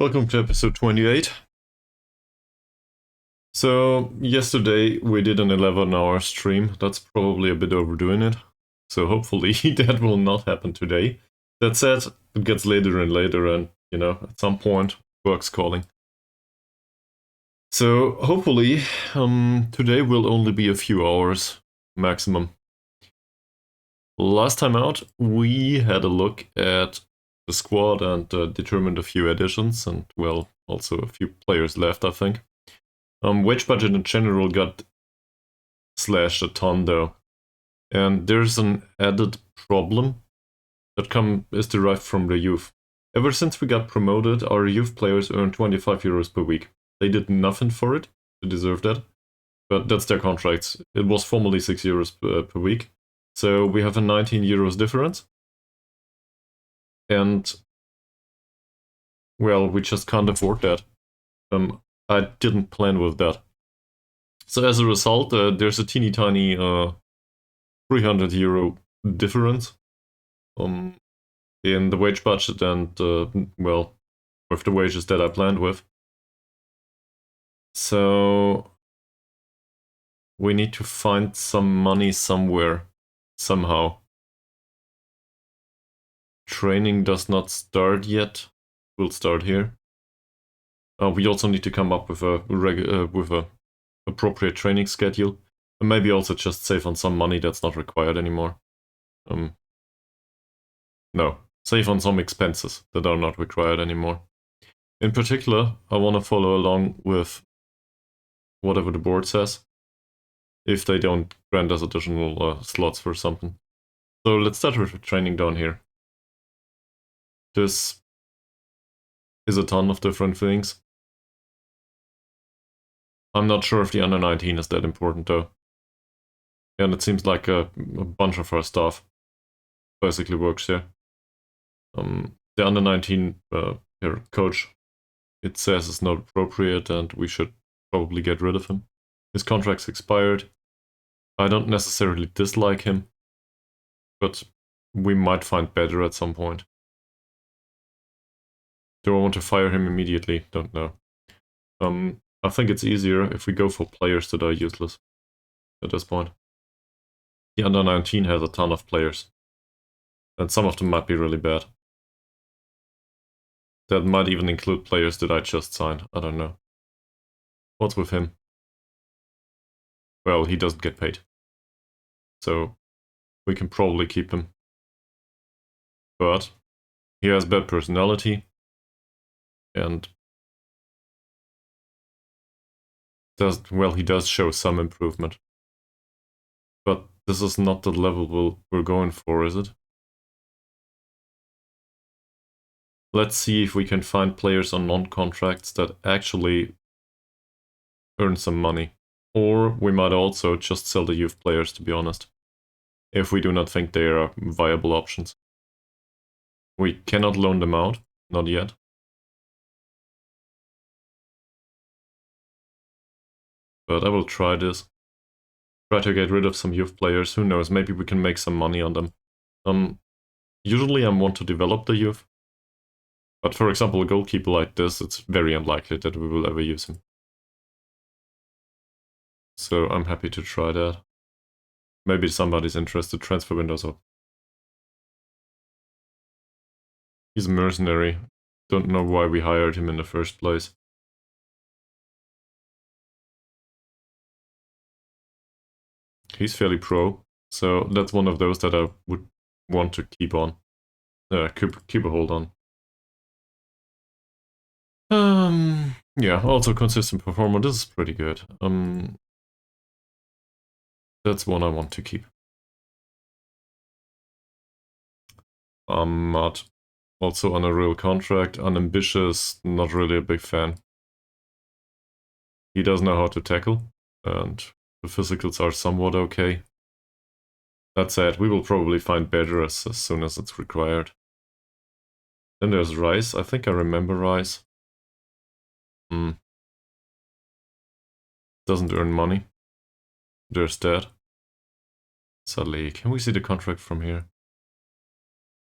Welcome to episode 28. So, yesterday we did an 11-hour stream. That's probably a bit overdoing it. So hopefully that will not happen today. That said, it gets later and later and, at some point, work's calling. So hopefully, today will only be a few hours maximum. Last time out, we had a look at the squad and determined a few additions and, well, also a few players left, I think. Wage budget in general got slashed a ton though. And there's an added problem that is derived from the youth. Ever since we got promoted, our youth players earn 25 euros per week. They did nothing for it to deserve that, but that's their contracts. It was formerly 6 euros per week. So we have a 19 euros difference. And, well, we just can't afford that. I didn't plan with that. So as a result, there's a teeny tiny 300 euro difference in the wage budget and, well, with the wages that I planned with. So we need to find some money somewhere, somehow. Training does not start yet. We'll start here. We also need to come up with a appropriate training schedule, and maybe also just save on some money that's not required anymore. No, save on some expenses that are not required anymore. In particular, I want to follow along with whatever the board says, if they don't grant us additional slots for something. So let's start with training down here. This is a ton of different things. I'm not sure if the under 19 is that important though. And it seems like a bunch of our staff basically works here. The under 19 coach, it says is not appropriate and we should probably get rid of him. His contract's expired. I don't necessarily dislike him, but we might find better at some point. Do I want to fire him immediately? Don't know. I think it's easier if we go for players that are useless at this point. The under 19 has a ton of players, and some of them might be really bad. That might even include players that I just signed, I don't know. What's with him? Well, he doesn't get paid. So, we can probably keep him. But, he has bad personality, and he does show some improvement. But this is not the level we're going for, is it? Let's see if we can find players on non-contracts that actually earn some money. Or we might also just sell the youth players, to be honest, if we do not think they are viable options. We cannot loan them out, not yet. But I will try this. Try to get rid of some youth players, who knows, maybe we can make some money on them. Usually I want to develop the youth. But for example, a goalkeeper like this, it's very unlikely that we will ever use him. So I'm happy to try that. Maybe somebody's interested, transfer windows up. He's a mercenary. Don't know why we hired him in the first place. He's fairly pro, so that's one of those that I would want to keep on. Keep a hold on. Yeah, also consistent performer, this is pretty good. That's one I want to keep. Not also on a real contract, unambitious, not really a big fan. He does know how to tackle, and the physicals are somewhat okay. That said, we will probably find better as soon as it's required. Then there's Rice, I think I remember Rice. Doesn't earn money. There's that. Sadly, can we see the contract from here?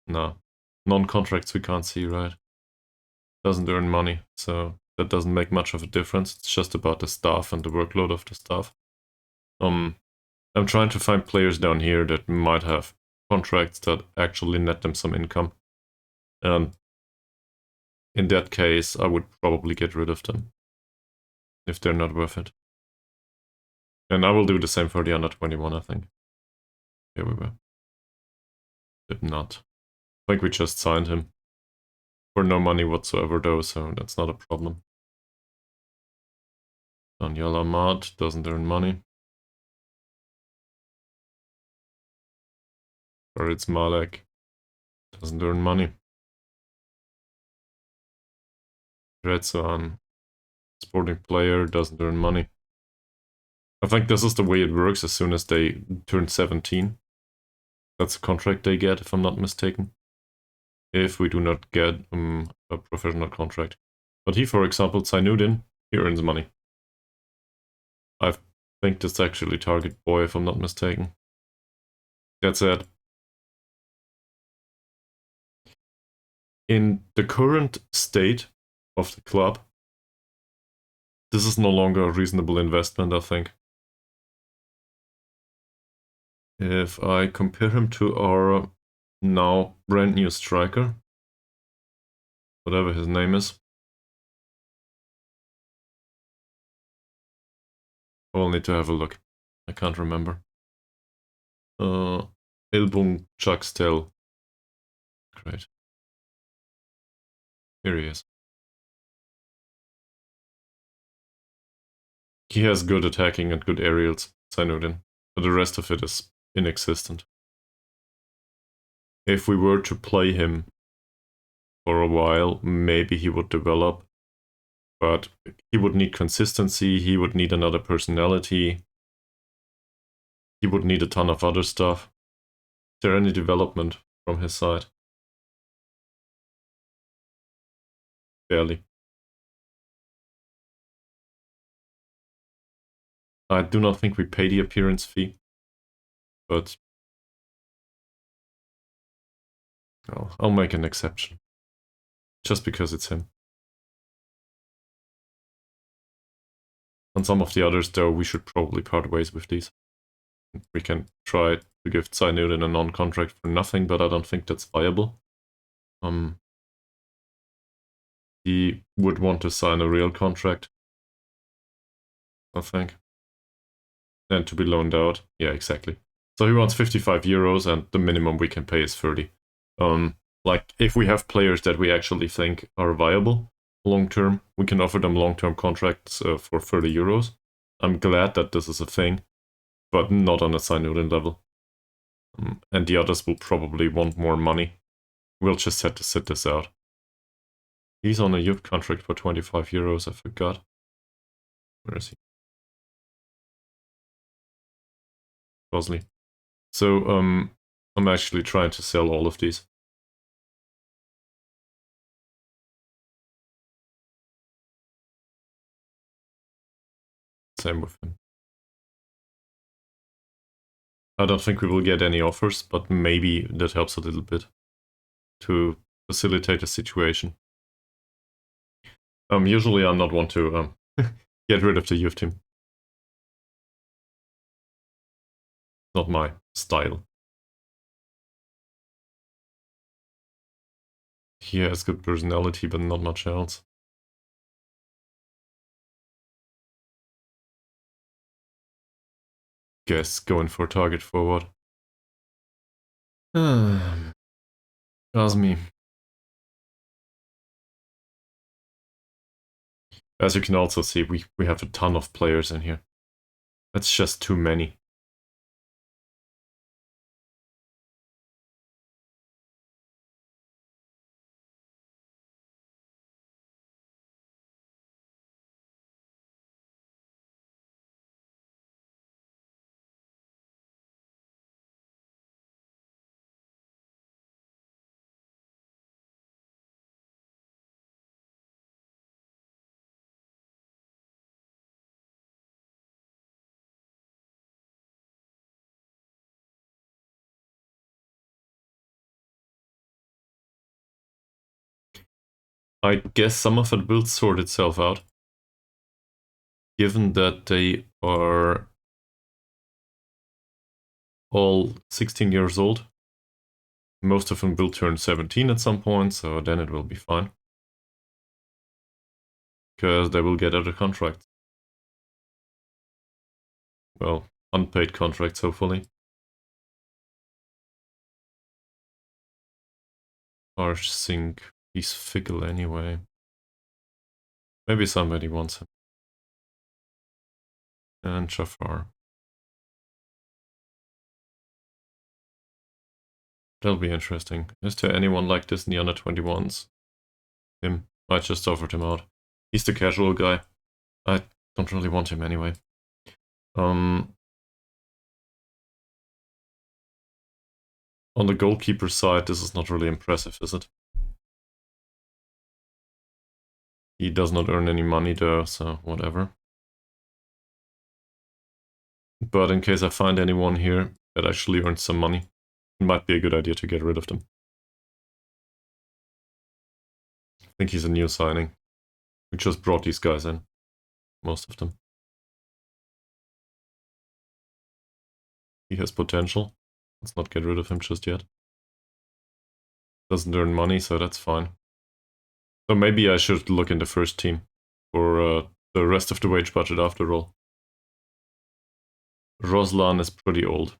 No. Non-contracts we can't see, right? doesn't earn money, so that doesn't make much of a difference. It's just about the staff and the workload of the staff. I'm trying to find players down here that might have contracts that actually net them some income. And in that case, I would probably get rid of them if they're not worth it. And I will do the same for the under 21, I think. Here we go. Did not. I think we just signed him. For no money whatsoever though, so that's not a problem. Daniel Ahmad doesn't earn money. Or it's Malek. Doesn't earn money. Redsan, sporting player, doesn't earn money. I think this is the way it works as soon as they turn 17. That's a contract they get, if I'm not mistaken. If we do not get a professional contract. But he, for example, Zainuddin, he earns money. I think that's actually Target Boy, if I'm not mistaken. That's it. In the current state of the club, this is no longer a reasonable investment, I think. If I compare him to our now brand new striker, whatever his name is, I'll need to have a look. I can't remember. Ilbung Chuckstel. Great. Here he is. He has good attacking and good aerials, Zainuddin, but the rest of it is inexistent. If we were to play him for a while, maybe he would develop, but he would need consistency, he would need another personality, he would need a ton of other stuff. Is there any development from his side? Barely. I do not think we pay the appearance fee, but I'll make an exception. Just because it's him. On some of the others, though, we should probably part ways with these. We can try to give Zainuddin a non-contract for nothing, but I don't think that's viable. He would want to sign a real contract, I think. And to be loaned out. Yeah, exactly. So he wants 55 euros and the minimum we can pay is 30. Like, if we have players that we actually think are viable long-term, we can offer them long-term contracts for 30 euros. I'm glad that this is a thing, but not on a Zainuddin level. And the others will probably want more money. We'll just have to sit this out. He's on a youth contract for 25 euros, I forgot. Where is he? Bosley. So, I'm actually trying to sell all of these. Same with him. I don't think we will get any offers, but maybe that helps a little bit to facilitate the situation. Usually I'm not one to get rid of the youth team. Not my style. He has good personality, but not much else. Guess going for target forward. Azmi. As you can also see, we have a ton of players in here. That's just too many. I guess some of it will sort itself out, given that they are all 16 years old. Most of them will turn 17 at some point, so then it will be fine. Because they will get other contracts. Well, unpaid contracts, hopefully. Harsh Sink, he's fickle anyway. Maybe somebody wants him. And Jafar. That'll be interesting. Is there anyone like this in the under 21s? Him. I just offered him out. He's the casual guy. I don't really want him anyway. On the goalkeeper side, this is not really impressive, is it? He does not earn any money though, so whatever. But in case I find anyone here that actually earns some money, it might be a good idea to get rid of them. I think he's a new signing. We just brought these guys in. Most of them. He has potential. Let's not get rid of him just yet. Doesn't earn money, so that's fine. So maybe I should look in the first team for the rest of the wage budget after all. Roslan is pretty old.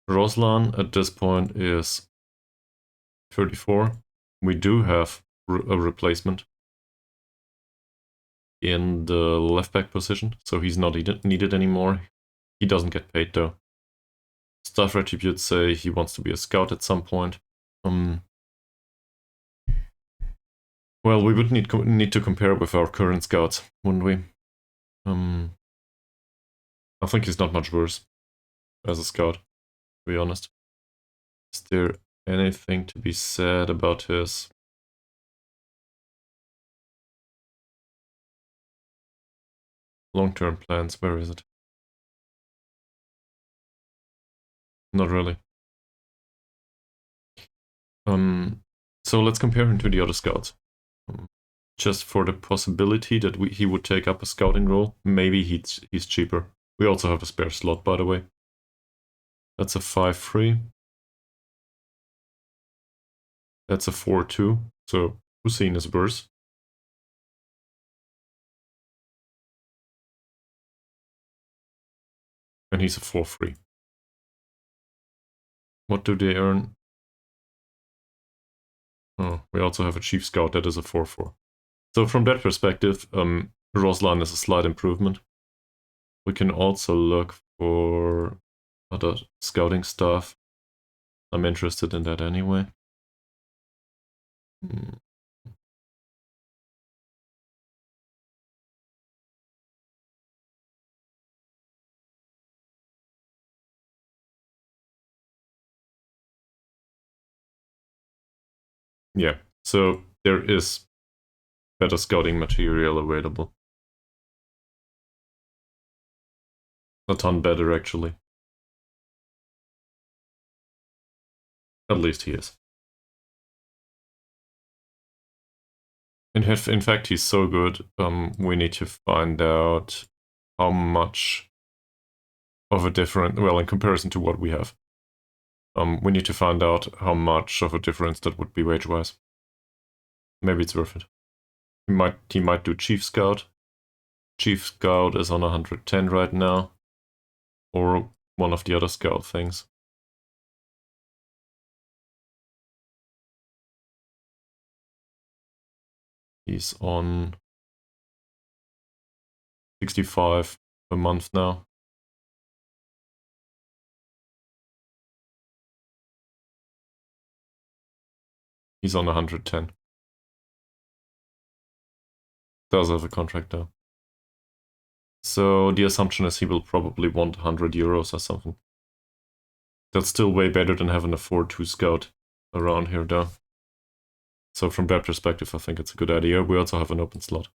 Roslan at this point is 34. We do have a replacement in the left back position, so he's not needed anymore. He doesn't get paid though. Staff attributes say he wants to be a scout at some point. Well, we would need to compare with our current scouts, wouldn't we? I think he's not much worse as a scout, to be honest. Is there anything to be said about his long-term plans? Where is it? Not really. So let's compare him to the other scouts. Just for the possibility that he would take up a scouting role, maybe he's cheaper. We also have a spare slot, by the way. That's a 5-3. That's a 4-2. So Hussein is worse. And he's a 4-3. What do they earn? Oh, we also have a chief scout that is a 4-4. So from that perspective, Roslan is a slight improvement. We can also look for other scouting stuff. I'm interested in that anyway. Yeah, so there is better scouting material available. A ton better, actually. At least he is. In fact, he's so good, we need to find out how much of a difference, well, in comparison to what we have. We need to find out how much of a difference that would be wage-wise. Maybe it's worth it. He might do Chief Scout. Chief Scout is on 110 right now. Or one of the other scout things. He's on 65 per month now. He's on 110. Does have a contract though. So the assumption is he will probably want 100 euros or something. That's still way better than having a 4-2 scout around here though. So from that perspective, I think it's a good idea. We also have an open slot.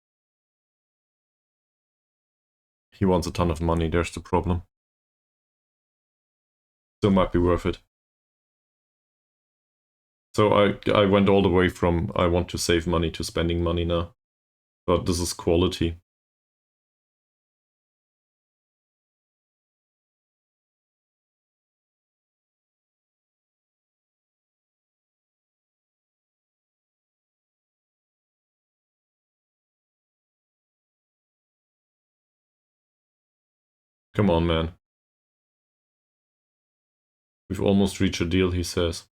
He wants a ton of money, there's the problem. Still might be worth it. So I went all the way from I want to save money to spending money now. But this is quality. Come on, man. We've almost reached a deal, he says.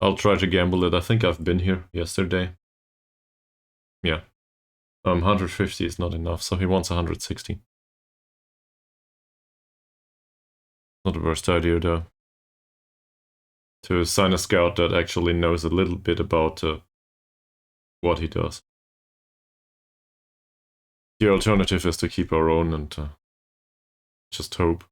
I'll try to gamble it. I think I've been here yesterday. Yeah. 150 is not enough, so he wants 160. Not the worst idea, though. To sign a scout that actually knows a little bit about what he does. The alternative is to keep our own and just hope.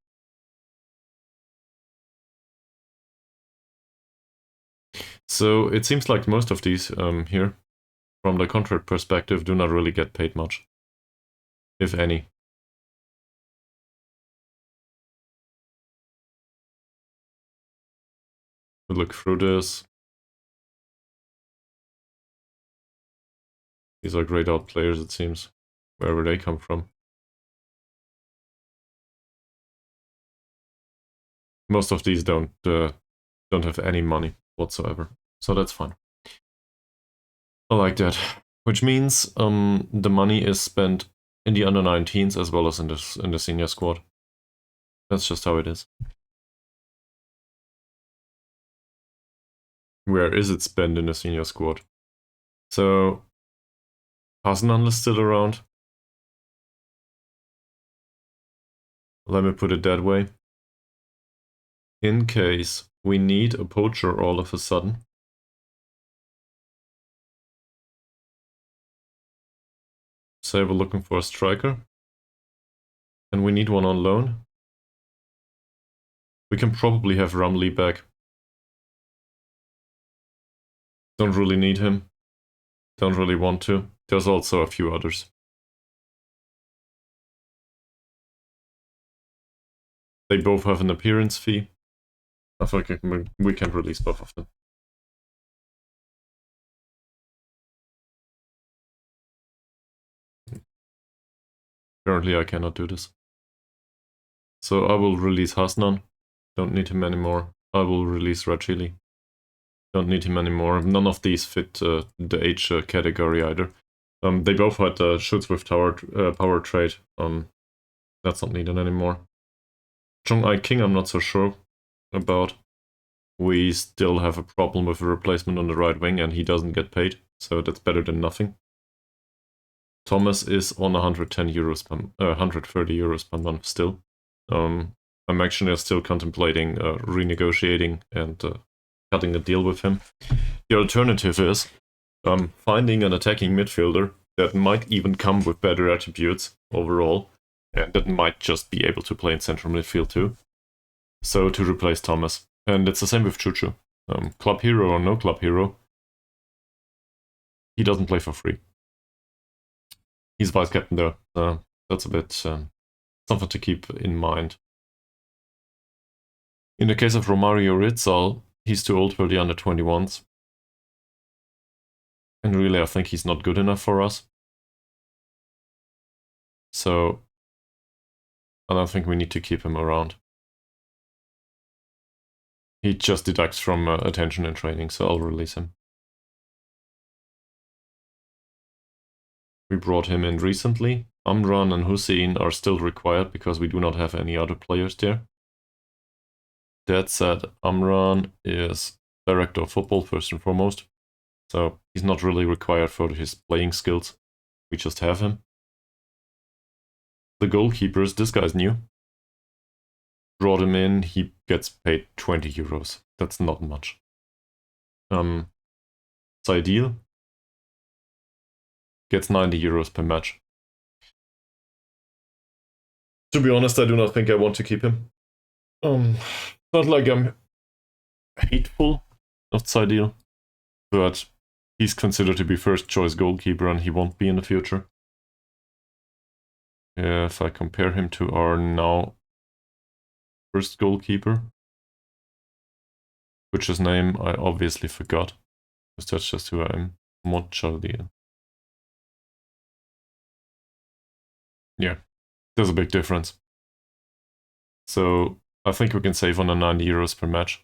So it seems like most of these here, from the contract perspective, do not really get paid much, if any. We look through this. These are grayed out players, it seems, wherever they come from. Most of these don't have any money whatsoever, so that's fine. I like that. Which means the money is spent in the under 19s as well as in the senior squad. That's just how it is. Where is it spent in the senior squad? So Hasanan is still around. Let me put it that way. In case we need a poacher all of a sudden. Say we're looking for a striker. And we need one on loan. We can probably have Rumley back. Don't really need him. Don't really want to. There's also a few others. They both have an appearance fee. I think we can release both of them. Currently I cannot do this. So I will release Hasnan. Don't need him anymore. I will release Rachili. Don't need him anymore. None of these fit the age category either. They both had shoots with power trade. That's not needed anymore. Chung-Ai King I'm not so sure about. We still have a problem with a replacement on the right wing and he doesn't get paid, so that's better than nothing. Thomas is on 110 euros per 130 euros per month still. I'm actually still contemplating renegotiating and cutting a deal with him. The alternative is finding an attacking midfielder that might even come with better attributes overall, and that might just be able to play in central midfield too. So to replace Thomas. And it's the same with Chuchu. Club hero or no club hero, he doesn't play for free. He's vice captain though, so that's a bit something to keep in mind. In the case of Romario Rizal, he's too old for the under 21s. And really, I think he's not good enough for us. So I don't think we need to keep him around. He just deducts from attention and training, so I'll release him. We brought him in recently. Amran and Hussein are still required because we do not have any other players there. That said, Amran is director of football first and foremost, so he's not really required for his playing skills. We just have him. The goalkeepers, this guy's new. Brought him in, he gets paid 20 euros. That's not much. Saidil gets 90 euros per match. To be honest, I do not think I want to keep him. Not like I'm hateful of Saidil, but he's considered to be first choice goalkeeper and he won't be in the future. If I compare him to our now first goalkeeper, which his name I obviously forgot, because that's just who I am. Monchaldia. Yeah, there's a big difference. So I think we can save on the 90 euros per match.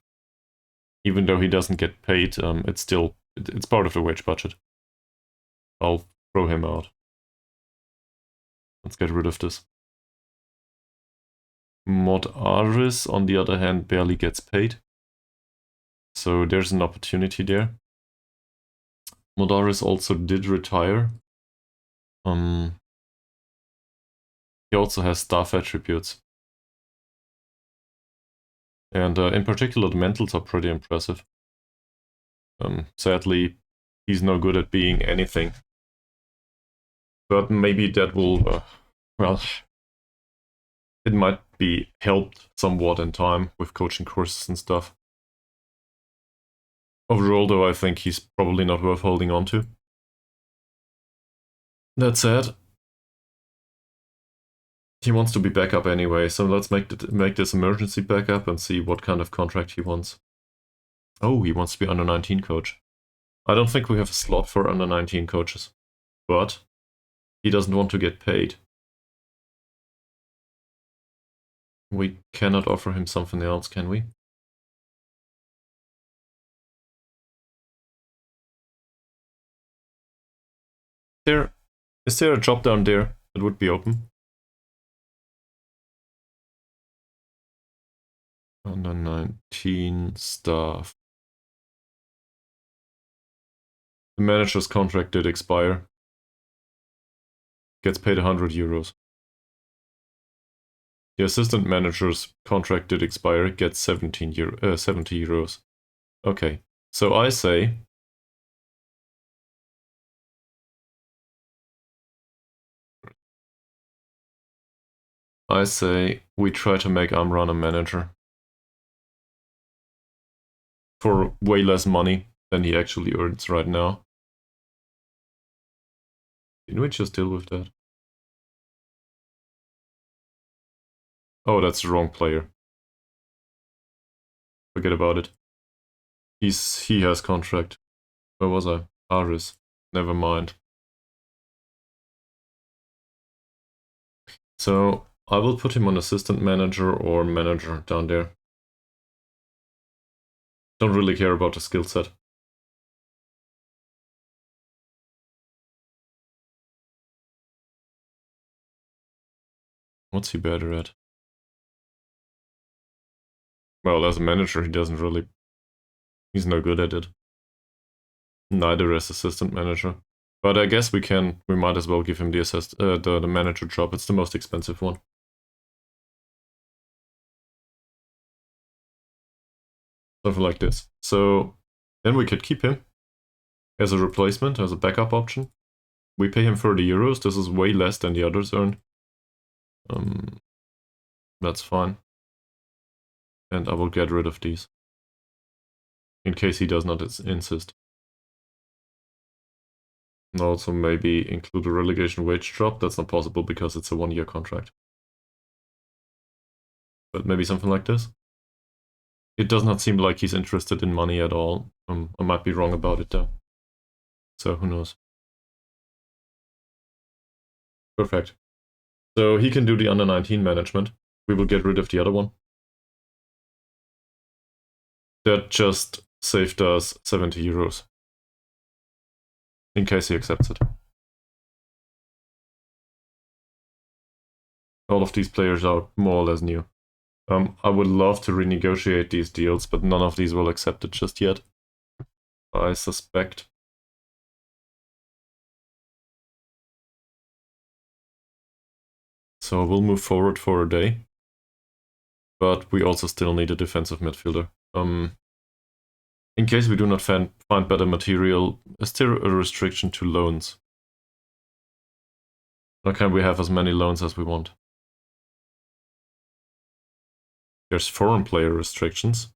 Even though he doesn't get paid, it's part of the wage budget. I'll throw him out. Let's get rid of this. Mod Aris, on the other hand, barely gets paid. So there's an opportunity there. Mod Aris also did retire. He also has staff attributes. And in particular, the mentals are pretty impressive. Sadly, he's no good at being anything. But maybe that will, well, it might be helped somewhat in time with coaching courses and stuff. Overall, though, I think he's probably not worth holding on to. That said, he wants to be backup anyway, so let's make this emergency backup and see what kind of contract he wants. Oh, he wants to be under 19 coach. I don't think we have a slot for under 19 coaches, but he doesn't want to get paid. We cannot offer him something else, can we? Is there a job down there that would be open? Under 19 staff. The manager's contract did expire. Gets paid 100 euros. The assistant manager's contract did expire. Gets 70 euros. Okay, so I say we try to make Amran a manager for way less money than he actually earns right now. Didn't we just deal with that? Oh, that's the wrong player. Forget about it. He has contract. Where was I? Aris. Never mind. So I will put him on assistant manager or manager down there. Don't really care about the skill set. What's he better at? Well, as a manager, he doesn't really... He's no good at it. Neither as assistant manager. But I guess we might as well give him the manager job. It's the most expensive one. Something like this. So then we could keep him as a replacement, as a backup option. We pay him 30 euros. This is way less than the others earned. That's fine. And I will get rid of these. In case he does not insist. And also maybe include a relegation wage drop. That's not possible because it's a 1-year contract. But maybe something like this. It does not seem like he's interested in money at all. I might be wrong about it though. So who knows. Perfect. So he can do the under 19 management. We will get rid of the other one. That just saved us 70 euros. In case he accepts it. All of these players are more or less new. I would love to renegotiate these deals, but none of these will accept it just yet. I suspect. So we'll move forward for a day. But we also still need a defensive midfielder. In case we do not find better material, is there a restriction to loans? Or can we have as many loans as we want? There's foreign player restrictions.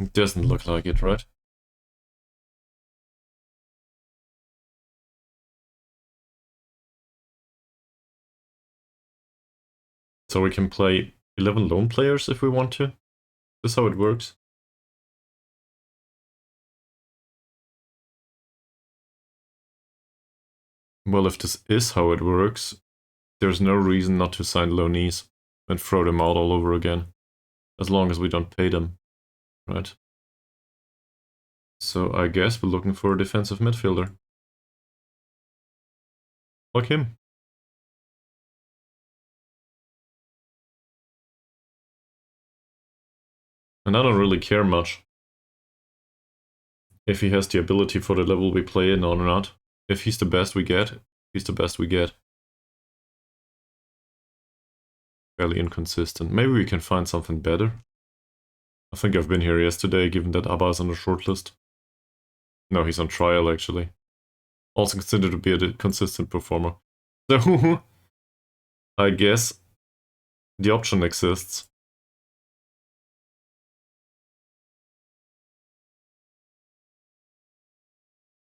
It doesn't look like it, right? So we can play 11 lone players if we want to. This is how it works. Well, if this is how it works, there's no reason not to sign loanees and throw them out all over again. As long as we don't pay them, right? So I guess we're looking for a defensive midfielder. Like him. And I don't really care much if he has the ability for the level we play in or not. If he's the best we get, he's the best we get. Fairly inconsistent. Maybe we can find something better. I think I've been here yesterday, given that Abba is on the shortlist. No, he's on trial, actually. Also considered to be a consistent performer. So, I guess the option exists.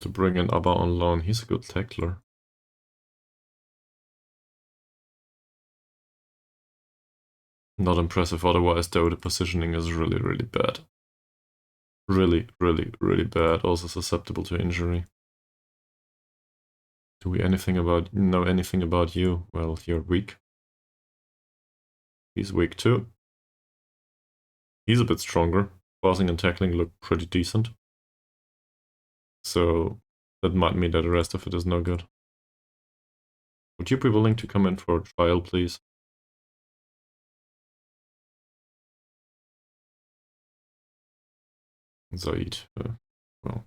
To bring in Abba on loan. He's a good tackler. Not impressive otherwise, though. The positioning is really, really bad. Really, really, really bad. Also susceptible to injury. Do we know anything about you? Well, you're weak. He's weak too. He's a bit stronger. Passing and tackling look pretty decent. So that might mean that the rest of it is no good. Would you be willing to come in for a trial, please? Zaid. Well.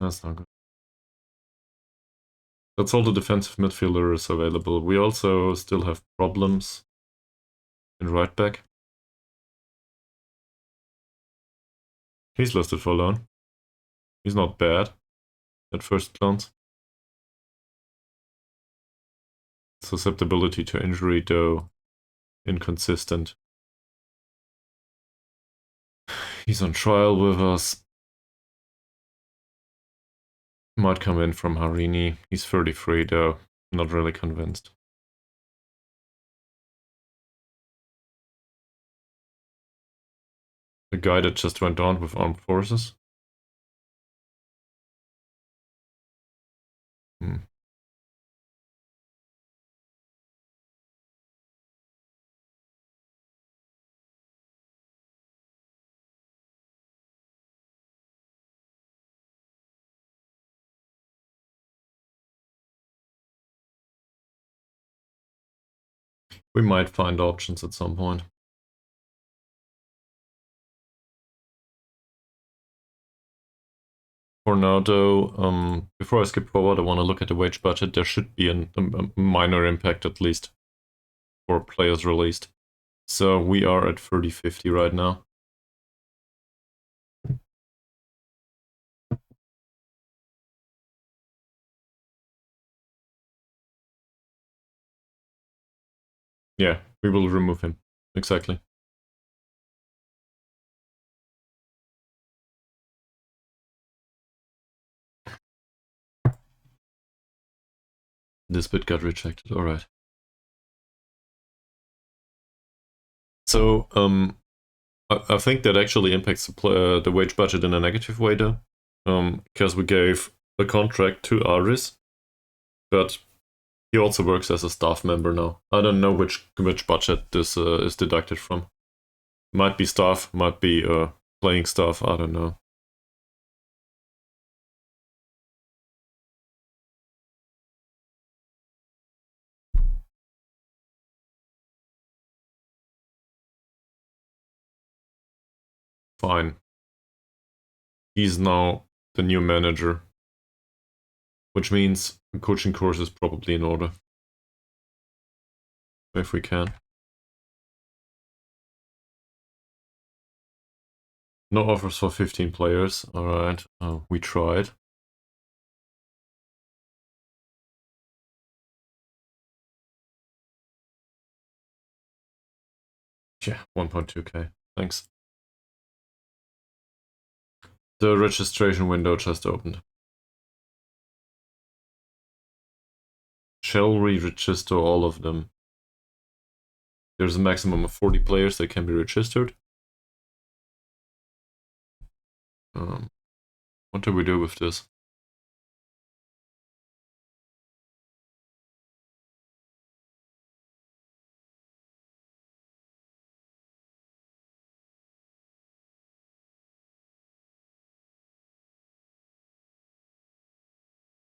That's not good. That's all the defensive midfielders available. We also still have problems in right back. He's listed for loan. He's not bad at first glance. Susceptibility to injury, though, inconsistent. He's on trial with us. Might come in from Harini. He's 33, though. Not really convinced. The guy that just went on with armed forces. We might find options at some point. For now, though, before I skip forward, I want to look at the wage budget. There should be a minor impact, at least, for players released. So we are at 30.50 right now. Yeah, we will remove him. Exactly. This bit got rejected. All right. So, I think that actually impacts the wage budget in a negative way, though, because we gave a contract to Aris, but he also works as a staff member now. I don't know which budget this is deducted from. Might be staff, might be playing staff. I don't know. Fine. He's now the new manager, which means a coaching course is probably in order. If we can. No offers for 15 players. Alright, we tried. Yeah, 1.2k. Thanks. The registration window just opened. Shall we register all of them? There's a maximum of 40 players that can be registered. What do we do with this?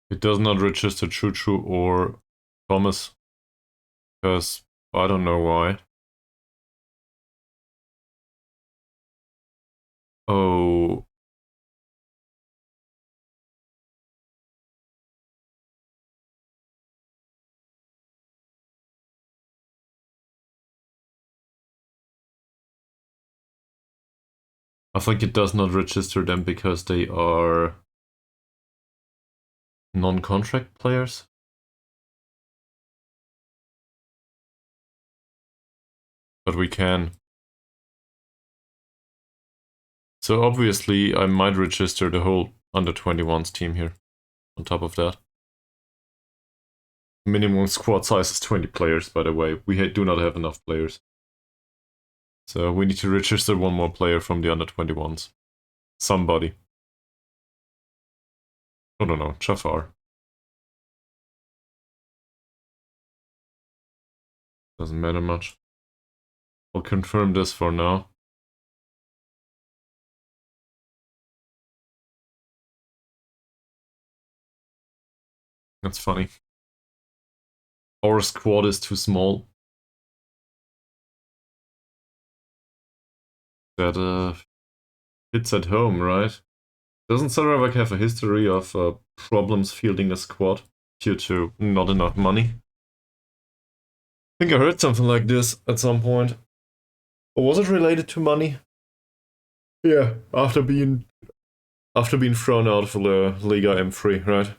It does not register Choo Choo or Thomas. Because I don't know why. Oh. I think it does not register them because they are non-contract players. But we can. So obviously I might register the whole under 21s team here. On top of that. Minimum squad size is 20 players, by the way. We do not have enough players. So we need to register one more player from the under 21s. Somebody. I don't know, Jafar. Doesn't matter much. I'll confirm this for now. That's funny. Our squad is too small. That hits at home, right? Doesn't Sarawak have a history of problems fielding a squad due to not enough money? I think I heard something like this at some point. Or was it related to money? Yeah, after being thrown out of the Liga M3, right?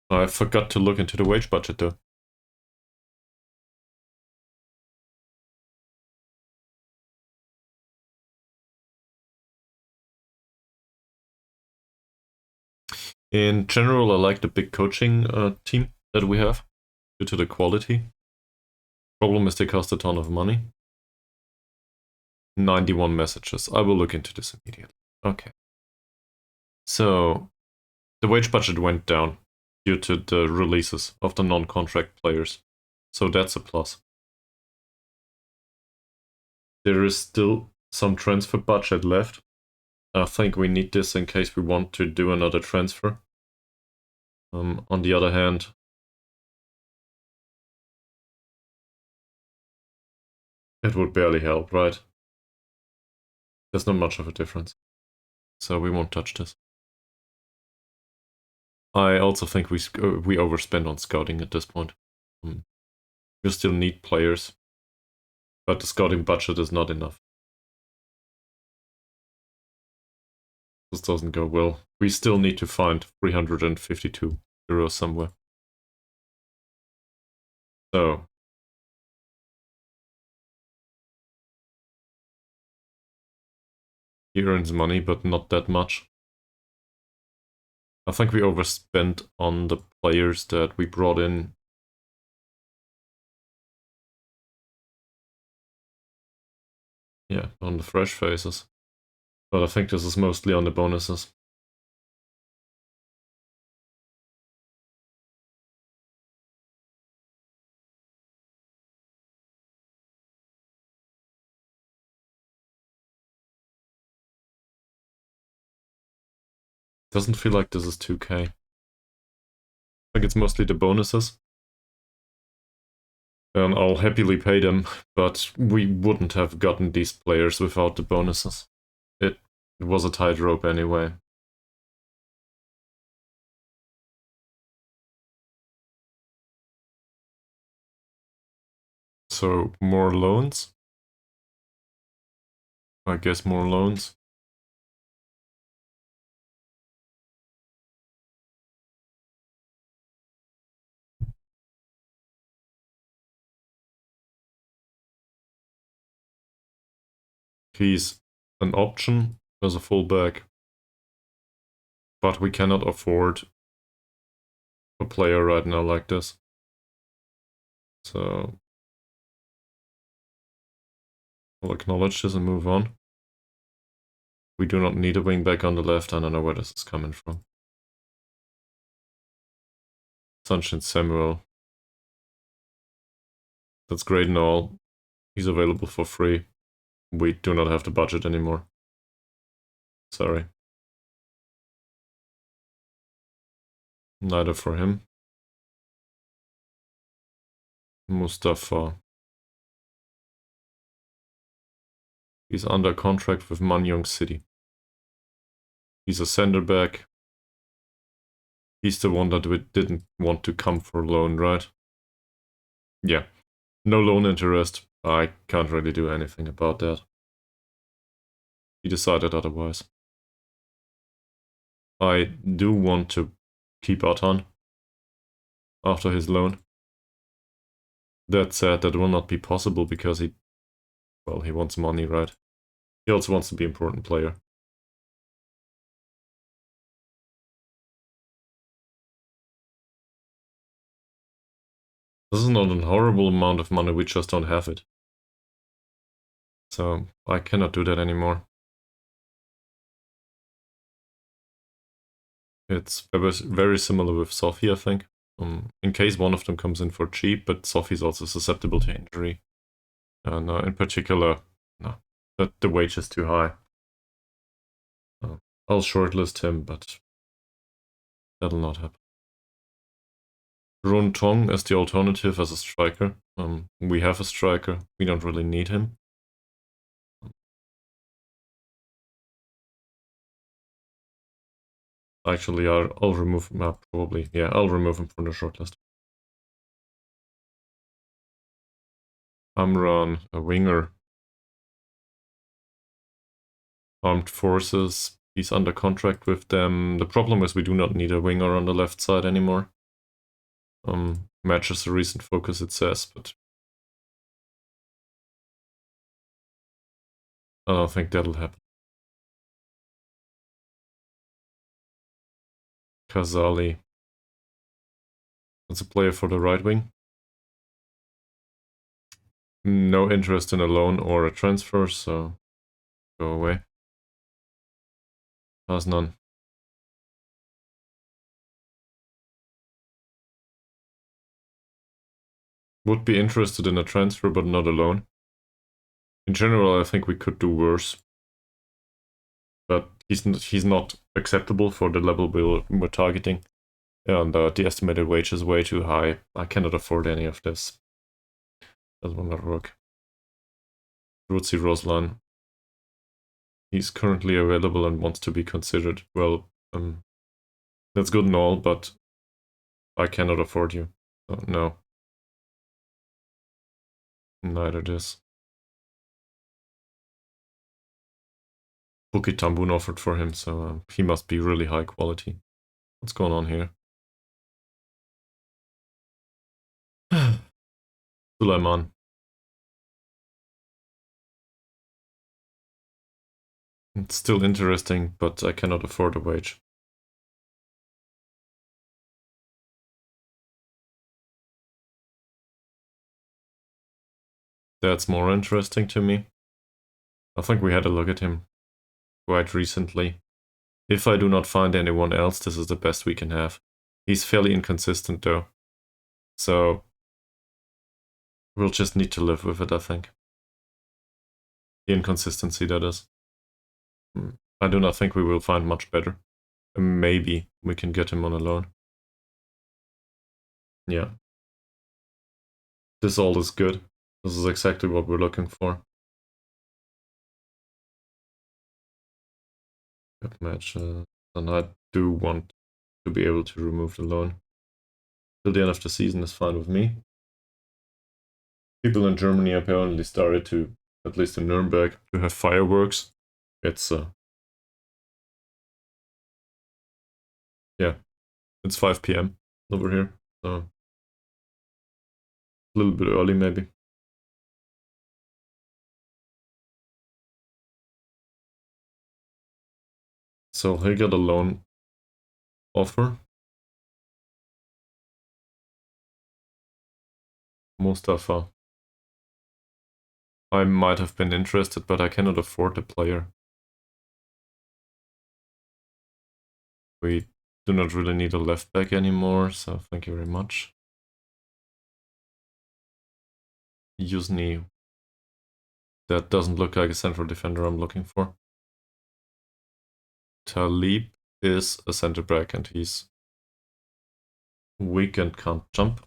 I forgot to look into the wage budget though. In general, I like the big coaching team that we have due to the quality. Problem is they cost a ton of money. 91 messages. I will look into this immediately. Okay. So, the wage budget went down due to the releases of the non-contract players. So that's a plus. There is still some transfer budget left. I think we need this in case we want to do another transfer. On the other hand, it would barely help, right? There's not much of a difference. So we won't touch this. I also think we overspend on scouting at this point. We still need players, but the scouting budget is not enough. This doesn't go well. We still need to find 352 euros somewhere. So he earns money, but not that much. I think we overspent on the players that we brought in. Yeah, on the fresh faces. But I think this is mostly on the bonuses. Doesn't feel like this is 2k. I think it's mostly the bonuses. And I'll happily pay them, but we wouldn't have gotten these players without the bonuses. It was a tightrope anyway. So, more loans? I guess more loans. He's an option as a fullback, but we cannot afford a player right now like this. So we'll acknowledge this and move on. We do not need a wingback on the left. I don't know where this is coming from. Sunshine Samuel. That's great and all. He's available for free. We do not have the budget anymore. Sorry. Neither for him. Mustafa. He's under contract with Manyong City. He's a center back. He's the one that we didn't want to come for loan, right? Yeah. No loan interest. I can't really do anything about that. He decided otherwise. I do want to keep Atan after his loan. That said, that will not be possible because he wants money, right? He also wants to be an important player. This is not a horrible amount of money, we just don't have it. So I cannot do that anymore. It's very similar with Sophie, I think. In case one of them comes in for cheap, but Sophie's also susceptible to injury. No, in particular, no, the wage is too high. I'll shortlist him, but that'll not happen. Ron Tong as the alternative as a striker. We have a striker, we don't really need him. Actually, I'll remove him, probably. Yeah, I'll remove him from the shortlist. Amran, a winger. Armed Forces, he's under contract with them. The problem is we do not need a winger on the left side anymore. Matches the recent focus, it says, but I don't think that'll happen. Kazali. That's a player for the right wing. No interest in a loan or a transfer, so go away. Has none. Would be interested in a transfer, but not a loan. In general, I think we could do worse. But he's not acceptable for the level we're targeting. And the estimated wage is way too high. I cannot afford any of this. That will not work. Rutsi Roslan. He's currently available and wants to be considered. Well, that's good and all, but I cannot afford you. So, no. Neither this. Bukit Tambun offered for him, so he must be really high quality. What's going on here? Sulaiman. It's still interesting, but I cannot afford a wage. That's more interesting to me. I think we had a look at him quite recently. If I do not find anyone else, this is the best we can have. He's fairly inconsistent though. So we'll just need to live with it, I think. The inconsistency, that is. I do not think we will find much better. Maybe we can get him on a loan. Yeah. This all is good. This is exactly what we're looking for. Good match. And I do want to be able to remove the loan. Till the end of the season is fine with me. People in Germany apparently started to, at least in Nuremberg, to have fireworks. It's yeah, it's 5 p.m. over here, so a little bit early maybe. So he got a loan offer. Mustafa. I might have been interested, but I cannot afford the player. We do not really need a left back anymore, so thank you very much. Yuzny. That doesn't look like a central defender I'm looking for. Talib is a center back and he's weak and can't jump.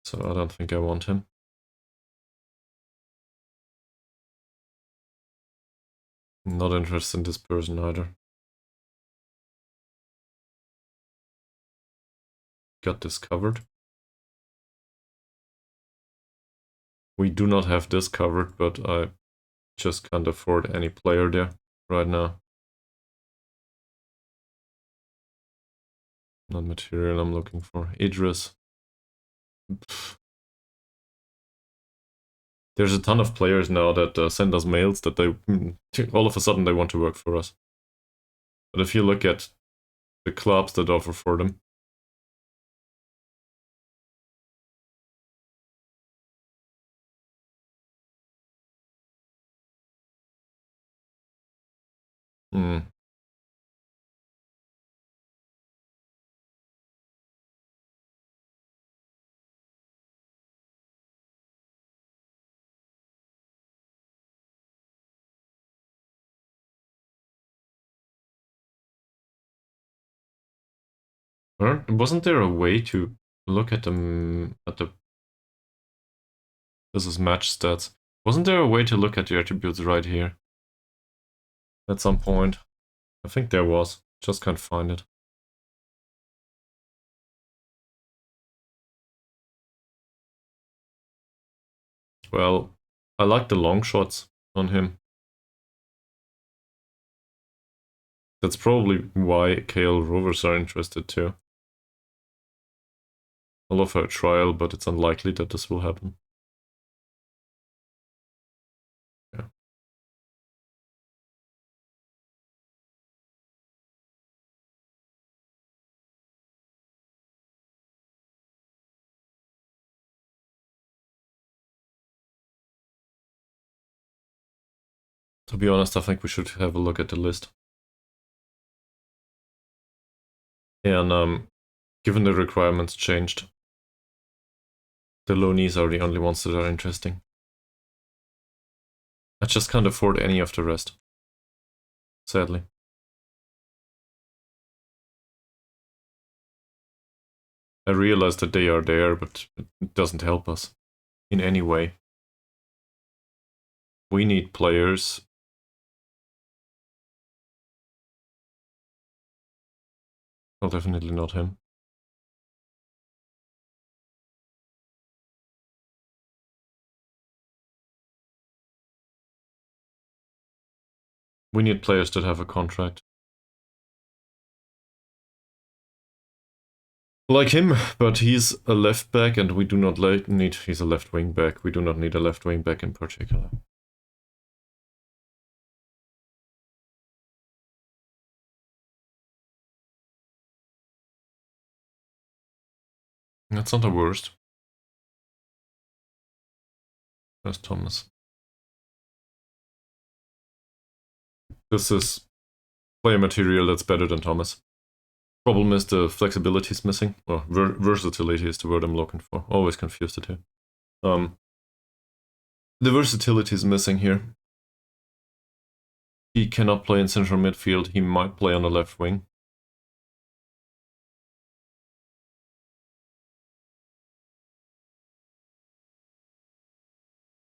So I don't think I want him. Not interested in this person either. Got this covered. We do not have this covered, but I just can't afford any player there right now. Not material I'm looking for. Idris. Pff. There's a ton of players now that send us mails that they all of a sudden they want to work for us. But if you look at the clubs that offer for them, wasn't there a way to look at the this is match stats. Wasn't there a way to look at the attributes right here? At some point. I think there was. Just can't find it. Well, I like the long shots on him. That's probably why KL Rovers are interested too. I'll offer a trial, but it's unlikely that this will happen. Yeah. To be honest, I think we should have a look at the list. And given the requirements changed, the loanees are the only ones that are interesting. I just can't afford any of the rest. Sadly. I realize that they are there, but it doesn't help us in any way. We need players. Well, definitely not him. We need players that have a contract. Like him, but he's a left back and we do not need... He's a left wing back. We do not need a left wing back in particular. That's not the worst. There's Thomas. This is player material that's better than Thomas. Problem is the flexibility is missing. Or versatility is the word I'm looking for. Always confused the two. The versatility is missing here. He cannot play in central midfield. He might play on the left wing.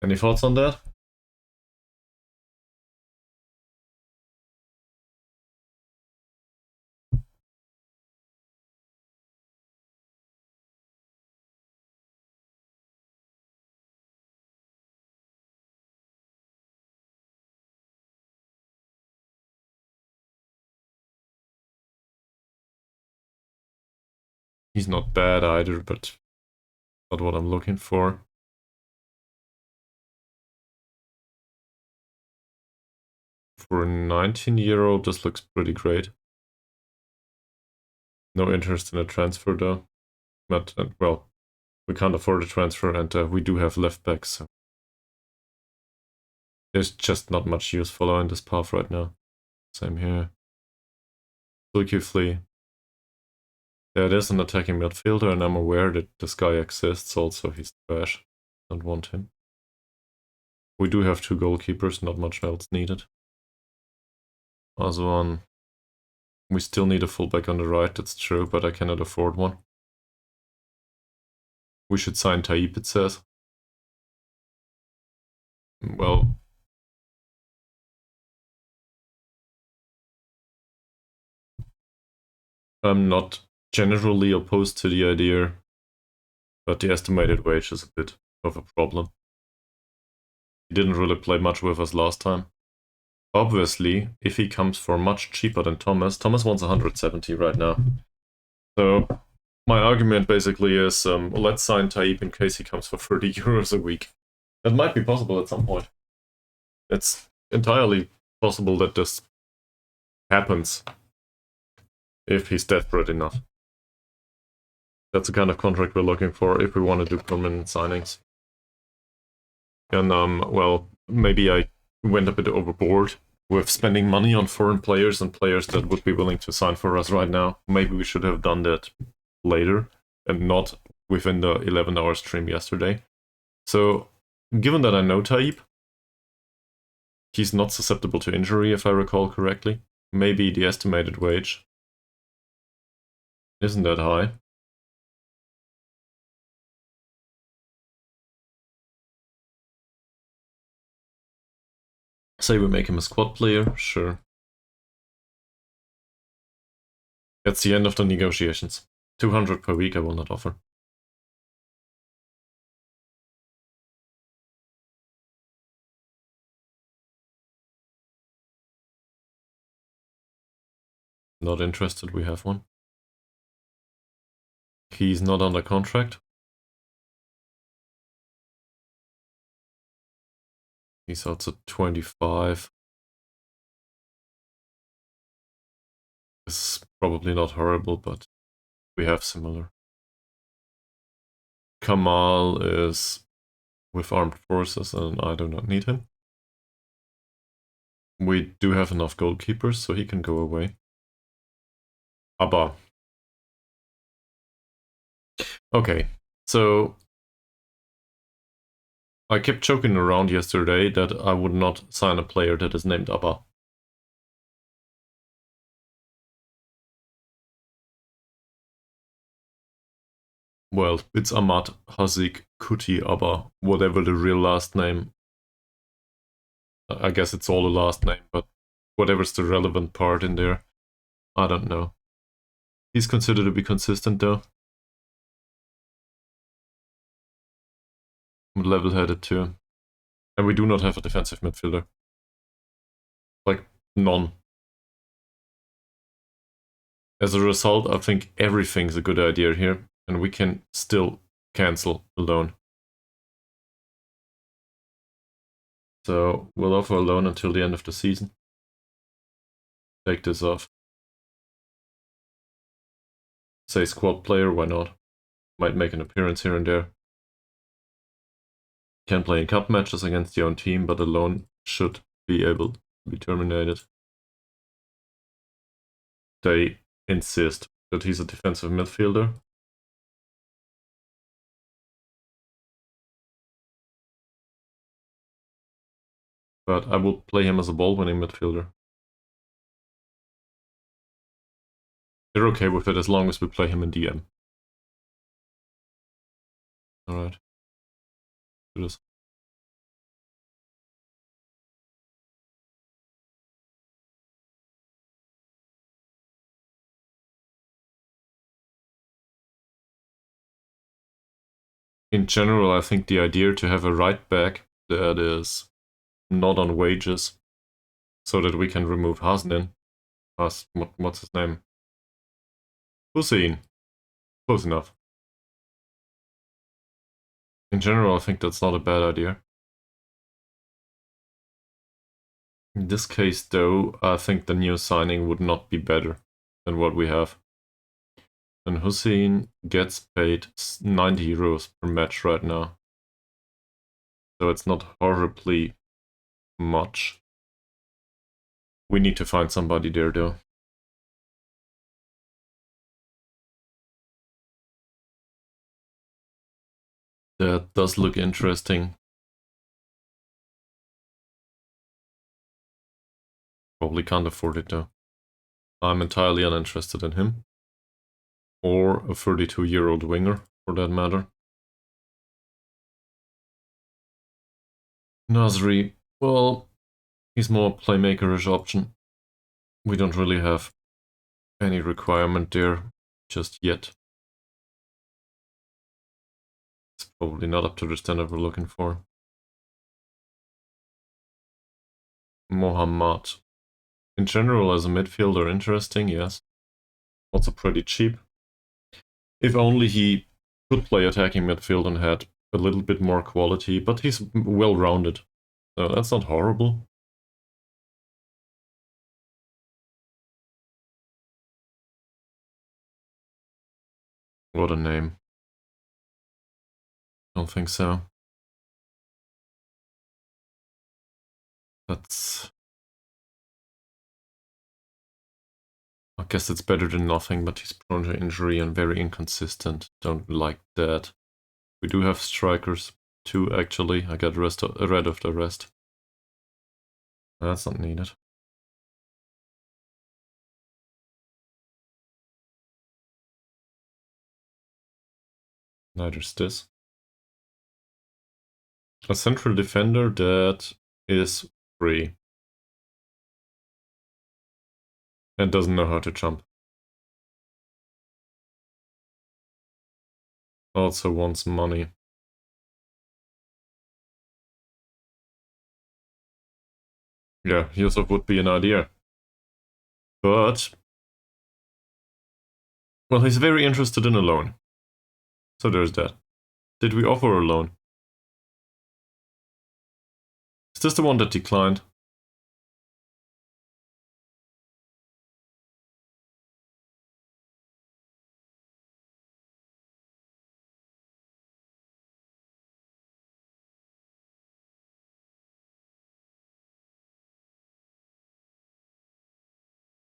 Any thoughts on that? He's not bad either, but not what I'm looking for. For a 19-year-old, this looks pretty great. No interest in a transfer though. But, well, we can't afford a transfer, and we do have left backs, so there's just not much use following this path right now. Same here. Flea. There is an attacking midfielder, and I'm aware that this guy exists, also he's trash. Don't want him. We do have 2 goalkeepers, not much else needed. Also we still need a fullback on the right, that's true, but I cannot afford one. We should sign Taib, it says. Well, I'm not generally opposed to the idea, but the estimated wage is a bit of a problem. He didn't really play much with us last time. Obviously, if he comes for much cheaper than Thomas wants 170 right now. So my argument basically is, let's sign Taib in case he comes for 30 euros a week. That might be possible at some point. It's entirely possible that this happens if he's desperate enough. That's the kind of contract we're looking for if we want to do permanent signings. And, well, maybe I went a bit overboard with spending money on foreign players and players that would be willing to sign for us right now. Maybe we should have done that later and not within the 11-hour stream yesterday. So, given that I know Taib, he's not susceptible to injury, if I recall correctly. Maybe the estimated wage isn't that high. Say we make him a squad player, sure. That's the end of the negotiations. 200 per week I will not offer. Not interested, we have one. He's not under contract. He's also 25. It's probably not horrible, but we have similar. Kamal is with armed forces and I do not need him. We do have enough goalkeepers, so he can go away. Abba. Okay, so I kept joking around yesterday that I would not sign a player that is named Abba. Well, it's Ahmad Hazik Kuti Abba, whatever the real last name. I guess it's all the last name, but whatever's the relevant part in there, I don't know. He's considered to be consistent though. Level-headed too. And we do not have a defensive midfielder. Like, none. As a result, I think everything's a good idea here, and we can still cancel the loan. So we'll offer a loan until the end of the season. Take this off. Say squad player, why not? Might make an appearance here and there. Can play in cup matches against your own team, but the loan should be able to be terminated. They insist that he's a defensive midfielder. But I will play him as a ball-winning midfielder. They're okay with it as long as we play him in DM. Alright. Do this. In general, I think the idea to have a right back that is not on wages, so that we can remove Hasnin. What's his name? Hussein. Close enough. In general, I think that's not a bad idea. In this case, though, I think the new signing would not be better than what we have. And Hussein gets paid 90 euros per match right now. So it's not horribly much. We need to find somebody there, though. That does look interesting. Probably can't afford it, though. I'm entirely uninterested in him. Or a 32-year-old winger, for that matter. Nasri, well, he's more playmaker-ish option. We don't really have any requirement there just yet. It's probably not up to the standard we're looking for. Mohammad. In general, as a midfielder, interesting, yes. Also pretty cheap. If only he could play attacking midfield and had a little bit more quality, but he's well-rounded. So that's not horrible. What a name. Don't think so. That's... I guess it's better than nothing, but he's prone to injury and very inconsistent. Don't like that. We do have strikers, 2 actually. I got rid of the rest. That's not needed. Neither's this. A central defender that is free. And doesn't know how to jump. Also wants money. Yeah, Yusuf would be an idea. But... well, he's very interested in a loan. So there's that. Did we offer a loan? Is this the one that declined?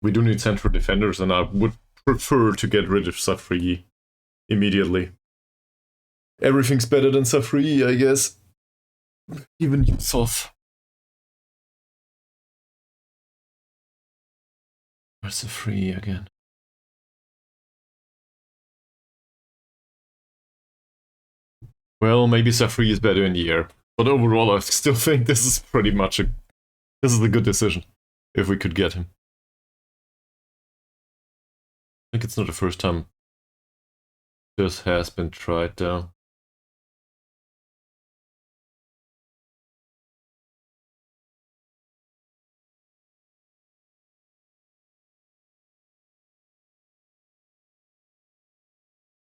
We do need central defenders, and I would prefer to get rid of Safri immediately. Everything's better than Safri, I guess. Even Yusuf. Where's Safri again? Well, maybe Safri is better in the air. But overall, I still think this is pretty much this is a good decision. If we could get him. I think it's not the first time this has been tried, though.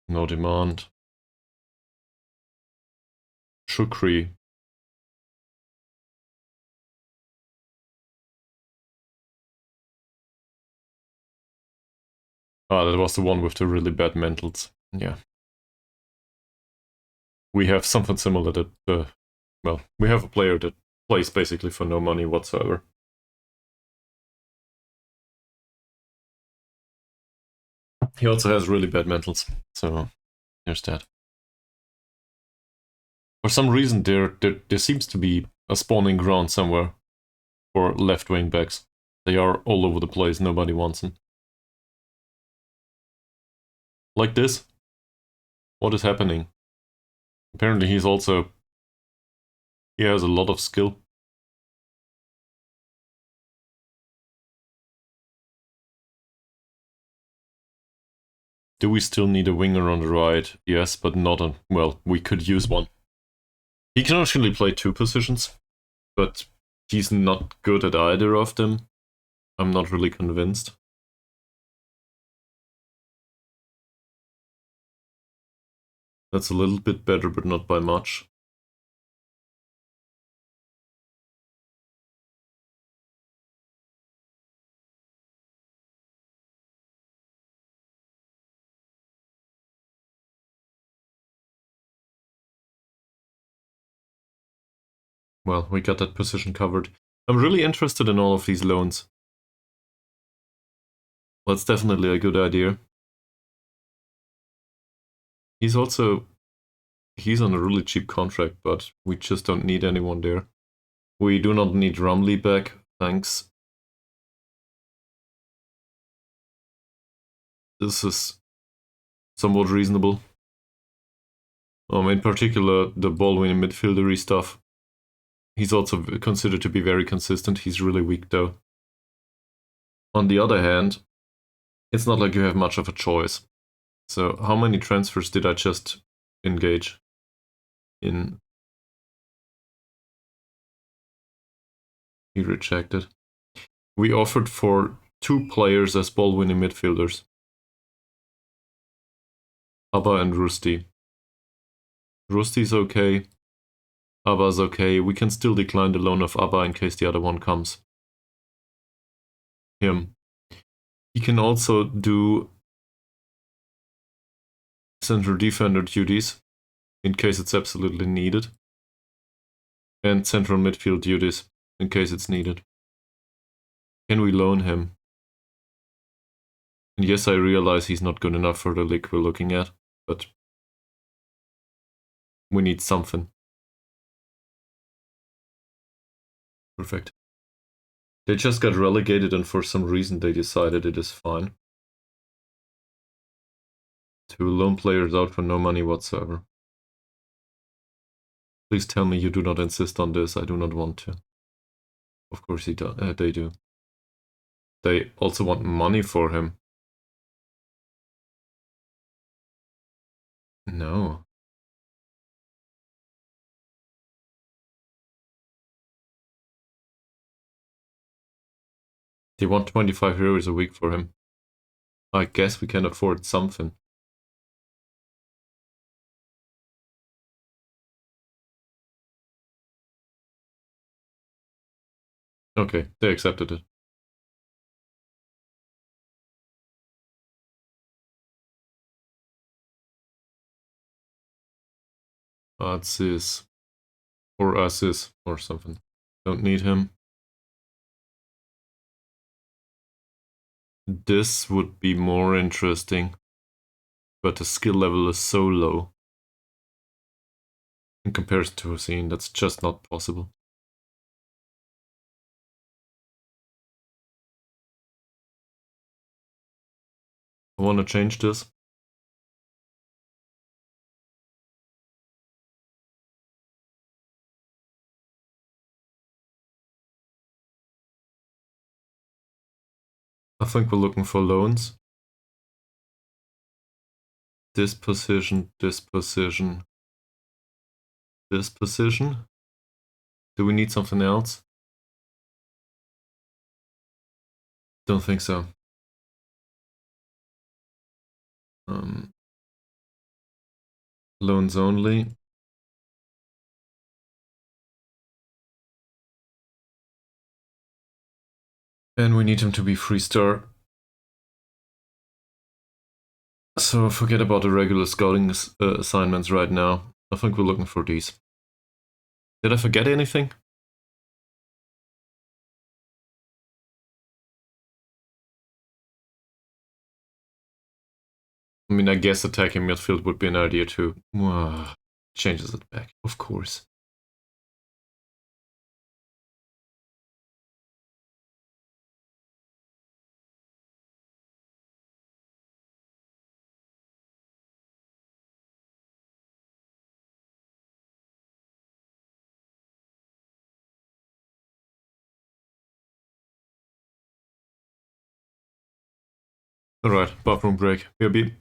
No demand. Shukri. Ah, that was the one with the really bad mentals. Yeah. We have something similar that, well, we have a player that plays basically for no money whatsoever. He also has really bad mentals, so there's that. For some reason, there seems to be a spawning ground somewhere for left wing backs. They are all over the place, nobody wants them. Like this? What is happening? Apparently he has a lot of skill. Do we still need a winger on the right? Yes, but not on... well, we could use one. He can actually play 2 positions, but he's not good at either of them. I'm not really convinced. That's a little bit better, but not by much. Well, we got that position covered. I'm really interested in all of these loans. That's definitely a good idea. He's on a really cheap contract, but we just don't need anyone there. We do not need Rumley back, thanks. This is somewhat reasonable. In particular, the ball-winning midfieldery stuff. He's also considered to be very consistent. He's really weak, though. On the other hand, it's not like you have much of a choice. So how many transfers did I just engage in? He rejected. We offered for 2 players as ball-winning midfielders. Abba and Rusty. Rusty's okay. Abba's okay. We can still decline the loan of Abba in case the other one comes. Him. He can also do central defender duties in case it's absolutely needed. And central midfield duties in case it's needed. Can we loan him? And yes, I realize he's not good enough for the league we're looking at, but we need something. Perfect. They just got relegated and for some reason they decided it is fine to loan players out for no money whatsoever. Please tell me you do not insist on this. I do not want to. Of course they do. They also want money for him. No. They want 25 euros a week for him. I guess we can afford something. Okay, they accepted it. Aziz. Or Aziz or something. Don't need him. This would be more interesting, but the skill level is so low. In comparison to Hussein, that's just not possible. I want to change this. I think we're looking for loans. This position, this position, this position. Do we need something else? Don't think so. Loans only. And we need him to be 3-star. So forget about the regular scouting assignments right now. I think we're looking for these. Did I forget anything? I mean, I guess attacking midfield would be an idea too. Changes it back, of course. Alright, bathroom break. BRB.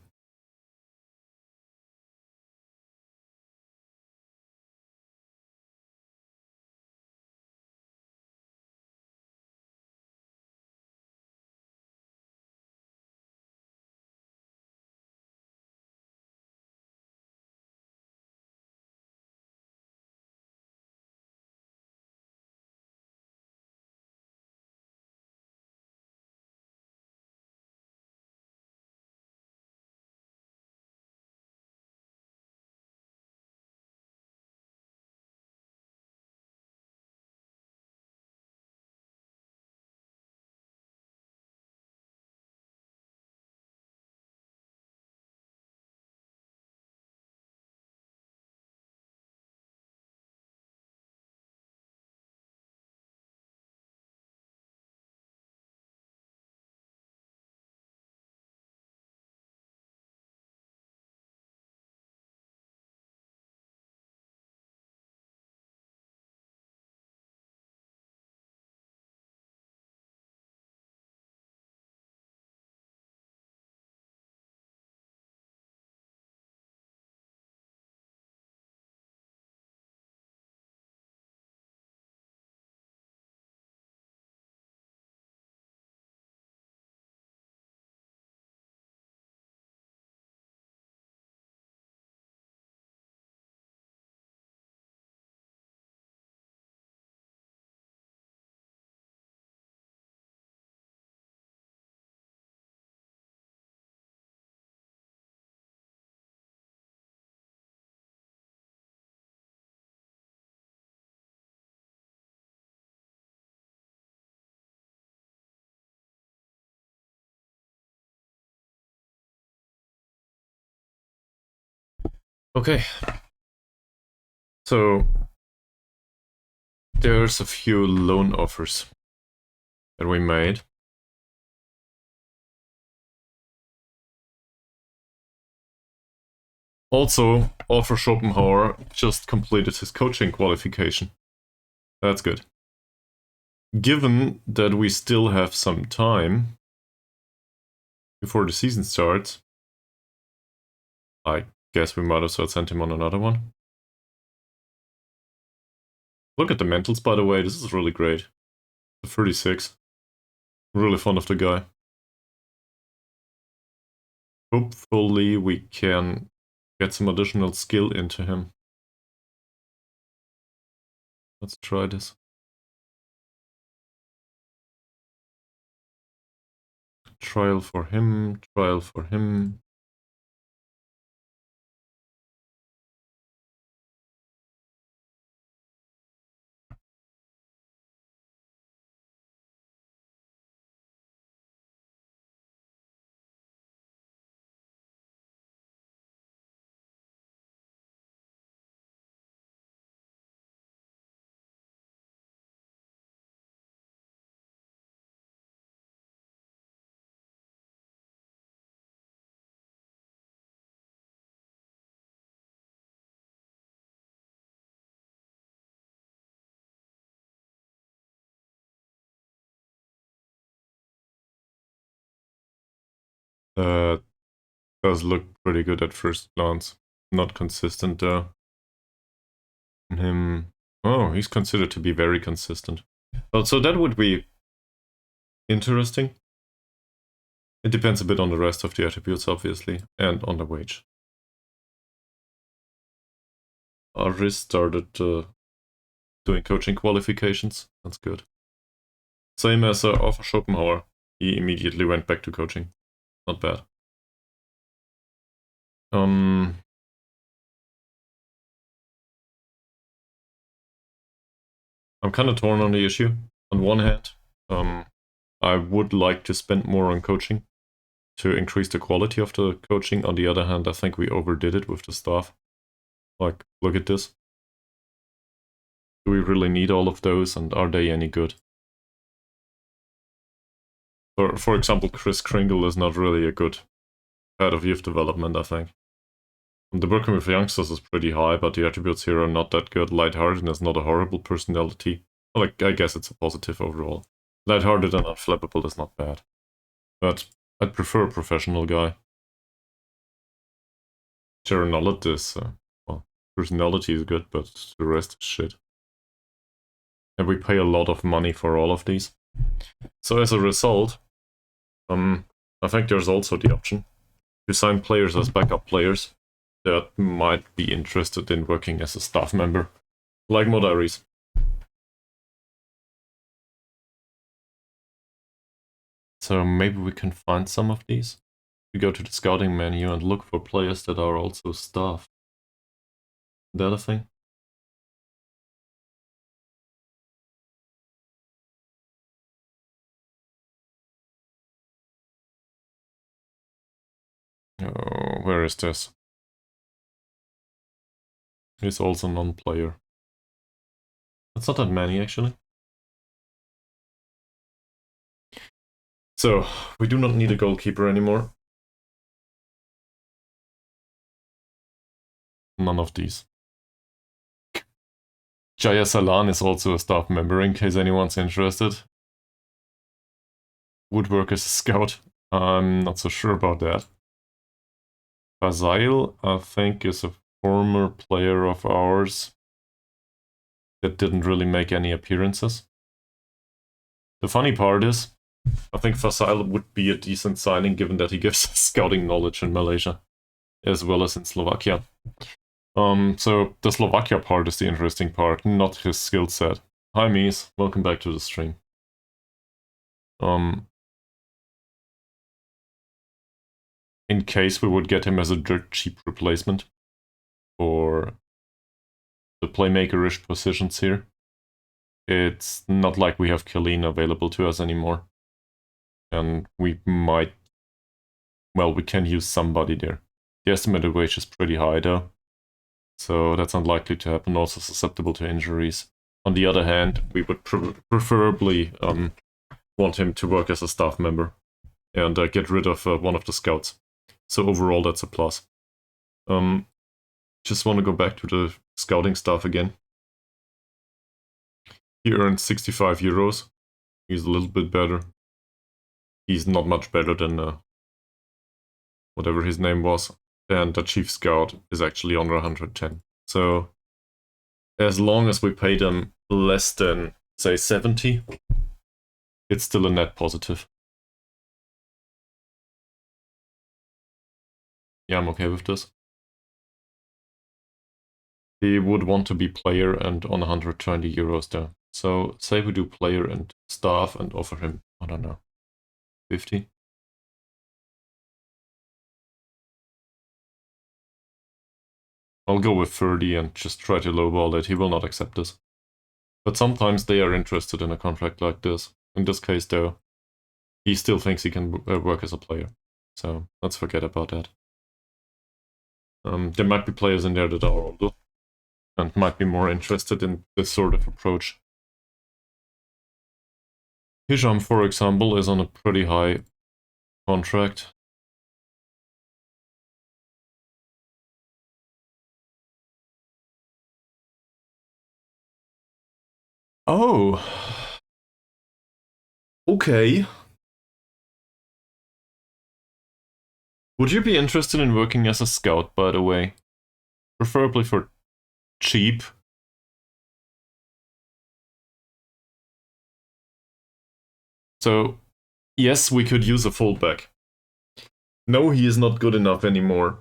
Okay. So there's a few loan offers that we made. Also, Offer Schopenhauer just completed his coaching qualification. That's good. Given that we still have some time before the season starts, I guess we might as well send him on another one. Look at the mentals, by the way. This is really great. The 36. Really fond of the guy. Hopefully we can get some additional skill into him. Let's try this. Trial for him, trial for him. Does look pretty good at first glance. Not consistent though. Him. Oh, he's considered to be very consistent. Well, so that would be interesting. It depends a bit on the rest of the attributes, obviously, and on the wage. Aris started doing coaching qualifications. That's good. Same as Offer Schopenhauer. He immediately went back to coaching. Not bad. I'm kind of torn on the issue. On one hand, I would like to spend more on coaching to increase the quality of the coaching. On the other hand, I think we overdid it with the staff. Like, look at this. Do we really need all of those, and are they any good? For example, Chris Kringle is not really a good head of youth development, I think. And the working with youngsters is pretty high, but the attributes here are not that good. Lightheartedness, not a horrible personality. Like, I guess it's a positive overall. Lighthearted and unflappable is not bad. But I'd prefer a professional guy. Sharon knowledge is, well, personality is good, but the rest is shit. And we pay a lot of money for all of these. So as a result, I think there's also the option to sign players as backup players that might be interested in working as a staff member, like Modaris. So maybe we can find some of these. We go to the scouting menu and look for players that are also staff. The other thing. Oh, where is this? He's also non-player. That's not that many, actually. So, we do not need a goalkeeper anymore. None of these. Jaya Salan is also a staff member, in case anyone's interested. Woodwork is a scout. I'm not so sure about that. Basil, I think, is a former player of ours that didn't really make any appearances. The funny part is, I think Fasil would be a decent signing given that he gives scouting knowledge in Malaysia, as well as in Slovakia. So the Slovakia part is the interesting part, not his skill set. Hi Mies, welcome back to the stream. In case we would get him as a dirt cheap replacement for the playmaker-ish positions here, it's not like we have Killeen available to us anymore. And we might, well, we can use somebody there. The estimated wage is pretty high though. so that's unlikely to happen, also susceptible to injuries. On the other hand, we would preferably want him to work as a staff member and get rid of one of the scouts. So overall, that's a plus. Just want to go back to the scouting stuff again. He earned 65 euros. He's a little bit better. He's not much better than whatever his name was. And the chief scout is actually under 110. So as long as we pay them less than, say, 70, it's still a net positive. Yeah, I'm okay with this. He would want to be player and on 120 euros there. So say we do player and staff and offer him, I don't know, 50? I'll go with 30 and just try to lowball it. He will not accept this. But sometimes they are interested in a contract like this. In this case, though, he still thinks he can work as a player. So let's forget about that. There might be players in there that are older and might be more interested in this sort of approach. Hisham, for example, is on a pretty high contract. Oh. Okay. Would you be interested in working as a scout, by the way? Preferably for cheap. So, yes, we could use a fullback. No, he is not good enough anymore.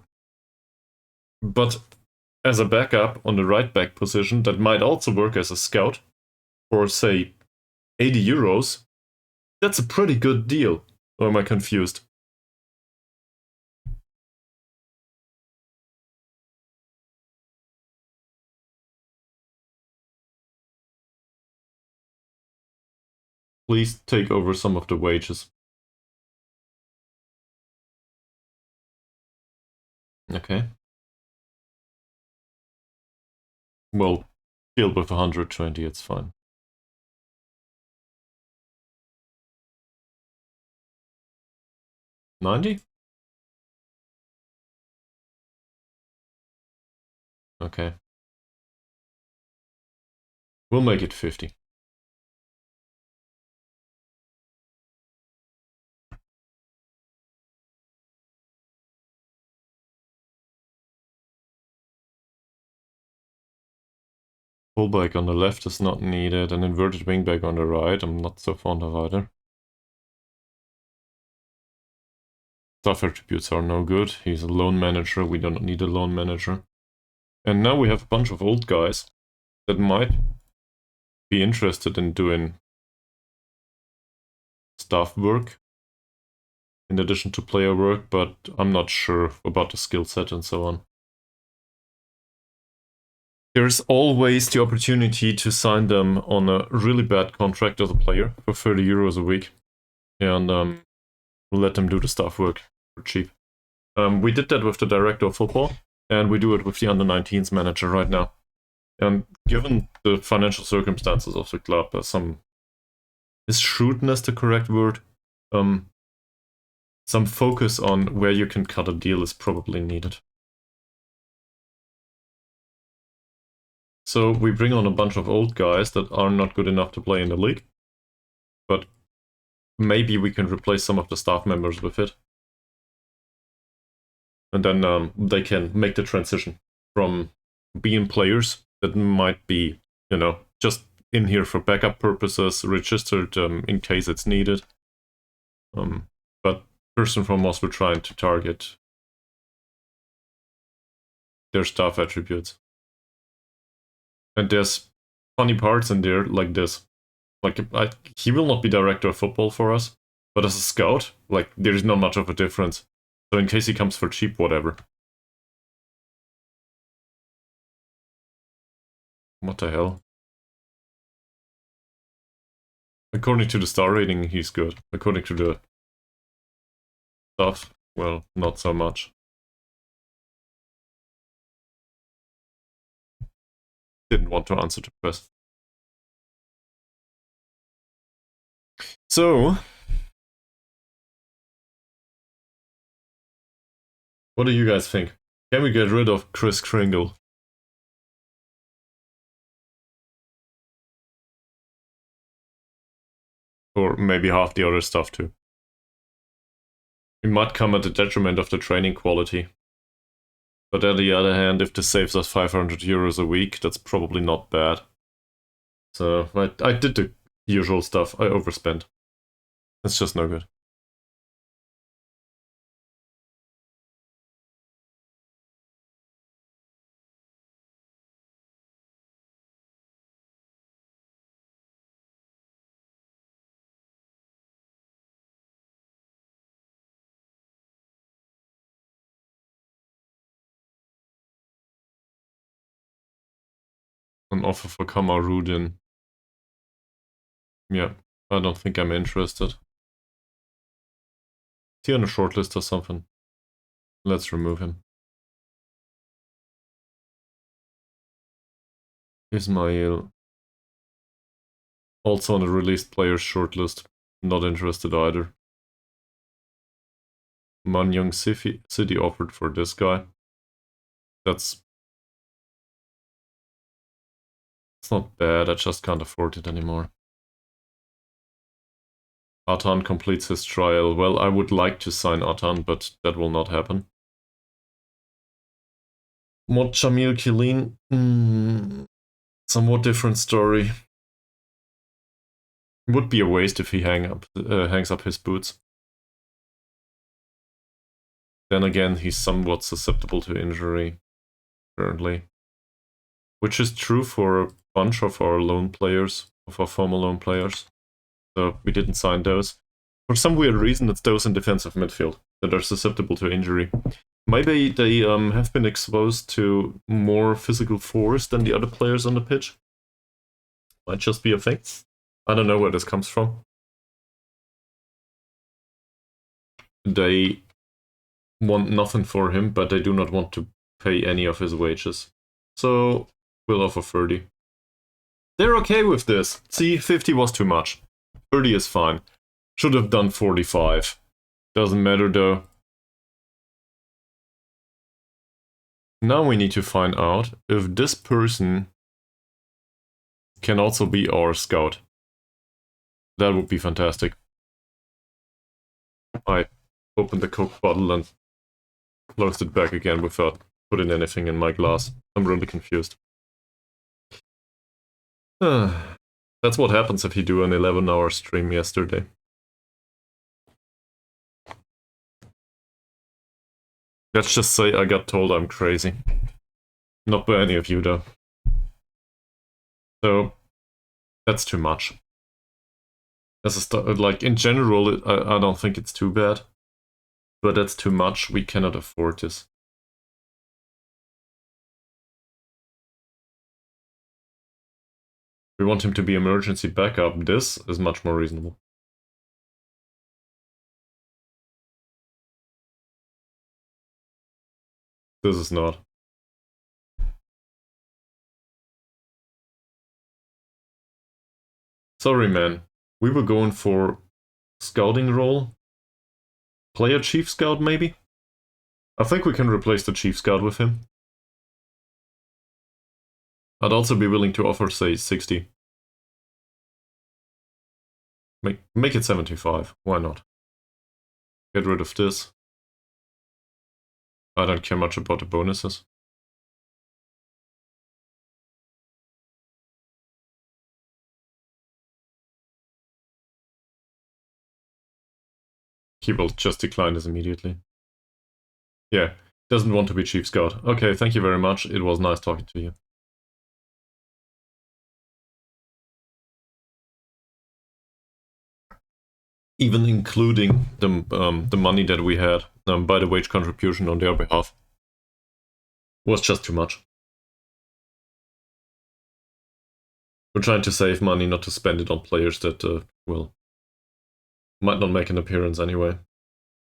But as a backup on the right back position, that might also work as a scout, for say 80 euros, that's a pretty good deal. Or am I confused? Please take over some of the wages. Okay. Well, deal with 120, it's fine. $90? Okay. We'll make it 50. Fullback on the left is not needed, an inverted wingback on the right, I'm not so fond of either. Staff attributes are no good, he's a loan manager, we don't need a loan manager. And now we have a bunch of old guys that might be interested in doing staff work in addition to player work, but I'm not sure about the skill set and so on. There's always the opportunity to sign them on a really bad contract as a player for 30 euros a week, and we'll let them do the staff work for cheap. We did that with the director of football, and we do it with the under-19s manager right now. And given the financial circumstances of the club, is shrewdness the correct word? Some focus on where you can cut a deal is probably needed. So we bring on a bunch of old guys that are not good enough to play in the league, but maybe we can replace some of the staff members with it. And then they can make the transition from being players that might be, just in here for backup purposes, registered in case it's needed. But first and foremost, we're trying to target their staff attributes. And there's funny parts in there like this. Like, he will not be director of football for us, but as a scout, there's not much of a difference. So in case he comes for cheap, whatever. What the hell? According to the star rating, he's good. According to the stuff, well, not so much. didn't want to answer to press. So, what do you guys think? Can we get rid of Chris Kringle? Or maybe half the other stuff too. It might come at the detriment of the training quality. But on the other hand, if this saves us 500 euros a week, that's probably not bad. So I did the usual stuff. I overspent. It's just no good. An offer for Kamarudin. Yeah, I don't think I'm interested. Is he on a shortlist or something? Let's remove him. Ismail. Also on the released players shortlist. Not interested either. Manyang City offered for this guy. It's not bad, I just can't afford it anymore. Atan completes his trial. Well, I would like to sign Atan, but that will not happen. Mod Jamil Kilin? Somewhat different story. Would be a waste if he hangs up his boots. Then again, he's somewhat susceptible to injury currently. Which is true for a bunch of our loan players, of our former loan players. So we didn't sign those. For some weird reason, it's those in defensive midfield that are susceptible to injury. Maybe they have been exposed to more physical force than the other players on the pitch. Might just be a thing. I don't know where this comes from. They want nothing for him, but they do not want to pay any of his wages. So we'll offer 30. They're okay with this. See, 50 was too much. 30 is fine. Should have done 45. Doesn't matter though. Now we need to find out if this person can also be our scout. That would be fantastic. I opened the Coke bottle and closed it back again without putting anything in my glass. I'm really confused. That's what happens if you do an 11-hour stream yesterday. Let's just say I got told I'm crazy. Not by any of you though. So, that's too much. As a like, in general, I don't think it's too bad. But that's too much, we cannot afford this. We want him to be emergency backup, this is much more reasonable. This is not. Sorry man, we were going for scouting role. Player chief scout maybe? I think we can replace the chief scout with him. I'd also be willing to offer, say, 60. Make it 75, why not? Get rid of this. I don't care much about the bonuses. He will just decline this immediately. Yeah, doesn't want to be chief scout. Okay, thank you very much, it was nice talking to you. Even including the money that we had by the wage contribution on their behalf was just too much. We're trying to save money, not to spend it on players that, well, might not make an appearance anyway.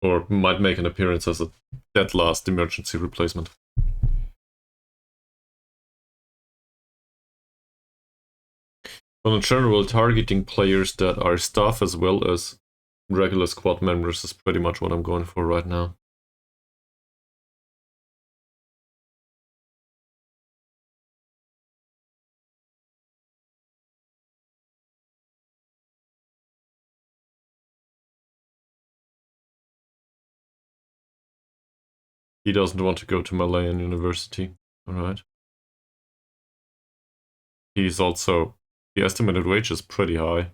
Or might make an appearance as a dead last emergency replacement. But in general, targeting players that are staff as well as regular squad members is pretty much what I'm going for right now. He doesn't want to go to Malayan University, alright. He's also, the estimated wage is pretty high.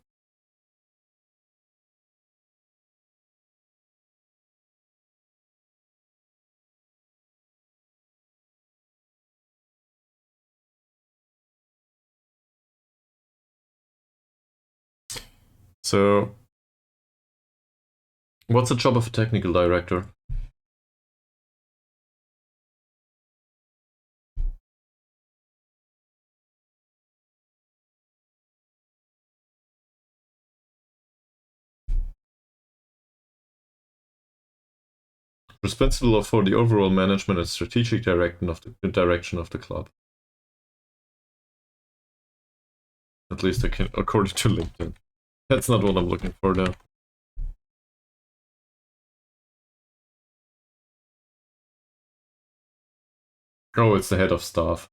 So, what's the job of a technical director? Responsible for the overall management and strategic direction of the club. At least according to LinkedIn. That's not what I'm looking for though. Oh, it's the head of staff.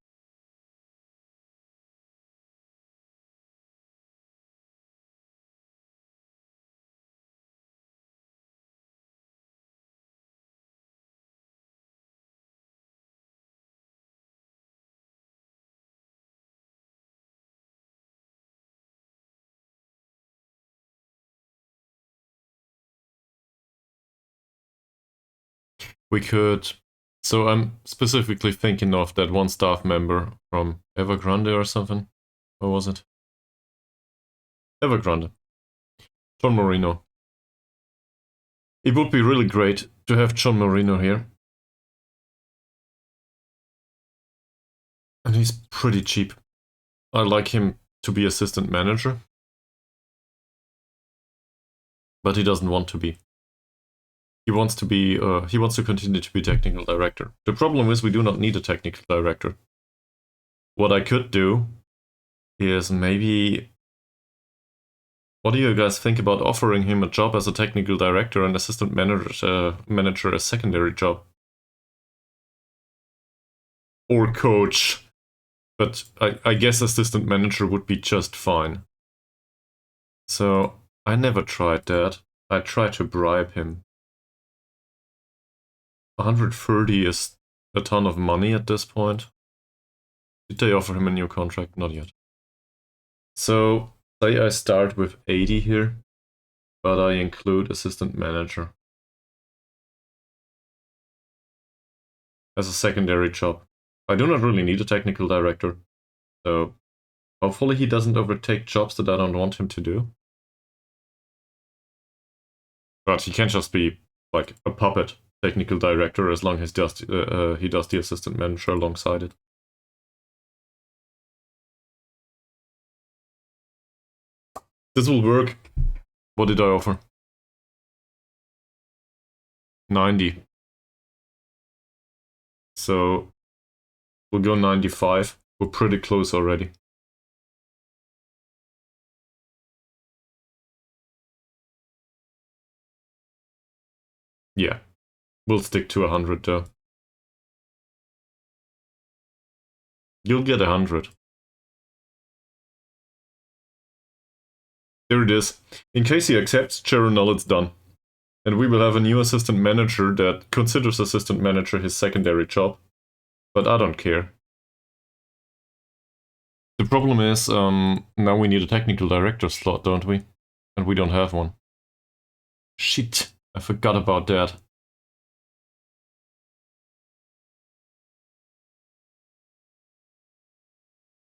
We could... So I'm specifically thinking of that one staff member from Evergrande or something. What was it? Evergrande. John Marino. It would be really great to have John Marino here. And he's pretty cheap. I'd like him to be assistant manager. But he doesn't want to be. He wants to be, he wants to continue to be technical director. The problem is we do not need a technical director. What I could do is maybe... What do you guys think about offering him a job as a technical director and assistant manager a secondary job? Or coach. But I guess assistant manager would be just fine. So I never tried that. I tried to bribe him. 130 is a ton of money at this point. Did they offer him a new contract? Not yet. So, say I start with 80 here, but I include assistant manager as a secondary job. I do not really need a technical director, so hopefully he doesn't overtake jobs that I don't want him to do. But he can't just be like a puppet technical director as long as he does the assistant manager alongside it. This will work. What did I offer? 90. So we'll go 95. We're pretty close already. Yeah, we'll stick to 100 though. You'll get 100. There it is. In case he accepts, Cheronel, it's done. And we will have a new assistant manager that considers assistant manager his secondary job. But I don't care. The problem is, now we need a technical director slot, don't we? And we don't have one. Shit, I forgot about that.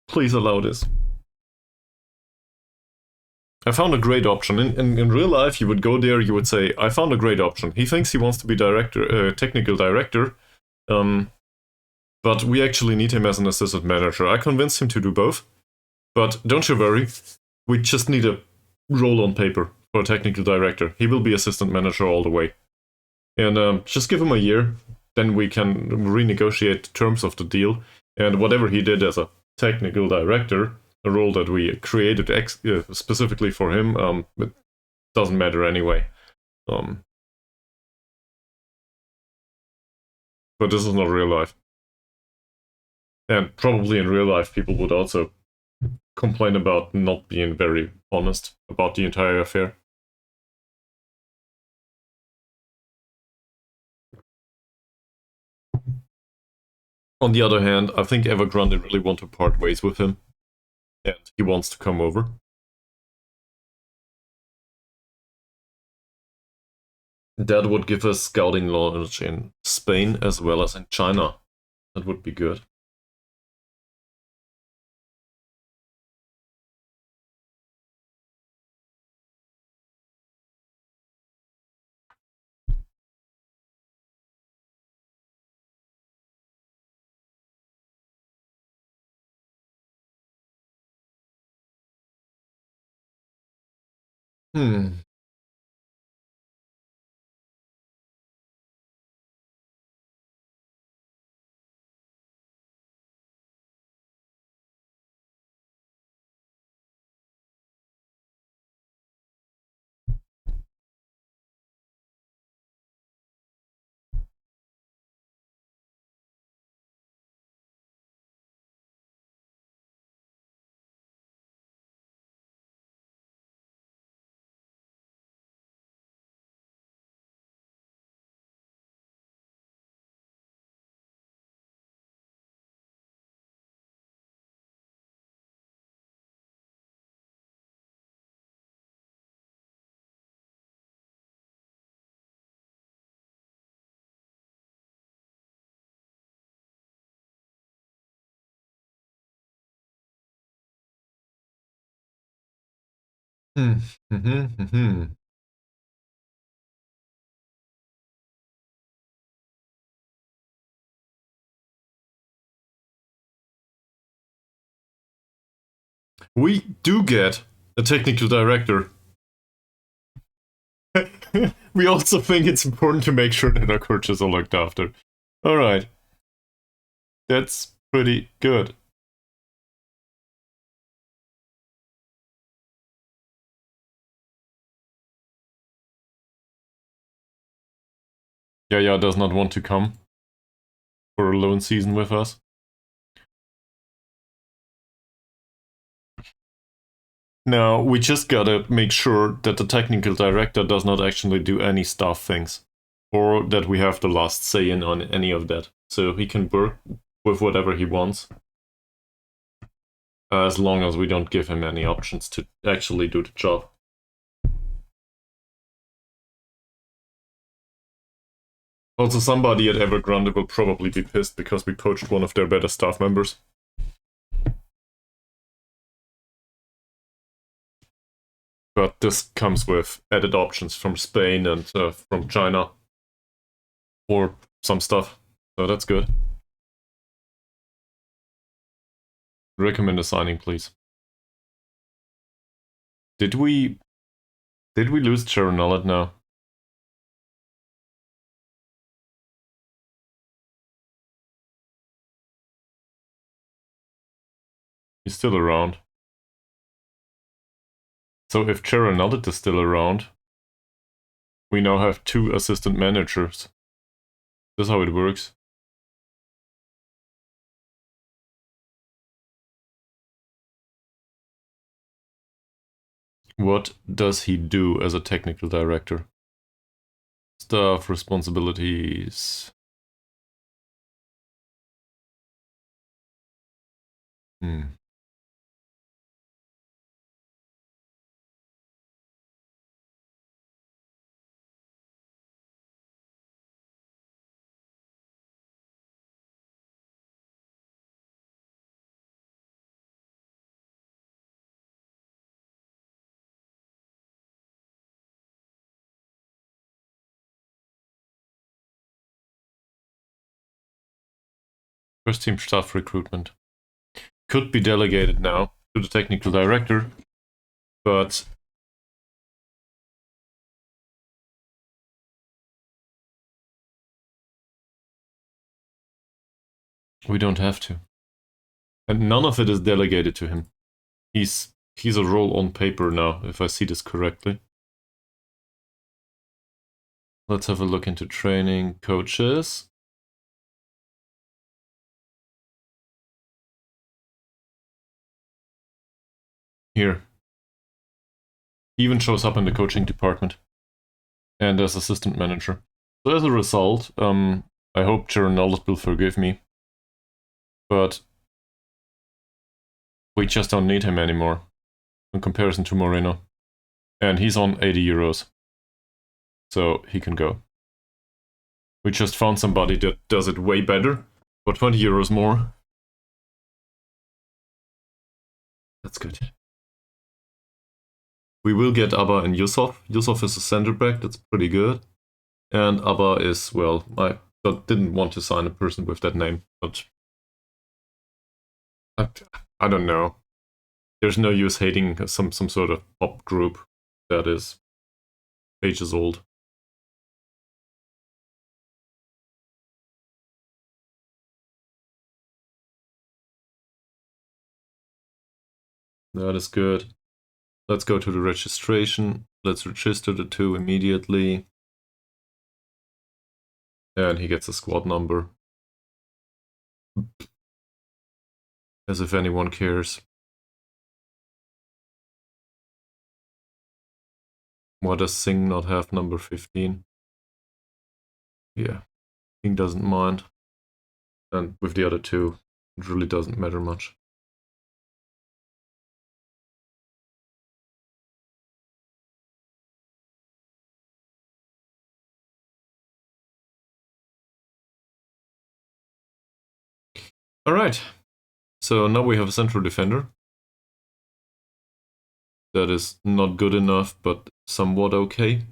Please allow this. I found a great option. In real life, you would go there, you would say, I found a great option. He thinks he wants to be technical director, but we actually need him as an assistant manager. I convinced him to do both, but don't you worry, we just need a role on paper for a technical director. He will be assistant manager all the way. And just give him a year, then we can renegotiate the terms of the deal, and whatever he did as a technical director, a role that we created specifically for him. It doesn't matter anyway. But this is not real life. And probably in real life, people would also complain about not being very honest about the entire affair. On the other hand, I think Evergrande really want to part ways with him, and he wants to come over. That would give us scouting knowledge in Spain as well as in China. That would be good. Hmm. Hmm. We do get a technical director. We also think it's important to make sure that our coaches are looked after. Alright. That's pretty good. Yaya does not want to come for a loan season with us. Now, we just gotta make sure that the technical director does not actually do any staff things. Or that we have the last say in on any of that. So he can work with whatever he wants. As long as we don't give him any options to actually do the job. Also, somebody at Evergrande will probably be pissed because we poached one of their better staff members. But this comes with added options from Spain and from China. Or some stuff. So that's good. Recommend a signing, please. Did we lose Charonellet now? He's still around. So if Charonellet is still around, we now have 2 assistant managers. That's how it works. What does he do as a technical director? Staff responsibilities. Hmm. First team staff recruitment. Could be delegated now to the technical director, but we don't have to. And none of it is delegated to him. He's a role on paper now, if I see this correctly. Let's have a look into training coaches. Here. He even shows up in the coaching department. And as assistant manager. So as a result, I hope Journalist will forgive me. But we just don't need him anymore in comparison to Moreno. And he's on 80 euros. So he can go. We just found somebody that does it way better for 20 euros more. That's good. We will get Abba and Yusuf. Yusuf is a center back, that's pretty good. And Abba is, well, I didn't want to sign a person with that name, but I don't know. There's no use hating some sort of pop group that is ages old. That is good. Let's go to the registration. Let's register the two immediately. And he gets a squad number. As if anyone cares. Why does Singh not have number 15? Yeah, Singh doesn't mind. And with the other two, it really doesn't matter much. Alright, so now we have a central defender. That is not good enough, but somewhat okay.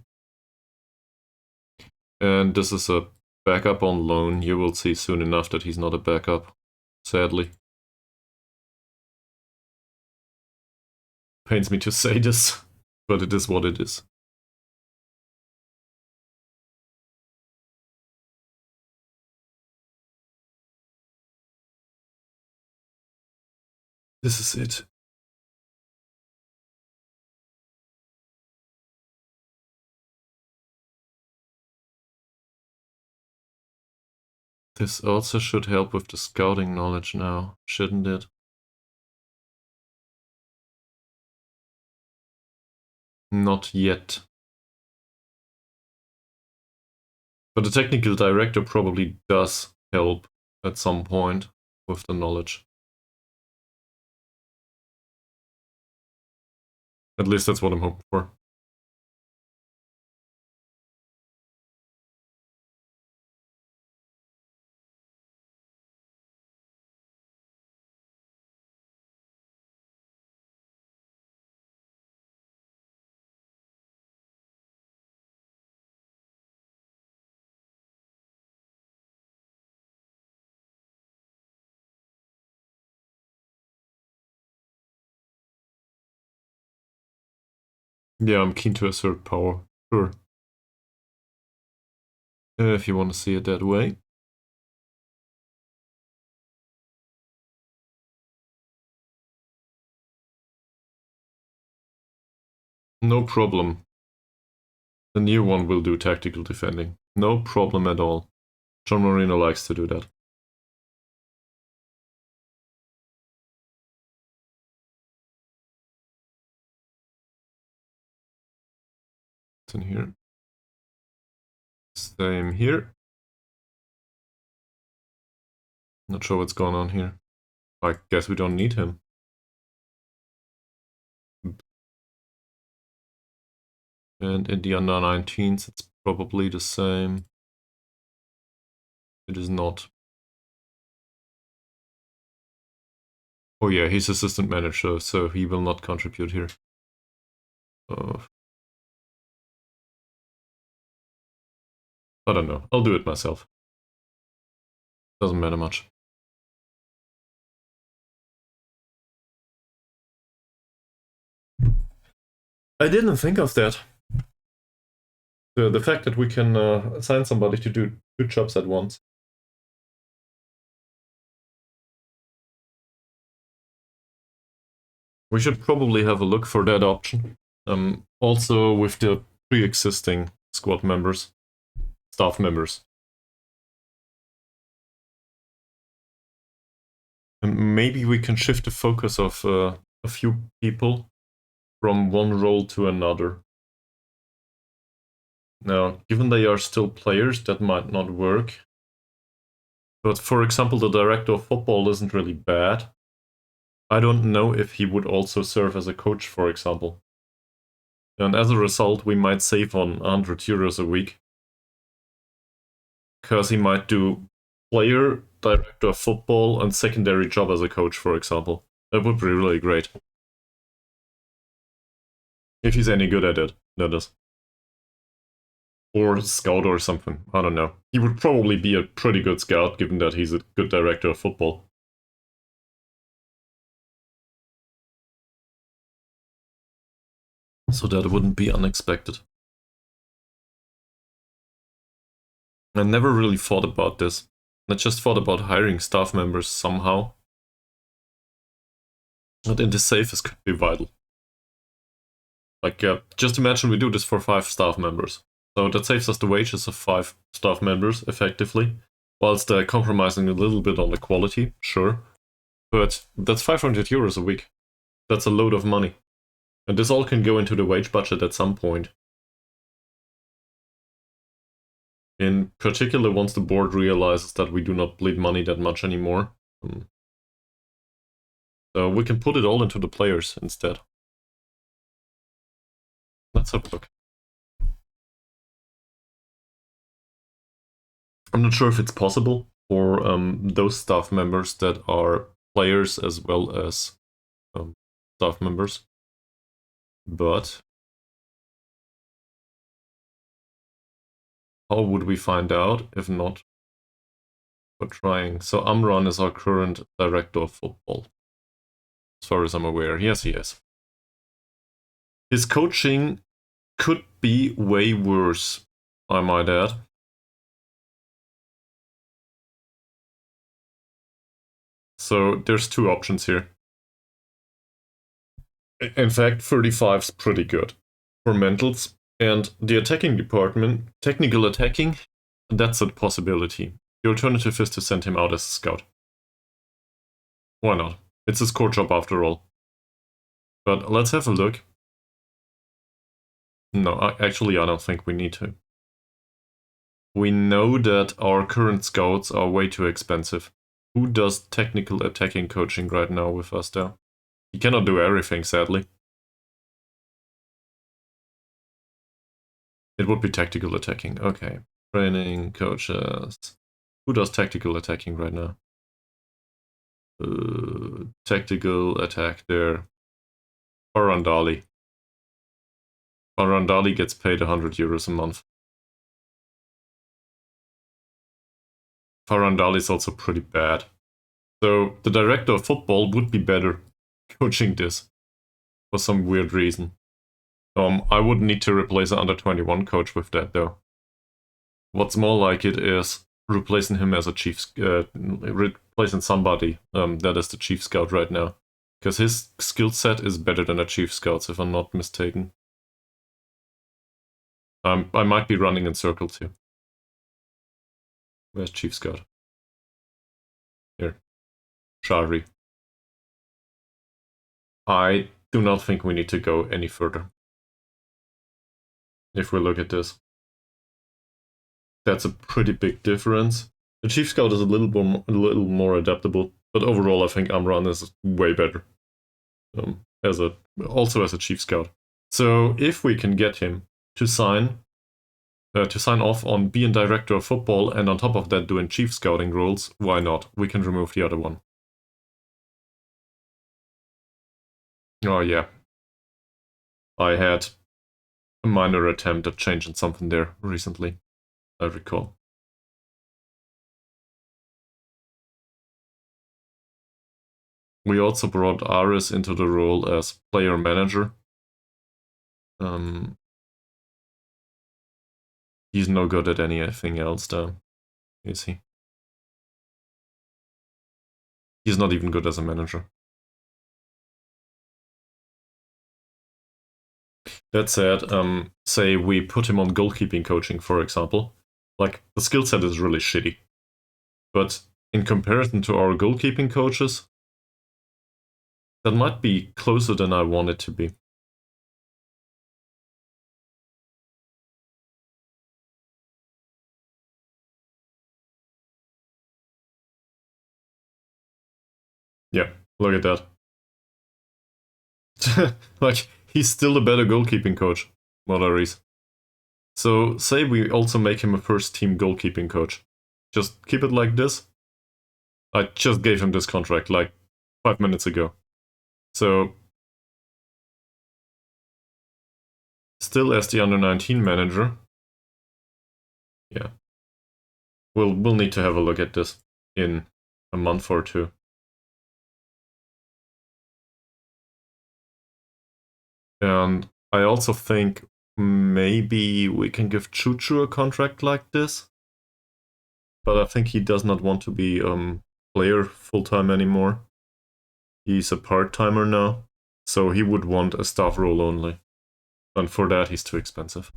And this is a backup on loan. You will see soon enough that he's not a backup, sadly. Pains me to say this, but it is what it is. This is it. This also should help with the scouting knowledge now, shouldn't it? Not yet. But the technical director probably does help at some point with the knowledge. At least that's what I'm hoping for. Yeah, I'm keen to assert power. Sure. If you want to see it that way. No problem. The new one will do tactical defending. No problem at all. John Marino likes to do that. It's in here. Same here. Not sure what's going on here. I guess we don't need him. And in the under 19s, it's probably the same. It is not. Oh yeah, he's assistant manager, so he will not contribute here. I don't know. I'll do it myself. Doesn't matter much. I didn't think of that. The fact that we can assign somebody to do two jobs at once. We should probably have a look for that option. Also with the pre-existing squad members, staff members. And maybe we can shift the focus of a few people from one role to another. Now, given they are still players, that might not work. But for example, the director of football isn't really bad. I don't know if he would also serve as a coach, for example. And as a result, we might save on 100 euros a week. Because he might do player, director of football, and secondary job as a coach, for example. That would be really great. If he's any good at it, that is. Or scout or something, I don't know. He would probably be a pretty good scout, given that he's a good director of football. So that wouldn't be unexpected. I never really thought about this. I just thought about hiring staff members somehow. But in the safe, this could be vital. Like, just imagine we do this for 5 staff members. So that saves us the wages of 5 staff members, effectively. Whilst compromising a little bit on the quality, sure. But that's 500 euros a week. That's a load of money. And this all can go into the wage budget at some point. In particular, once the board realizes that we do not bleed money that much anymore. So we can put it all into the players instead. Let's have a look. I'm not sure if it's possible for those staff members that are players as well as staff members. But how would we find out if not for trying? So Amran is our current director of football. As far as I'm aware, yes, he is. His coaching could be way worse, I might add. So there's 2 options here. In fact, 35 is pretty good for mentals. And the attacking department, technical attacking, that's a possibility. The alternative is to send him out as a scout. Why not? It's his core job after all. But let's have a look. No, actually I don't think we need to. We know that our current scouts are way too expensive. Who does technical attacking coaching right now with us though? He cannot do everything, sadly. It would be tactical attacking. Okay. Training, coaches. Who does tactical attacking right now? Tactical attack there. Farandali. Farandali gets paid 100 euros a month. Farandali is also pretty bad. So the director of football would be better coaching this for some weird reason. I wouldn't need to replace an under-21 coach with that though. What's more like it is replacing him as a chief, replacing somebody that is the chief scout right now. Because his skill set is better than a chief scout's, if I'm not mistaken. I might be running in circles here. Where's chief scout? Here. Shari. I do not think we need to go any further. If we look at this. That's a pretty big difference. The chief scout is a little more adaptable, but overall I think Amran is way better. Also as a chief scout. So if we can get him to sign off on being director of football and on top of that doing chief scouting roles, why not? We can remove the other one. Oh yeah. I had a minor attempt at changing something there recently, I recall. We also brought Aris into the role as player manager. He's no good at anything else though, is he? He's not even good as a manager. That said, say we put him on goalkeeping coaching, for example. Like, the skill set is really shitty. But in comparison to our goalkeeping coaches, that might be closer than I want it to be. Yeah, look at that. Like, he's still a better goalkeeping coach, Modaris. So, say we also make him a first team goalkeeping coach. Just keep it like this. I just gave him this contract like 5 minutes ago. So, still as the under 19 manager. Yeah. We'll need to have a look at this in a month or two. And I also think maybe we can give Chuchu a contract like this. But I think he does not want to be player full-time anymore. He's a part-timer now. So he would want a staff role only. And for that, he's too expensive.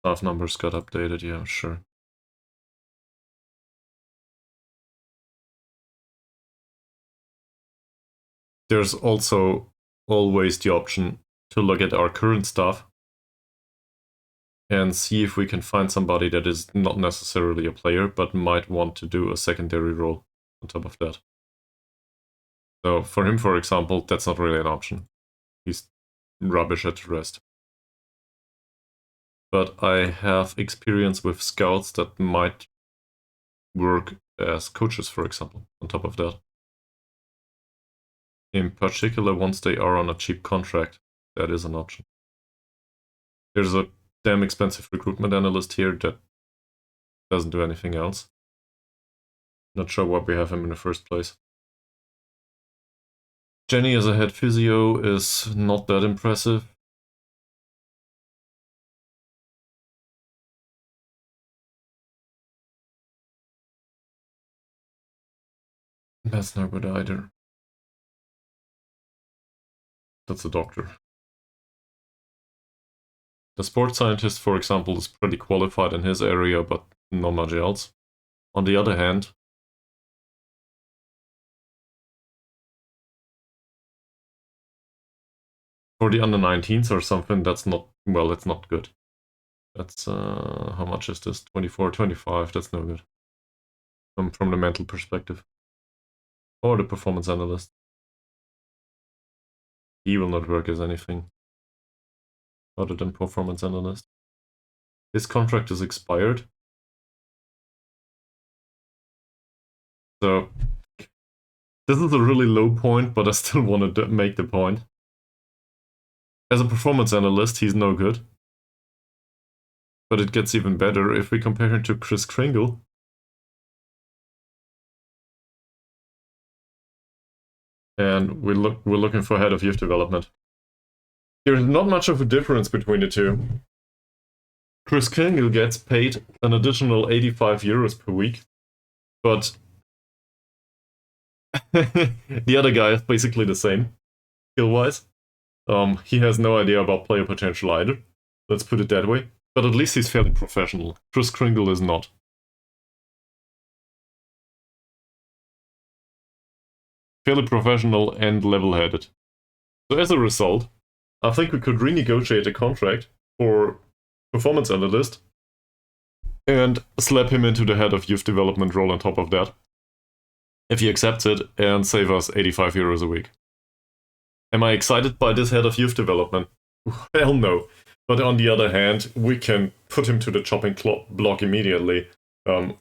Staff numbers got updated, yeah, sure. There's also always the option to look at our current staff and see if we can find somebody that is not necessarily a player, but might want to do a secondary role on top of that. So for him, for example, that's not really an option. He's rubbish at the rest. But I have experience with scouts that might work as coaches, for example, on top of that. In particular, once they are on a cheap contract, that is an option. There's a damn expensive recruitment analyst here that doesn't do anything else. Not sure why we have him in the first place. Jenny as a head physio is not that impressive. That's not good either. That's a doctor. The sports scientist, for example, is pretty qualified in his area, but not much else. On the other hand, for the under 19s or something, that's not, well, it's not good. That's, how much is this? 24, 25, that's no good. From the mental perspective. Or the performance analyst. He will not work as anything other than performance analyst. His contract is expired. So, this is a really low point, but I still want to make the point. As a performance analyst, he's no good. But it gets even better if we compare him to Chris Kringle. And we're looking for head of youth development. There's not much of a difference between the two. Chris Kringle gets paid an additional 85 euros per week, but the other guy is basically the same, skill-wise. He has no idea about player potential either. Let's put it that way. But at least he's fairly professional. Chris Kringle is not. Fairly professional and level-headed. So as a result, I think we could renegotiate a contract for performance analyst and slap him into the head of youth development role on top of that. If he accepts it, and save us 85 euros a week. Am I excited by this head of youth development? Hell no. But on the other hand, we can put him to the chopping block immediately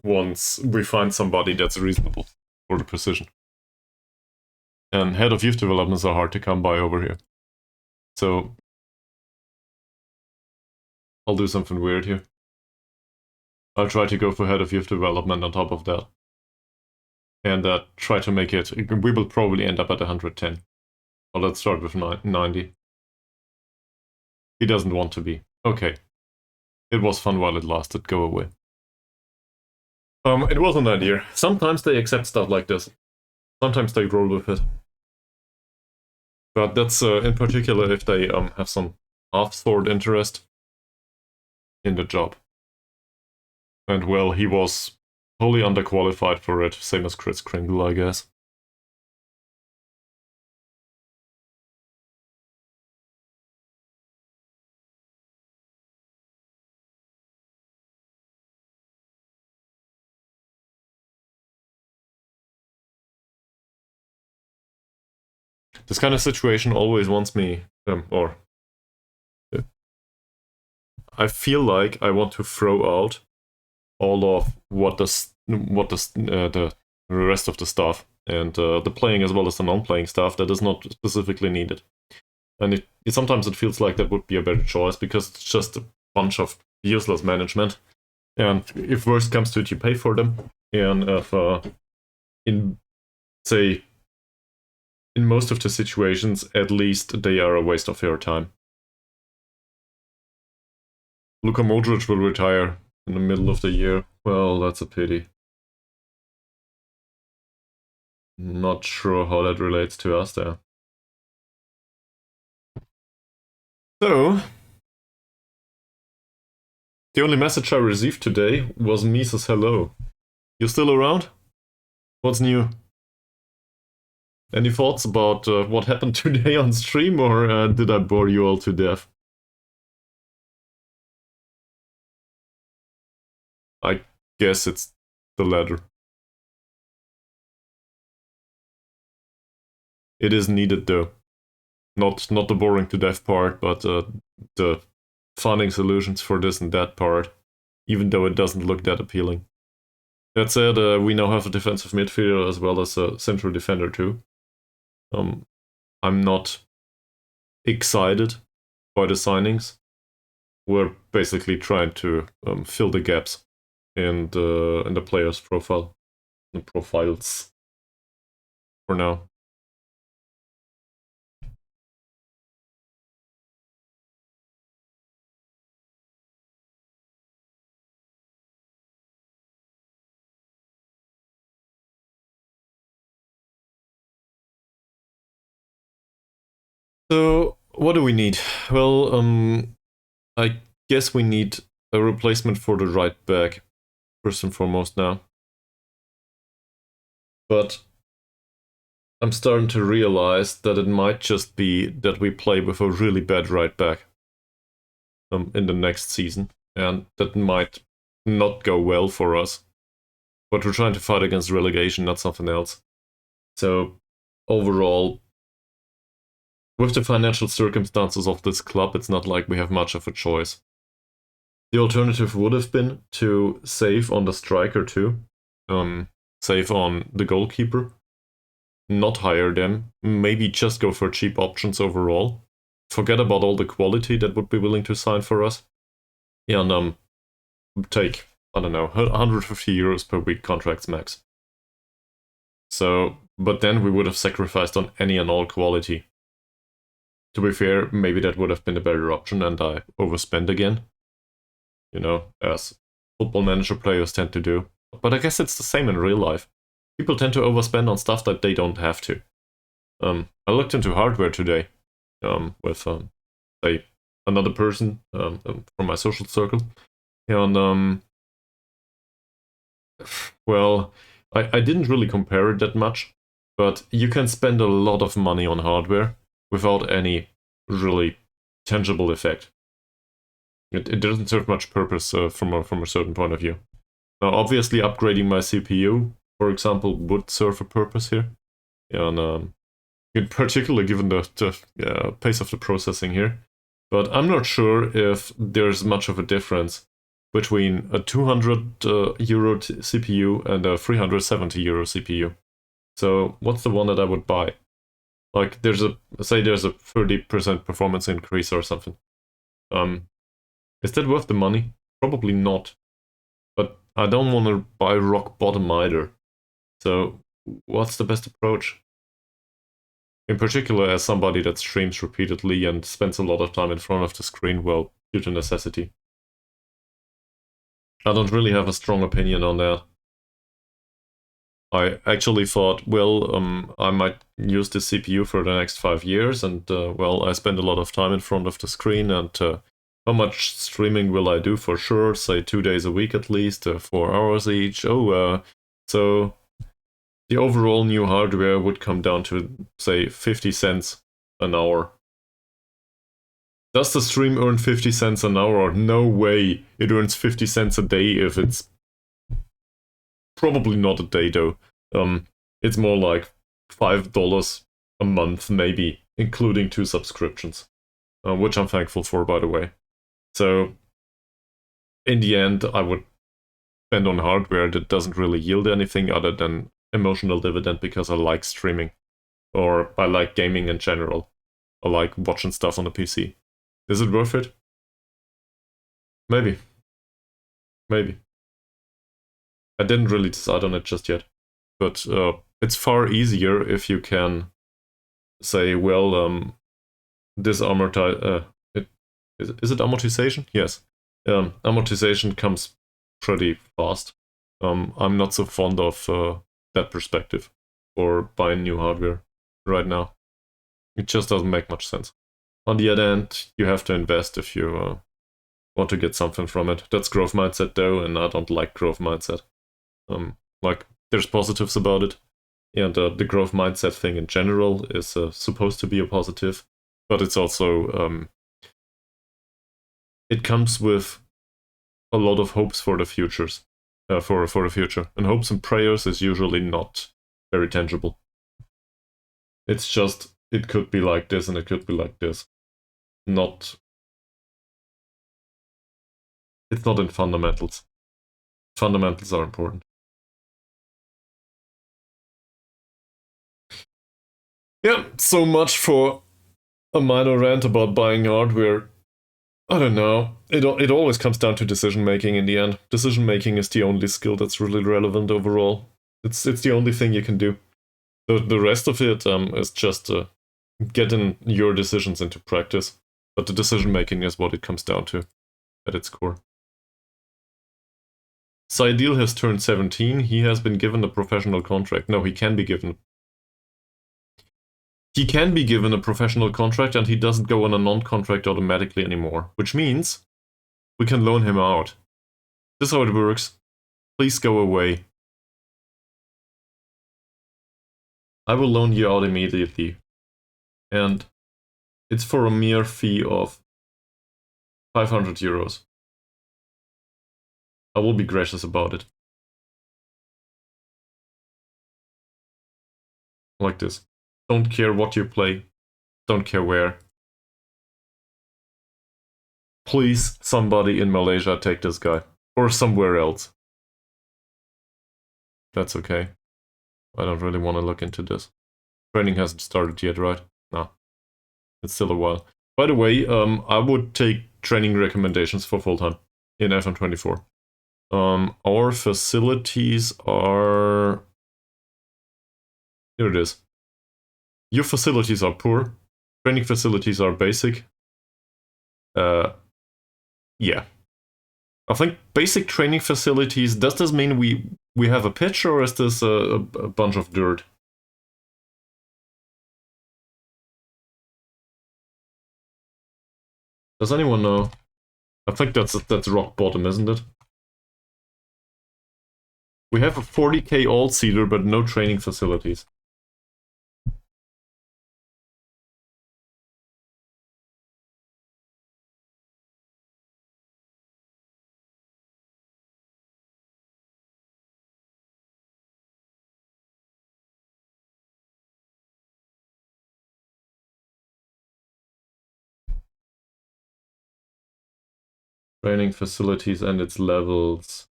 once we find somebody that's reasonable for the position. And head of youth developments are hard to come by over here. So I'll do something weird here. I'll try to go for head of youth development on top of that. And try to make it, we will probably end up at 110. Well, let's start with 90. He doesn't want to be. Okay. It was fun while it lasted. Go away. It was an idea. Sometimes they accept stuff like this. Sometimes they roll with it. But that's in particular if they have some half-sword interest in the job. And well, he was wholly underqualified for it, same as Chris Kringle, I guess. This kind of situation always wants me, I feel like I want to throw out all of the rest of the stuff and the playing as well as the non-playing stuff that is not specifically needed. And sometimes it feels like that would be a better choice because it's just a bunch of useless management. And if worst comes to it, you pay for them. And if in most of the situations, at least they are a waste of your time. Luka Modric will retire in the middle of the year. Well, that's a pity. Not sure how that relates to us there. So, the only message I received today was Mises hello. You still around? What's new? Any thoughts about what happened today on stream, or did I bore you all to death? I guess it's the latter. It is needed though. Not the boring to death part, but the finding solutions for this and that part, even though it doesn't look that appealing. That said, we now have a defensive midfielder as well as a central defender too. I'm not excited by the signings. We're basically trying to fill the gaps in the players' profile, the profiles, for now. So, what do we need? Well, I guess we need a replacement for the right back, first and foremost now. But I'm starting to realize that it might just be that we play with a really bad right back in the next season, and that might not go well for us. But we're trying to fight against relegation, not something else. So, overall, with the financial circumstances of this club, it's not like we have much of a choice. The alternative would have been to save on the striker too, save on the goalkeeper, not hire them, maybe just go for cheap options overall, forget about all the quality that would be willing to sign for us, and take, I don't know, 150 euros per week contracts max. So, but then we would have sacrificed on any and all quality. To be fair, maybe that would have been a better option and I overspent again. You know, as football manager players tend to do. But I guess it's the same in real life. People tend to overspend on stuff that they don't have to. I looked into hardware today with another person from my social circle. And, well, I didn't really compare it that much, but you can spend a lot of money on hardware without any really tangible effect. It doesn't serve much purpose from a certain point of view. Now, obviously, upgrading my CPU, for example, would serve a purpose here. And in particular, given the pace of the processing here. But I'm not sure if there's much of a difference between a 200 euro CPU and a 370 euro CPU. So what's the one that I would buy? Like, there's a 30% performance increase or something. Is that worth the money? Probably not. But I don't want to buy rock bottom either. So what's the best approach? In particular, as somebody that streams repeatedly and spends a lot of time in front of the screen, well, due to necessity. I don't really have a strong opinion on that. I actually thought, well, I might use the CPU for the next 5 years, and well, I spend a lot of time in front of the screen, and how much streaming will I do for sure? Say 2 days a week at least, 4 hours each. Oh, so the overall new hardware would come down to, say, 50 cents an hour. Does the stream earn 50 cents an hour? No way. It earns 50 cents a day if it's probably not a day though. It's more like $5 a month maybe, including 2 subscriptions, which I'm thankful for, by the way. So in the end, I would spend on hardware that doesn't really yield anything other than emotional dividend because I like streaming, or I like gaming in general. I like watching stuff on the PC. Is it worth it? Maybe. Maybe. I didn't really decide on it just yet. But it's far easier if you can say, well, this is it amortization? Yes. Amortization comes pretty fast. I'm not so fond of that perspective for buying new hardware right now. It just doesn't make much sense. On the other hand, you have to invest if you want to get something from it. That's growth mindset though, and I don't like growth mindset. Like, there's positives about it, and the growth mindset thing in general is supposed to be a positive, but it's also it comes with a lot of hopes for the futures, for the future, and hopes and prayers is usually not very tangible. It's just, it could be like this and it could be like this. It's not in fundamentals. Fundamentals are important. Yeah, so much for a minor rant about buying hardware. I don't know. It always comes down to decision making in the end. Decision making is the only skill that's really relevant overall. It's the only thing you can do. The rest of it is just getting your decisions into practice. But the decision making is what it comes down to at its core. Saidil has turned 17. He has been given a professional contract. No, he can be given. He can be given a professional contract, and he doesn't go on a non-contract automatically anymore, which means we can loan him out. This is how it works. Please go away. I will loan you out immediately. And it's for a mere fee of 500 euros. I will be gracious about it. Like this. Don't care what you play. Don't care where. Please, somebody in Malaysia take this guy. Or somewhere else. That's okay. I don't really want to look into this. Training hasn't started yet, right? No. It's still a while. By the way, I would take training recommendations for full-time in FM24. Our facilities are... Here it is. Your facilities are poor. Training facilities are basic. Yeah. I think basic training facilities, does this mean we have a pitch, or is this a bunch of dirt? Does anyone know? I think that's rock bottom, isn't it? We have a 40k all-seater, but no training facilities. Training facilities and its levels.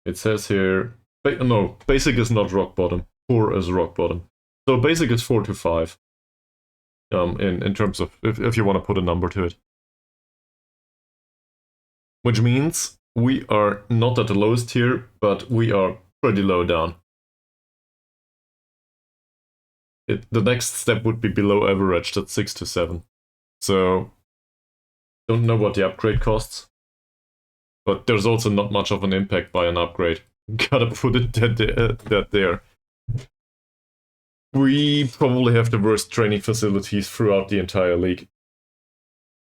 It says here, no, basic is not rock bottom. Poor is rock bottom. So basic is 4 to 5. In terms of, if you want to put a number to it. Which means we are not at the lowest tier, but we are pretty low down. The next step would be below average, that's 6 to 7. So, don't know what the upgrade costs. But there's also not much of an impact by an upgrade. Gotta put it that there. We probably have the worst training facilities throughout the entire league.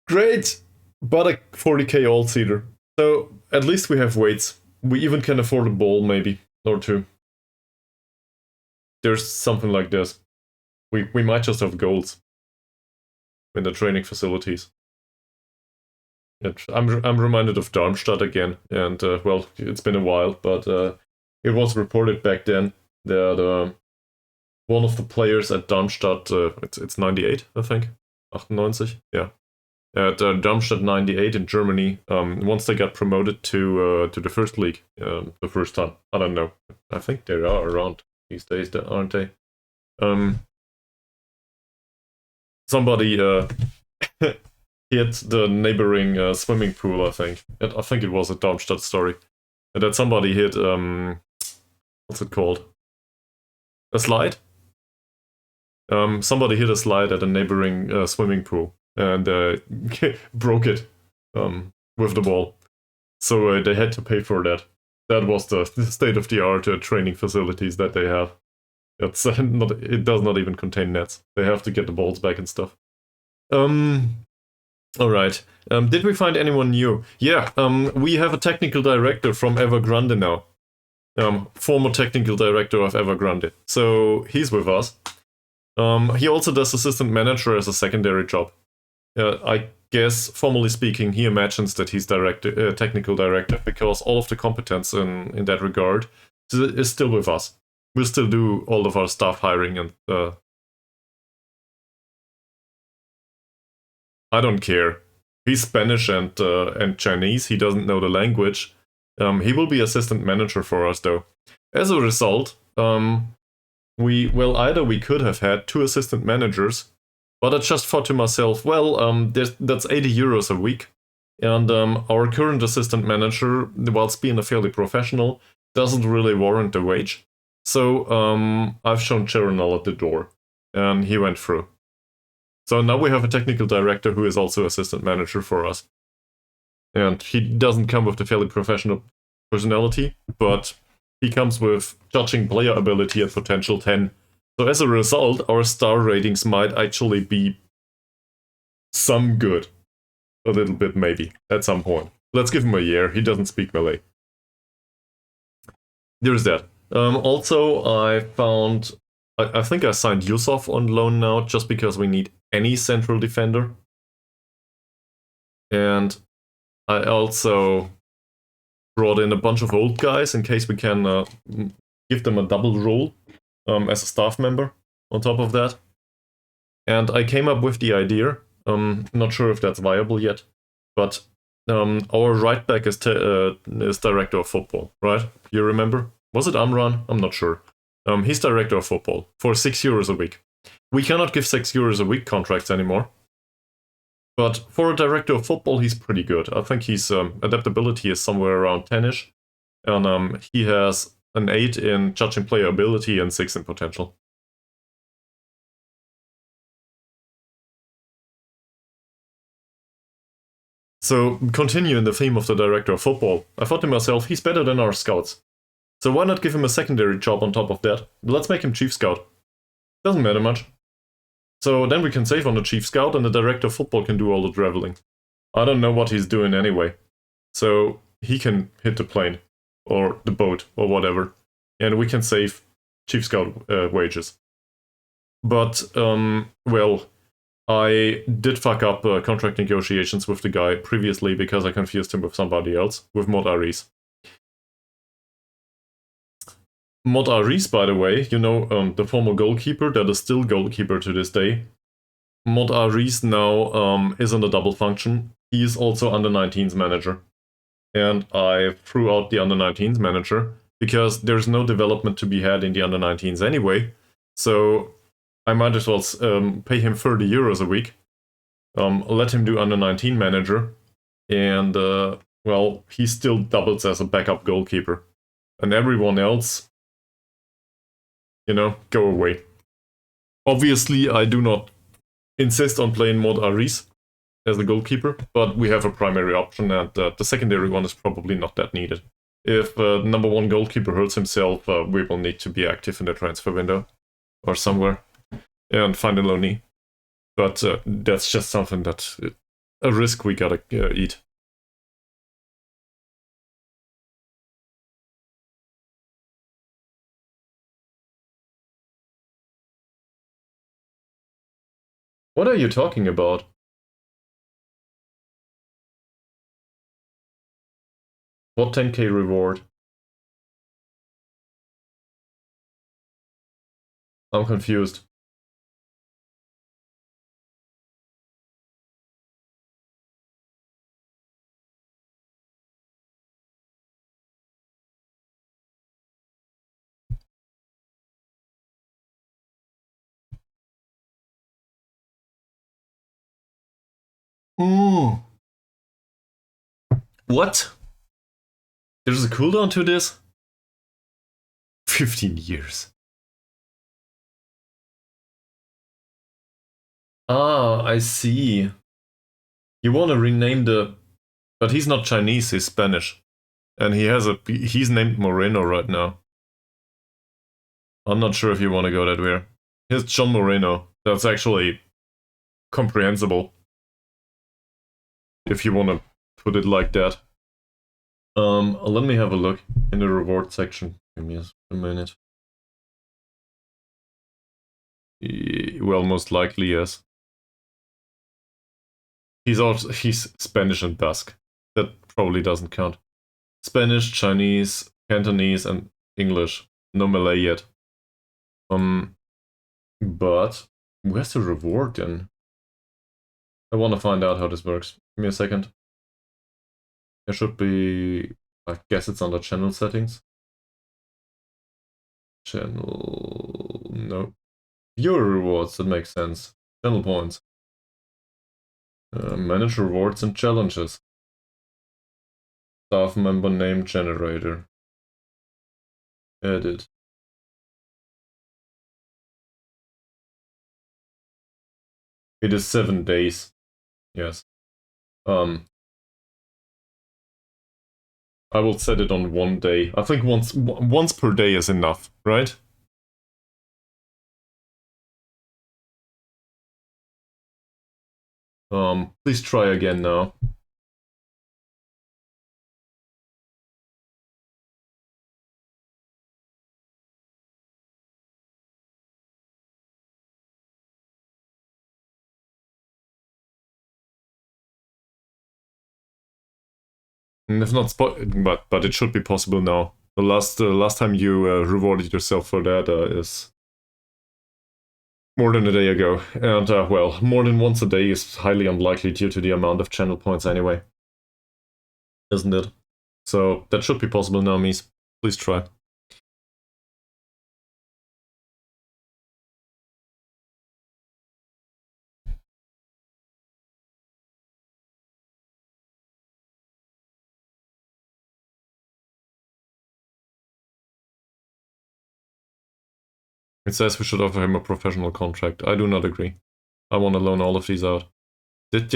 Great! But a 40k all-seater. So at least we have weights. We even can afford a ball, maybe, or two. There's something like this. We might just have goals in the training facilities. I'm reminded of Darmstadt again, and well, it's been a while, but it was reported back then that one of the players at Darmstadt, it's 98, I think, 98, yeah, at Darmstadt 98 in Germany, once they got promoted to the first league, the first time, I don't know, I think they are around these days, aren't they? Somebody hit the neighboring swimming pool, I think. I think it was a Darmstadt story. And that somebody hit, what's it called? A slide? Somebody hit a slide at a neighboring swimming pool and broke it with the ball. So they had to pay for that. That was the state-of-the-art training facilities that they have. It's it does not even contain nets. They have to get the balls back and stuff. Alright. Did we find anyone new? Yeah, we have a technical director from Evergrande now. Former technical director of Evergrande. So he's with us. He also does assistant manager as a secondary job. I guess, formally speaking, he imagines that he's technical director because all of the competence in that regard is still with us. We'll still do all of our staff hiring and I don't care. He's Spanish and Chinese. He doesn't know the language. He will be assistant manager for us though. As a result, either we could have had 2 assistant managers, but I just thought to myself, well, that's 80 euros a week, and our current assistant manager, whilst being a fairly professional, doesn't really warrant the wage. So I've shown Cherenal at the door, and he went through. So now we have a technical director who is also assistant manager for us. And he doesn't come with the fairly professional personality, but he comes with judging player ability at potential 10. So as a result, our star ratings might actually be some good. A little bit maybe, at some point. Let's give him a year, he doesn't speak Malay. There's that. Also, I found... I think I signed Yusuf on loan now, just because we need any central defender. And I also brought in a bunch of old guys in case we can give them a double role as a staff member on top of that. And I came up with the idea, not sure if that's viable yet, but our right back is director of football, right? You remember? Was it Amran? I'm not sure. He's director of football for 6 euros a week. We cannot give 6 euros a week contracts anymore. But for a director of football, he's pretty good. I think his adaptability is somewhere around 10-ish. And he has an 8 in judging player ability and 6 in potential. So, continuing the theme of the director of football, I thought to myself, he's better than our scouts. So why not give him a secondary job on top of that? Let's make him chief scout. Doesn't matter much. So then we can save on the chief scout and the director of football can do all the traveling. I don't know what he's doing anyway. So he can hit the plane or the boat or whatever. And we can save chief scout wages. But, well, I did fuck up contract negotiations with the guy previously because I confused him with somebody else, with Mod Aris. Mod Aris, by the way, you know, the former goalkeeper that is still goalkeeper to this day. Mod Aris now is on the double function. He is also under-19s manager. And I threw out the under-19s manager because there's no development to be had in the under-19s anyway. So I might as well pay him 30 euros a week, let him do under-19 manager, and, well, he still doubles as a backup goalkeeper. And everyone else, you know, go away. Obviously, I do not insist on playing Mod Aris as a goalkeeper, but we have a primary option, and the secondary one is probably not that needed. if number one goalkeeper hurts himself, we will need to be active in the transfer window or somewhere and find a loanee. But that's just something that a risk we gotta eat. What are you talking about? What 10k reward? I'm confused. Ooh. What? There's a cooldown to this? 15 years. Ah, I see. You want to rename the... But he's not Chinese, he's Spanish. And he's named Moreno right now. I'm not sure if you want to go that way. Here's John Moreno. That's actually comprehensible. If you want to put it like that. Let me have a look in the reward section. Give me a minute. Well, most likely, yes. He's Spanish and Basque. That probably doesn't count. Spanish, Chinese, Cantonese, and English. No Malay yet. But where's the reward then? I want to find out how this works. Give me a second. There should be... I guess it's under channel settings. Channel... No. Viewer rewards, that makes sense. Channel points. Manage rewards and challenges. Staff member name generator. Edit. It is 7 days. Yes. I will set it on 1 day. I think once per day is enough, right? Please try again now. If not, but it should be possible now. The last time you rewarded yourself for that is more than a day ago, and well, more than once a day is highly unlikely due to the amount of channel points anyway, isn't it? So that should be possible now, Mies. Please try. It says we should offer him a professional contract. I do not agree. I want to loan all of these out. Did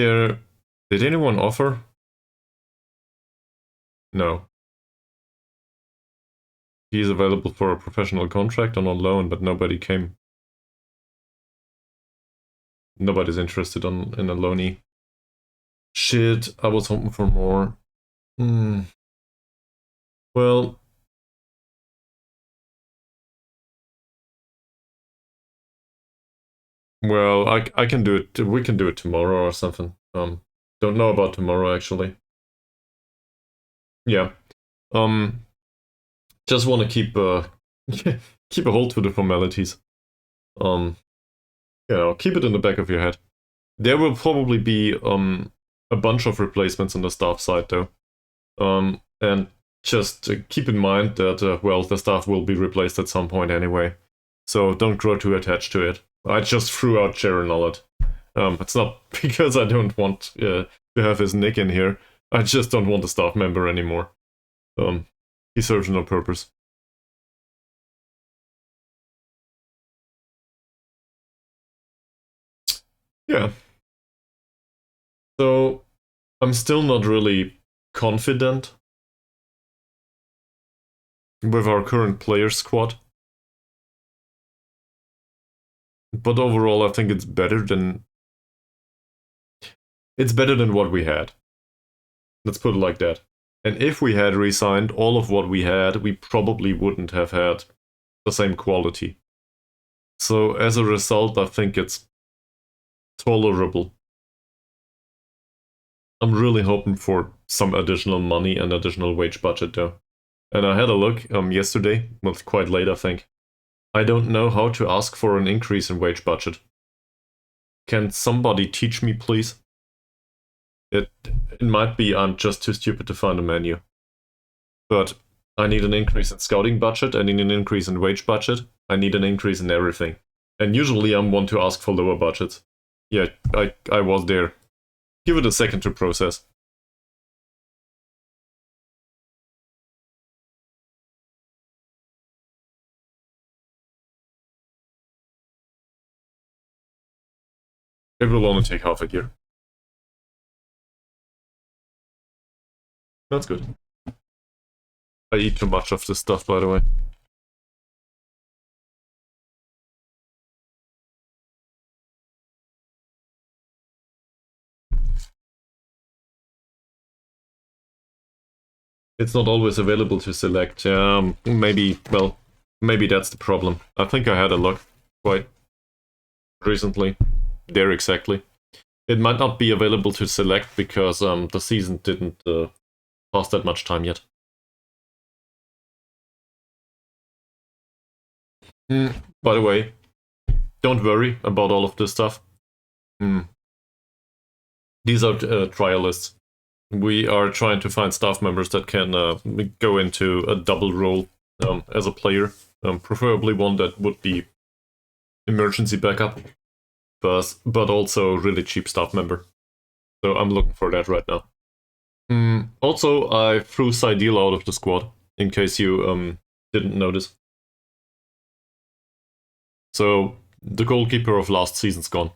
anyone offer? No. He's available for a professional contract on a loan, but nobody came. Nobody's interested in a loanee. Shit, I was hoping for more. Well... Well, I can do it. We can do it tomorrow or something. Don't know about tomorrow actually. Yeah. Just want to keep keep a hold to the formalities. You know, keep it in the back of your head. There will probably be a bunch of replacements on the staff side though. And just keep in mind that well, the staff will be replaced at some point anyway. So don't grow too attached to it. I just threw out Sharon Nollet. It's not because I don't want to have his nick in here. I just don't want a staff member anymore. He serves no purpose. Yeah. So, I'm still not really confident with our current player squad. But overall, I think it's better than what we had. Let's put it like that. And if we had re-signed all of what we had, we probably wouldn't have had the same quality. So as a result, I think it's tolerable. I'm really hoping for some additional money and additional wage budget though. And I had a look yesterday, well, quite late I think. I don't know how to ask for an increase in wage budget. Can somebody teach me, please? It might be I'm just too stupid to find a menu. But I need an increase in scouting budget, I need an increase in wage budget, I need an increase in everything. And usually I'm one to ask for lower budgets. Yeah, I was there. Give it a second to process. It will only take half a year. That's good. I eat too much of this stuff, by the way. It's not always available to select. Maybe that's the problem. I think I had a look quite recently. There exactly. It might not be available to select because the season didn't pass that much time yet. By the way, don't worry about all of this stuff. These are trial lists. We are trying to find staff members that can go into a double role as a player, preferably one that would be emergency backup, but also really cheap staff member. So I'm looking for that right now. Also, I threw Sidil out of the squad, in case you didn't notice. So the goalkeeper of last season's gone.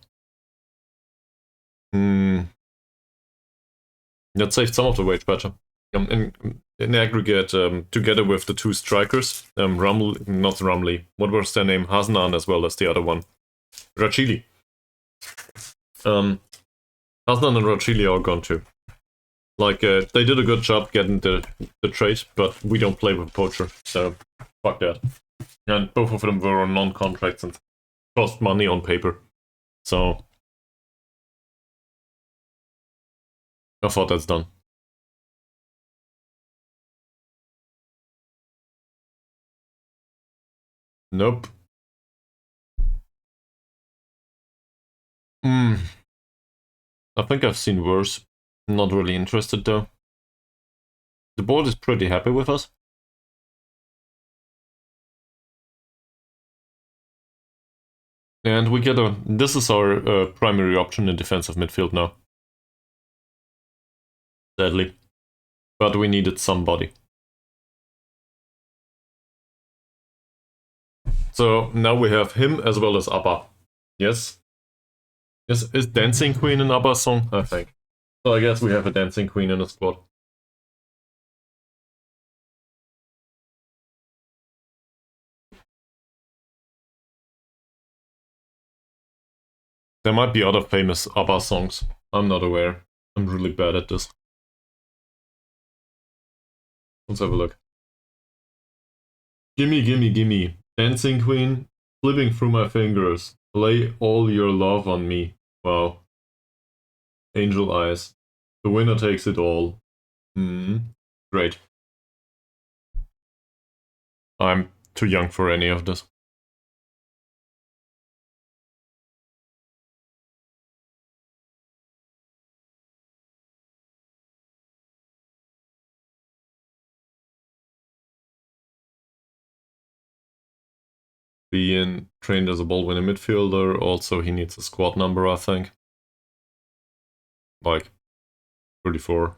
That saved some of the wage budget. In aggregate, together with the two strikers, not Rumley, what was their name? Hasnan as well as the other one, Rachili. Hasnan and Rachili are gone too. Like, they did a good job getting the trade, but we don't play with Poacher, so fuck that. And both of them were on non-contracts and cost money on paper. So I thought that's done. Nope. I think I've seen worse. Not really interested though. The board is pretty happy with us. And we get this is our primary option in defensive midfield now. Sadly. But we needed somebody. So now we have him as well as ABBA. Yes? Is Dancing Queen an ABBA song? I think. So I guess we have a Dancing Queen in the squad. There might be other famous ABBA songs. I'm not aware. I'm really bad at this. Let's have a look. Gimme, gimme, gimme. Dancing Queen, slipping through my fingers. Lay all your love on me. Wow. Angel Eyes. The winner takes it all. Great. I'm too young for any of this. Being trained as a ball winning midfielder, also he needs a squad number, I think. Like 34.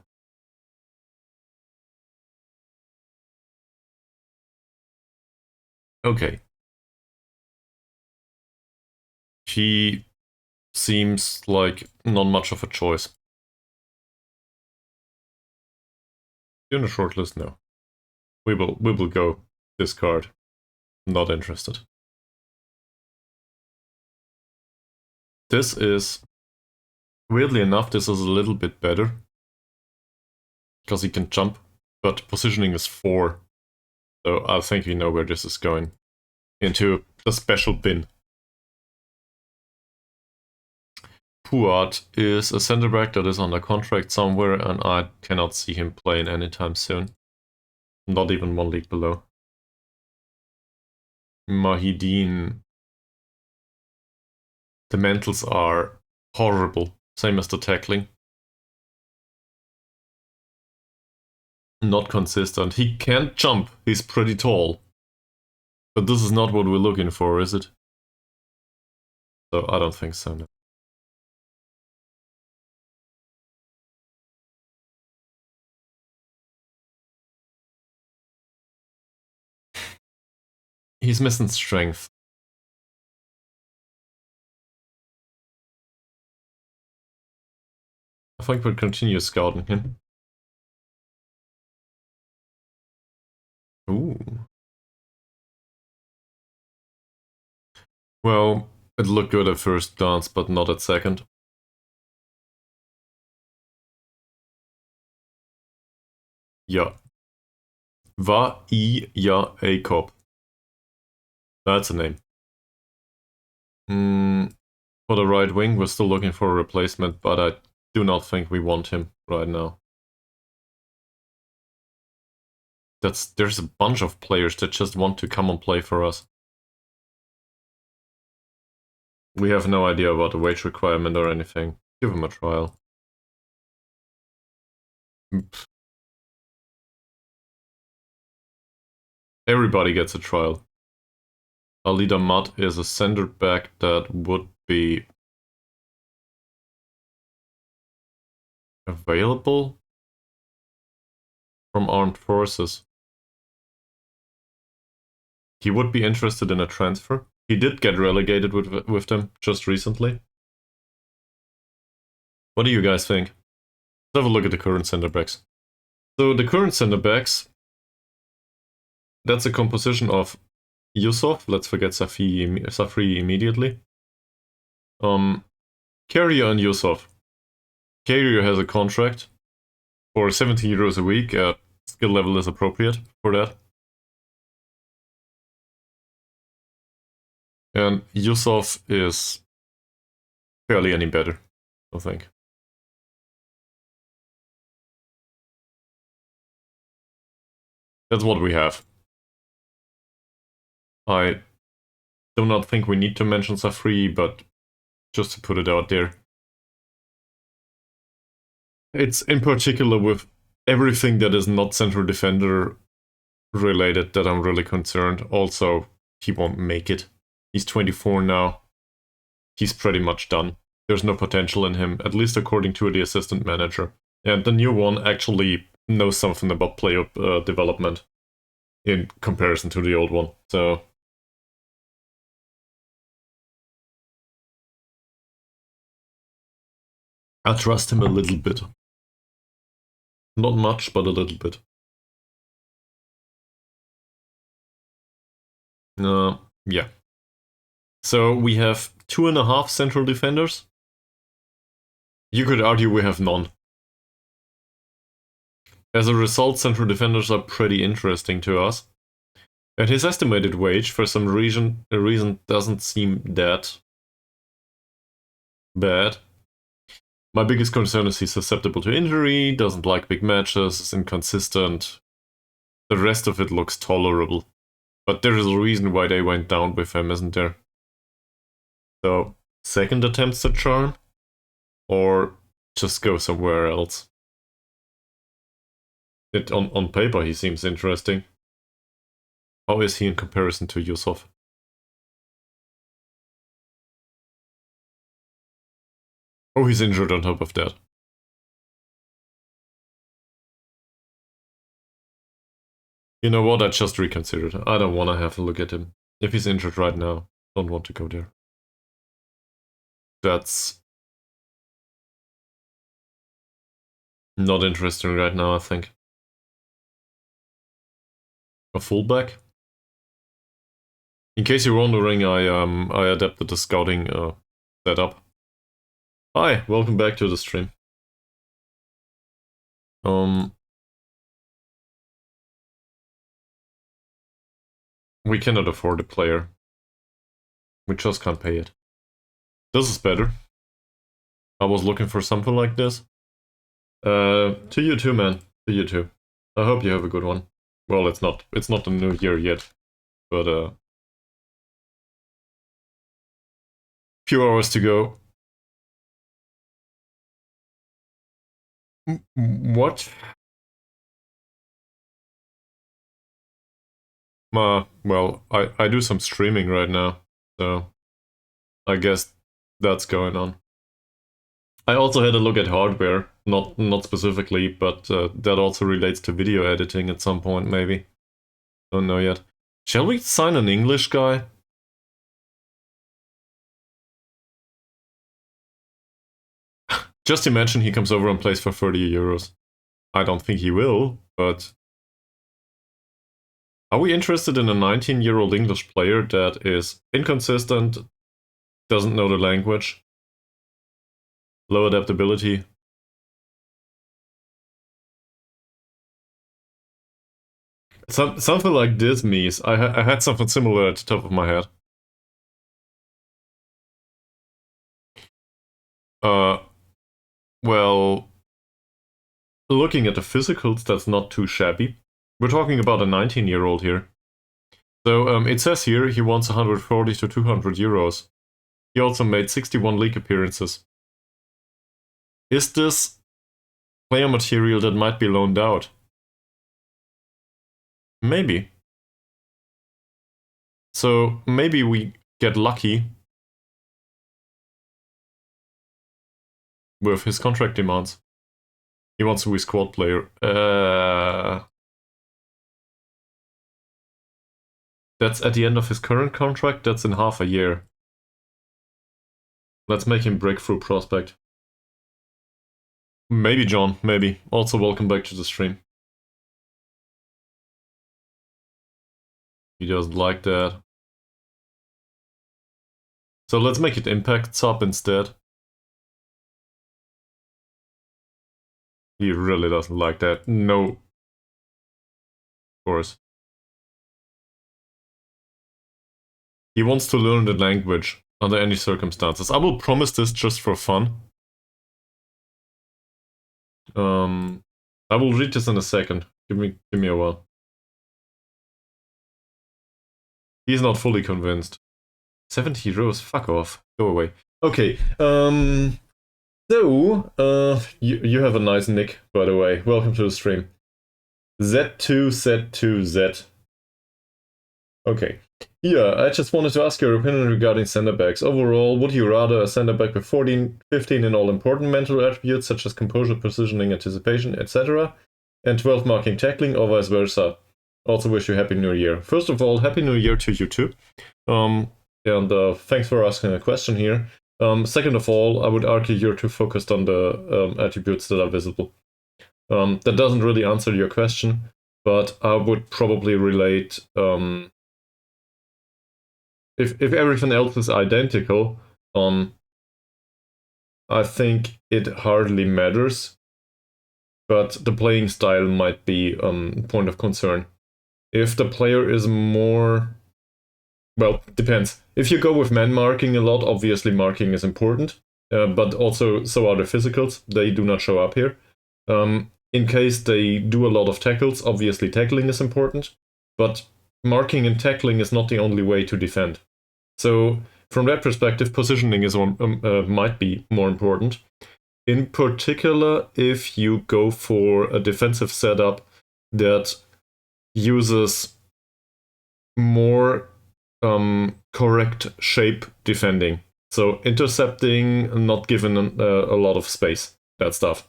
Okay. He seems like not much of a choice. You're in a short list now. We will go Discard. Not interested. This is, weirdly enough, this is a little bit better. Because he can jump, but positioning is 4. So I think we know where this is going. Into the special bin. Puat is a center back that is under contract somewhere, and I cannot see him playing anytime soon. Not even one league below. Mahideen. The mentals are horrible, same as the tackling. Not consistent. He can't jump, he's pretty tall. But this is not what we're looking for, is it? So I don't think so, no. He's missing strength. I think we'll continue scouting him. Ooh. Well, it looked good at first glance, but not at second. Ja. Jacob. That's a name. For the right wing, we're still looking for a replacement, but I do not think we want him right now. There's a bunch of players that just want to come and play for us. We have no idea about the wage requirement or anything. Give him a trial. Everybody gets a trial. Alida Mudd is a center back that would be available from armed forces. He would be interested in a transfer. He did get relegated with them just recently. What do you guys think? Let's have a look at the current center backs. So the current center backs, that's a composition of Yusuf, let's forget Safri immediately. Carrier and Yusuf. Carrier has a contract for 70 euros a week. Skill level is appropriate for that. And Yusuf is barely any better, I think. That's what we have. I do not think we need to mention Safri, but just to put it out there. It's in particular with everything that is not central defender related that I'm really concerned. Also, he won't make it. He's 24 now. He's pretty much done. There's no potential in him, at least according to the assistant manager. And the new one actually knows something about player development in comparison to the old one. So I trust him a little bit. Not much, but a little bit. Yeah. So we have 2.5 central defenders. You could argue we have none. As a result, central defenders are pretty interesting to us. And his estimated wage, for some reason, doesn't seem that bad. My biggest concern is he's susceptible to injury, doesn't like big matches, is inconsistent. The rest of it looks tolerable. But there is a reason why they went down with him, isn't there? So, second attempts at charm? Or just go somewhere else? On paper, he seems interesting. How is he in comparison to Yusuf? Oh, he's injured on top of that. You know what? I just reconsidered. I don't want to have a look at him. If he's injured right now, don't want to go there. That's not interesting right now, I think. A fullback? In case you're wondering, I adapted the scouting setup. Hi, welcome back to the stream. We cannot afford a player. We just can't pay it. This is better. I was looking for something like this. To you too, man. To you too. I hope you have a good one. Well, it's not the new year yet, but few hours to go. What? Well, I do some streaming right now, so I guess that's going on. I also had a look at hardware, not specifically, but that also relates to video editing at some point, maybe. Don't know yet. Shall we sign an English guy? Just imagine he comes over and plays for 30 euros. I don't think he will, but... Are we interested in a 19-year-old English player that is inconsistent, doesn't know the language, low adaptability? Something like this, Mies. I had something similar at the top of my head. Well, looking at the physicals, that's not too shabby. We're talking about a 19-year-old here. So it says here he wants 140 to 200 euros. He also made 61 league appearances. Is this player material that might be loaned out? Maybe. So maybe we get lucky with his contract demands. He wants to be a squad player. That's at the end of his current contract. That's in half a year. Let's make him breakthrough prospect. Maybe, John. Maybe. Also, welcome back to the stream. He doesn't like that. So let's make it impact sub instead. He really doesn't like that. No. Of course. He wants to learn the language under any circumstances. I will promise this just for fun. I will read this in a second. Give me a while. He's not fully convinced. 70 euros, fuck off. Go away. Okay, so, you have a nice nick, by the way. Welcome to the stream. Z2Z2Z. Okay. Yeah, I just wanted to ask your opinion regarding center backs. Overall, would you rather a center back with 14, 15 in all important mental attributes such as composure, positioning, anticipation, etc., and 12 marking, tackling, or vice versa? Also wish you Happy New Year. First of all, Happy New Year to you too. And thanks for asking a question here. Second of all, I would argue you're too focused on the attributes that are visible. That doesn't really answer your question, but I would probably relate... If everything else is identical, I think it hardly matters, but the playing style might be a point of concern. If the player is more... Well, depends. If you go with man marking a lot, obviously marking is important, but also so are the physicals. They do not show up here. In case they do a lot of tackles, obviously tackling is important, but marking and tackling is not the only way to defend. So from that perspective, positioning is might be more important. In particular, if you go for a defensive setup that uses more correct shape defending. So intercepting, not given a lot of space, that stuff.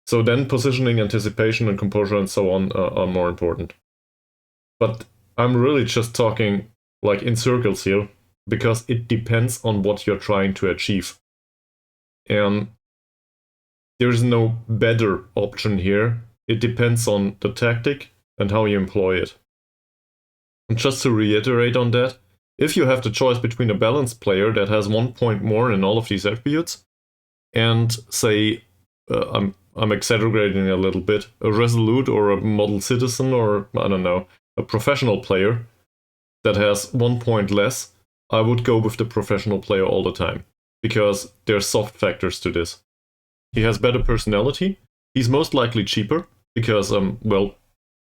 So then positioning, anticipation, and composure and so on are more important. But I'm really just talking like in circles here, because it depends on what you're trying to achieve. And there's no better option here. It depends on the tactic and how you employ it. And just to reiterate on that, if you have the choice between a balanced player that has 1 point more in all of these attributes, and say, I'm exaggerating a little bit, a resolute or a model citizen or, I don't know, a professional player that has 1 point less, I would go with the professional player all the time, because there's soft factors to this. He has better personality, he's most likely cheaper, because, well,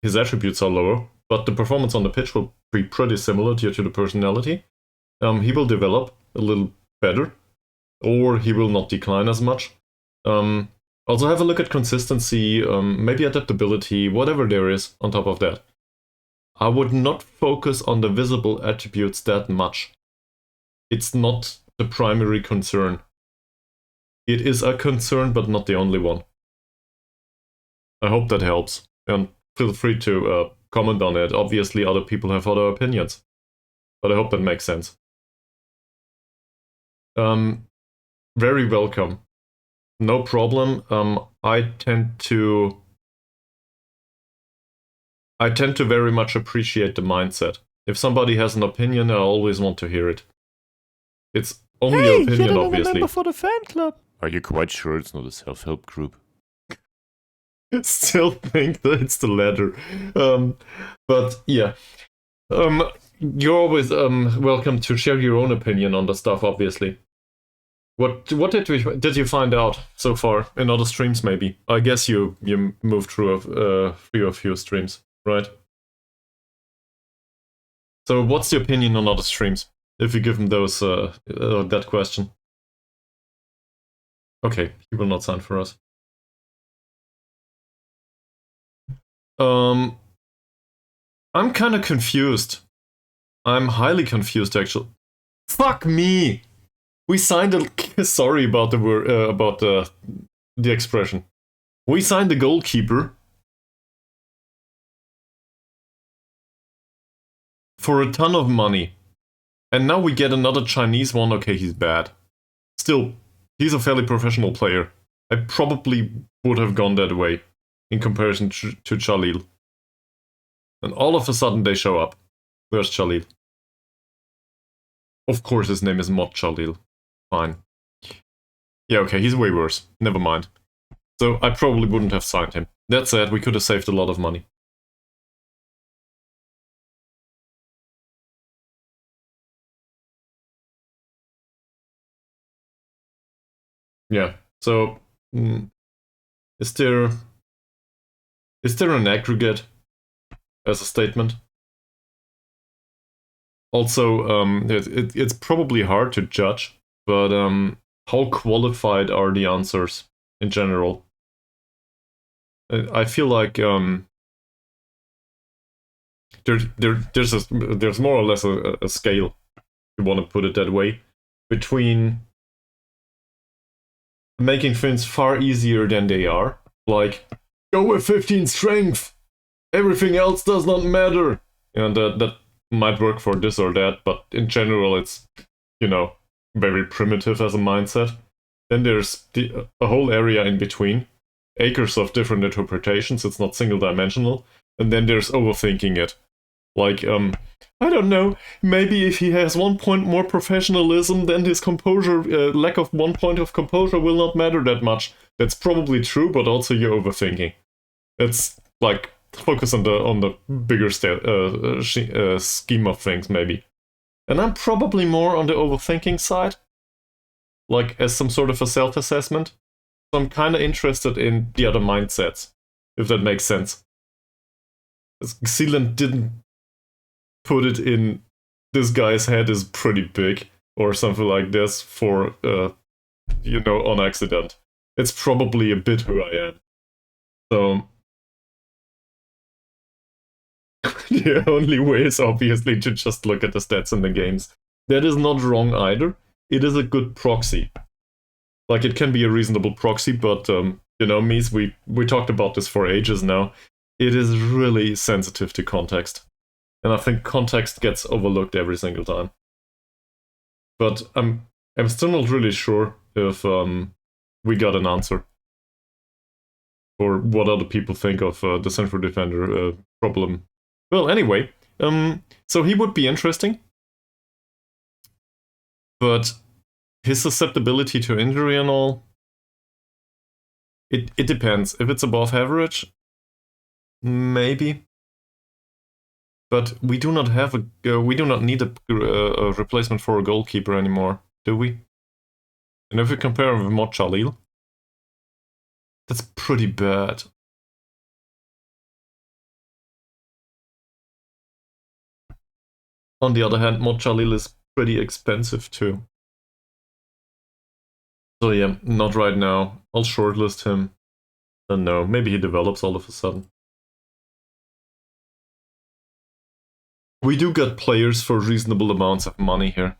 his attributes are lower, but the performance on the pitch will be pretty similar due to the personality. He will develop a little better, or he will not decline as much. Also have a look at consistency, maybe adaptability, whatever there is on top of that. I would not focus on the visible attributes that much. It's not the primary concern. It is a concern, but not the only one. I hope that helps, and feel free to comment on it. Obviously, other people have other opinions, but I hope that makes sense. Very welcome. No problem. I tend to very much appreciate the mindset. If somebody has an opinion, I always want to hear it. It's only your opinion, obviously. Member for the fan club. Are you quite sure it's not a self-help group? Still think that it's the latter. But yeah. You're always welcome to share your own opinion on the stuff, obviously. What did you find out so far in other streams, maybe? I guess you moved through a few streams, right? So what's your opinion on other streams? If you give them those that question. Okay, he will not sign for us. I'm kind of confused. I'm highly confused, actually. Fuck me! We signed a... Sorry about the word, about the expression. We signed the goalkeeper for a ton of money. And now we get another Chinese one. Okay, he's bad. Still, he's a fairly professional player. I probably would have gone that way in comparison to Chalil. And all of a sudden they show up. Where's Chalil? Of course his name is not Chalil. Fine. Yeah, okay, he's way worse. Never mind. So I probably wouldn't have signed him. That said, we could have saved a lot of money. Yeah, so is there an aggregate as a statement? Also, it's probably hard to judge, but how qualified are the answers in general? I feel like there's more or less a scale, if you want to put it that way, between making things far easier than they are, like go with 15 strength, everything else does not matter, and that might work for this or that, but in general it's, you know, very primitive as a mindset. Then there's a whole area in between, acres of different interpretations, it's not single dimensional, and then there's overthinking it. Like, I don't know, maybe if he has 1 point more professionalism, then his composure, lack of 1 point of composure will not matter that much. That's probably true, but also you're overthinking. It's like, focus on the bigger scheme of things, maybe. And I'm probably more on the overthinking side, like as some sort of a self-assessment. So I'm kind of interested in the other mindsets, if that makes sense. Sealant didn't put it in this guy's head is pretty big, or something like this, for, you know, on accident. It's probably a bit who I am. So the only way is obviously to just look at the stats in the games. That is not wrong either. It is a good proxy. Like, it can be a reasonable proxy, but, you know, Mies, we talked about this for ages now. It is really sensitive to context. And I think context gets overlooked every single time. But I'm still not really sure if we got an answer. Or what other people think of the central defender problem. Well, anyway, so he would be interesting. But his susceptibility to injury and all, it depends. If it's above average, maybe. But we do not have we do not need a replacement for a goalkeeper anymore, do we? And if we compare him with Mod Jalil, that's pretty bad. On the other hand, Mod Jalil is pretty expensive too. So yeah, not right now. I'll shortlist him. And no, maybe he develops all of a sudden. We do get players for reasonable amounts of money here.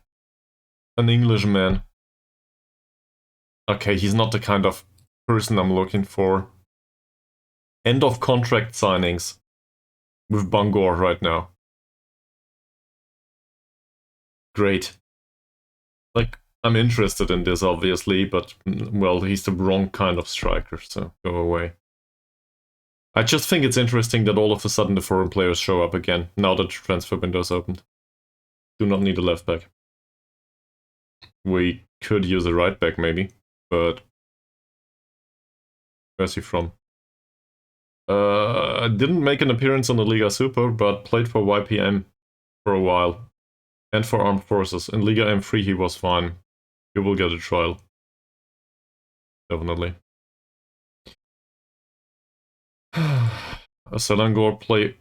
An Englishman. Okay, he's not the kind of person I'm looking for. End of contract signings with Bangor right now. Great. Like, I'm interested in this, obviously, but, well, he's the wrong kind of striker, so go away. I just think it's interesting that all of a sudden the foreign players show up again, now that the transfer window's opened. Do not need a left back. We could use a right back, maybe, but... Where's he from? Didn't make an appearance on the Liga Super, but played for YPM for a while. And for Armed Forces. In Liga M3 he was fine. He will get a trial. Definitely. A Selangor play.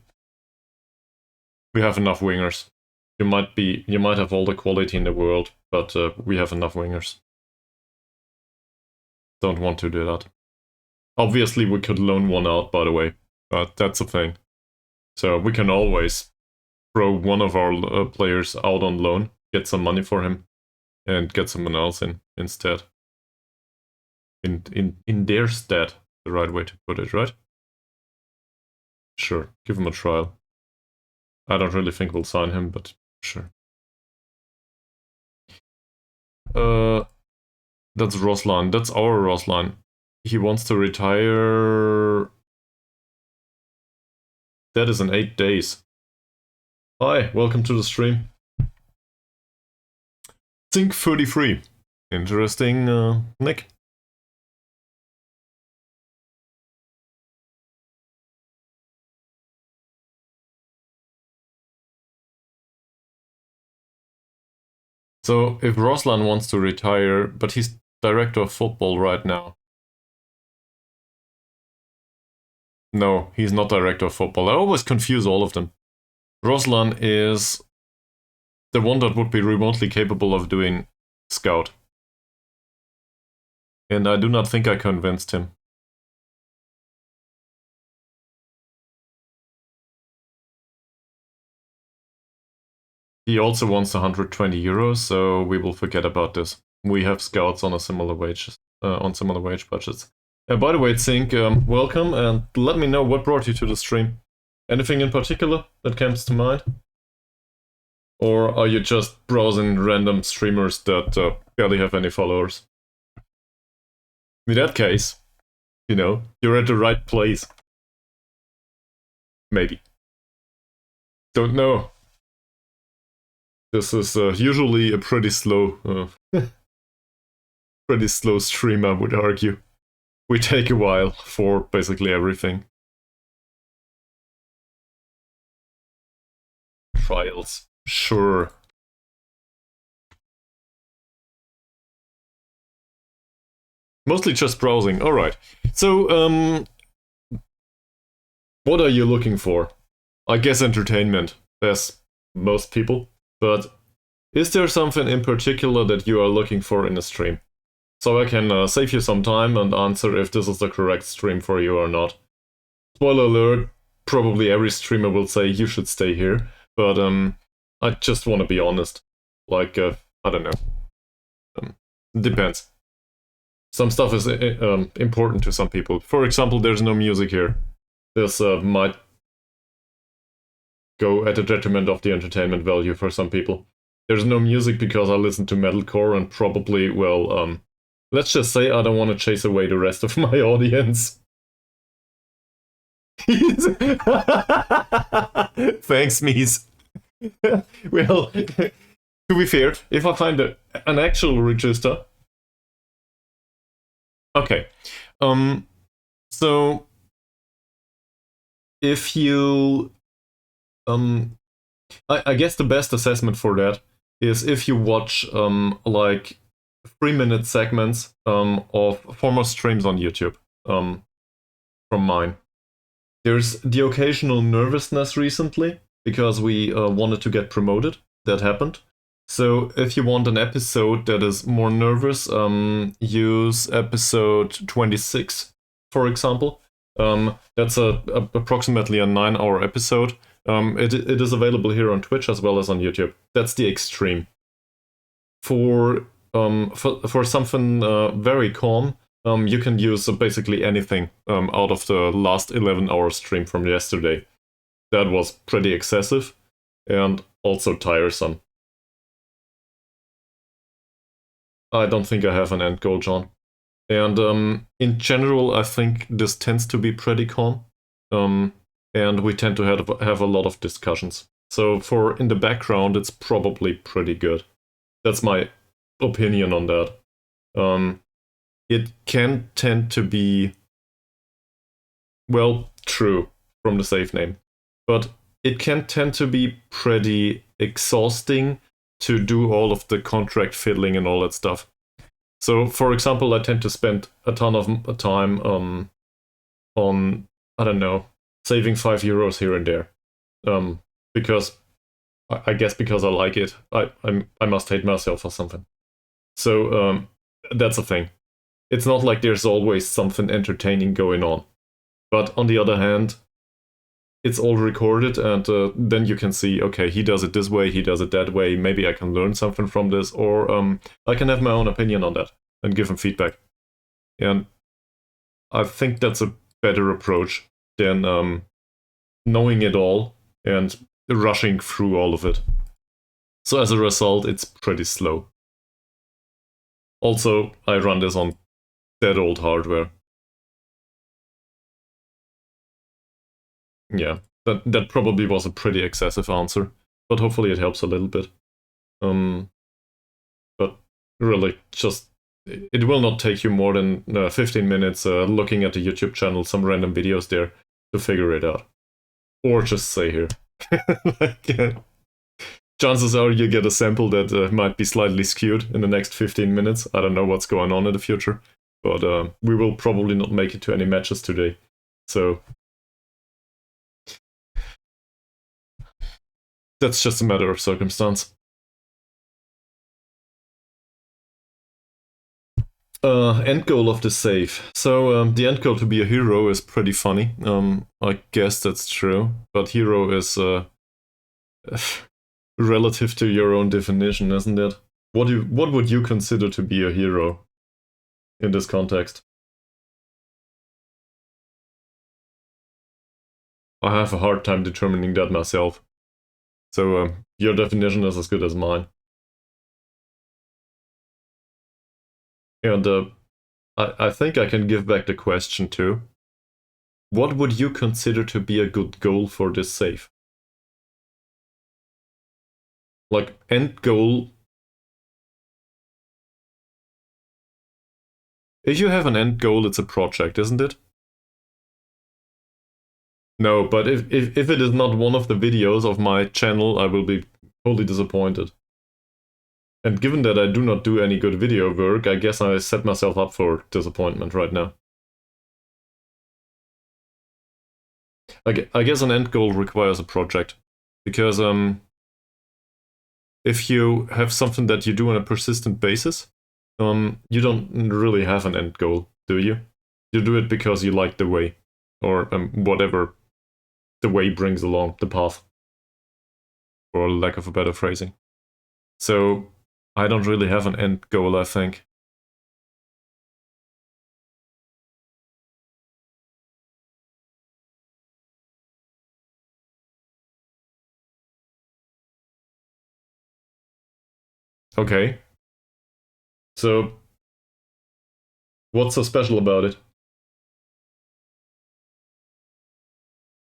We have enough wingers. You might have all the quality in the world, but we have enough wingers. Don't want to do that. Obviously we could loan one out, by the way, but that's a thing. So we can always throw one of our players out on loan, get some money for him, and get someone else in instead. In their stead, the right way to put it, right? Sure, give him a trial. I don't really think we'll sign him, but sure. That's Roslan. That's our Roslan. He wants to retire... That is in 8 days. Hi, welcome to the stream. Think 33. Interesting, Nick. So, if Roslan wants to retire, but he's director of football right now. No, he's not director of football. I always confuse all of them. Roslan is the one that would be remotely capable of doing scout. And I do not think I convinced him. He also wants 120 euros, so we will forget about this. We have scouts on a similar wage, budgets. By the way, Zink, welcome, and let me know what brought you to the stream. Anything in particular that comes to mind? Or are you just browsing random streamers that barely have any followers? In that case, you know, you're at the right place. Maybe. Don't know. This is usually a pretty slow stream, I would argue. We take a while for basically everything. Trials. Sure. Mostly just browsing. Alright. So, what are you looking for? I guess entertainment. As most people. But is there something in particular that you are looking for in a stream? So I can save you some time and answer if this is the correct stream for you or not. Spoiler alert, probably every streamer will say you should stay here, but I just want to be honest. Like, I don't know. Depends. Some stuff is important to some people. For example, there's no music here. This might go at the detriment of the entertainment value for some people. There's no music because I listen to metalcore and probably, well, let's just say I don't want to chase away the rest of my audience. Thanks, Mies. Well, To be fair, if I find an actual register... Okay. So... If you... I guess the best assessment for that is if you watch like 3-minute segments of former streams on YouTube from mine. There's the occasional nervousness recently because we wanted to get promoted. That happened. So if you want an episode that is more nervous, use episode 26, for example. That's approximately a 9-hour episode. It is available here on Twitch as well as on YouTube. That's the extreme. For something very calm, you can use basically anything out of the last 11-hour stream from yesterday. That was pretty excessive and also tiresome. I don't think I have an end goal, John. And in general, I think this tends to be pretty calm. And we tend to have a lot of discussions. So for in the background, it's probably pretty good. That's my opinion on that. It can tend to be, well, true from the save name, but it can tend to be pretty exhausting to do all of the contract fiddling and all that stuff. So, for example, I tend to spend a ton of time on, I don't know, saving €5 here and there, because I guess because I like it. I must hate myself or something. So that's a thing. It's not like there's always something entertaining going on, but on the other hand, it's all recorded, and then you can see, okay, he does it this way, he does it that way. Maybe I can learn something from this, or I can have my own opinion on that and give him feedback. And I think that's a better approach than knowing it all and rushing through all of it. So as a result, it's pretty slow. Also, I run this on dead old hardware. Yeah, that probably was a pretty excessive answer, but hopefully it helps a little bit. But really, just it will not take you more than 15 minutes looking at the YouTube channel, some random videos there, to figure it out. Or just say here. Chances are you get a sample that might be slightly skewed in the next 15 minutes. I don't know what's going on in the future, but we will probably not make it to any matches today. So that's just a matter of circumstance. End goal of the save. So the end goal to be a hero is pretty funny. I guess that's true, but hero is relative to your own definition, isn't it? What would you consider to be a hero in this context? I have a hard time determining that myself. So your definition is as good as mine. And I think I can give back the question too. What would you consider to be a good goal for this save? Like, end goal. If you have an end goal, it's a project, isn't it? No, but if it is not one of the videos of my channel, I will be totally disappointed. And given that I do not do any good video work, I guess I set myself up for disappointment right now. I guess an end goal requires a project. Because if you have something that you do on a persistent basis, you don't really have an end goal, do you? You do it because you like the way, or whatever the way brings along, the path, for lack of a better phrasing. So I don't really have an end goal, I think. Okay. So what's so special about it?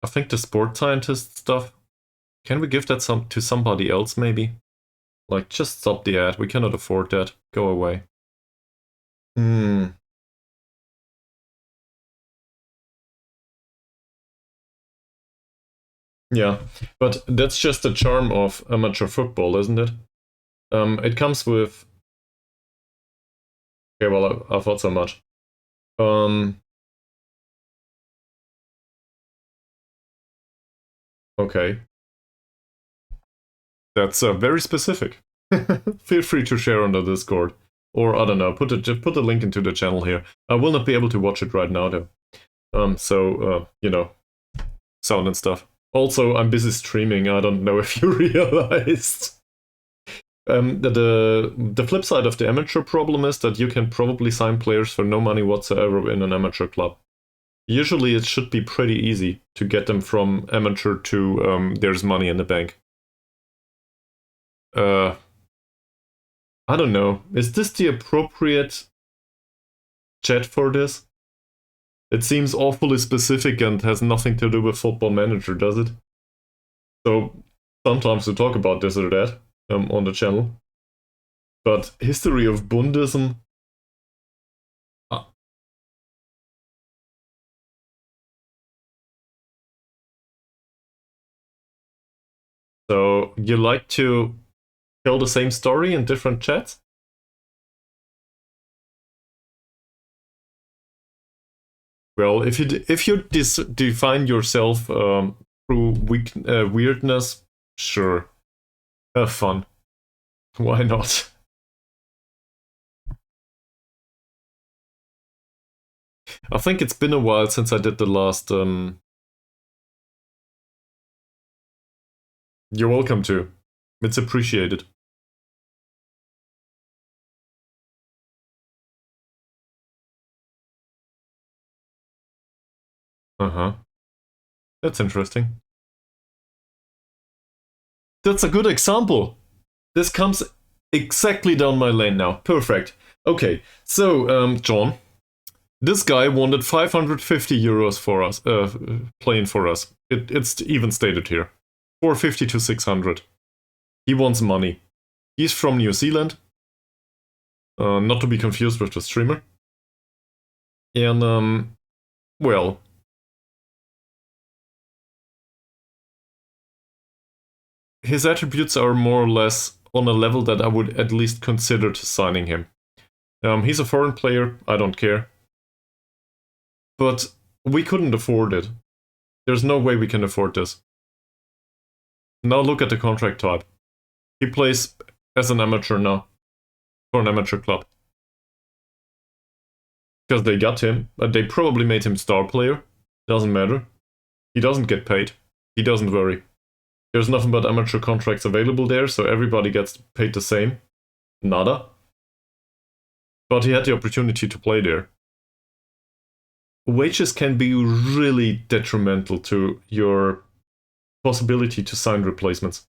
I think the sports scientist stuff. Can we give that to somebody else, maybe? Like, just stop the ad. We cannot afford that. Go away. Yeah, but that's just the charm of amateur football, isn't it? It comes with... Okay, well, I thought so much. Okay. That's very specific. Feel free to share on the Discord. Or, I don't know, put a link into the channel here. I will not be able to watch it right now, though. You know, sound and stuff. Also, I'm busy streaming, I don't know if you realized. The flip side of the amateur problem is that you can probably sign players for no money whatsoever in an amateur club. Usually it should be pretty easy to get them from amateur to there's money in the bank. I don't know. Is this the appropriate chat for this? It seems awfully specific and has nothing to do with Football Manager, does it? So sometimes we talk about this or that on the channel. But history of Bundism... So you like to tell the same story in different chats? Well, if you define yourself through weirdness, sure, have fun. Why not? I think it's been a while since I did the last. You're welcome to. It's appreciated. Uh-huh. That's interesting. That's a good example. This comes exactly down my lane now. Perfect. Okay, so, John, this guy wanted 550 euros for us, playing for us. It's even stated here. 450 to 600. He wants money. He's from New Zealand. Not to be confused with the streamer. And, well, his attributes are more or less on a level that I would at least consider signing him. He's a foreign player, I don't care. But we couldn't afford it. There's no way we can afford this. Now look at the contract type. He plays as an amateur now. For an amateur club. Because they got him, and they probably made him star player. Doesn't matter. He doesn't get paid. He doesn't worry. There's nothing but amateur contracts available there, so everybody gets paid the same. Nada. But he had the opportunity to play there. Wages can be really detrimental to your possibility to sign replacements.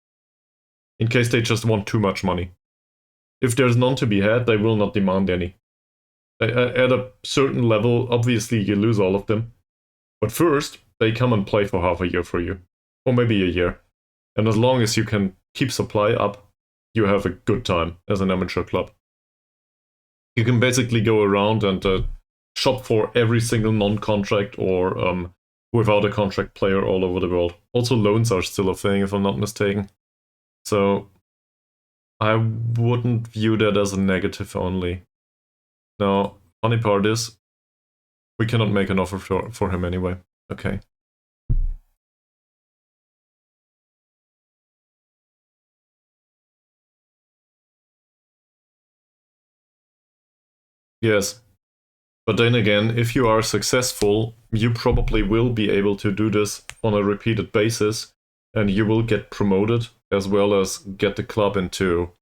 In case they just want too much money. If there's none to be had, they will not demand any. At a certain level, obviously you lose all of them. But first, they come and play for half a year for you. Or maybe a year. And as long as you can keep supply up, you have a good time as an amateur club. You can basically go around and shop for every single non-contract or without a contract player all over the world. Also, loans are still a thing, if I'm not mistaken. So, I wouldn't view that as a negative only. Now, funny part is, we cannot make an offer for him anyway. Okay. Yes. But then again, if you are successful, you probably will be able to do this on a repeated basis, and you will get promoted, as well as get the club into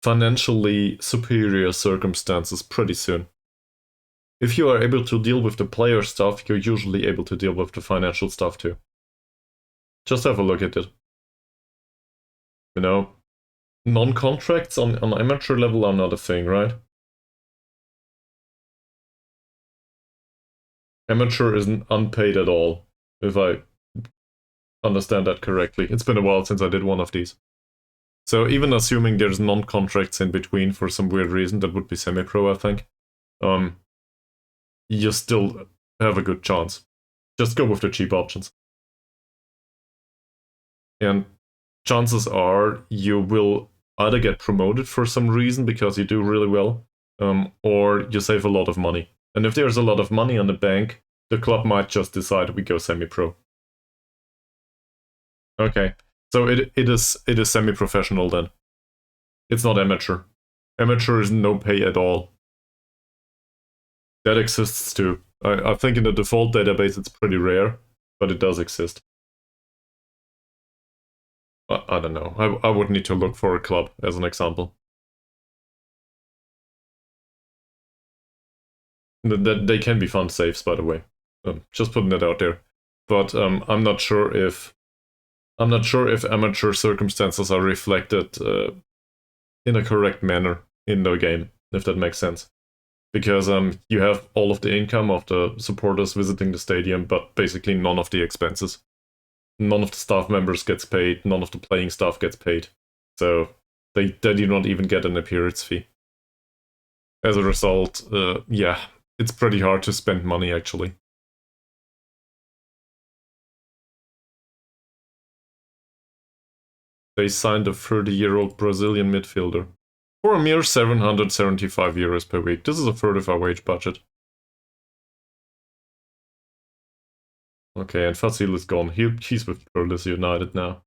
financially superior circumstances pretty soon. If you are able to deal with the player stuff, you're usually able to deal with the financial stuff too. Just have a look at it. You know, non-contracts on amateur level are not a thing, right? Amateur isn't unpaid at all, if I understand that correctly. It's been a while since I did one of these. So even assuming there's non-contracts in between for some weird reason, that would be semi-pro, I think. You still have a good chance. Just go with the cheap options. And chances are you will either get promoted for some reason because you do really well, or you save a lot of money. And if there's a lot of money on the bank, the club might just decide we go semi-pro. Okay, so it is semi-professional then. It's not amateur. Amateur is no pay at all. That exists too. I think in the default database it's pretty rare, but it does exist. I don't know. I would need to look for a club as an example. They can be fun saves, by the way. Just putting that out there. But I'm not sure if amateur circumstances are reflected in a correct manner in the game, if that makes sense. Because you have all of the income of the supporters visiting the stadium, but basically none of the expenses. None of the staff members gets paid, none of the playing staff gets paid. So they do not even get an appearance fee. As a result, yeah, it's pretty hard to spend money actually. They signed a 30-year-old Brazilian midfielder for a mere 775 euros per week. This is a third of our wage budget. Okay, and Fazil is gone. He's with Friendlies United now.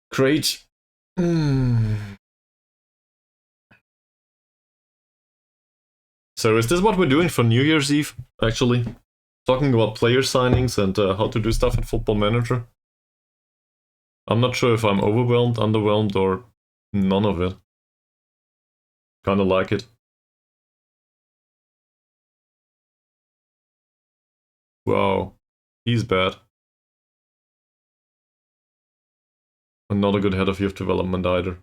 Great. So is this what we're doing for New Year's Eve, actually? Talking about player signings and how to do stuff in Football Manager? I'm not sure if I'm overwhelmed, underwhelmed, or none of it. Kinda like it. Wow, he's bad. And not a good head of youth development either.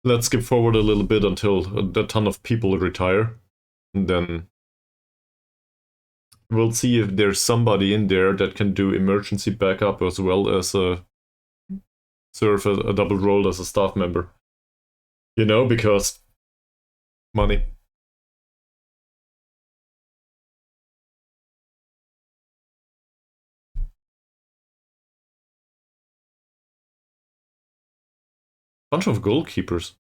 Let's skip forward a little bit until a ton of people retire. And then we'll see if there's somebody in there that can do emergency backup as well as serve a double role as a staff member. You know, because money. Bunch of goalkeepers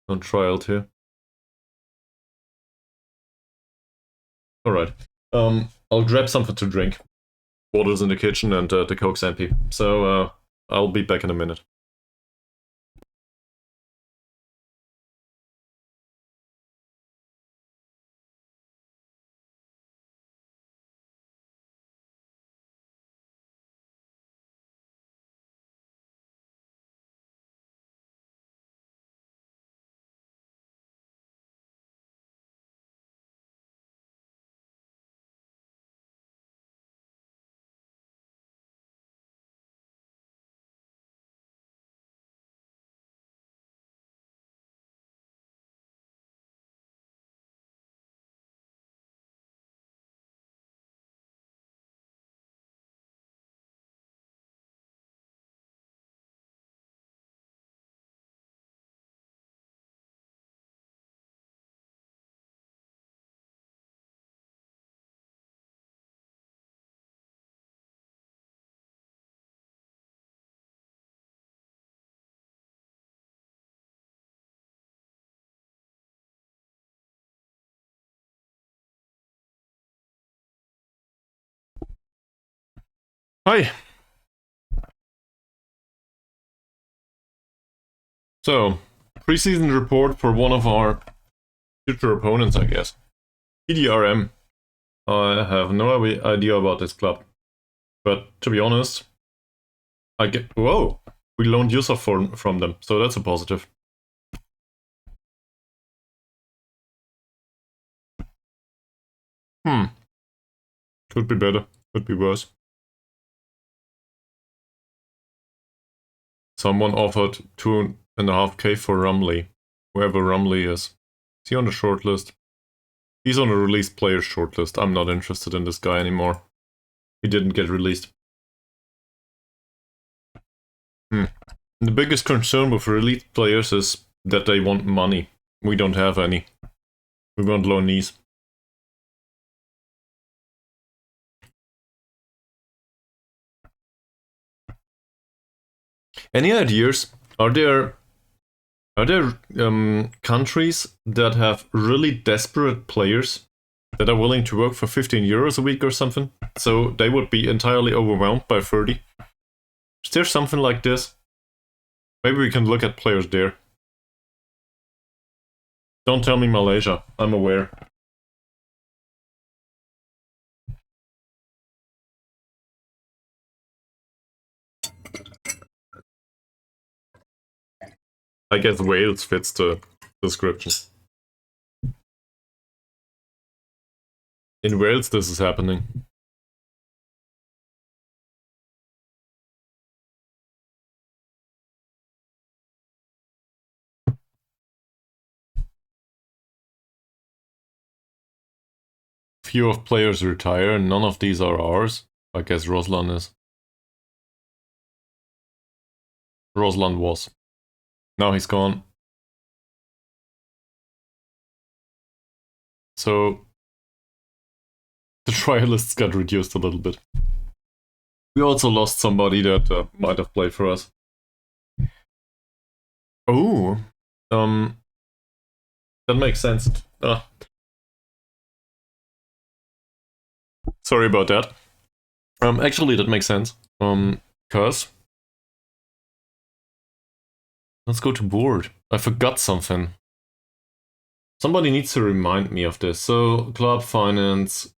on trial too. Alright. I'll grab something to drink. Water's in the kitchen and the Coke's empty. So I'll be back in a minute. Hi! So, preseason report for one of our future opponents, I guess. PDRM. I have no idea about this club. But to be honest, whoa! We loaned Yusuf from them, so that's a positive. Could be better, could be worse. Someone offered 2.5k for Rumley. Whoever Rumley is. Is he on the shortlist? He's on the released players shortlist. I'm not interested in this guy anymore. He didn't get released. The biggest concern with elite players is that they want money. We don't have any. We want loanees. Any ideas? Are there countries that have really desperate players that are willing to work for 15 euros a week or something? So they would be entirely overwhelmed by 30. Is there something like this? Maybe we can look at players there. Don't tell me Malaysia, I'm aware. I guess Wales fits the description. In Wales this is happening. Few of players retire, none of these are ours. I guess Ruslan is. Ruslan was. Now he's gone. So the trialists got reduced a little bit. We also lost somebody that might have played for us. Oh, that makes sense. Sorry about that. Actually, that makes sense. Cause let's go to board. I forgot something. Somebody needs to remind me of this. So, club finance.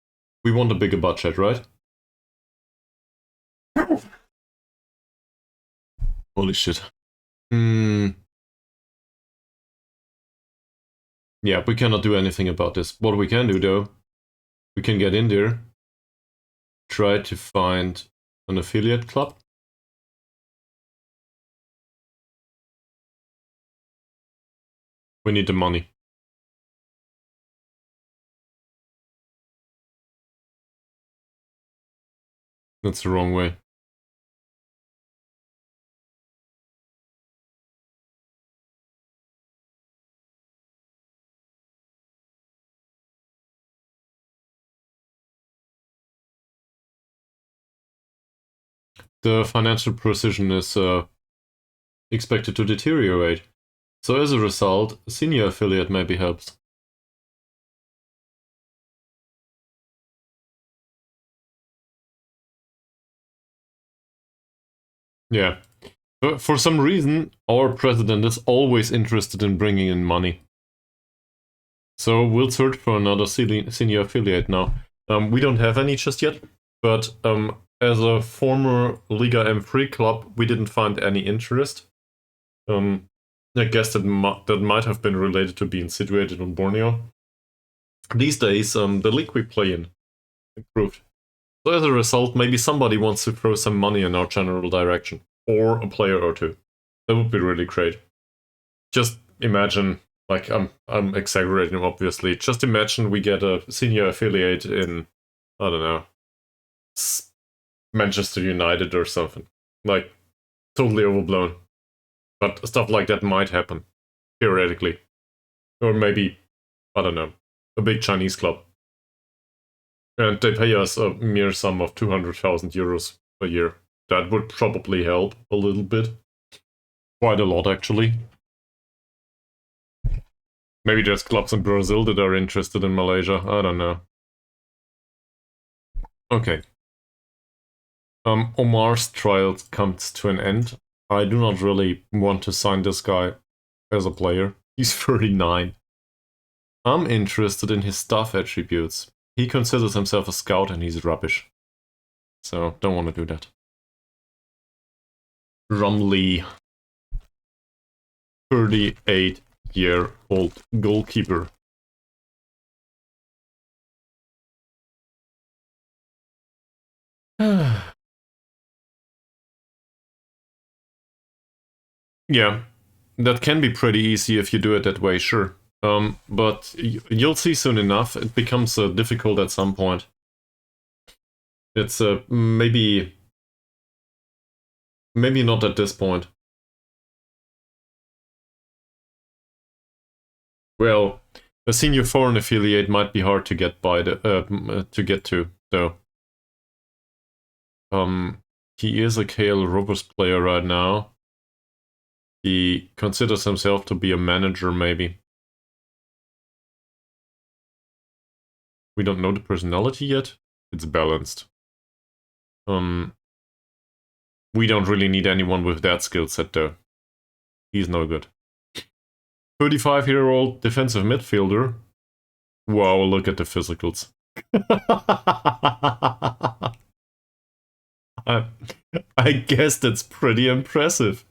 We want a bigger budget, right? Holy shit. Yeah, we cannot do anything about this. What we can do, though, we can get in there, try to find an affiliate club. We need the money. That's the wrong way. The financial precision is expected to deteriorate. So as a result, senior affiliate maybe helps. Yeah. But for some reason, our president is always interested in bringing in money. So we'll search for another senior affiliate now. We don't have any just yet, but as a former Liga M3 club, we didn't find any interest. I guess that might have been related to being situated on Borneo. These days, the league we play in improved. So as a result, maybe somebody wants to throw some money in our general direction. Or a player or two. That would be really great. Just imagine, like, I'm exaggerating obviously, just imagine we get a senior affiliate in, I don't know, Manchester United or something. Like, totally overblown. But stuff like that might happen, theoretically. Or maybe, I don't know, a big Chinese club. And they pay us a mere sum of 200,000 euros a year. That would probably help a little bit. Quite a lot, actually. Maybe there's clubs in Brazil that are interested in Malaysia. I don't know. Okay. Omar's trial comes to an end. I do not really want to sign this guy as a player. He's 39. I'm interested in his staff attributes. He considers himself a scout and he's rubbish. So, don't want to do that. Rumley. 38-year-old goalkeeper. Yeah, that can be pretty easy if you do it that way, sure. But you'll see soon enough, it becomes difficult at some point. It's maybe Maybe not at this point. Well, a senior foreign affiliate might be hard to get by to get to, though. He is a KL Rovers player right now. He considers himself to be a manager, maybe. We don't know the personality yet. It's balanced. We don't really need anyone with that skill set, though. He's no good. 35-year-old defensive midfielder. Wow, look at the physicals. I guess that's pretty impressive.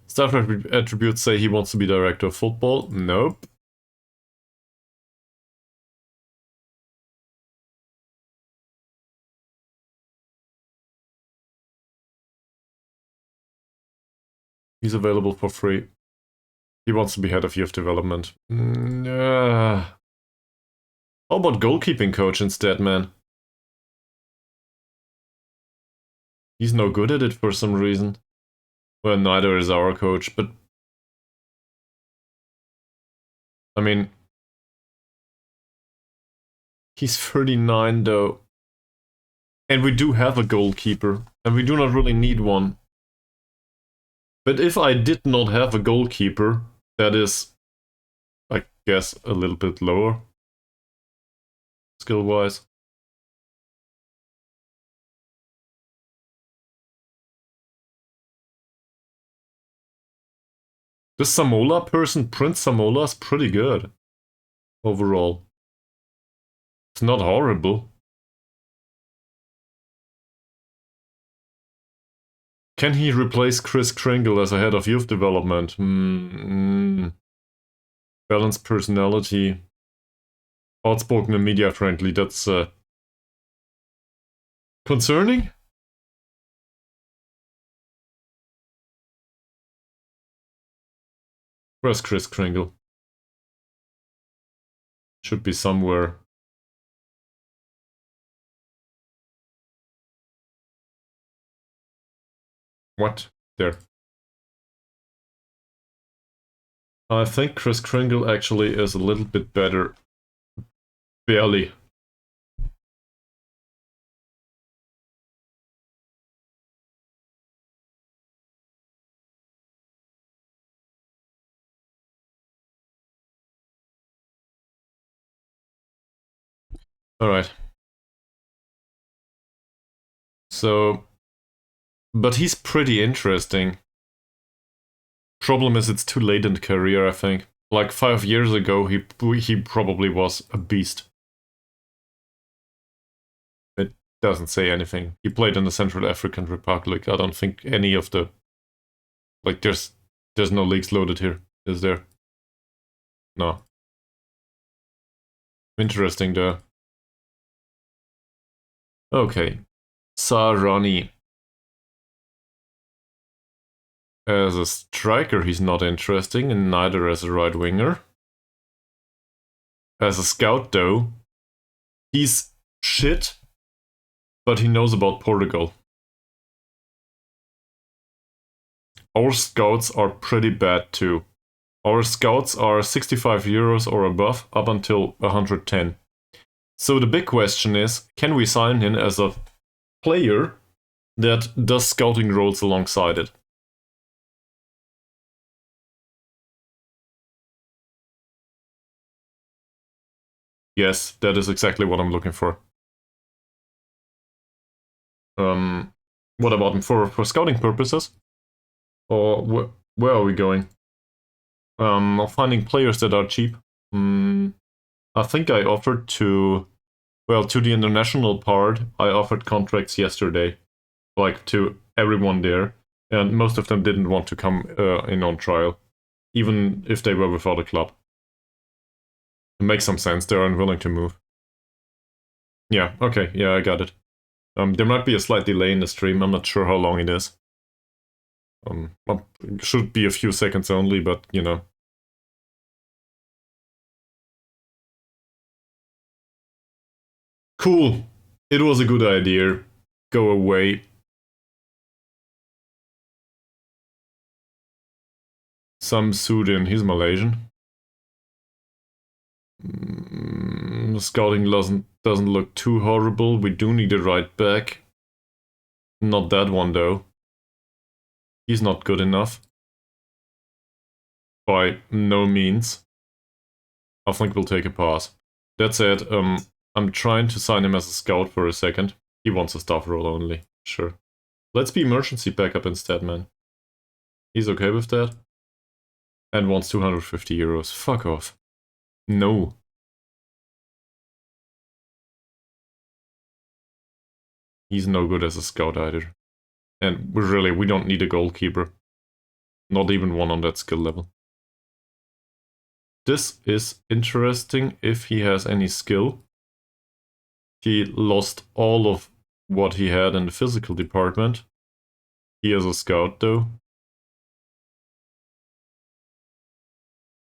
Staff attributes say he wants to be director of football. Nope. He's available for free. He wants to be head of youth development. How about goalkeeping coach instead, man? He's no good at it for some reason. Well, neither is our coach, but... I mean... He's 39 though. And we do have a goalkeeper, and we do not really need one. But if I did not have a goalkeeper, that is, I guess, a little bit lower, skill-wise. This Samola person, Prince Samola, is pretty good, overall. It's not horrible. Can he replace Chris Kringle as a head of youth development? Balanced personality. Outspoken and media friendly, that's concerning? Where's Chris Kringle? Should be somewhere. What? There. I think Chris Kringle actually is a little bit better. Barely. Alright. So... But he's pretty interesting. Problem is it's too late in the career, I think. Like 5 years ago, he probably was a beast. It doesn't say anything. He played in the Central African Republic. I don't think any of the... Like, there's no leagues loaded here, is there? No. Interesting, though. Okay. Sarani. As a striker, he's not interesting, and neither as a right winger. As a scout, though, he's shit, but he knows about Portugal. Our scouts are pretty bad, too. Our scouts are 65 euros or above, up until 110. So the big question is, can we sign him as a player that does scouting roles alongside it? Yes, that is exactly what I'm looking for. What about him for scouting purposes? Or where are we going? Finding players that are cheap. I think I offered to the international part, I offered contracts yesterday, like to everyone there, and most of them didn't want to come in on trial, even if they were without a club. It makes some sense, they're unwilling to move. Yeah, okay, yeah, I got it. There might be a slight delay in the stream, I'm not sure how long it is. It should be a few seconds only, but, you know. Cool. It was a good idea. go away. Some Sudan, he's Malaysian. Scouting doesn't look too horrible. We do need a right back. Not that one though. He's not good enough. By no means. I think we'll take a pass. That said, I'm trying to sign him as a scout for a second. He wants a staff role only. Sure. Let's be emergency backup instead, man. He's okay with that. And wants 250 euros. Fuck off. No. He's no good as a scout either. And we don't need a goalkeeper. Not even one on that skill level. This is interesting if he has any skill. He lost all of what he had in the physical department. He is a scout though.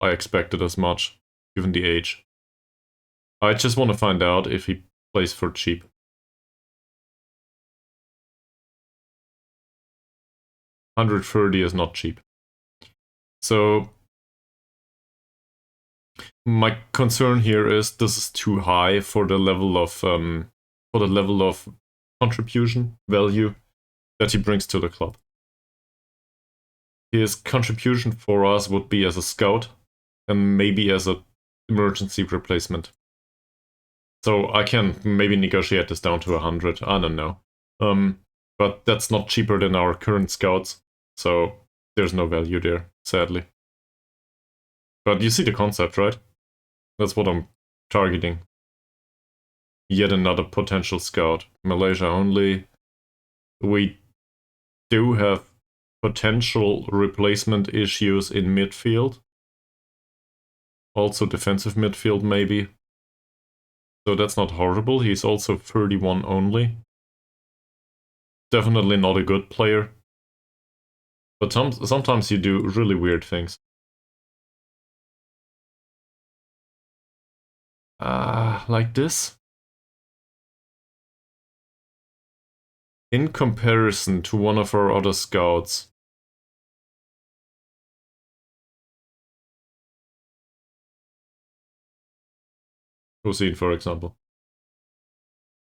I expected as much, given the age. I just want to find out if he plays for cheap. $130 is not cheap. So my concern here is this is too high for the level of contribution value that he brings to the club. His contribution for us would be as a scout and maybe as an emergency replacement. So I can maybe negotiate this down to 100. I don't know. But that's not cheaper than our current scouts. So there's no value there, sadly. But you see the concept, right? That's what I'm targeting. Yet another potential scout. Malaysia only. We do have potential replacement issues in midfield. Also defensive midfield, maybe. So that's not horrible. He's also 31 only. Definitely not a good player. But sometimes you do really weird things. Like this. In comparison to one of our other scouts. Hussein, for example.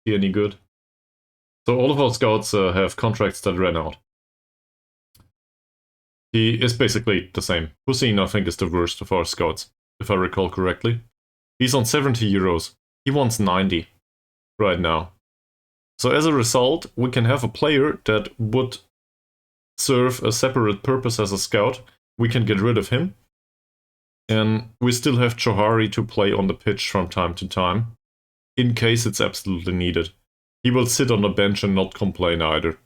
Is he any good? So all of our scouts have contracts that ran out. He is basically the same. Hussein, I think, is the worst of our scouts, if I recall correctly. He's on 70 euros. He wants 90 right now. So as a result, we can have a player that would serve a separate purpose as a scout. We can get rid of him. And we still have Johari to play on the pitch from time to time, in case it's absolutely needed. He will sit on the bench and not complain either.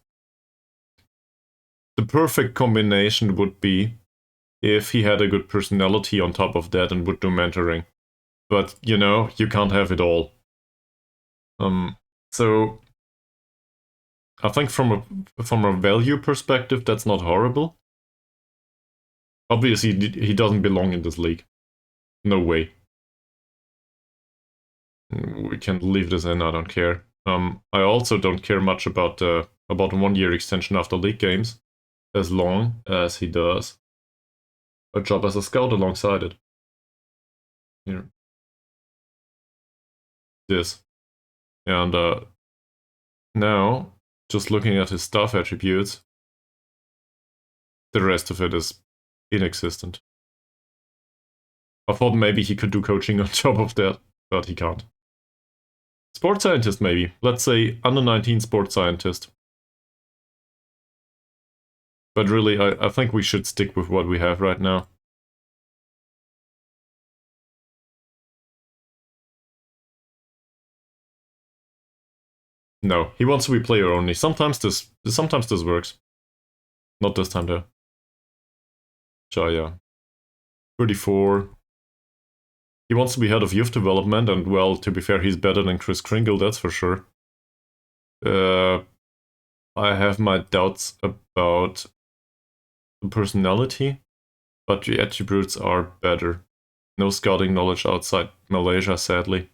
The perfect combination would be if he had a good personality on top of that and would do mentoring. But, you know, you can't have it all. So I think from a value perspective, that's not horrible. Obviously, he doesn't belong in this league. No way. We can leave this in, I don't care. I also don't care much about a 1-year extension after league games, as long as he does a job as a scout alongside it. Here. This. And now, just looking at his staff attributes, the rest of it is inexistent. I thought maybe he could do coaching on top of that, but he can't. Sports scientist, maybe. Let's say under 19 sports scientist. But really, I think we should stick with what we have right now. No, he wants to be player only. Sometimes this works. Not this time though. Jaya. 34. He wants to be head of youth development, and well, to be fair, he's better than Chris Kringle, that's for sure. I have my doubts about the personality, but the attributes are better. No scouting knowledge outside Malaysia, sadly.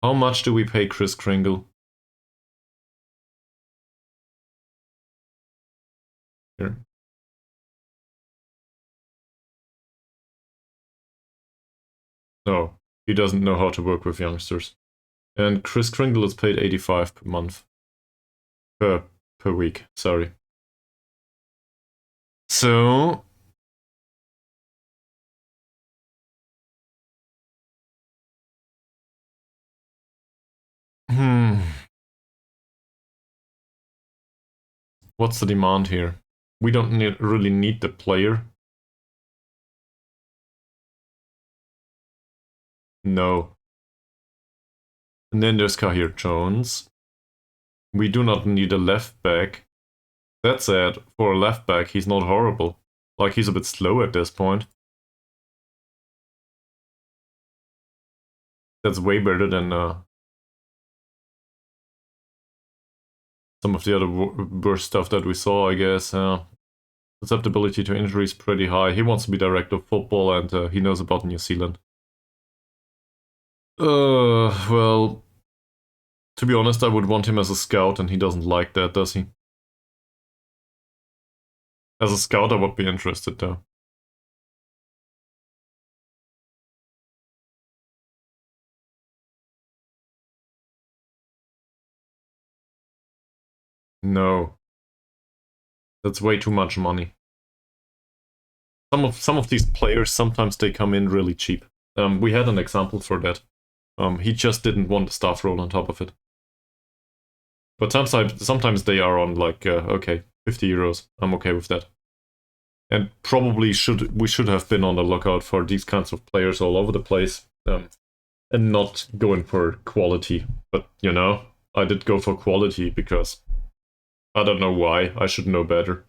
How much do we pay Chris Kringle? Here. No, he doesn't know how to work with youngsters. And Chris Kringle is paid 85 per month. Per week, sorry. So... What's the demand here? We don't really need the player. No. And then there's Kahir Jones. We do not need a left back. That said, for a left back, he's not horrible. Like, he's a bit slow at this point. That's way better than some of the other worst stuff that we saw, I guess. Susceptibility to injury is pretty high. He wants to be director of football, and he knows about New Zealand. Well, to be honest, I would want him as a scout, and he doesn't like that, does he? As a scout, I would be interested, though. No. That's way too much money. Some of these players, sometimes they come in really cheap. We had an example for that. He just didn't want the staff role on top of it. But sometimes they are on like, okay, 50 euros. I'm okay with that. And probably we should have been on the lookout for these kinds of players all over the place, and not going for quality. But, you know, I did go for quality because I don't know why. I should know better.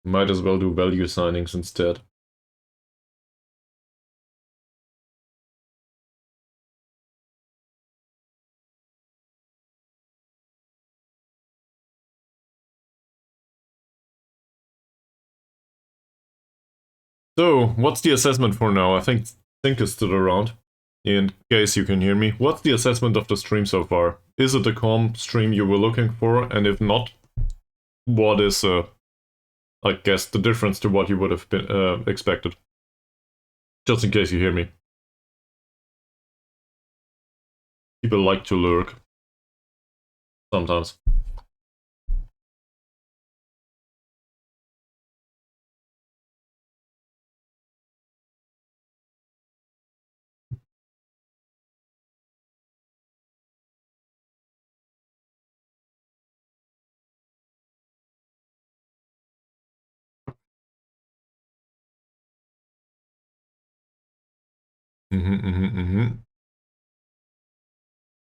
Might as well do value signings instead. So, what's the assessment for now? I think is still around. In case you can hear me. What's the assessment of the stream so far? Is it the calm stream you were looking for? And if not, what is, I guess, the difference to what you would have been expected? Just in case you hear me. People like to lurk. Sometimes.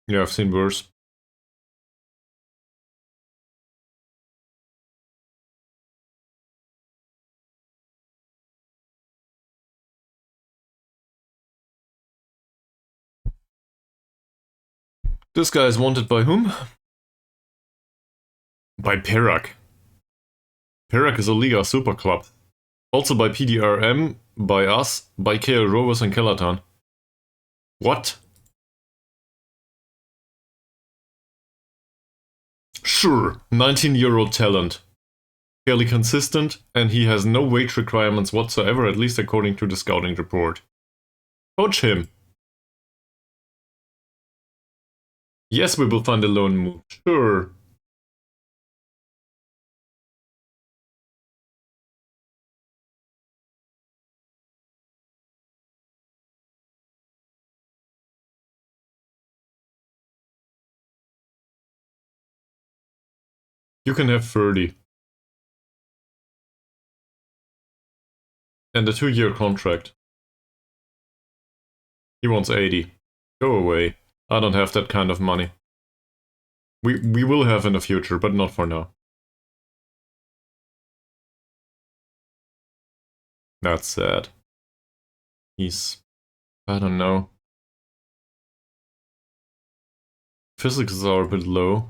Yeah, I've seen worse. This guy is wanted by whom? By Perak. Perak is a Liga Super Club. Also by PDRM, by us, by KL Rovers and Kelatan. What? Sure, 19-year-old talent. Fairly consistent, and he has no wage requirements whatsoever, at least according to the scouting report. Coach him. Yes, we will find a loan move. Sure. You can have 30. And a 2-year contract. He wants 80. Go away. I don't have that kind of money. We will have in the future, but not for now. That's sad. He's... I don't know. Physics are a bit low.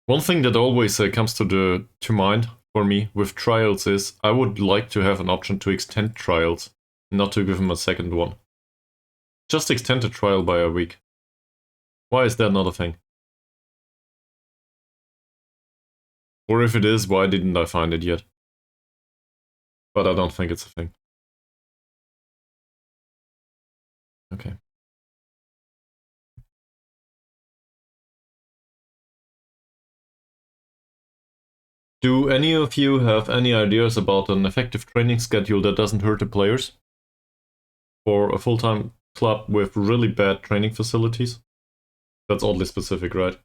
One thing that always comes to mind for me with trials is I would like to have an option to extend trials, not to give him a second one. Just extend the trial by a week. Why is that not a thing? Or if it is, why didn't I find it yet? But I don't think it's a thing. Okay. Do any of you have any ideas about an effective training schedule that doesn't hurt the players? For a full-time club with really bad training facilities? That's oddly specific, right?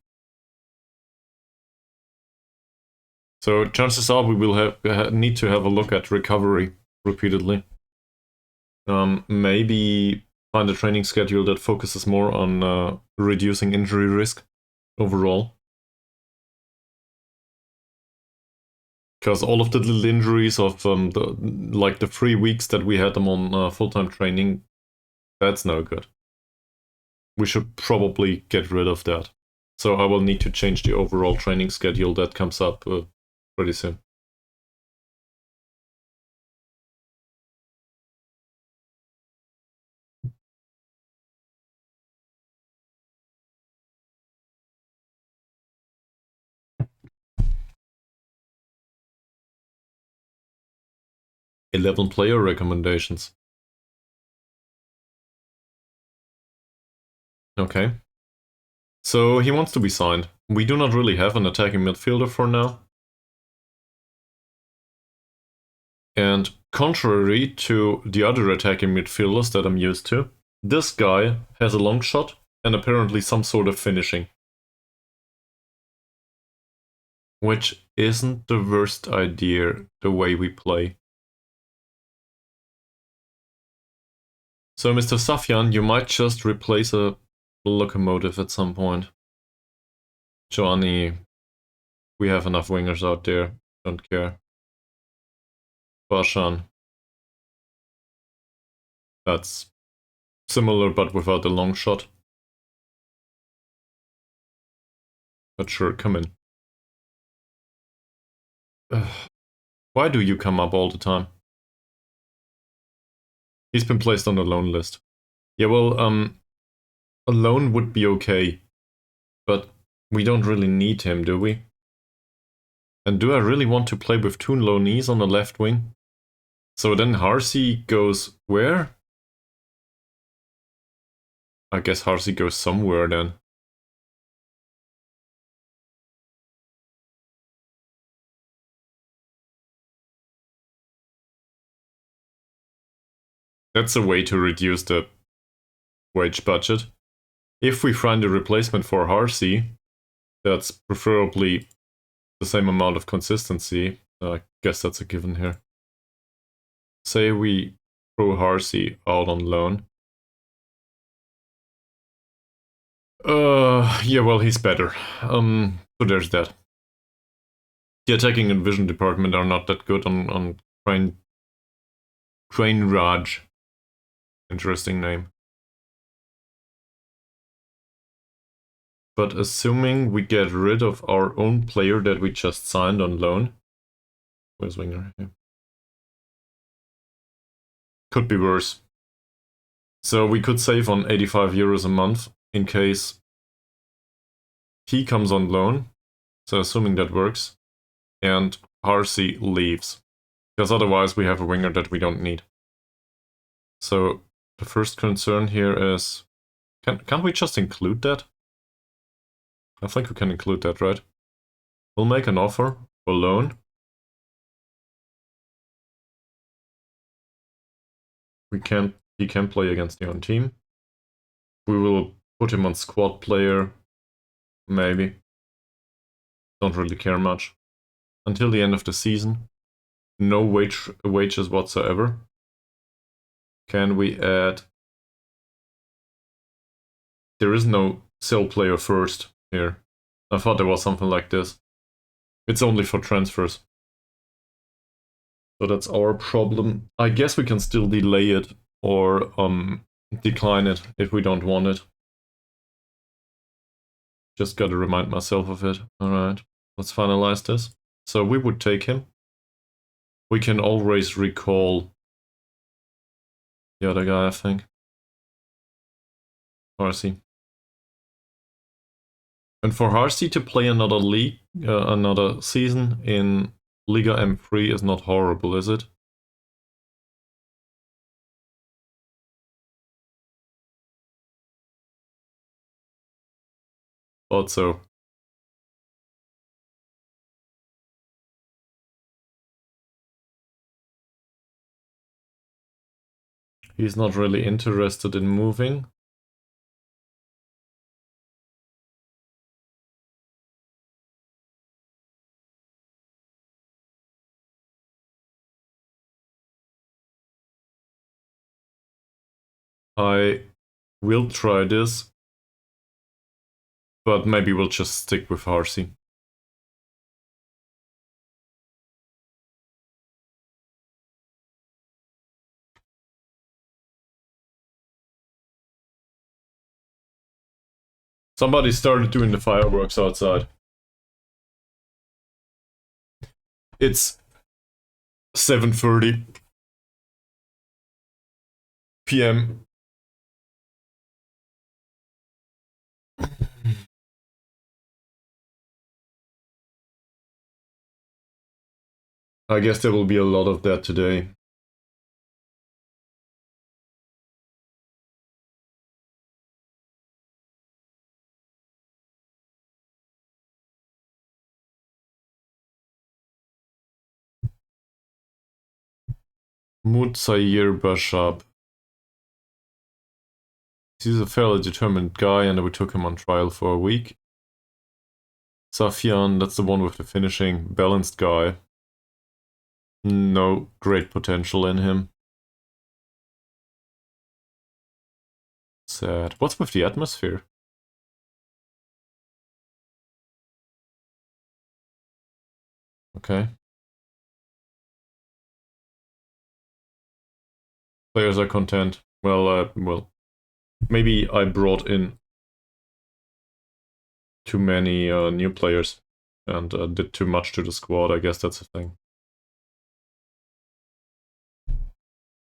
So chances are we will need to have a look at recovery repeatedly. Maybe find a training schedule that focuses more on reducing injury risk overall. Because all of the little injuries of the 3 weeks that we had them on full-time training, that's no good. We should probably get rid of that. So I will need to change the overall training schedule that comes up pretty soon. "11 player recommendations." Okay. So he wants to be signed. We do not really have an attacking midfielder for now. And contrary to the other attacking midfielders that I'm used to, this guy has a long shot and apparently some sort of finishing. Which isn't the worst idea the way we play. So Mr. Safyan, you might just replace a locomotive at some point. Johnny, we have enough wingers out there, don't care. Bashan. That's similar but without the long shot. But sure, come in. Why do you come up all the time? He's been placed on the loan list. Yeah, well, a loan would be okay. But we don't really need him, do we? And do I really want to play with 2 loanees on the left wing? So then Harsey goes where? I guess Harsey goes somewhere then. That's a way to reduce the wage budget. If we find a replacement for Harsey, that's preferably the same amount of consistency. I guess that's a given here. Say we throw Harsey out on loan. Yeah, well, he's better. So there's that. The attacking and vision department are not that good on Train Raj. Interesting name. But assuming we get rid of our own player that we just signed on loan. Where's Winger? Yeah. Could be worse. So we could save on 85 euros a month in case he comes on loan. So assuming that works. And Harsey leaves. Because otherwise we have a winger that we don't need. So the first concern here is, can't we just include that? I think we can include that, right? We'll make an offer for loan. He can play against the own team. We will put him on squad player, maybe. Don't really care much. Until the end of the season. No wages whatsoever. Can we add... There is no sell player first here. I thought there was something like this. It's only for transfers. So that's our problem. I guess we can still delay it or decline it if we don't want it. Just gotta remind myself of it. Alright, let's finalize this. So we would take him. We can always recall the other guy, I think. Harsey. And for Harsey to play another league, another season in Liga M3 is not horrible, is it? Thought so. He's not really interested in moving. I will try this, but maybe we'll just stick with Harsey. Somebody started doing the fireworks outside. It's 7:30 p.m. I guess there will be a lot of that today. Mutsair Bashab. He's a fairly determined guy, and we took him on trial for a week. Safian, that's the one with the finishing, balanced guy. No great potential in him. Sad. What's with the atmosphere? Okay. Players are content. Well, maybe I brought in too many new players and did too much to the squad. I guess that's a thing.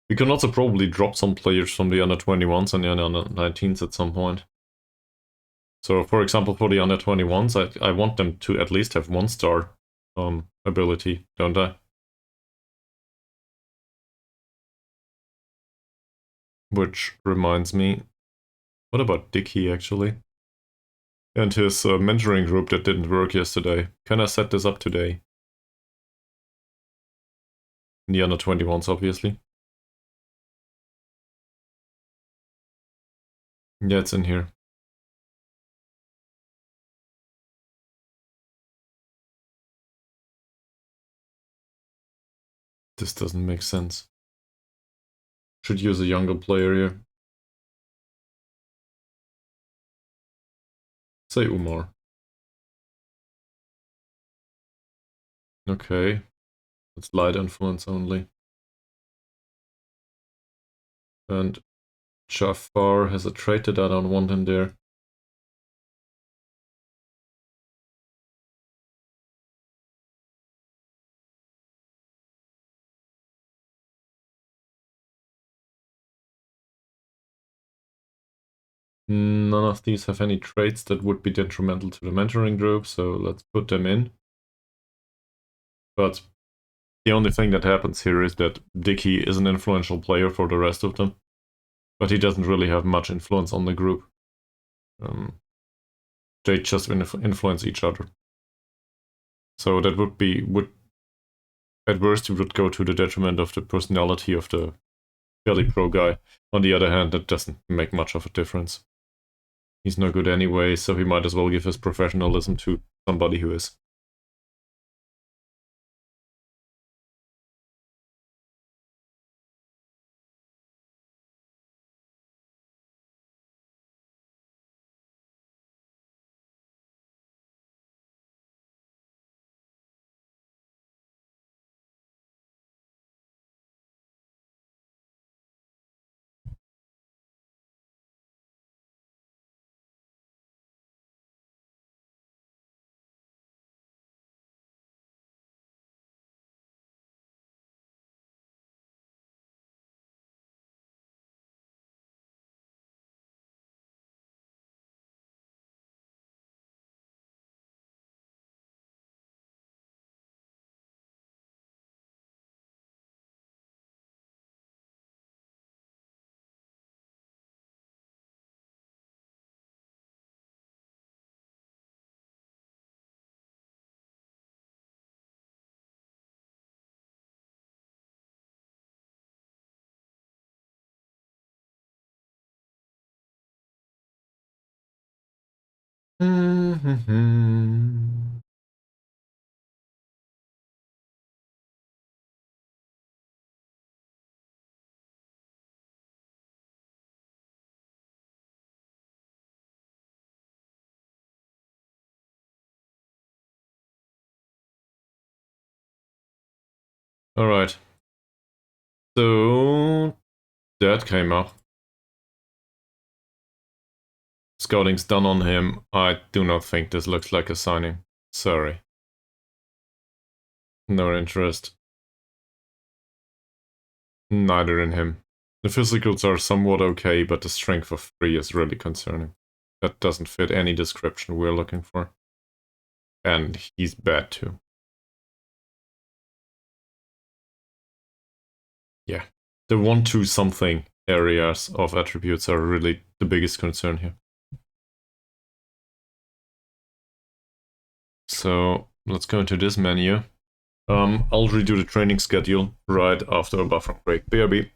We can also probably drop some players from the under-21s and the under-19s at some point. So, for example, for the under-21s, I want them to at least have 1-star ability, don't I? Which reminds me, what about Dicky actually? And his mentoring group that didn't work yesterday. Can I set this up today? In the under-21s, obviously. Yeah, it's in here. This doesn't make sense. Should use a younger player here. Say Umar. Okay. It's light influence only. And Jafar has a trait that I don't want in there. None of these have any traits that would be detrimental to the mentoring group, so let's put them in. But the only thing that happens here is that Dicky is an influential player for the rest of them, but he doesn't really have much influence on the group. They just influence each other. So that would at worst it would go to the detriment of the personality of the fairly pro guy. On the other hand, that doesn't make much of a difference. He's no good anyway, so he might as well give his professionalism to somebody who is. Mm-hmm. Alright. So that came up. Scouting's done on him. I do not think this looks like a signing. Sorry. No interest. Neither in him. The physicals are somewhat okay, but the strength of 3 is really concerning. That doesn't fit any description we're looking for. And he's bad too. Yeah. The 1-2 something areas of attributes are really the biggest concern here. So let's go into this menu. I'll redo the training schedule right after a buffer break. BRB.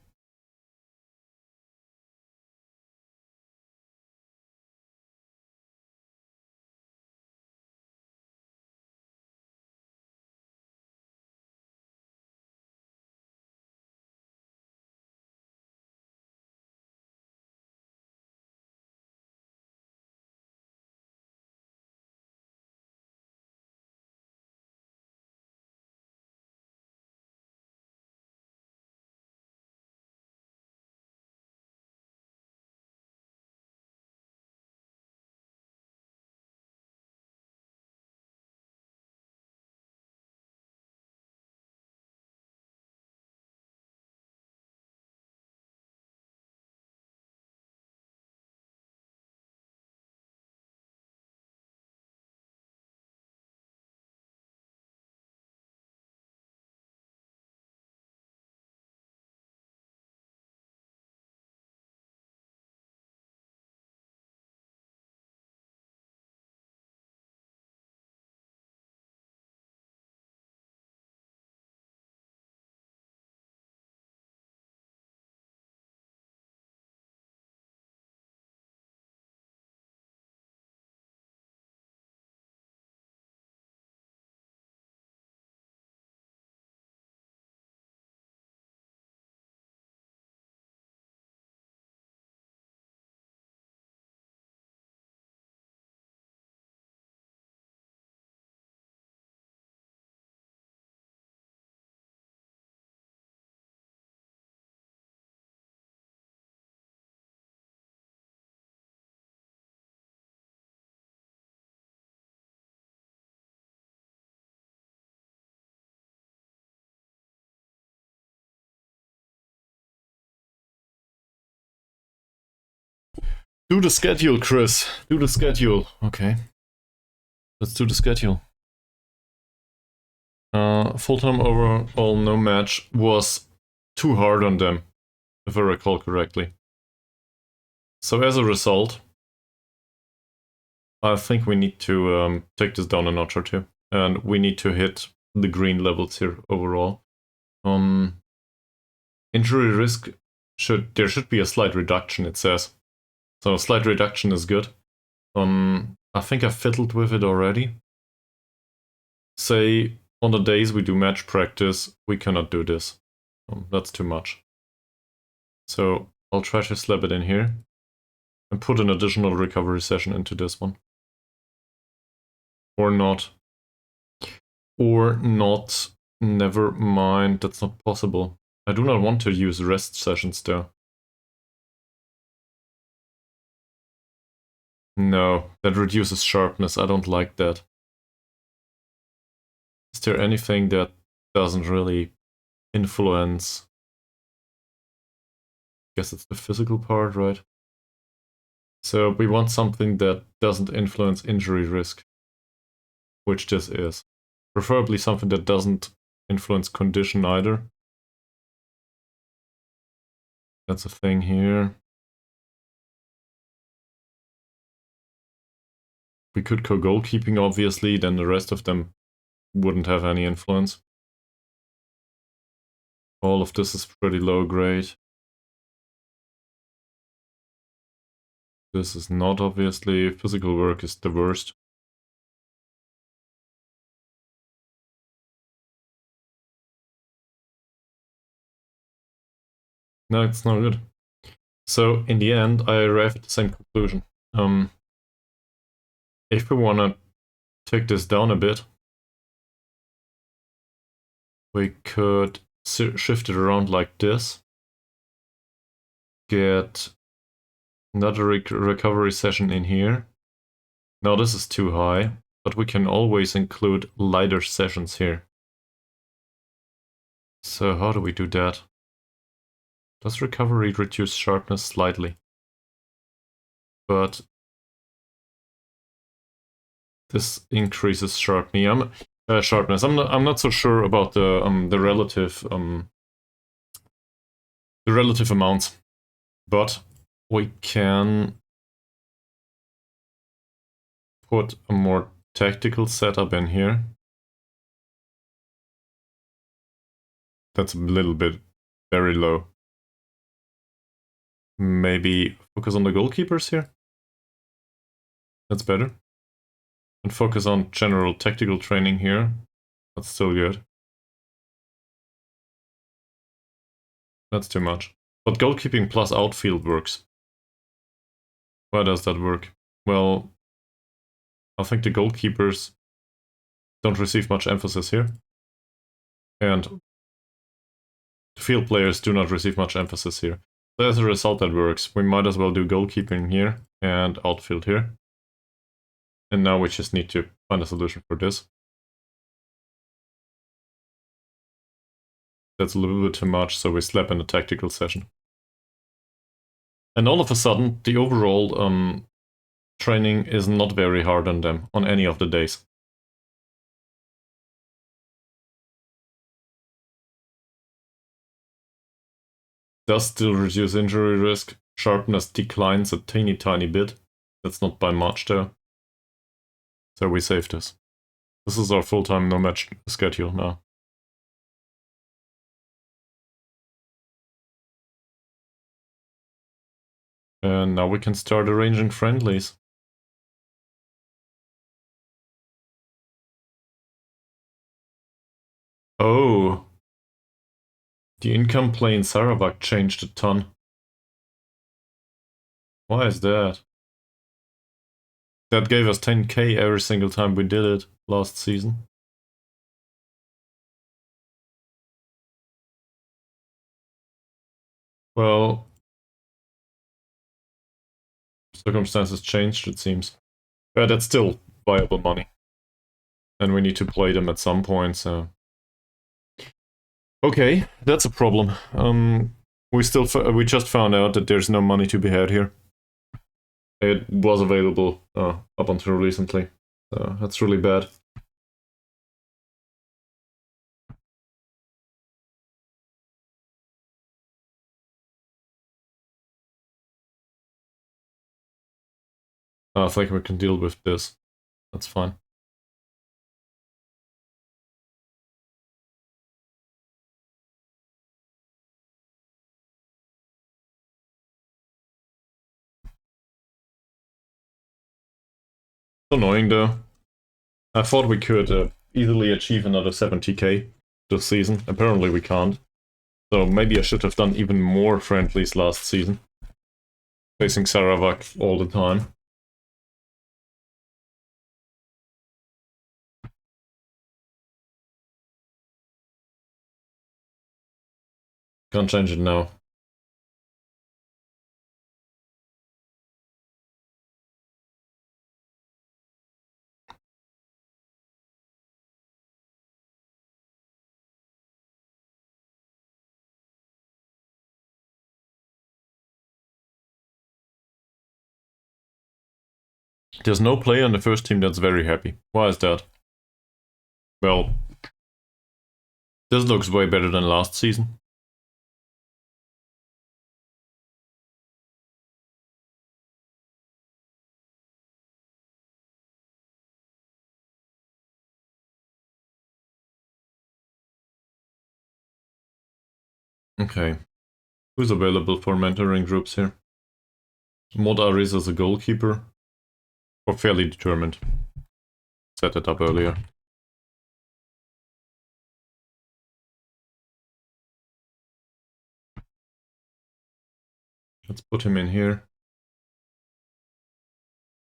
Do the schedule, Chris. Do the schedule. Okay. Let's do the schedule. Full-time overall no match was too hard on them, if I recall correctly. So as a result, I think we need to take this down a notch or two. And we need to hit the green levels here overall. Injury risk there should be a slight reduction, it says. So a slight reduction is good. I think I fiddled with it already. Say on the days we do match practice, we cannot do this. That's too much. So I'll try to slap it in here and put an additional recovery session into this one. Or not. Or not. Never mind, that's not possible. I do not want to use rest sessions though. No, that reduces sharpness. I don't like that. Is there anything that doesn't really influence? I guess it's the physical part, right? So we want something that doesn't influence injury risk, which this is. Preferably something that doesn't influence condition either. That's a thing here. We could go goalkeeping, obviously, then the rest of them wouldn't have any influence. All of this is pretty low grade. This is not obviously. Physical work is the worst. No, it's not good. So in the end, I arrived at the same conclusion. If we want to take this down a bit, we could shift it around like this. Get another recovery session in here. Now this is too high, but we can always include lighter sessions here. So how do we do that? Does recovery reduce sharpness slightly? But this increases sharpness. I'm not so sure about the relative amounts, but we can put a more tactical setup in here. That's a little bit very low. Maybe focus on the goalkeepers here. That's better. And focus on general tactical training here. That's still good. That's too much. But goalkeeping plus outfield works. Why does that work? Well, I think the goalkeepers don't receive much emphasis here. And the field players do not receive much emphasis here. So as a result, that works. We might as well do goalkeeping here and outfield here. And now we just need to find a solution for this. That's a little bit too much, so we slap in a tactical session. And all of a sudden, the overall training is not very hard on them on any of the days. Does still reduce injury risk. Sharpness declines a teeny tiny bit. That's not by much though. So we save this. This is our full-time no match schedule now. And now we can start arranging friendlies. Oh. The income play in Sarawak changed a ton. Why is that? That gave us 10k every single time we did it last season. Well, circumstances changed, it seems. But that's still viable money. And we need to play them at some point, so... Okay, that's a problem. We just found out that there's no money to be had here. It was available up until recently. So that's really bad. I think we can deal with this. That's fine. It's annoying though. I thought we could easily achieve another 70k this season. Apparently we can't. So maybe I should have done even more friendlies last season. Facing Sarawak all the time. Can't change it now. There's no player on the first team that's very happy. Why is that? Well, this looks way better than last season. Okay. Who's available for mentoring groups here? Mod Aris as a goalkeeper. Or fairly determined. Set it up earlier. Let's put him in here.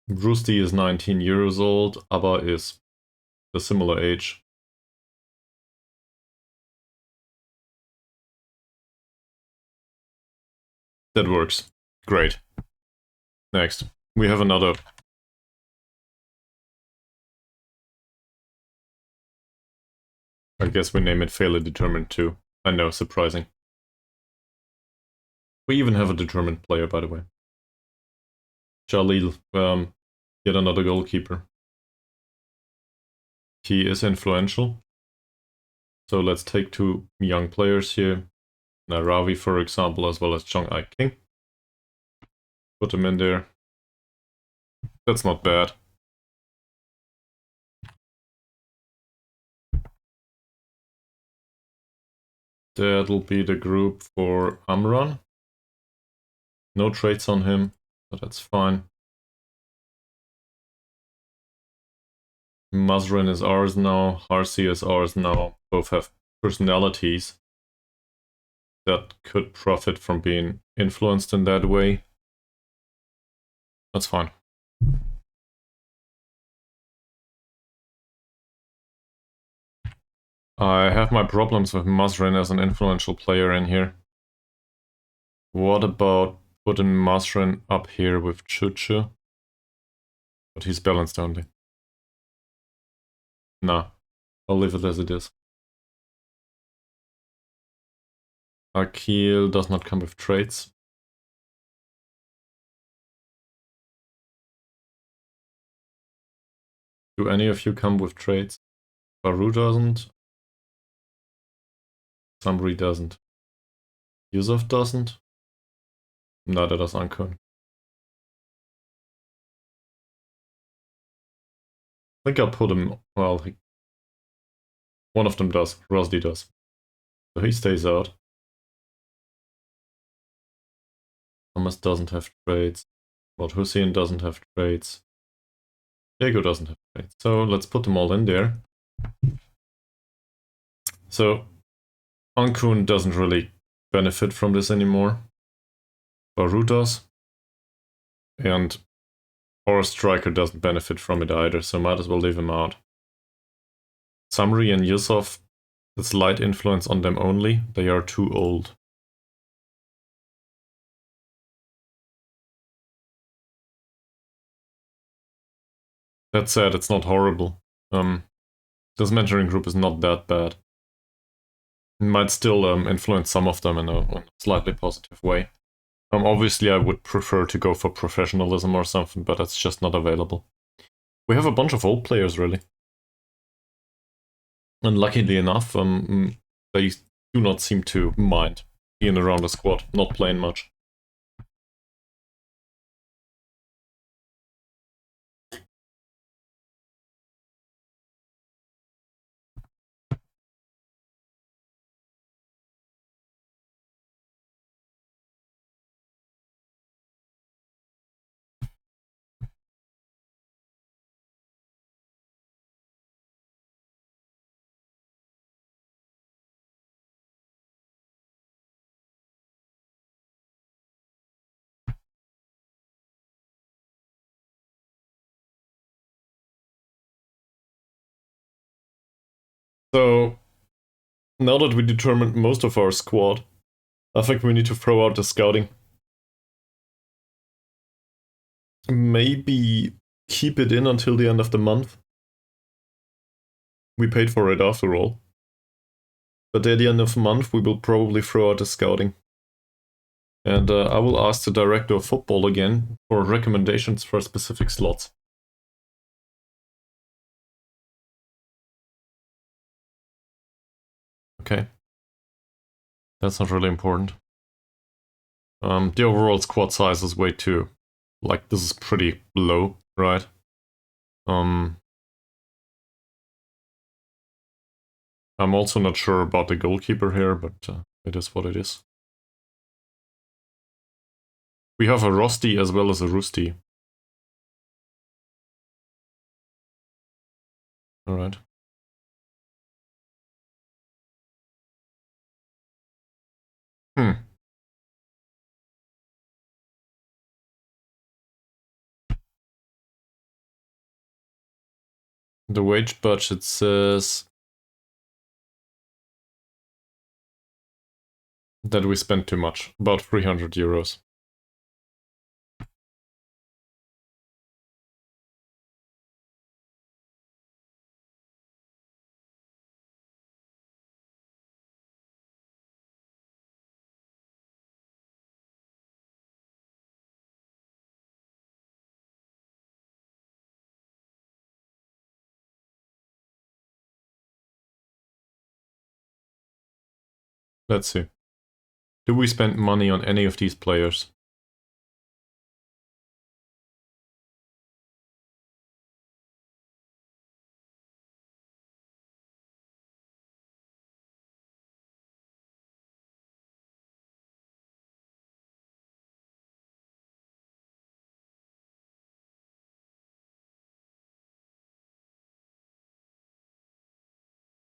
Rusty is 19 years old. Abba is a similar age. That works. Great. Next. We have another. I guess we name it fairly determined too. I know, surprising. We even have a determined player, by the way. Jalil, yet another goalkeeper. He is influential. So let's take two young players here. Ravi, for example, as well as Chong Ai King. Put them in there. That's not bad. That'll be the group for Amran. No traits on him, but that's fine. Mazrin is ours now. Harsi is ours now. Both have personalities that could profit from being influenced in that way. That's fine. I have my problems with Mazrin as an influential player in here. What about putting Mazrin up here with Chuchu? But he's balanced only. Nah, I'll leave it as it is. Akil does not come with traits. Do any of you come with traits? Baru doesn't. Samri doesn't. Yusuf doesn't. Neither does Ankun. I think I'll put him, well, one of them does. Rosdi does. So he stays out. Thomas doesn't have traits. Lord Hussein doesn't have traits. Diego doesn't have traits. So let's put them all in there. So Ankun doesn't really benefit from this anymore. Baru does. And our striker doesn't benefit from it either, so might as well leave him out. Samri and Yusuf, it's light influence on them only. They are too old. That said, it's not horrible. This mentoring group is not that bad. It might still influence some of them in a slightly positive way. Obviously, I would prefer to go for professionalism or something, but that's just not available. We have a bunch of old players, really. And luckily enough, they do not seem to mind being around the squad, not playing much. So, now that we determined most of our squad, I think we need to throw out the scouting. Maybe keep it in until the end of the month. We paid for it after all. But at the end of the month, we will probably throw out the scouting. And I will ask the director of football again for recommendations for specific slots. Okay. That's not really important. The overall squad size is way too... Like, this is pretty low, right? I'm also not sure about the goalkeeper here, but it is what it is. We have a Rusty as well as a Roosty. Alright. The wage budget says that we spent too much, about 300 euros. Let's see. Do we spend money on any of these players?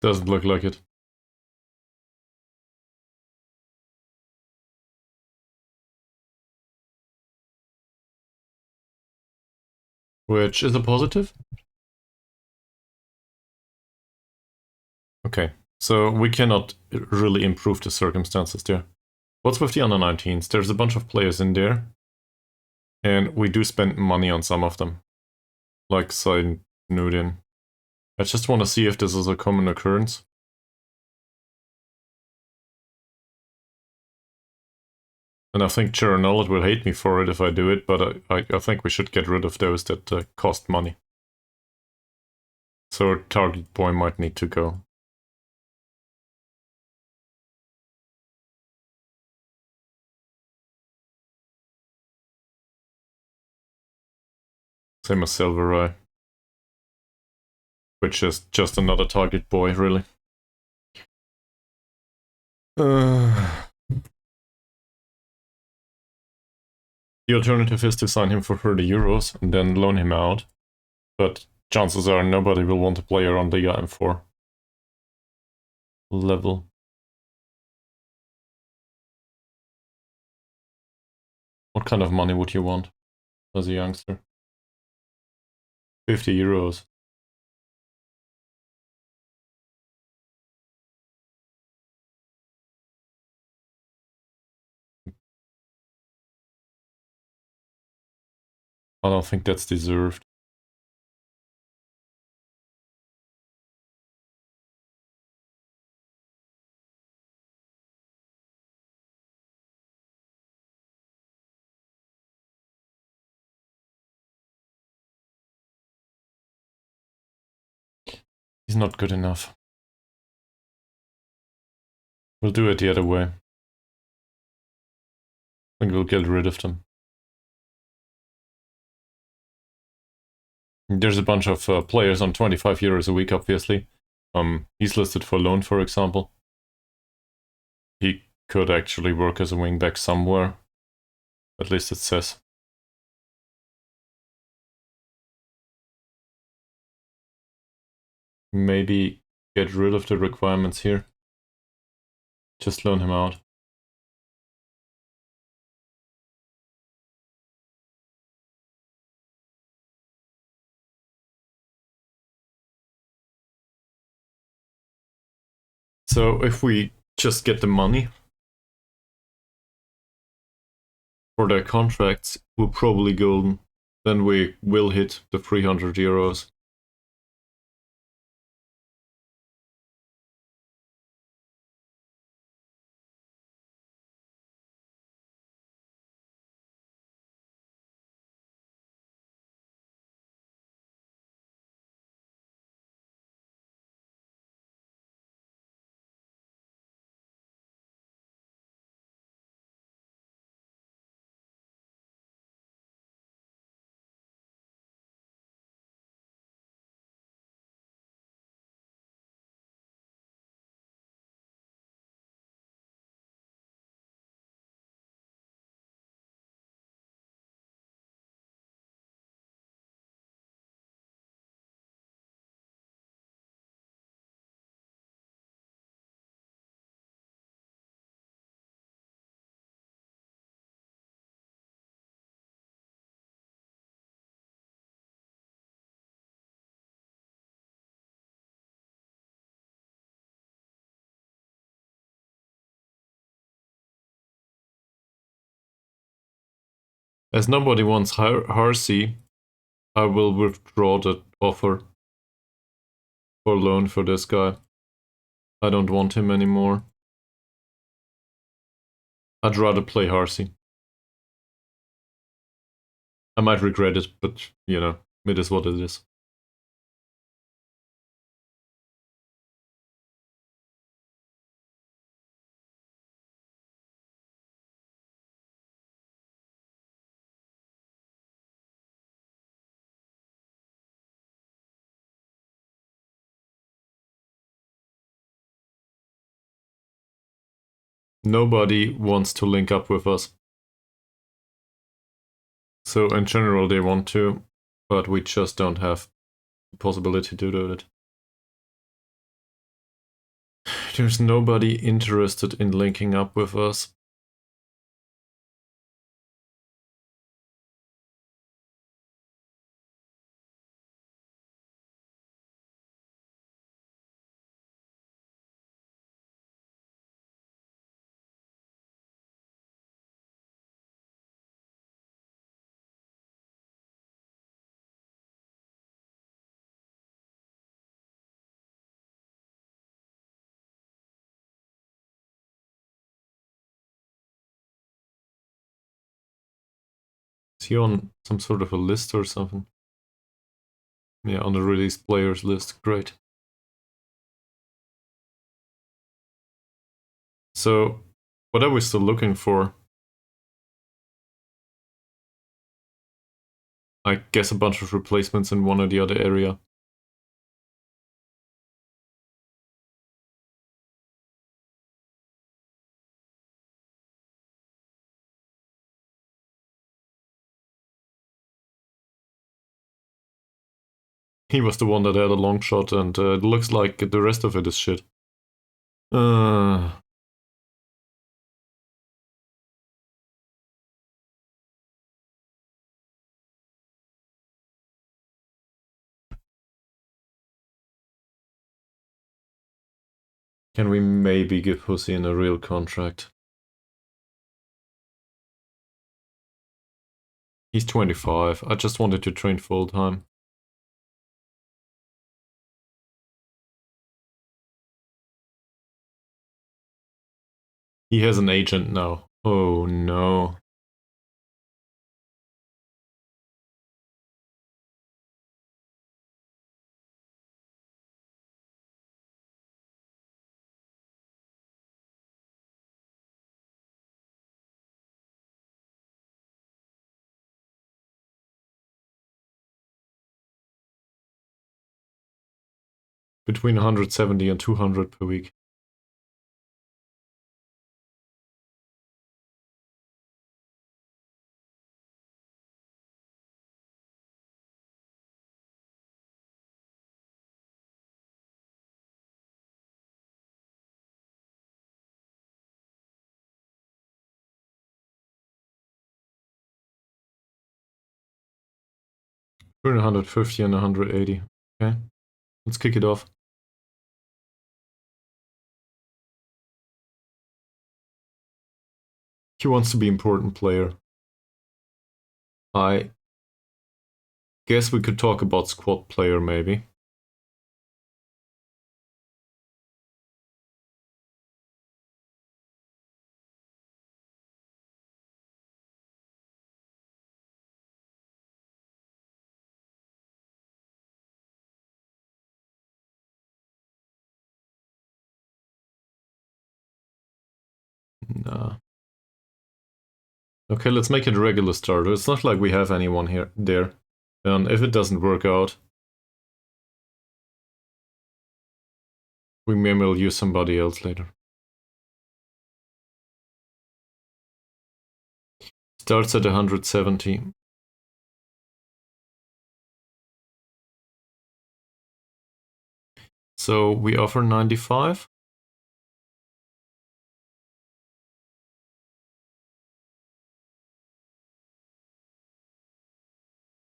Doesn't look like it. Which is a positive? Okay, so we cannot really improve the circumstances there. What's with the under 19s? There's a bunch of players in there, and we do spend money on some of them. Like Nudin. I just want to see if this is a common occurrence. And I think Chernollet will hate me for it if I do it, but I think we should get rid of those that cost money. So Target Boy might need to go. Same as Silver Eye. Which is just another Target Boy, really. The alternative is to sign him for 30 euros and then loan him out. But chances are nobody will want to play around the M4 level. What kind of money would you want as a youngster? 50 euros. I don't think that's deserved. He's not good enough. We'll do it the other way. I think we'll get rid of them. There's a bunch of players on 25 euros a week, obviously. He's listed for loan, for example. He could actually work as a wingback somewhere. At least it says. Maybe get rid of the requirements here. Just loan him out. So if we just get the money for their contracts, we'll probably go, then we will hit the 300 euros. As nobody wants Harsey, I will withdraw the offer for loan for this guy. I don't want him anymore. I'd rather play Harsey. I might regret it, but, you know, it is what it is. Nobody wants to link up with us. So in general they want to, but we just don't have the possibility to do it. There's nobody interested in linking up with us. Is he on some sort of a list or something? Yeah, on the released players list. Great. So, what are we still looking for? I guess a bunch of replacements in one or the other area. He was the one that had a long shot, and it looks like the rest of it is shit. Can we maybe give Hussein a real contract? He's 25. I just wanted to train full time. He has an agent now. Oh no. Between 170 and 200 per week. Between 150 and 180. Okay, let's kick it off. He wants to be important player. I guess we could talk about squad player maybe. Nah. Okay, let's make it a regular starter. It's not like we have anyone there. And if it doesn't work out, we may well use somebody else later. Starts at 170. So we offer 95.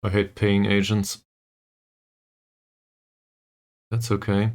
I hate paying agents. That's okay.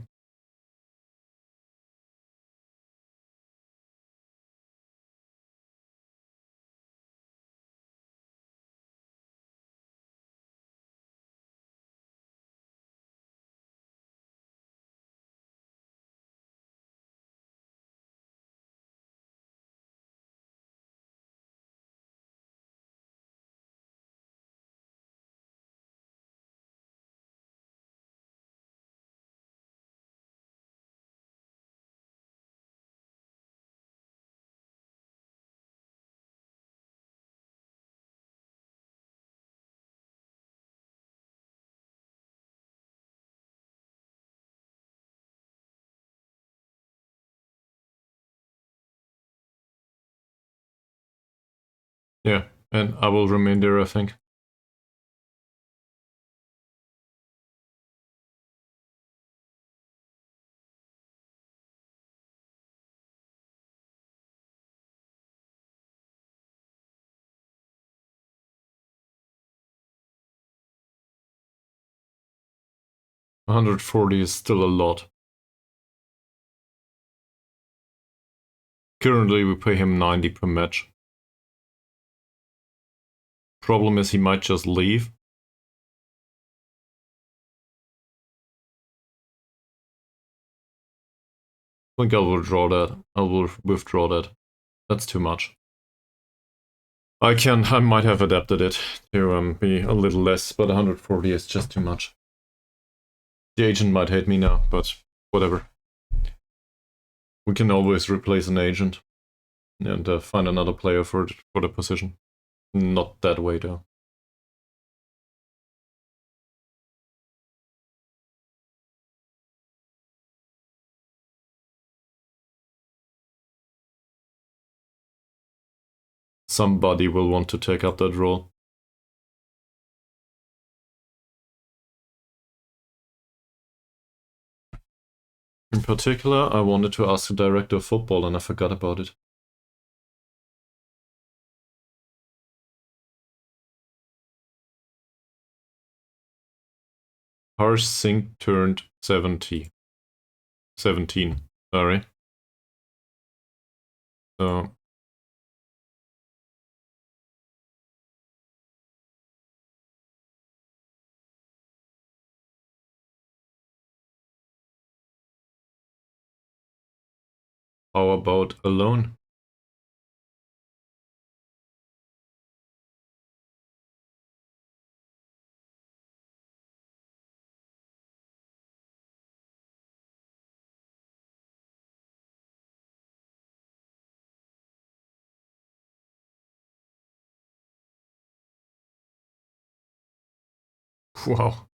Yeah, and I will remain there, I think. $140 is still a lot. Currently, we pay him 90 per match. Problem is, he might just leave. I think I will withdraw that. I will withdraw that. That's too much. I might have adapted it to be a little less, but 140 is just too much. The agent might hate me now, but whatever. We can always replace an agent and find another player for the position. Not that way though. Somebody will want to take up that role. In particular, I wanted to ask the director of football and I forgot about it. Harsh Singh turned 17, sorry. So how about a loan? Wow.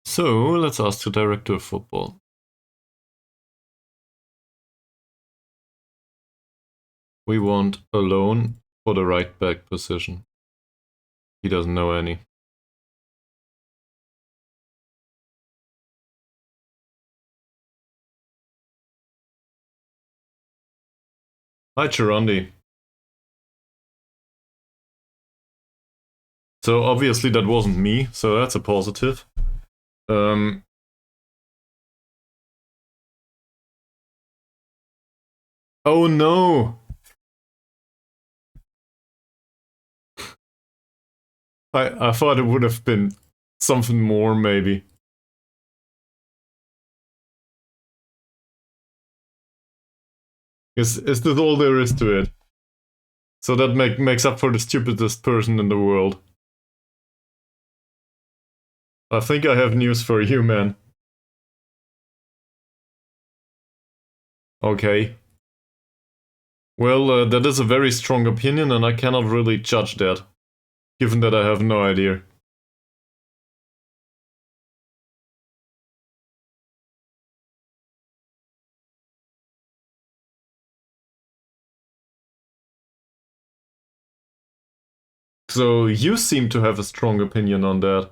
So let's ask the director of football. We want a loan for the right back position. He doesn't know any. Hi, Chirundi. So obviously that wasn't me, so that's a positive. Oh no! I thought it would have been something more, maybe. Is this all there is to it? So that makes up for the stupidest person in the world. I think I have news for you, man. Okay. Well, that is a very strong opinion and I cannot really judge that, given that I have no idea. So you seem to have a strong opinion on that.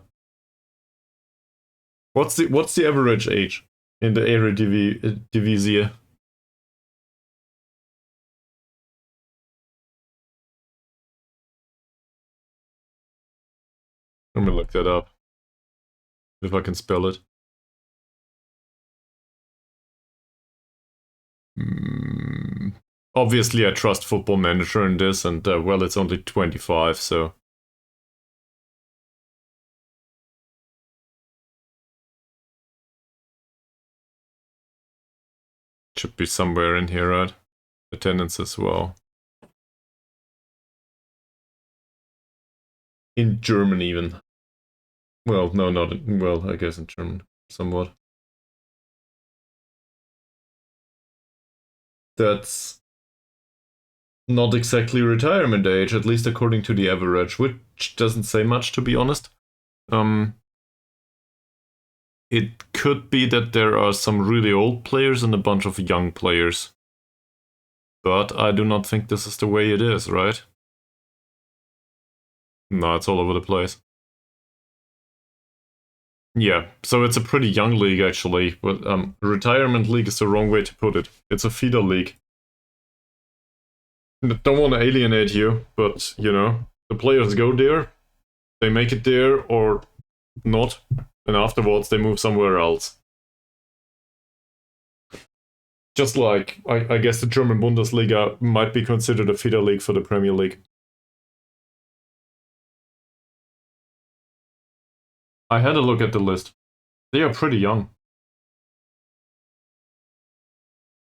What's the average age in the Eredivisie? Let me look that up. If I can spell it. Obviously, I trust Football Manager in this, and well, it's only 25, so. Should be somewhere in here, right? Attendance as well. In German, even. Well, no, not. Well, I guess in German. somewhat. That's not exactly retirement age, at least according to the average, which doesn't say much, to be honest. It could be that there are some really old players and a bunch of young players. But I do not think this is the way it is, right? No, it's all over the place. Yeah, so it's a pretty young league, actually. But retirement league is the wrong way to put it. It's a feeder league. Don't want to alienate you, but, you know, the players go there, they make it there or not, and afterwards they move somewhere else. Just like, I guess the German Bundesliga might be considered a feeder league for the Premier League. I had a look at the list. They are pretty young.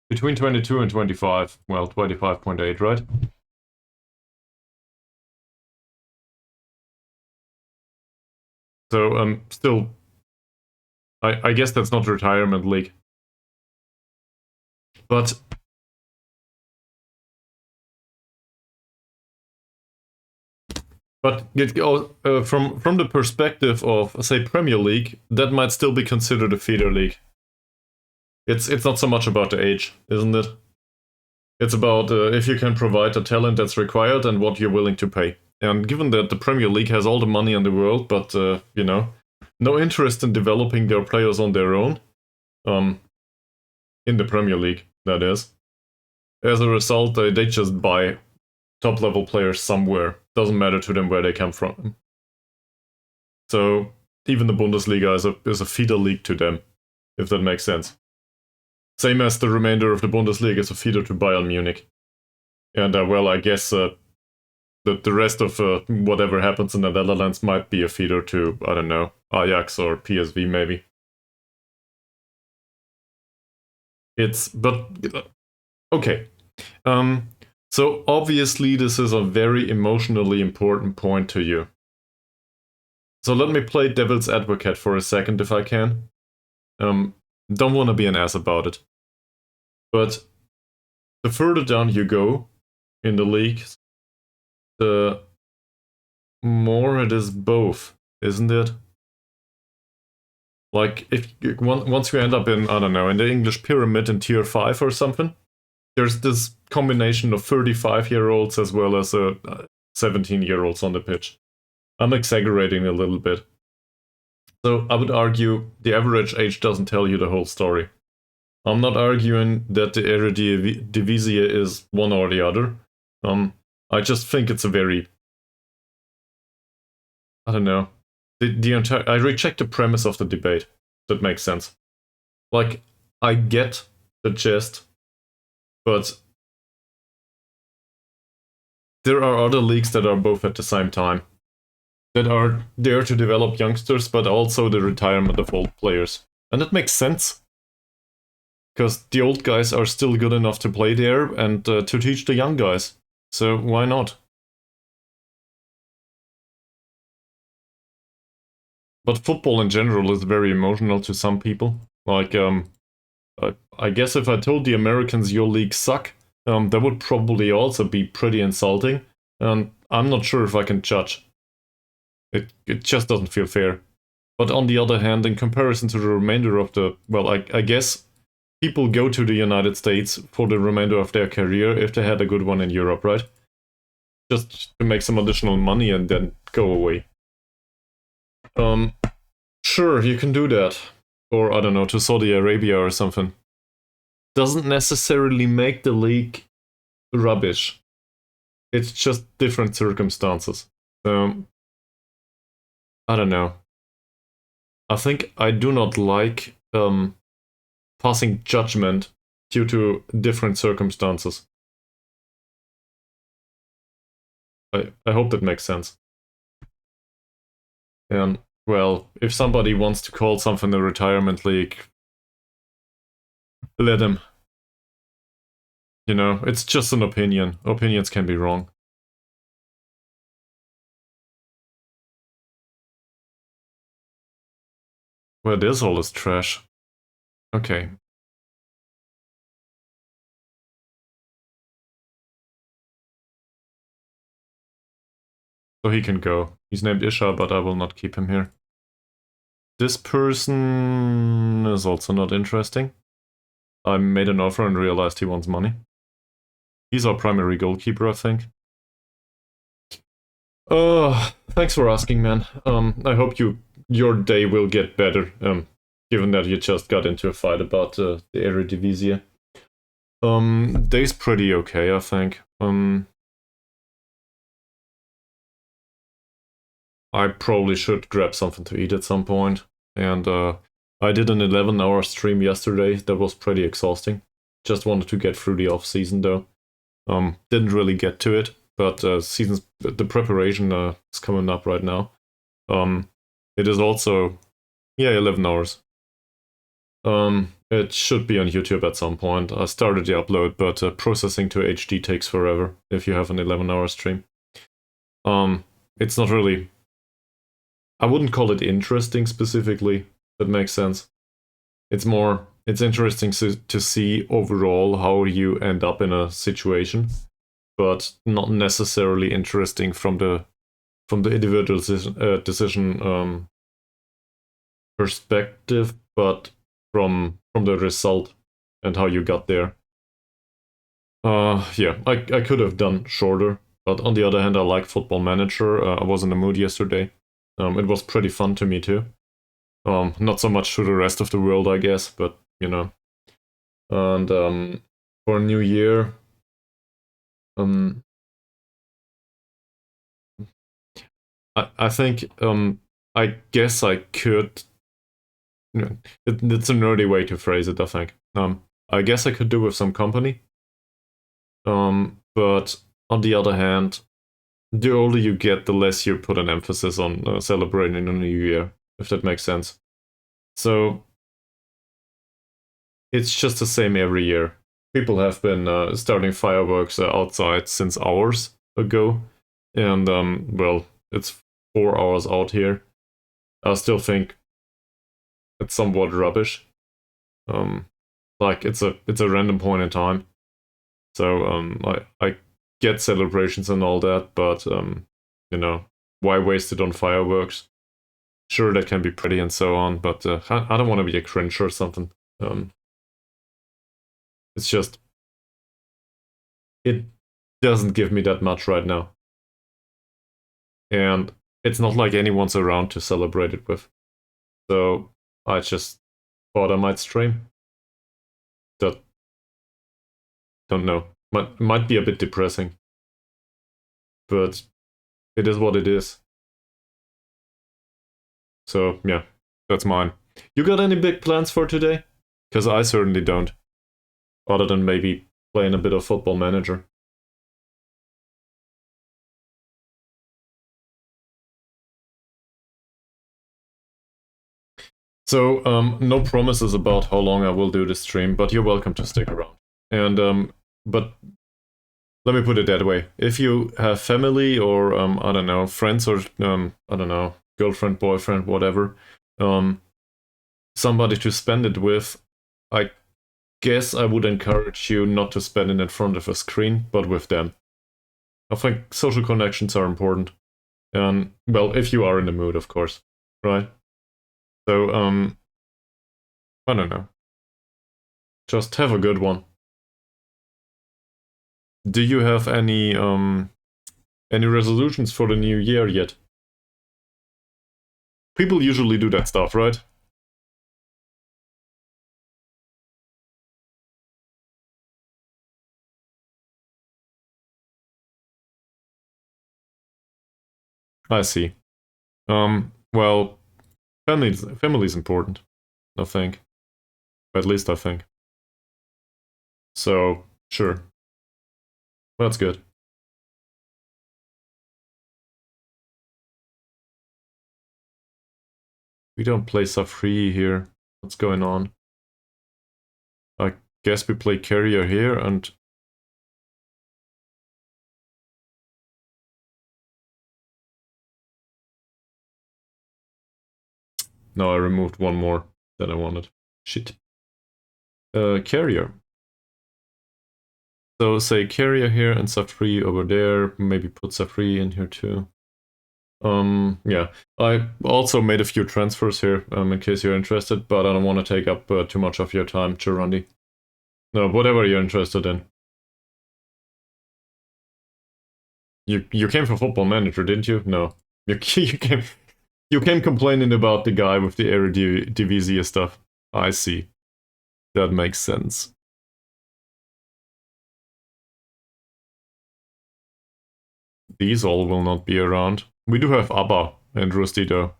Between 22 and 25. Well, 25.8, right? So, still, I guess that's not retirement league. But from the perspective of, say, Premier League, that might still be considered a feeder league. It's not so much about the age, isn't it? It's about if you can provide the talent that's required and what you're willing to pay. And given that the Premier League has all the money in the world, but you know, no interest in developing their players on their own, in the Premier League, that is. As a result, they just buy top-level players somewhere. Doesn't matter to them where they come from. So even the Bundesliga is a feeder league to them, if that makes sense. Same as the remainder of the Bundesliga is a feeder to Bayern Munich. And well, I guess the rest of whatever happens in the Netherlands might be a feeder to, I don't know, Ajax or PSV maybe. Okay. So obviously this is a very emotionally important point to you. So let me play devil's advocate for a second if I can. Don't want to be an ass about it. But the further down you go in the league, the more it is both, isn't it? Like, if once you end up in, I don't know, in the English pyramid in tier 5 or something, there's this combination of 35-year-olds as well as 17-year-olds on the pitch. I'm exaggerating a little bit. So I would argue the average age doesn't tell you the whole story. I'm not arguing that the Eredivisie is one or the other. I just think it's a very... I don't know. I reject the premise of the debate. That makes sense. Like, I get the gist, but there are other leagues that are both at the same time. That are there to develop youngsters, but also the retirement of old players. And that makes sense. Because the old guys are still good enough to play there and to teach the young guys. So why not? But football in general is very emotional to some people. Like, I guess if I told the Americans your league suck, that would probably also be pretty insulting. And I'm not sure if I can judge. It just doesn't feel fair. But on the other hand, in comparison to the remainder of the... Well, I guess people go to the United States for the remainder of their career if they had a good one in Europe, right? Just to make some additional money and then go away. Sure, you can do that. Or, I don't know, to Saudi Arabia or something. Doesn't necessarily make the league rubbish. It's just different circumstances. I don't know. I think I do not like passing judgment due to different circumstances. I hope that makes sense. And, well, if somebody wants to call something a retirement league, let him. You know, it's just an opinion. Opinions can be wrong. Where there's all this trash. Okay. So he can go. He's named Isha, but I will not keep him here. This person is also not interesting. I made an offer and realized he wants money. He's our primary goalkeeper, I think. Thanks for asking, man. I hope your day will get better, given that you just got into a fight about the Eredivisie. Day's pretty okay, I think. I probably should grab something to eat at some point. And I did an 11-hour stream yesterday. That was pretty exhausting. Just wanted to get through the off season though. Didn't really get to it, but the preparation is coming up right now. It is also 11 hours. It should be on YouTube at some point. I started the upload, but processing to HD takes forever if you have an 11-hour stream. It's not really. I wouldn't call it interesting specifically. That makes sense. It's interesting to see overall how you end up in a situation, but not necessarily interesting from the individual decision perspective, but from the result and how you got there. Yeah, I could have done shorter, but on the other hand, I like Football Manager. I was in the mood yesterday. It was pretty fun to me too. Not so much to the rest of the world, I guess, but you know. And for New Year, I think I guess I could. It's a nerdy way to phrase it, I think. I guess I could do with some company. But on the other hand, the older you get, the less you put an emphasis on celebrating the New Year, if that makes sense. So it's just the same every year. People have been starting fireworks outside since hours ago, and well, it's 4 hours out here. I still think it's somewhat rubbish. Like it's a random point in time. So I get celebrations and all that, but you know, why waste it on fireworks? Sure, that can be pretty and so on, but I don't want to be a cringe or something. It's just it doesn't give me that much right now, and it's not like anyone's around to celebrate it with. So I just thought I might stream. That don't know. Might be a bit depressing, but it is what it is. So yeah, that's mine. You got any big plans for today? Because I certainly don't. Other than maybe playing a bit of Football Manager. So no promises about how long I will do this stream, but you're welcome to stick around. And but let me put it that way: if you have family or I don't know, friends or I don't know, girlfriend, boyfriend, whatever, somebody to spend it with, I guess I would encourage you not to spend it in front of a screen, but with them. I think social connections are important. And well, if you are in the mood, of course, right? So I don't know. Just have a good one. Do you have any resolutions for the new year yet? People usually do that stuff, right? I see. Well, family's important, I think. At least I think. So, sure. That's good. We don't play Safri here. What's going on? I guess we play carrier here and No, I removed one more that I wanted. Shit. Carrier. So say carrier here and Safri over there. Maybe put Safri in here too. Yeah. I also made a few transfers here, in case you're interested, but I don't want to take up too much of your time, Chirandi. No, whatever you're interested in. You came for Football Manager, didn't you? No. You came complaining about the guy with the Eredivisie stuff. I see. That makes sense. These all will not be around. We do have Abba and Rusty though.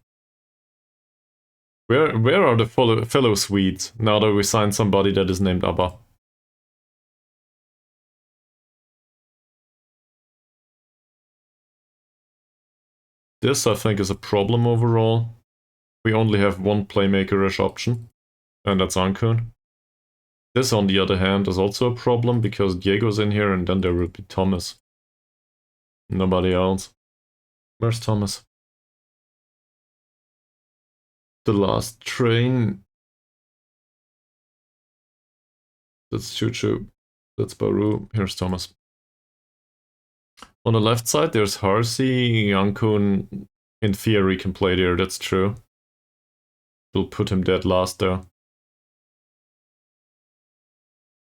Where are the fellow Swedes now that we signed somebody that is named Abba? This, I think, is a problem overall. We only have one playmaker-ish option, and that's Ankun. This, on the other hand, is also a problem because Diego's in here and then there will be Thomas. Nobody else. Where's Thomas? The last train. That's Choo Choo. That's Baru. Here's Thomas. On the left side, there's Harsey. Ankun, in theory, can play there. That's true. We'll put him dead last, though.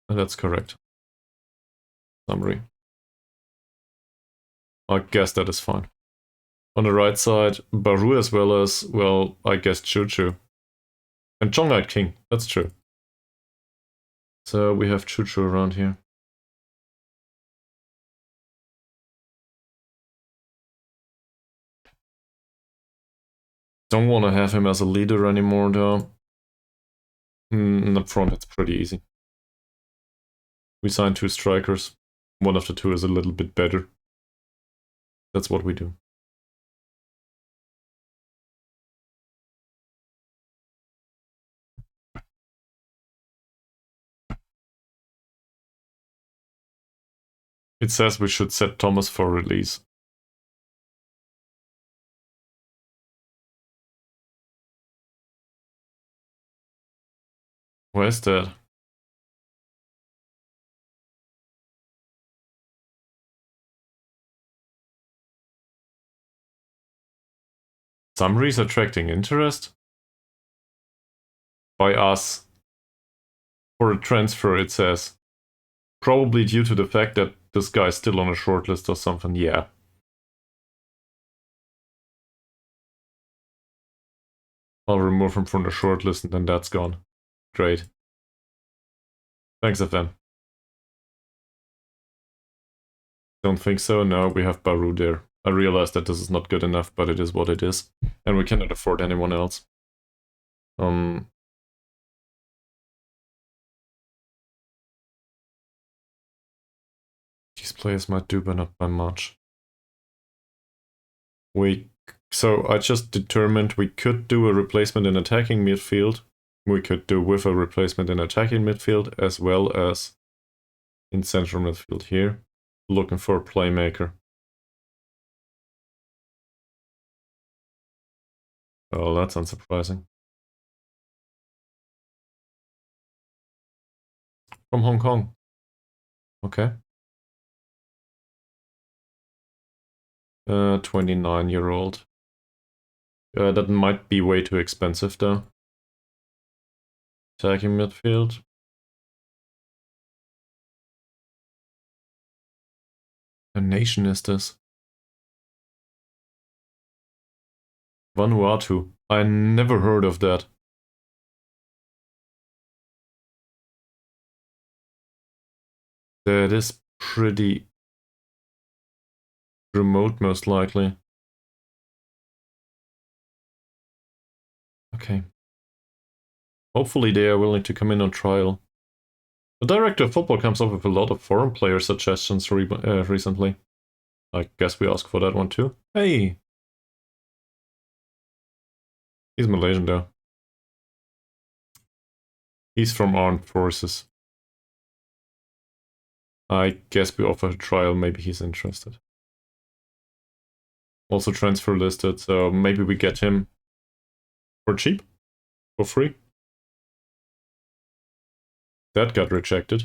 And that's correct. Summary. I guess that is fine. On the right side, Baru as well as, well, I guess Choo Choo. And Chongai King. That's true. So we have Choo Choo around here. Don't want to have him as a leader anymore, though. In the front, it's pretty easy. We signed 2 strikers. One of the 2 is a little bit better. That's what we do. It says we should set Thomas for release. Where's that? Summaries attracting interest? By us. For a transfer, it says. Probably due to the fact that this guy's still on a shortlist or something, yeah. I'll remove him from the shortlist and then that's gone. Great. Thanks, FM. Don't think so, no, we have Baru there. I realize that this is not good enough, but it is what it is. And we cannot afford anyone else. These players might do, but not by much. So I just determined we could do a replacement in attacking midfield. We could do with a replacement in attacking midfield as well as in central midfield here. Looking for a playmaker. Oh, that's unsurprising. From Hong Kong. Okay. 29-year-old. That might be way too expensive though. Attacking midfield. What nation is this? Vanuatu. I never heard of that. That is pretty remote, most likely. Okay. Hopefully they are willing to come in on trial. The director of football comes up with a lot of foreign player suggestions recently. I guess we ask for that one too. Hey! He's Malaysian though. He's from armed forces. I guess we offer a trial, maybe he's interested. Also transfer listed, so maybe we get him. For cheap? For free? That got rejected.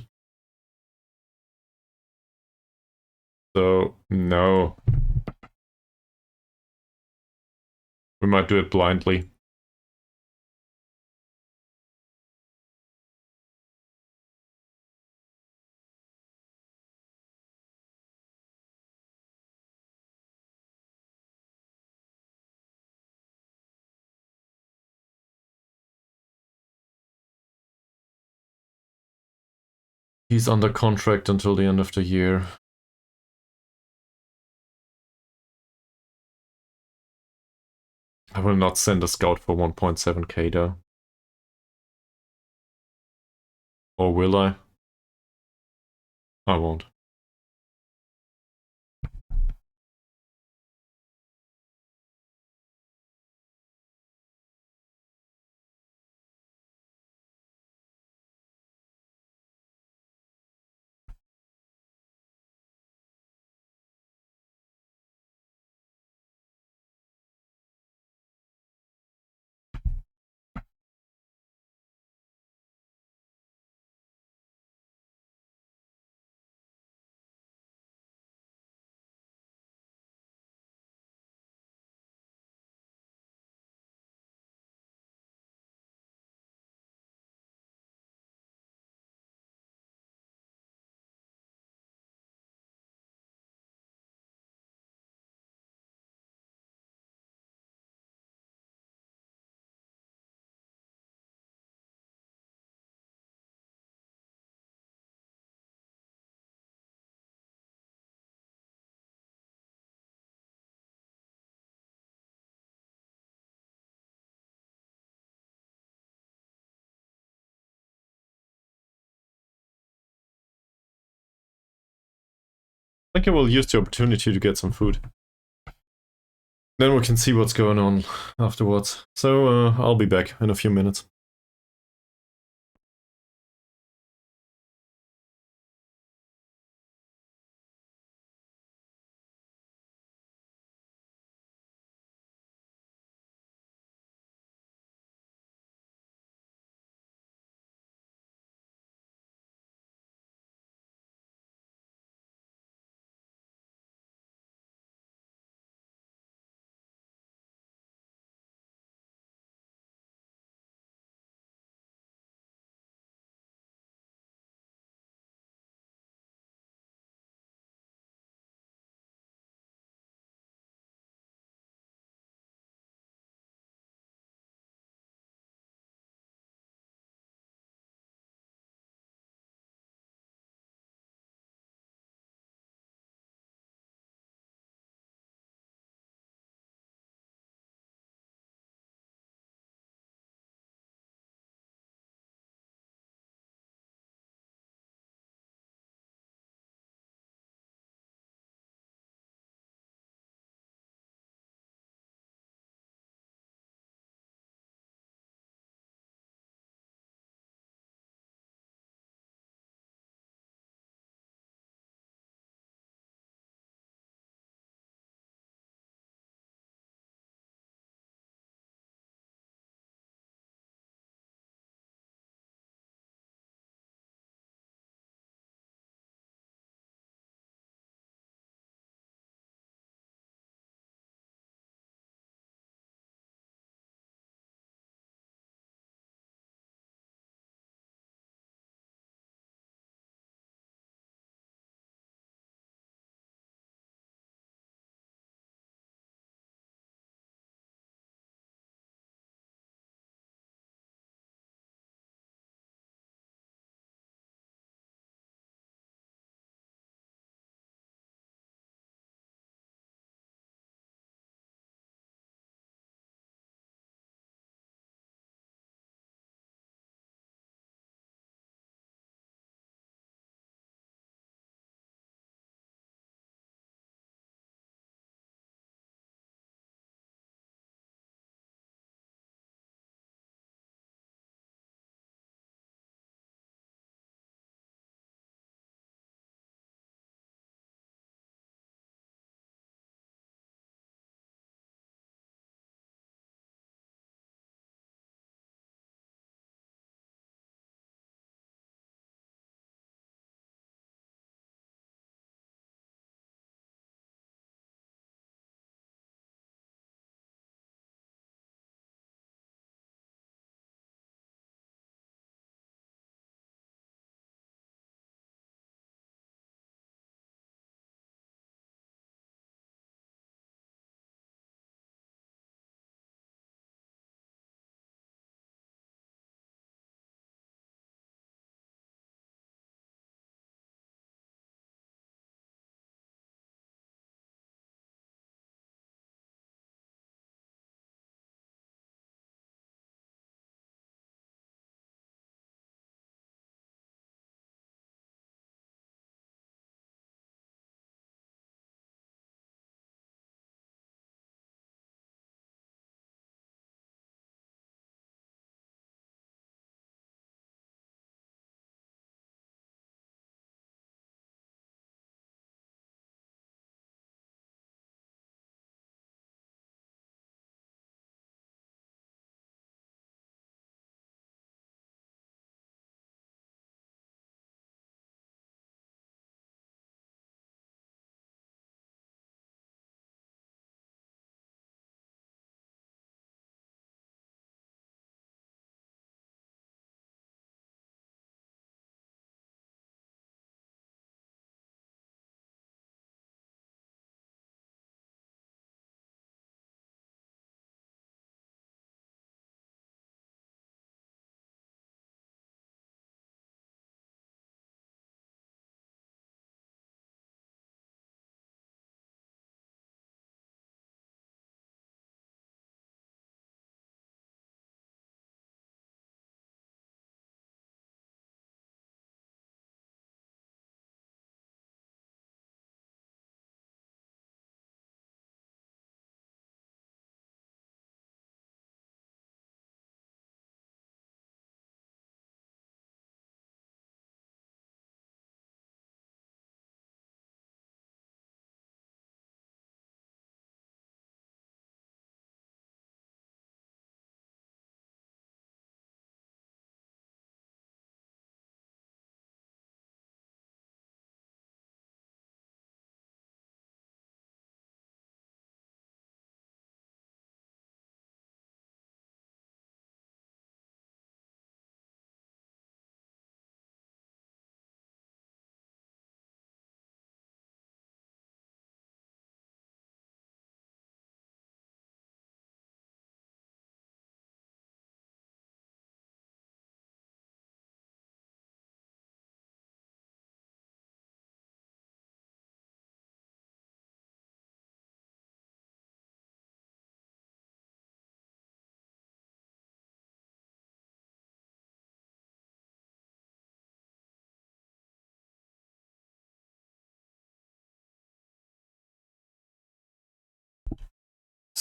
So, no. We might do it blindly. He's under contract until the end of the year. I will not send a scout for 1.7k though. Or will I? I won't. I think I will use the opportunity to get some food. Then we can see what's going on afterwards. So I'll be back in a few minutes.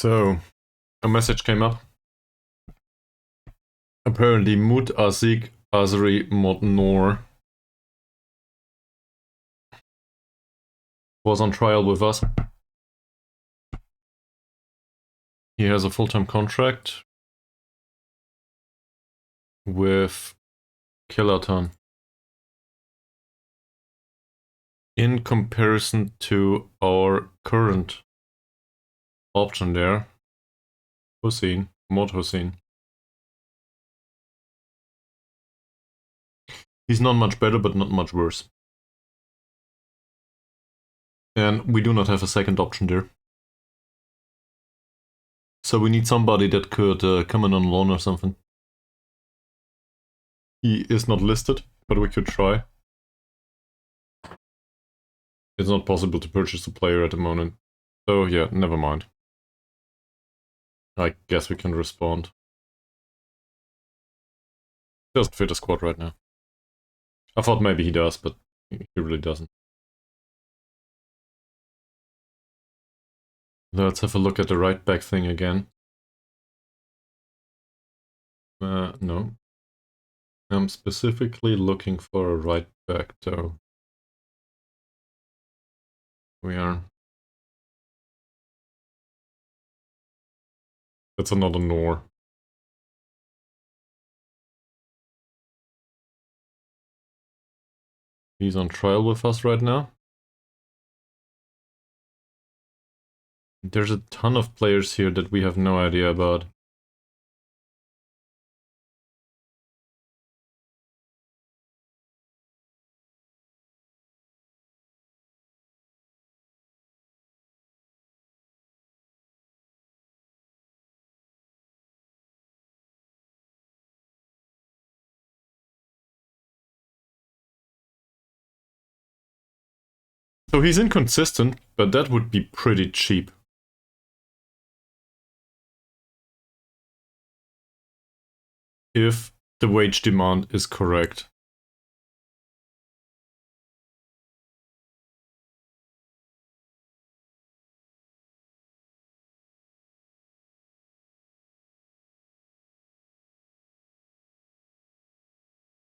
So, a message came up. Apparently, Mut Asik Azri Mod Nor was on trial with us. He has a full-time contract with Kiloton. In comparison to our current option there, Hussein, Mod Hussein. He's not much better, but not much worse. And we do not have a second option there. So we need somebody that could come in on loan or something. He is not listed, but we could try. It's not possible to purchase a player at the moment. So yeah, never mind. I guess we can respond. Doesn't fit a squad right now. I thought maybe he does, but he really doesn't. Let's have a look at the right back thing again. No. I'm specifically looking for a right back though. We are. That's another Nor. He's on trial with us right now. There's a ton of players here that we have no idea about. So he's inconsistent, but that would be pretty cheap. If the wage demand is correct.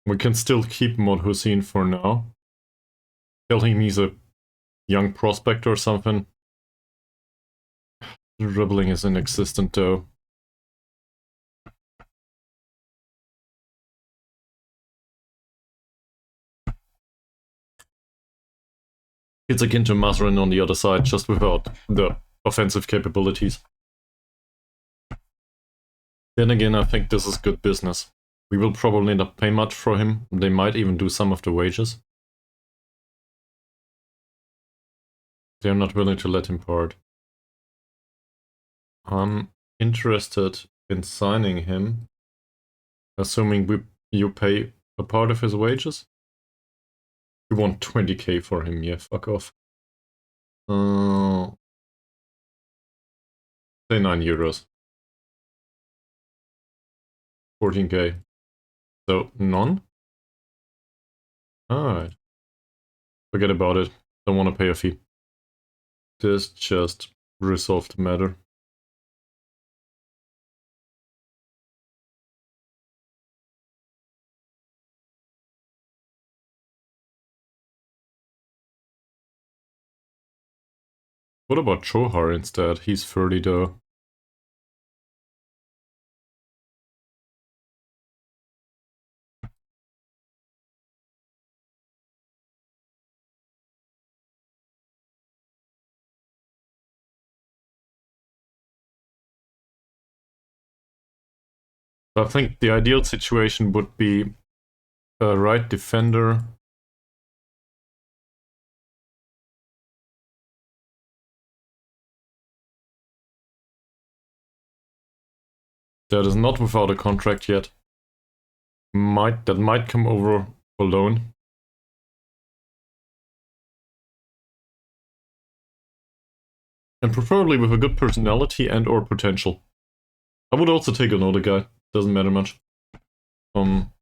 We can still keep Mod Hussein for now. Tell him he's a young prospect or something. Dribbling is inexistent though. It's akin to Masrin on the other side, just without the offensive capabilities. Then again, I think this is good business. We will probably not pay much for him. They might even do some of the wages. They're not willing to let him part. I'm interested in signing him, assuming you pay a part of his wages. You want 20k for him, yeah, fuck off. Say 9 euros. 14k. So, none? Alright. Forget about it. Don't want to pay a fee. This just resolved the matter. What about Chohar instead? He's 30 though. I think the ideal situation would be a right defender. That is not without a contract yet. That might come over for loan. And preferably with a good personality and or potential. I would also take another guy. Doesn't matter much.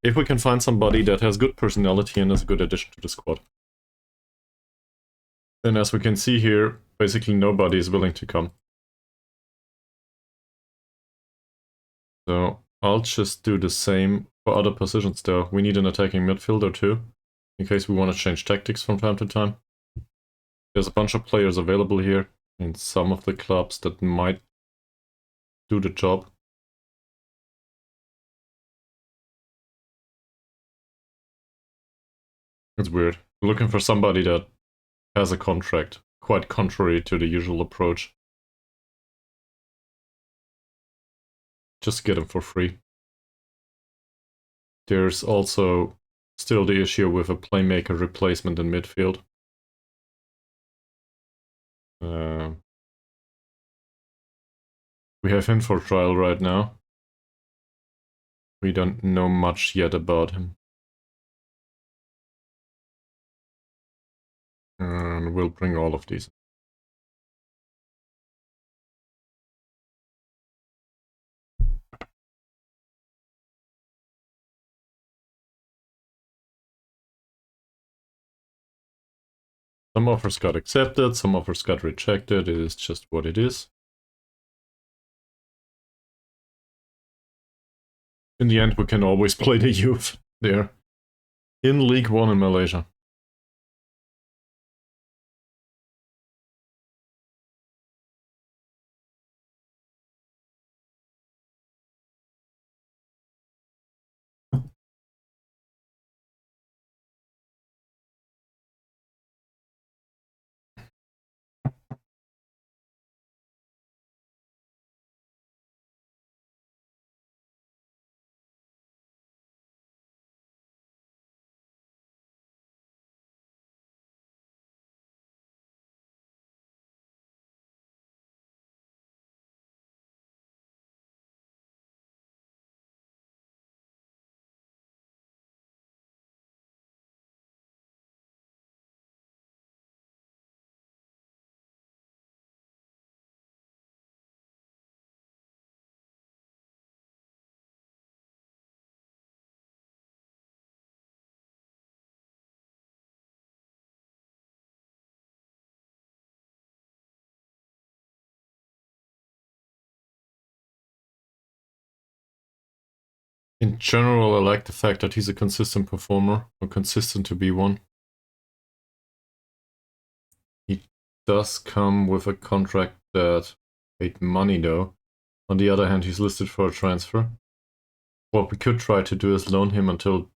If we can find somebody that has good personality and is a good addition to the squad. Then as we can see here, basically nobody is willing to come. So I'll just do the same for other positions though. We need an attacking midfielder too, in case we want to change tactics from time to time. There's a bunch of players available here in some of the clubs that might do the job. It's weird. Looking for somebody that has a contract, quite contrary to the usual approach. Just get him for free. There's also still the issue with a playmaker replacement in midfield. We have him for trial right now. We don't know much yet about him. And we'll bring all of these. Some offers got accepted, some offers got rejected. It is just what it is. In the end, we can always play the youth there. In League 1 in Malaysia. In general, I like the fact that he's a consistent performer, or consistent to be one. He does come with a contract that paid money though. On the other hand, he's listed for a transfer. What we could try to do is loan him until,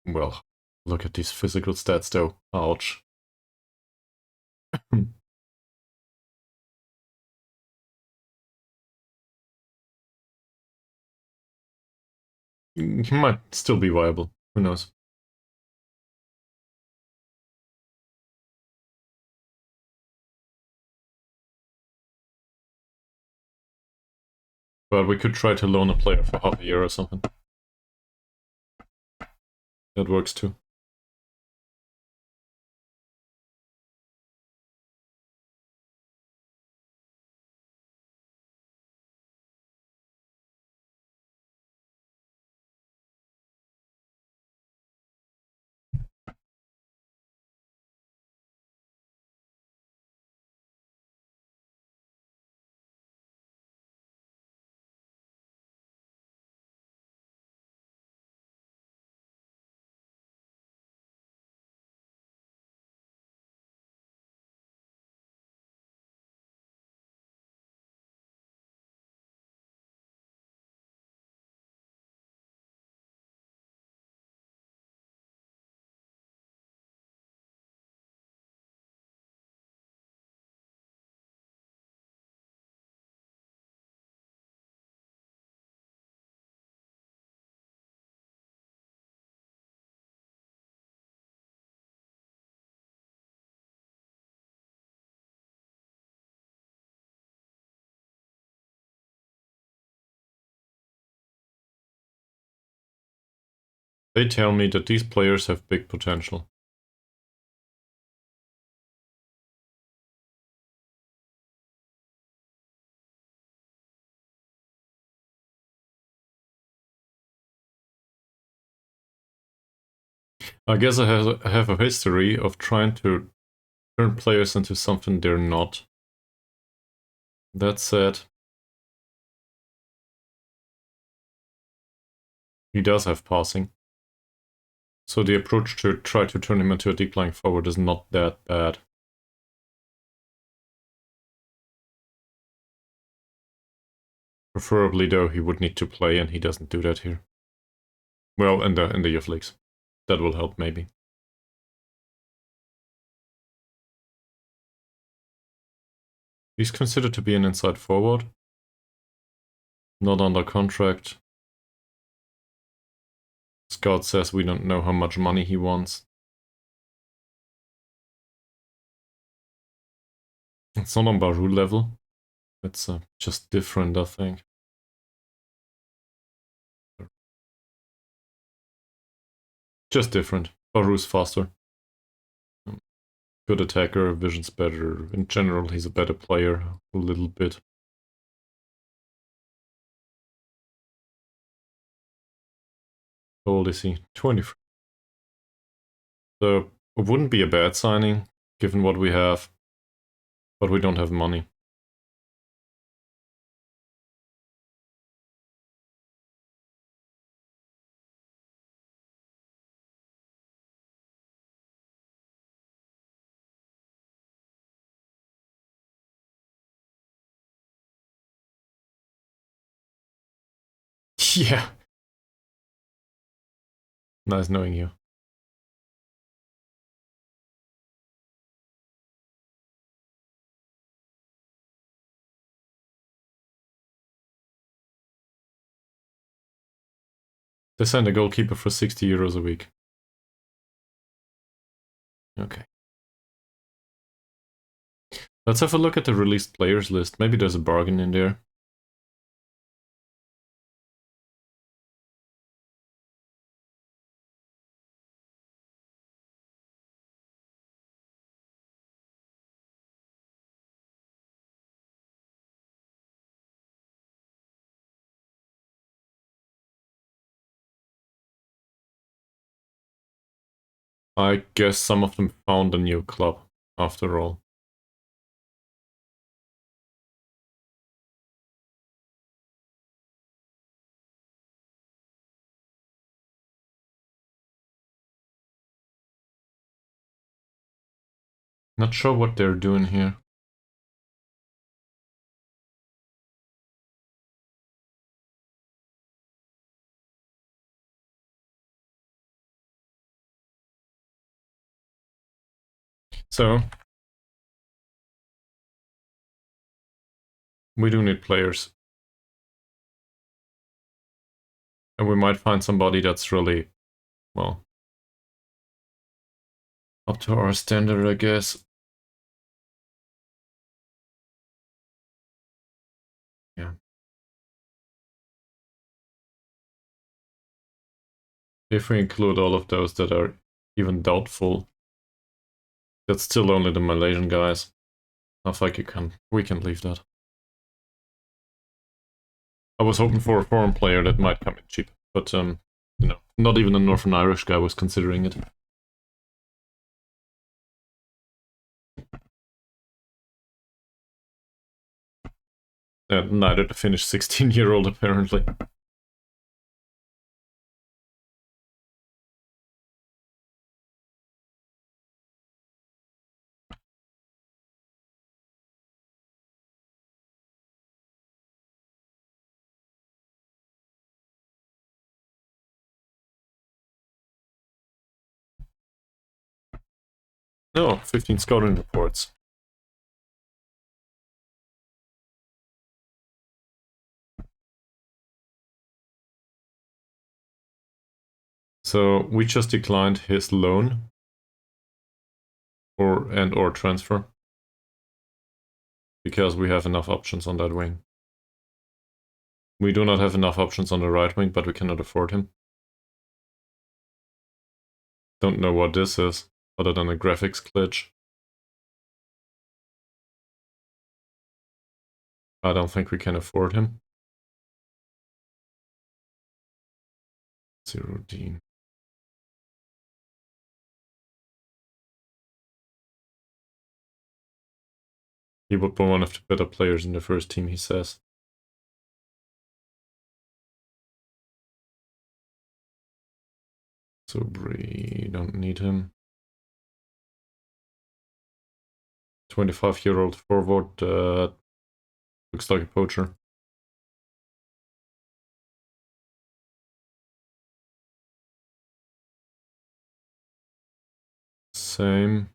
well, look at these physical stats though. Ouch. He might still be viable. Who knows? But we could try to loan a player for half a year or something. That works too. They tell me that these players have big potential. I guess I have a history of trying to turn players into something they're not. That said, He does have passing. So the approach to try to turn him into a deep lying forward is not that bad. Preferably though, he would need to play, and he doesn't do that here. Well, in the youth leagues. That will help maybe. He's considered to be an inside forward. Not under contract. Scout says we don't know how much money he wants. It's not on Baru level. It's just different, I think. Just different. Baru's faster. Good attacker, vision's better. In general, he's a better player, a little bit. How old is he? 23. So, it wouldn't be a bad signing, given what we have. But we don't have money. Yeah. Nice knowing you. They signed a goalkeeper for 60 euros a week. Okay. Let's have a look at the released players list. Maybe there's a bargain in there. I guess some of them found a new club, after all. Not sure what they're doing here. So, we do need players. And we might find somebody that's really, well, up to our standard, I guess. Yeah. If we include all of those that are even doubtful, that's still only the Malaysian guys. I think we can leave that. I was hoping for a foreign player that might come in cheap, but not even a Northern Irish guy was considering it. Neither the Finnish 16-year-old apparently. No, 15 scouting reports. So we just declined his loan or transfer because we have enough options on that wing. We do not have enough options on the right wing, but we cannot afford him. Don't know what this is, other than a graphics glitch. I don't think we can afford him. Zero Dean. He would be one of the better players in the first team, he says. Sobri, don't need him. 25-year-old forward looks like a poacher. Same.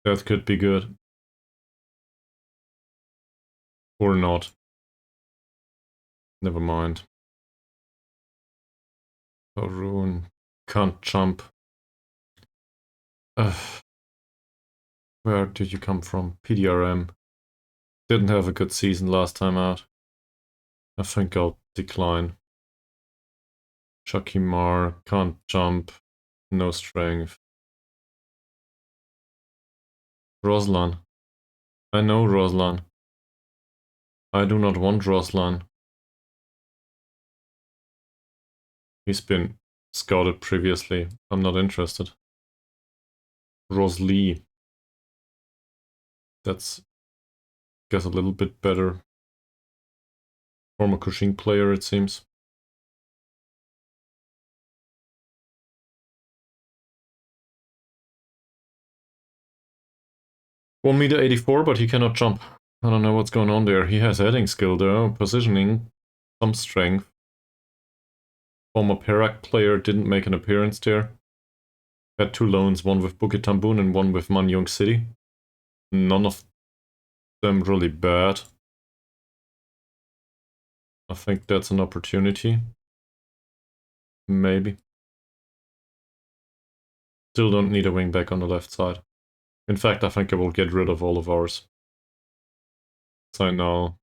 That could be good. Or not. Never mind. Oh, ruin. Can't jump. Where did you come from? PDRM. Didn't have a good season last time out. I think I'll decline. Chucky Mar. Can't jump. No strength. Roslan. I know Roslan. I do not want Roslan. He's been scouted previously. I'm not interested. Roslee. That's, I guess, a little bit better. Former Kushing player, it seems. (1m84), but he cannot jump. I don't know what's going on there. He has heading skill though, positioning, some strength. Former Perak player didn't make an appearance there. Had 2 loans, one with Bukit Tambun and one with Manyong City. None of them really bad. I think that's an opportunity. Maybe. Still don't need a wingback on the left side. In fact, I think I will get rid of all of ours. So now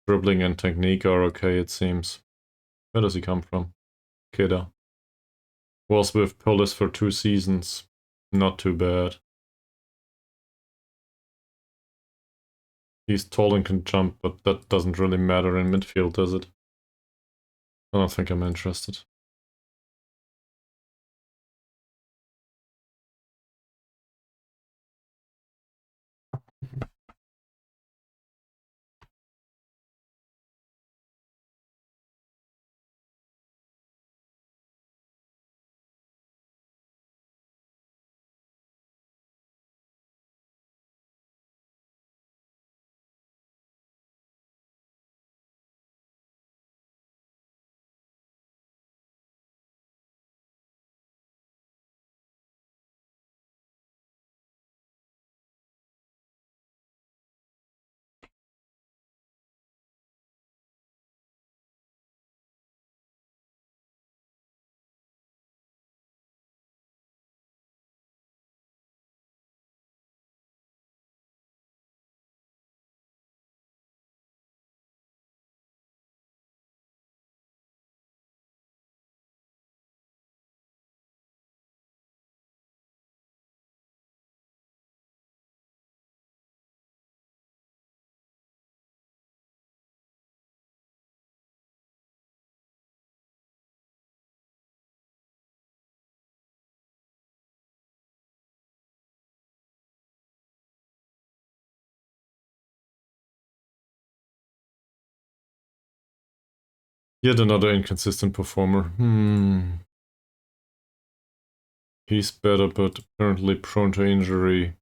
dribbling and technique are okay, it seems. Where does he come from? Kedah. Was with Polis for 2 seasons. Not too bad. He's tall and can jump, but that doesn't really matter in midfield, does it? I don't think I'm interested. Yet another inconsistent performer. He's better, but apparently prone to injury.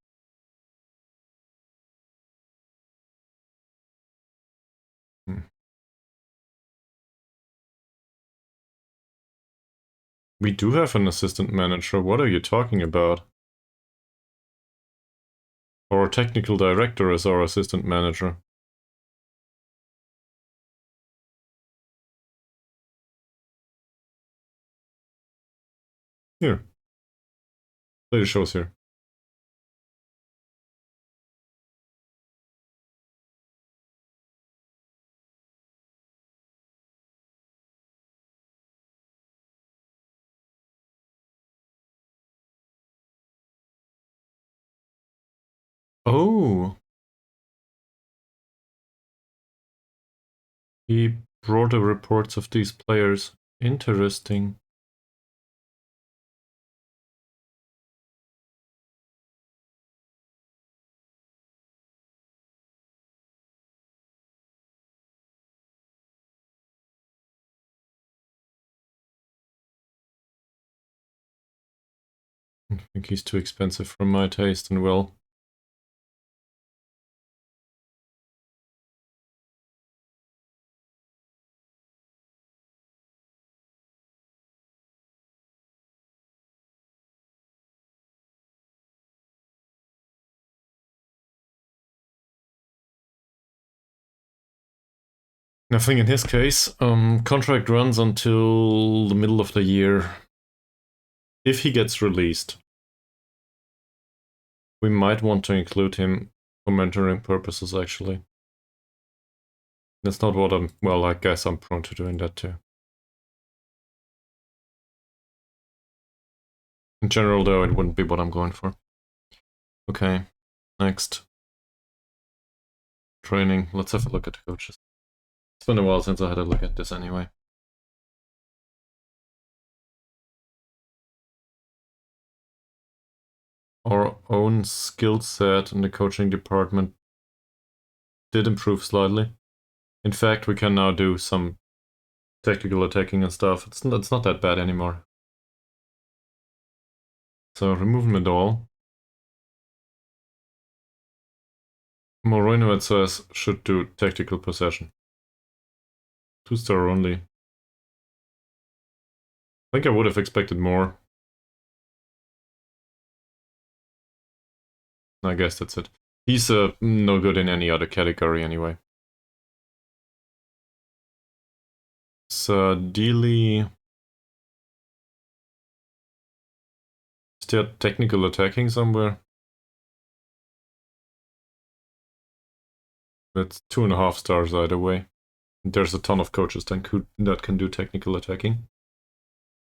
We do have an assistant manager. What are you talking about? Our technical director is our assistant manager. Here. Play the shows here. Oh. He brought the reports of these players. Interesting. I think he's too expensive for my taste, and well... I think in his case, contract runs until the middle of the year. If he gets released, we might want to include him for mentoring purposes, actually. That's not what I'm... Well, I guess I'm prone to doing that too. In general, though, it wouldn't be what I'm going for. Okay, next. Training. Let's have a look at the coaches. It's been a while since I had a look at this anyway. Our own skill set in the coaching department did improve slightly. In fact, we can now do some technical attacking and stuff. It's not that bad anymore. So remove Medal. Moreno, it says, should do tactical possession. 2-star only. I think I would have expected more. I guess that's it. He's no good in any other category anyway. So Dealey... Is there technical attacking somewhere? It's 2.5 stars either way. There's a ton of coaches that can do technical attacking.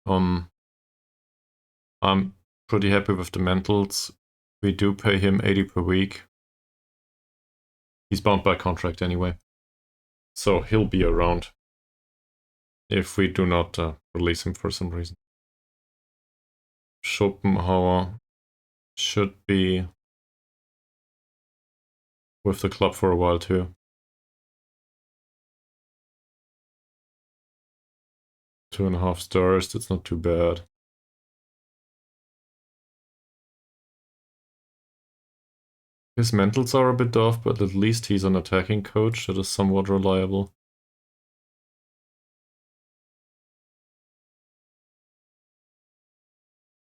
I'm pretty happy with the mentals. We do pay him 80 per week. He's bound by contract anyway. So he'll be around if we do not release him for some reason. Schopenhauer should be with the club for a while too. 2.5 stars, that's not too bad. His mentals are a bit off, but at least he's an attacking coach that is somewhat reliable.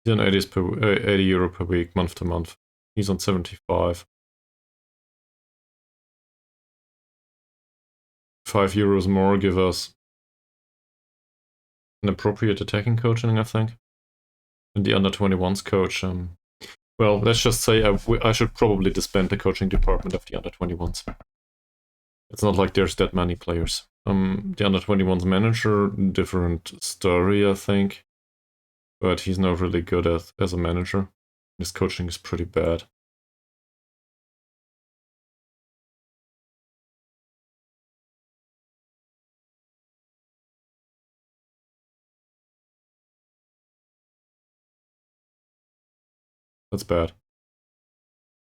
He's on 80 euro per week, month to month. He's on 75. 5 euros more give us an appropriate attacking coaching, I think. And the under-21s coach, well, let's just say I should probably disband the coaching department of the under-21s. It's not like there's that many players. The under-21s manager, different story, I think. But he's not really good as a manager. His coaching is pretty bad. That's bad.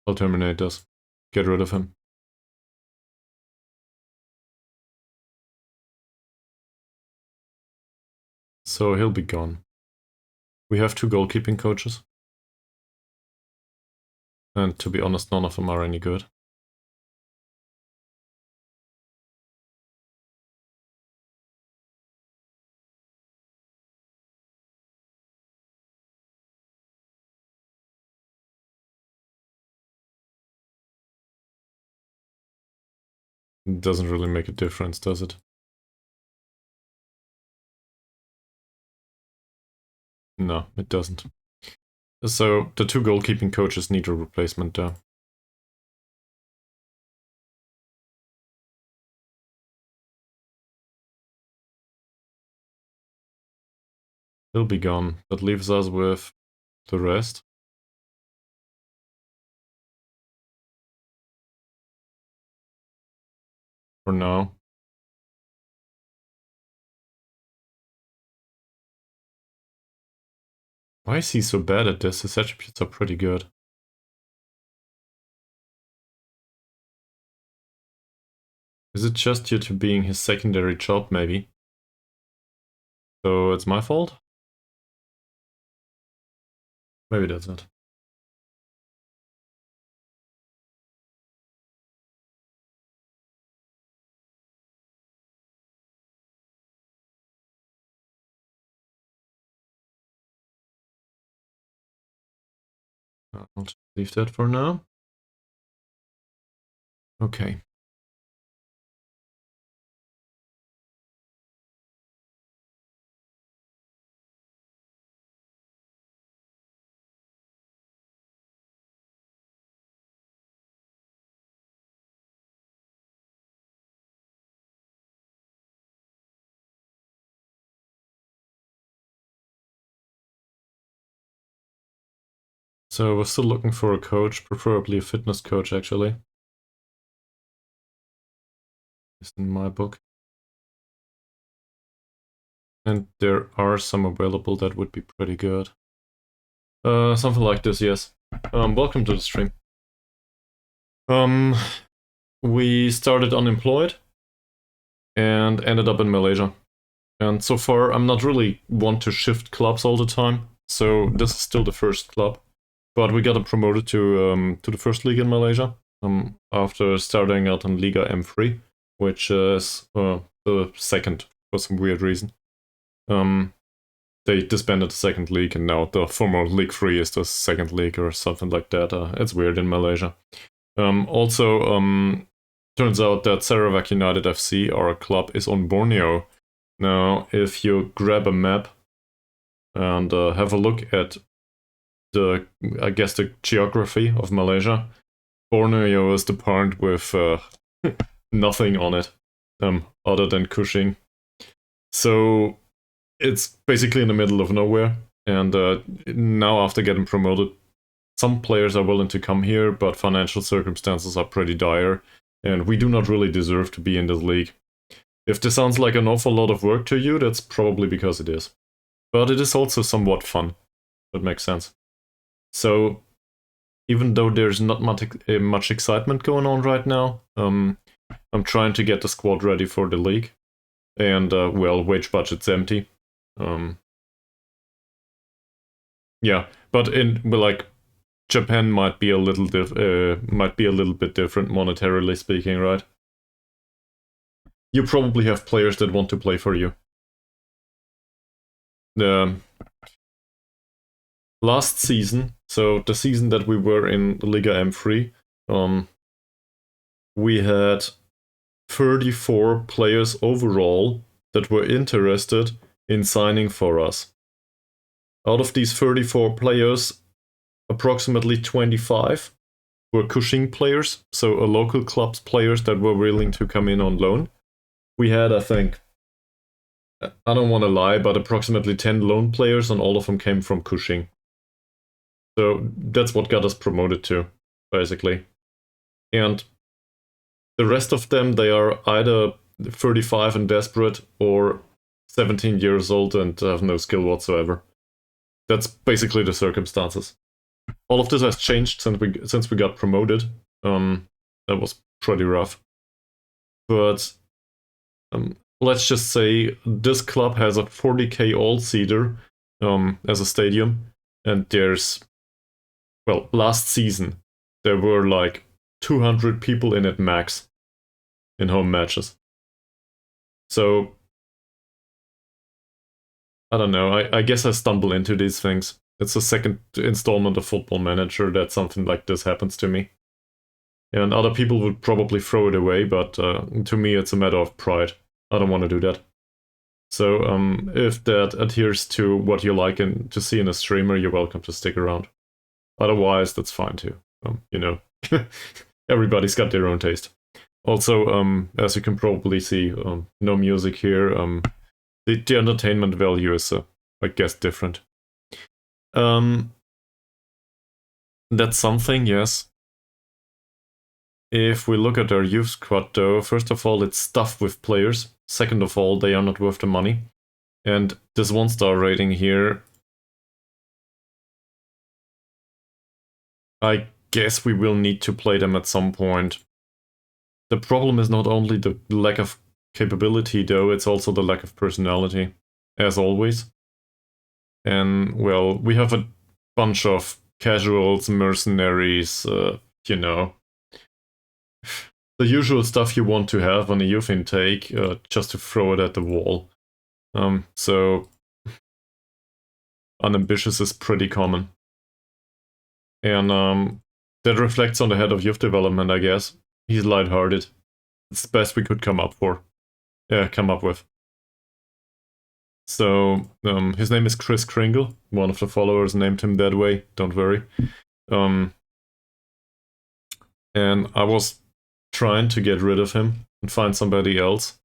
I'll terminate this. Get rid of him. So he'll be gone. We have 2 goalkeeping coaches. And to be honest, none of them are any good. It doesn't really make a difference, does it? No, it doesn't. So the 2 goalkeeping coaches need a replacement there. He'll be gone. That leaves us with the rest. For now. Why is he so bad at this? His attributes are pretty good. Is it just due to being his secondary job, maybe? So it's my fault? Maybe that's it. I'll just leave that for now. Okay. So we're still looking for a coach, preferably a fitness coach actually. It's in my book. And there are some available that would be pretty good. Something like this, yes. Welcome to the stream. We started unemployed and ended up in Malaysia. And so far, I'm not really one to shift clubs all the time, so this is still the first club. But we got promoted to the first league in Malaysia after starting out in Liga M3, which is the second for some weird reason. They disbanded the second league, and now the former League 3 is the second league or something like that. It's weird in Malaysia. Also, turns out that Sarawak United FC, our club, is on Borneo. Now, if you grab a map and have a look at the geography of Malaysia, Borneo is the part with nothing on it, other than Kuching. So it's basically in the middle of nowhere. And now, after getting promoted, some players are willing to come here, but financial circumstances are pretty dire, and we do not really deserve to be in this league. If this sounds like an awful lot of work to you, that's probably because it is. But it is also somewhat fun. That makes sense. So, even though there's not much excitement going on right now, I'm trying to get the squad ready for the league. And, well, wage budget's empty. Yeah, but Japan might be a little bit different monetarily speaking, right? You probably have players that want to play for you. Last season, so the season that we were in Liga M3, we had 34 players overall that were interested in signing for us. Out of these 34 players, approximately 25 were Kuching players, so a local club's players that were willing to come in on loan. We had, I think, I don't want to lie, but approximately 10 loan players, and all of them came from Kuching. So that's what got us promoted to, basically. And the rest of them, they are either 35 and desperate, or 17 years old and have no skill whatsoever. That's basically the circumstances. All of this has changed since we got promoted. That was pretty rough. But let's just say this club has a 40k all-seater as a stadium, and there's, well, last season there were like 200 people in it max in home matches. So I don't know, I guess I stumble into these things. It's the second installment of Football Manager that something like this happens to me. And other people would probably throw it away, but to me it's a matter of pride. I don't want to do that. So if that adheres to what you like and to see in a streamer, you're welcome to stick around. Otherwise, that's fine too. You know, everybody's got their own taste. Also, as you can probably see, no music here. The entertainment value is, I guess, different. That's something, yes. If we look at our youth squad, though, first of all, it's stuffed with players. Second of all, they are not worth the money. And this 1-star rating here, I guess we will need to play them at some point. The problem is not only the lack of capability, though, it's also the lack of personality, as always. And, well, we have a bunch of casuals, mercenaries, you know, the usual stuff you want to have on a youth intake, just to throw it at the wall. So unambitious is pretty common. And that reflects on the head of youth development, I guess. He's lighthearted. It's the best we could come up with. So his name is Chris Kringle. One of the followers named him that way. Don't worry. And I was trying to get rid of him and find somebody else.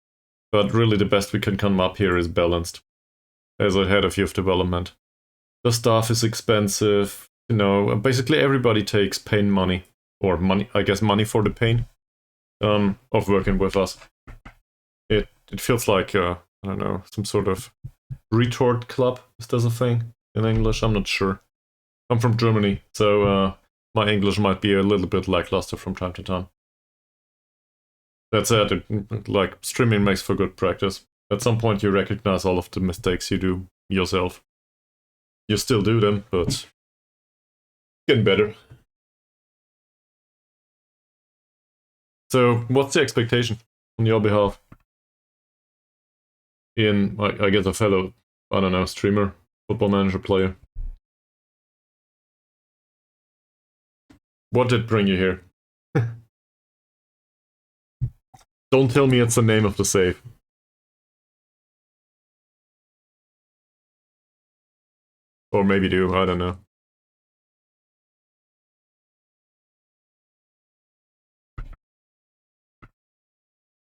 But really the best we can come up here is balanced. As a head of youth development. The staff is expensive. You know, basically everybody takes pain money. Or money, I guess money for the pain. Of working with us. It feels like, I don't know, some sort of retort club. Is that a thing in English? I'm not sure. I'm from Germany, so my English might be a little bit lackluster from time to time. That said, like, streaming makes for good practice. At some point you recognize all of the mistakes you do yourself. You still do them, but getting better. So, what's the expectation on your behalf? In, I guess, a fellow, I don't know, streamer, football manager player. What did bring you here? Don't tell me it's the name of the save. Or maybe do, I don't know.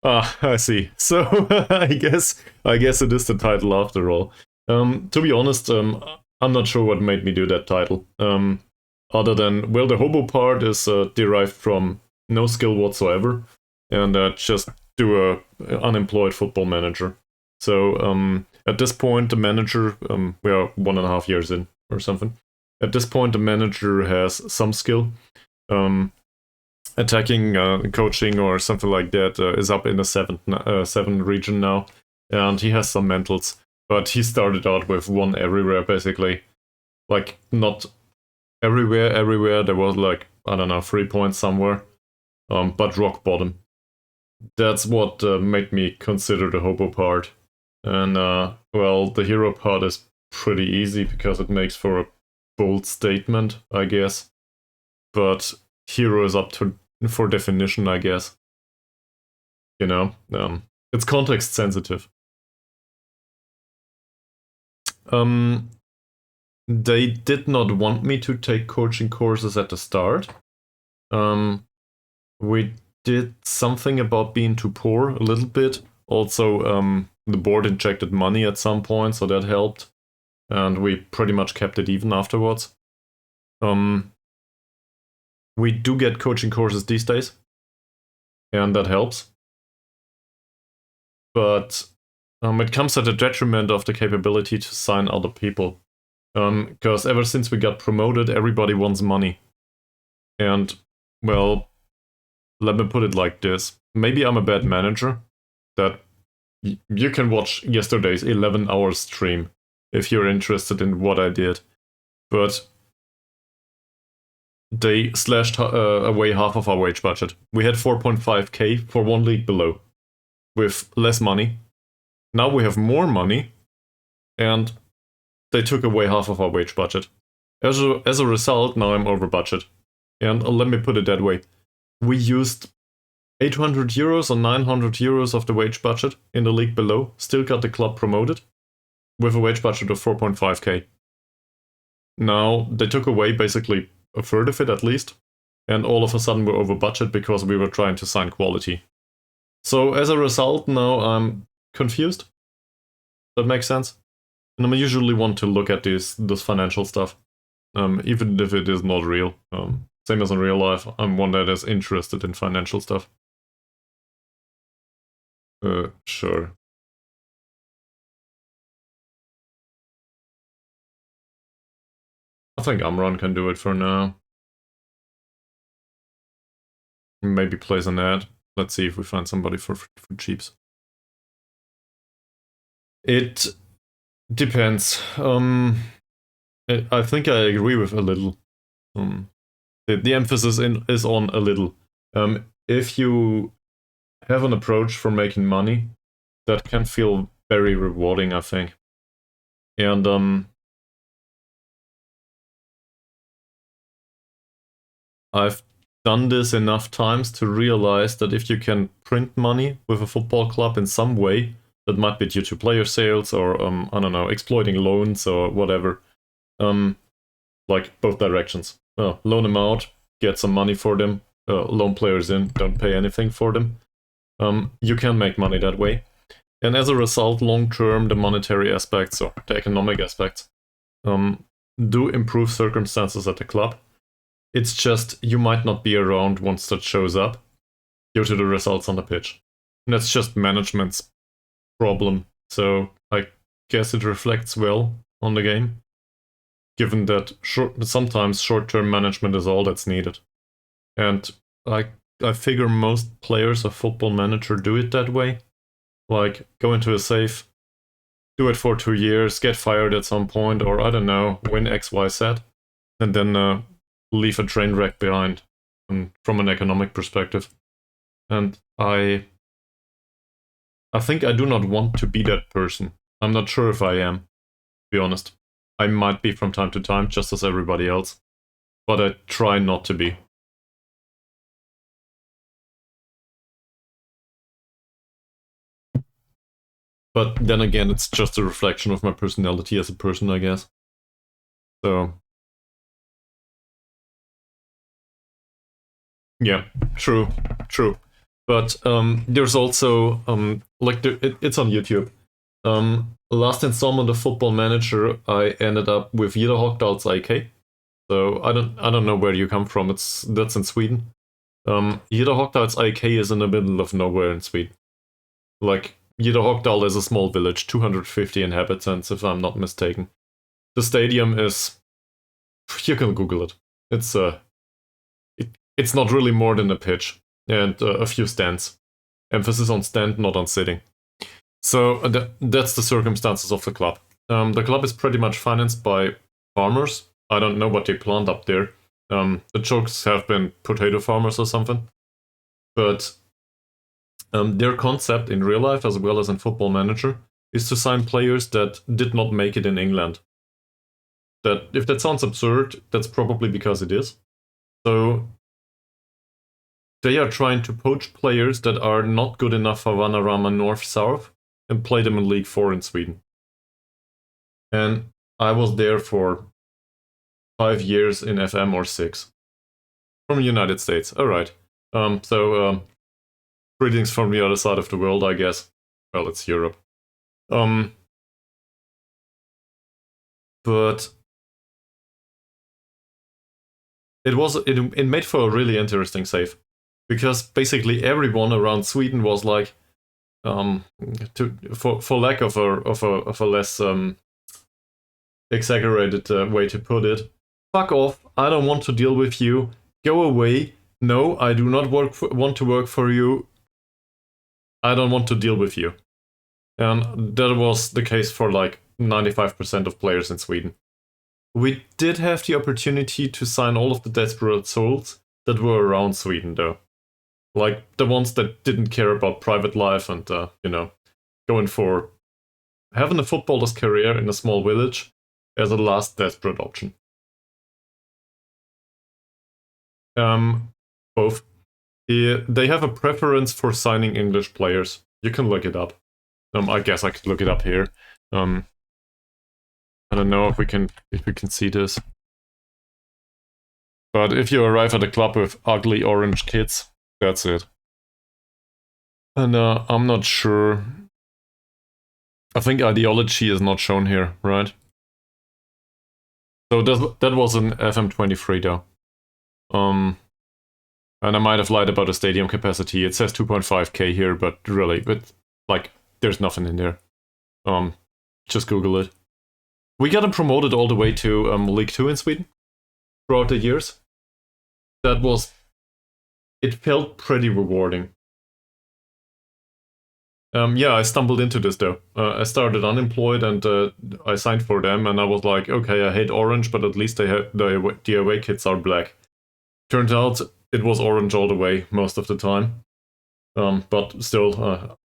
Ah, I see. So I guess it is the title after all. To be honest, I'm not sure what made me do that title. Other than, well, the hobo part is derived from no skill whatsoever, and just do a unemployed football manager. So at this point, the manager, we are 1.5 years in or something. At this point, the manager has some skill. Attacking, coaching, or something like that is up in the 7 region now, and he has some mentals. But he started out with 1 everywhere, basically. Like, not everywhere. There was like, I don't know, 3 points somewhere. But rock bottom. That's what made me consider the hobo part. And, well, the hero part is pretty easy because it makes for a bold statement, I guess. But hero is up for definition, I guess. You know, it's context sensitive. They did not want me to take coaching courses at the start. We did something about being too poor a little bit. Also, the board injected money at some point, so that helped. And we pretty much kept it even afterwards. We do get coaching courses these days, and that helps. But it comes at the detriment of the capability to sign other people. Because ever since we got promoted, everybody wants money. And, well, let me put it like this. Maybe I'm a bad manager, that you can watch yesterday's 11-hour stream if you're interested in what I did. But they slashed away half of our wage budget. We had 4.5k for 1 league below, with less money. Now we have more money, and they took away half of our wage budget. As a result, now I'm over budget. And let me put it that way. We used 800 euros or 900 euros of the wage budget in the league below, still got the club promoted, with a wage budget of 4.5k. Now, they took away basically a third of it at least, and all of a sudden we're over budget because we were trying to sign quality. So as a result, now I'm confused. That makes sense? And I usually want to look at this financial stuff, even if it is not real. Same as in real life, I'm one that is interested in financial stuff. Sure. I think Amron can do it for now. Maybe place an ad. Let's see if we find somebody for cheaps. It depends. I think I agree with a little. The emphasis is on a little. If you have an approach for making money, that can feel very rewarding, I think. And I've done this enough times to realize that if you can print money with a football club in some way, that might be due to player sales or I don't know, exploiting loans or whatever. Like both directions. Loan them out, get some money for them, loan players in, don't pay anything for them. You can make money that way. And as a result, long term, the monetary aspects or the economic aspects do improve circumstances at the club. It's just you might not be around once that shows up due to the results on the pitch. And that's just management's problem. So I guess it reflects well on the game, given that sometimes short-term management is all that's needed. And I figure most players of Football Manager do it that way. Like, go into a safe, do it for 2 years, get fired at some point, or I don't know, win X, Y, Z, and then leave a train wreck behind from an economic perspective. And I think I do not want to be that person. I'm not sure if I am, to be honest. I might be from time to time, just as everybody else. But I try not to be. But then again, it's just a reflection of my personality as a person, I guess. So... yeah, true. But there's also, it's on YouTube. Last installment of Football Manager, I ended up with Jeder Hockdals IK. So I don't know where you come from. That's in Sweden. Jeder Hockdals IK is in the middle of nowhere in Sweden. Like, Jeder Hockdal is a small village, 250 inhabitants, if I'm not mistaken. The stadium is... you can Google it. It's not really more than a pitch and a few stands. Emphasis on stand, not on sitting. So that's the circumstances of the club. The club is pretty much financed by farmers. I don't know what they plant up there. The jokes have been potato farmers or something. But their concept in real life, as well as in Football Manager, is to sign players that did not make it in England. That if that sounds absurd, that's probably because it is. So they are trying to poach players that are not good enough for Vanarama North-South and play them in League 4 in Sweden. And I was there for 5 years in FM or 6. From the United States. Alright. Greetings from the other side of the world, I guess. Well, it's Europe. But it made for a really interesting save. Because basically everyone around Sweden was like, for lack of a less exaggerated way to put it, fuck off, I don't want to deal with you, go away, no, I do not want to work for you, I don't want to deal with you. And that was the case for like 95% of players in Sweden. We did have the opportunity to sign all of the desperate souls that were around Sweden though. Like the ones that didn't care about private life and, going for having a footballer's career in a small village as a last desperate option. Both. They have a preference for signing English players. You can look it up. I guess I could look it up here. I don't know if we can see this. But if you arrive at a club with ugly orange kids, that's it. And I'm not sure. I think ideology is not shown here, right? So that was an FM23 though. And I might have lied about the stadium capacity. It says 2.5k here, but really, there's nothing in there. Just Google it. We got promoted all the way to League 2 in Sweden throughout the years. It felt pretty rewarding. Yeah, I stumbled into this though. I started unemployed and I signed for them, and I was like, okay, I hate orange, but at least the away kits are black. Turns out it was orange all the way most of the time. But still,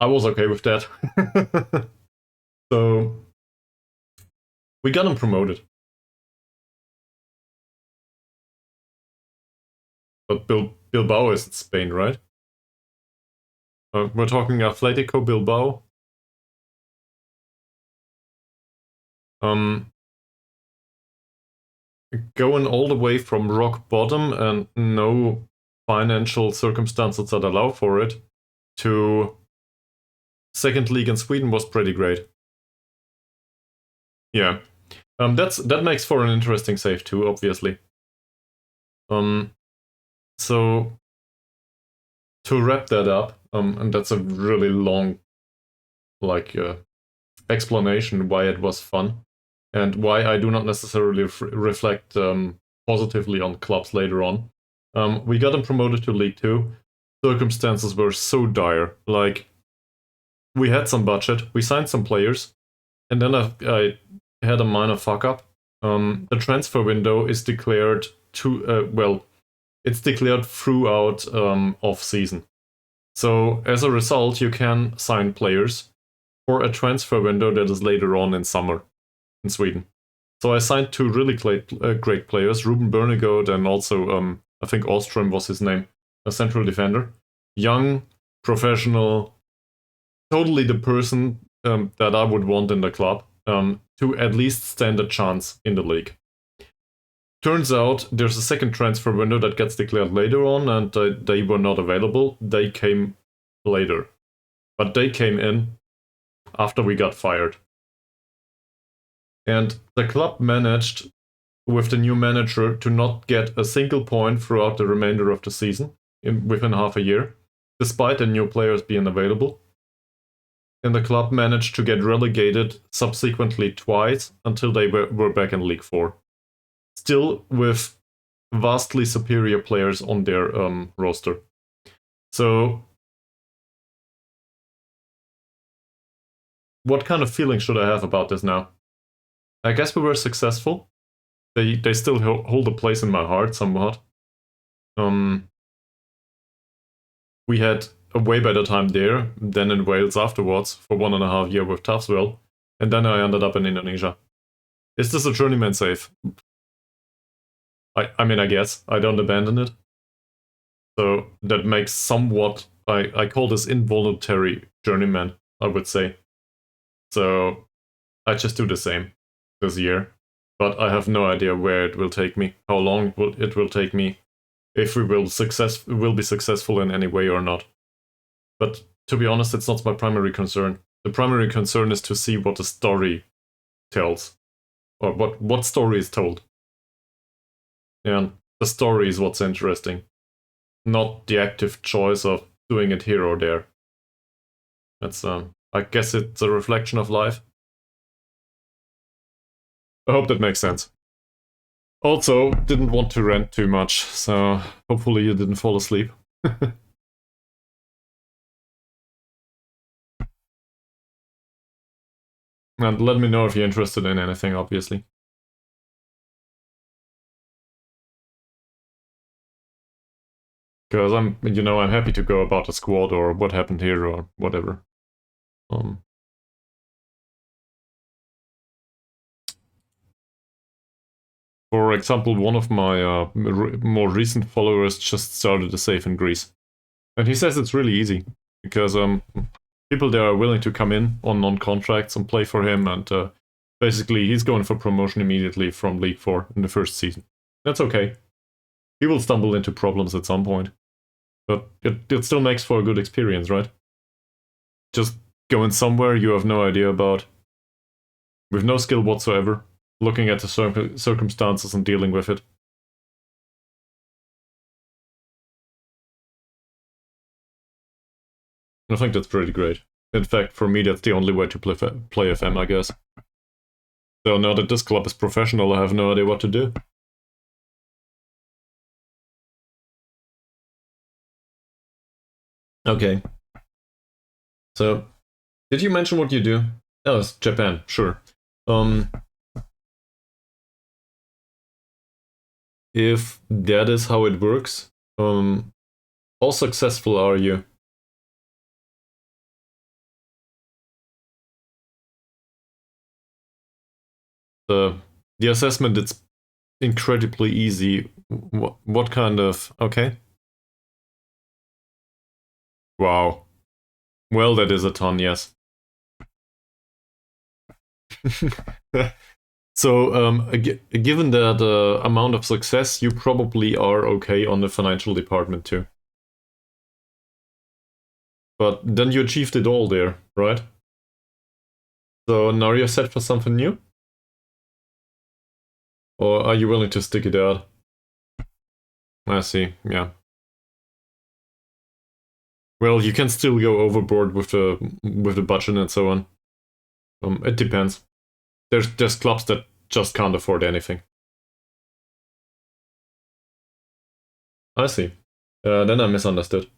I was okay with that. So we got him promoted. But Bilbao is in Spain, right? We're talking Atletico Bilbao. Um, Going all the way from rock bottom and no financial circumstances that allow for it to second league in Sweden was pretty great. Yeah, that makes for an interesting save too, obviously. So to wrap that up, and that's a really long, like, explanation why it was fun, and why I do not necessarily reflect positively on clubs later on. We got them promoted to League 2. Circumstances were so dire. Like, we had some budget, we signed some players, and then I had a minor fuck up. The transfer window is declared it's declared throughout off season. So as a result, you can sign players for a transfer window that is later on in summer in Sweden. So I signed two really great players, Ruben Bernegaard and also I think Ostrom was his name, a central defender, young, professional, totally the person that I would want in the club to at least stand a chance in the league. Turns out there's a second transfer window that gets declared later on, and they were not available. They came later. But they came in after we got fired. And the club managed, with the new manager, to not get a single point throughout the remainder of the season, within half a year, despite the new players being available. And the club managed to get relegated subsequently twice until they were back in League 4. Still with vastly superior players on their roster. So, what kind of feeling should I have about this now? I guess we were successful. They still hold a place in my heart somewhat. We had a way better time there than in Wales afterwards for 1.5 years with Tafswell, and then I ended up in Indonesia. Is this a journeyman save? I mean, I guess. I don't abandon it. So that makes somewhat, I call this involuntary journeyman, I would say. So I just do the same this year. But I have no idea where it will take me, how long it will take me, if we will be successful in any way or not. But to be honest, it's not my primary concern. The primary concern is to see what the story tells, or what story is told. And the story is what's interesting, not the active choice of doing it here or there. That's I guess it's a reflection of life. I hope that makes sense. Also, didn't want to rant too much, so hopefully you didn't fall asleep. And let me know if you're interested in anything, obviously. Because I'm happy to go about the squad or what happened here or whatever. For example, one of my more recent followers just started a save in Greece. And he says it's really easy, because people there are willing to come in on non-contracts and play for him, and basically he's going for promotion immediately from League 4 in the first season. That's okay. He will stumble into problems at some point, but it still makes for a good experience, right? Just going somewhere you have no idea about, with no skill whatsoever, looking at the circumstances and dealing with it. I think that's pretty great. In fact, for me, that's the only way to play FM, I guess. So now that this club is professional, I have no idea what to do. Okay. So, did you mention what you do? Oh, it's Japan, sure. If that is how it works, how successful are you? The assessment, it's incredibly easy. What kind of... Okay. Wow. Well, that is a ton, yes. So, given that amount of success, you probably are okay on the financial department too. But then you achieved it all there, right? So now you're set for something new? Or are you willing to stick it out? I see, yeah. Well, you can still go overboard with the budget and so on. It depends. There's clubs that just can't afford anything. I see. Then I misunderstood.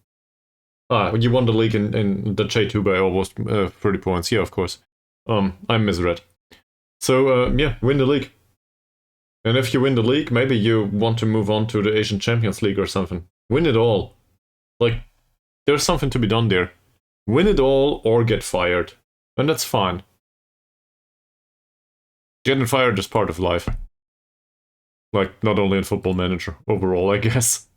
Ah, you won the league in the J2 by almost 30 points. Yeah, of course. I misread. So, yeah, win the league. And if you win the league, maybe you want to move on to the Asian Champions League or something. Win it all. Like, there's something to be done there. Win it all or get fired. And that's fine. Getting fired is part of life. Like, not only in Football Manager, overall, I guess.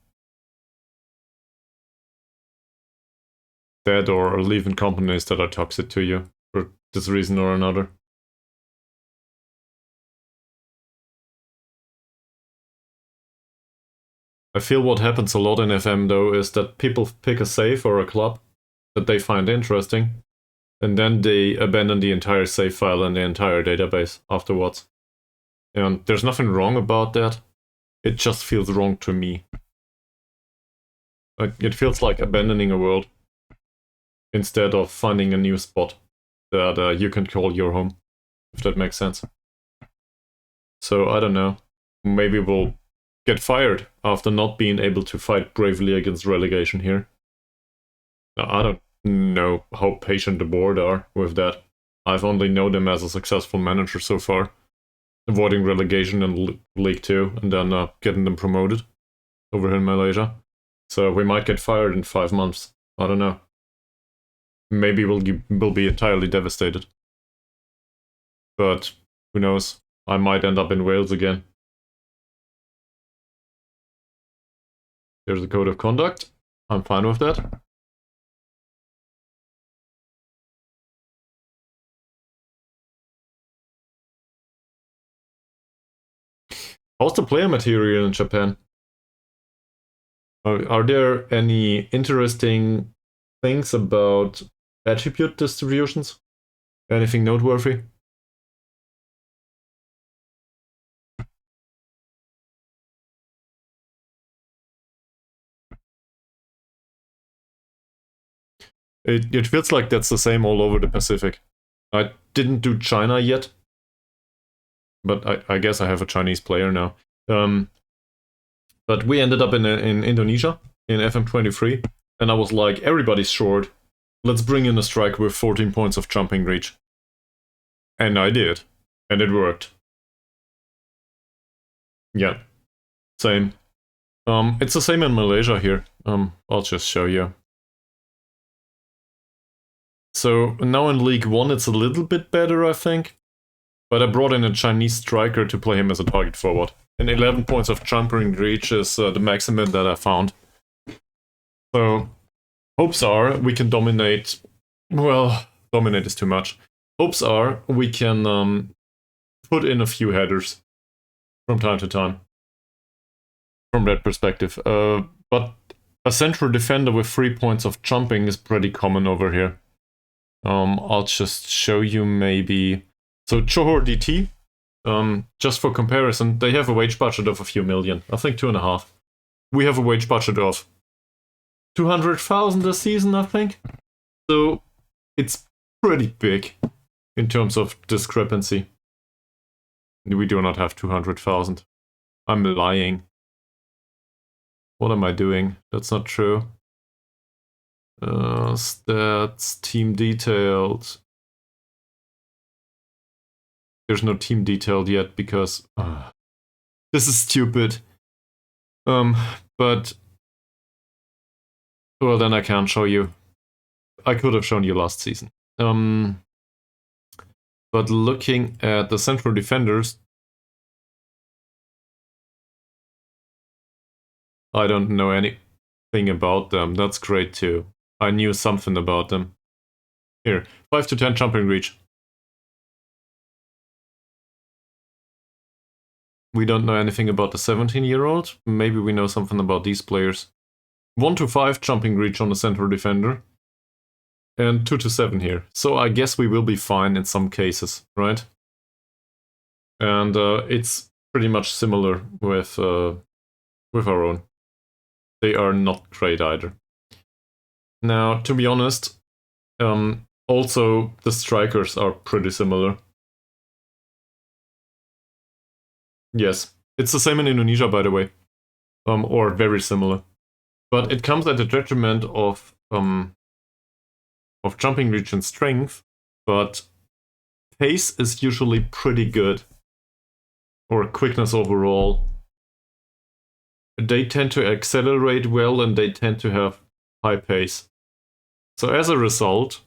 That or leaving companies that are toxic to you for this reason or another. I feel what happens a lot in FM though is that people pick a save or a club that they find interesting, and then they abandon the entire save file and the entire database afterwards. And there's nothing wrong about that. It just feels wrong to me. Like, it feels like abandoning a world instead of finding a new spot that you can call your home, if that makes sense. So, I don't know. Maybe we'll get fired after not being able to fight bravely against relegation here. I don't know how patient the board are with that. I've only known them as a successful manager so far, avoiding relegation in League 2 and then getting them promoted over here in Malaysia. So we might get fired in 5 months. I don't know. Maybe we'll be entirely devastated. But who knows? I might end up in Wales again. There's a code of conduct. I'm fine with that. How's the player material in Japan? Are there any interesting things about attribute distributions? Anything noteworthy? It feels like that's the same all over the Pacific. I didn't do China yet, but I guess I have a Chinese player now. But we ended up in Indonesia in FM23, and I was like, everybody's short. Let's bring in a strike with 14 points of jumping reach. And I did. And it worked. Yeah. Same. It's the same in Malaysia here. I'll just show you. So now in League 1 it's a little bit better, I think. But I brought in a Chinese striker to play him as a target forward. And 11 points of jumping reach is the maximum that I found. So, hopes are we can dominate... Well, dominate is too much. Hopes are we can put in a few headers from time to time. From that perspective. But a central defender with 3 points of jumping is pretty common over here. I'll just show you maybe... So, Johor DT, just for comparison, they have a wage budget of a few million. I think 2.5. We have a wage budget of 200,000 a season, I think. So, it's pretty big in terms of discrepancy. We do not have 200,000. I'm lying. What am I doing? That's not true. Stats, team detailed. There's no team detailed yet because this is stupid. But well, then I can't show you. I could have shown you last season. But looking at the central defenders, I don't know anything about them. That's great too. I knew something about them. Here, 5 to 10 jumping reach. We don't know anything about the 17-year-old. Maybe we know something about these players. 1 to 5 jumping reach on the central defender. And 2 to 7 here. So I guess we will be fine in some cases, right? And it's pretty much similar with our own. They are not great either. Now, to be honest, also the strikers are pretty similar. Yes, it's the same in Indonesia, by the way, or very similar. But it comes at the detriment of jumping reach and strength, but pace is usually pretty good, or quickness overall. They tend to accelerate well and they tend to have high pace. So as a result,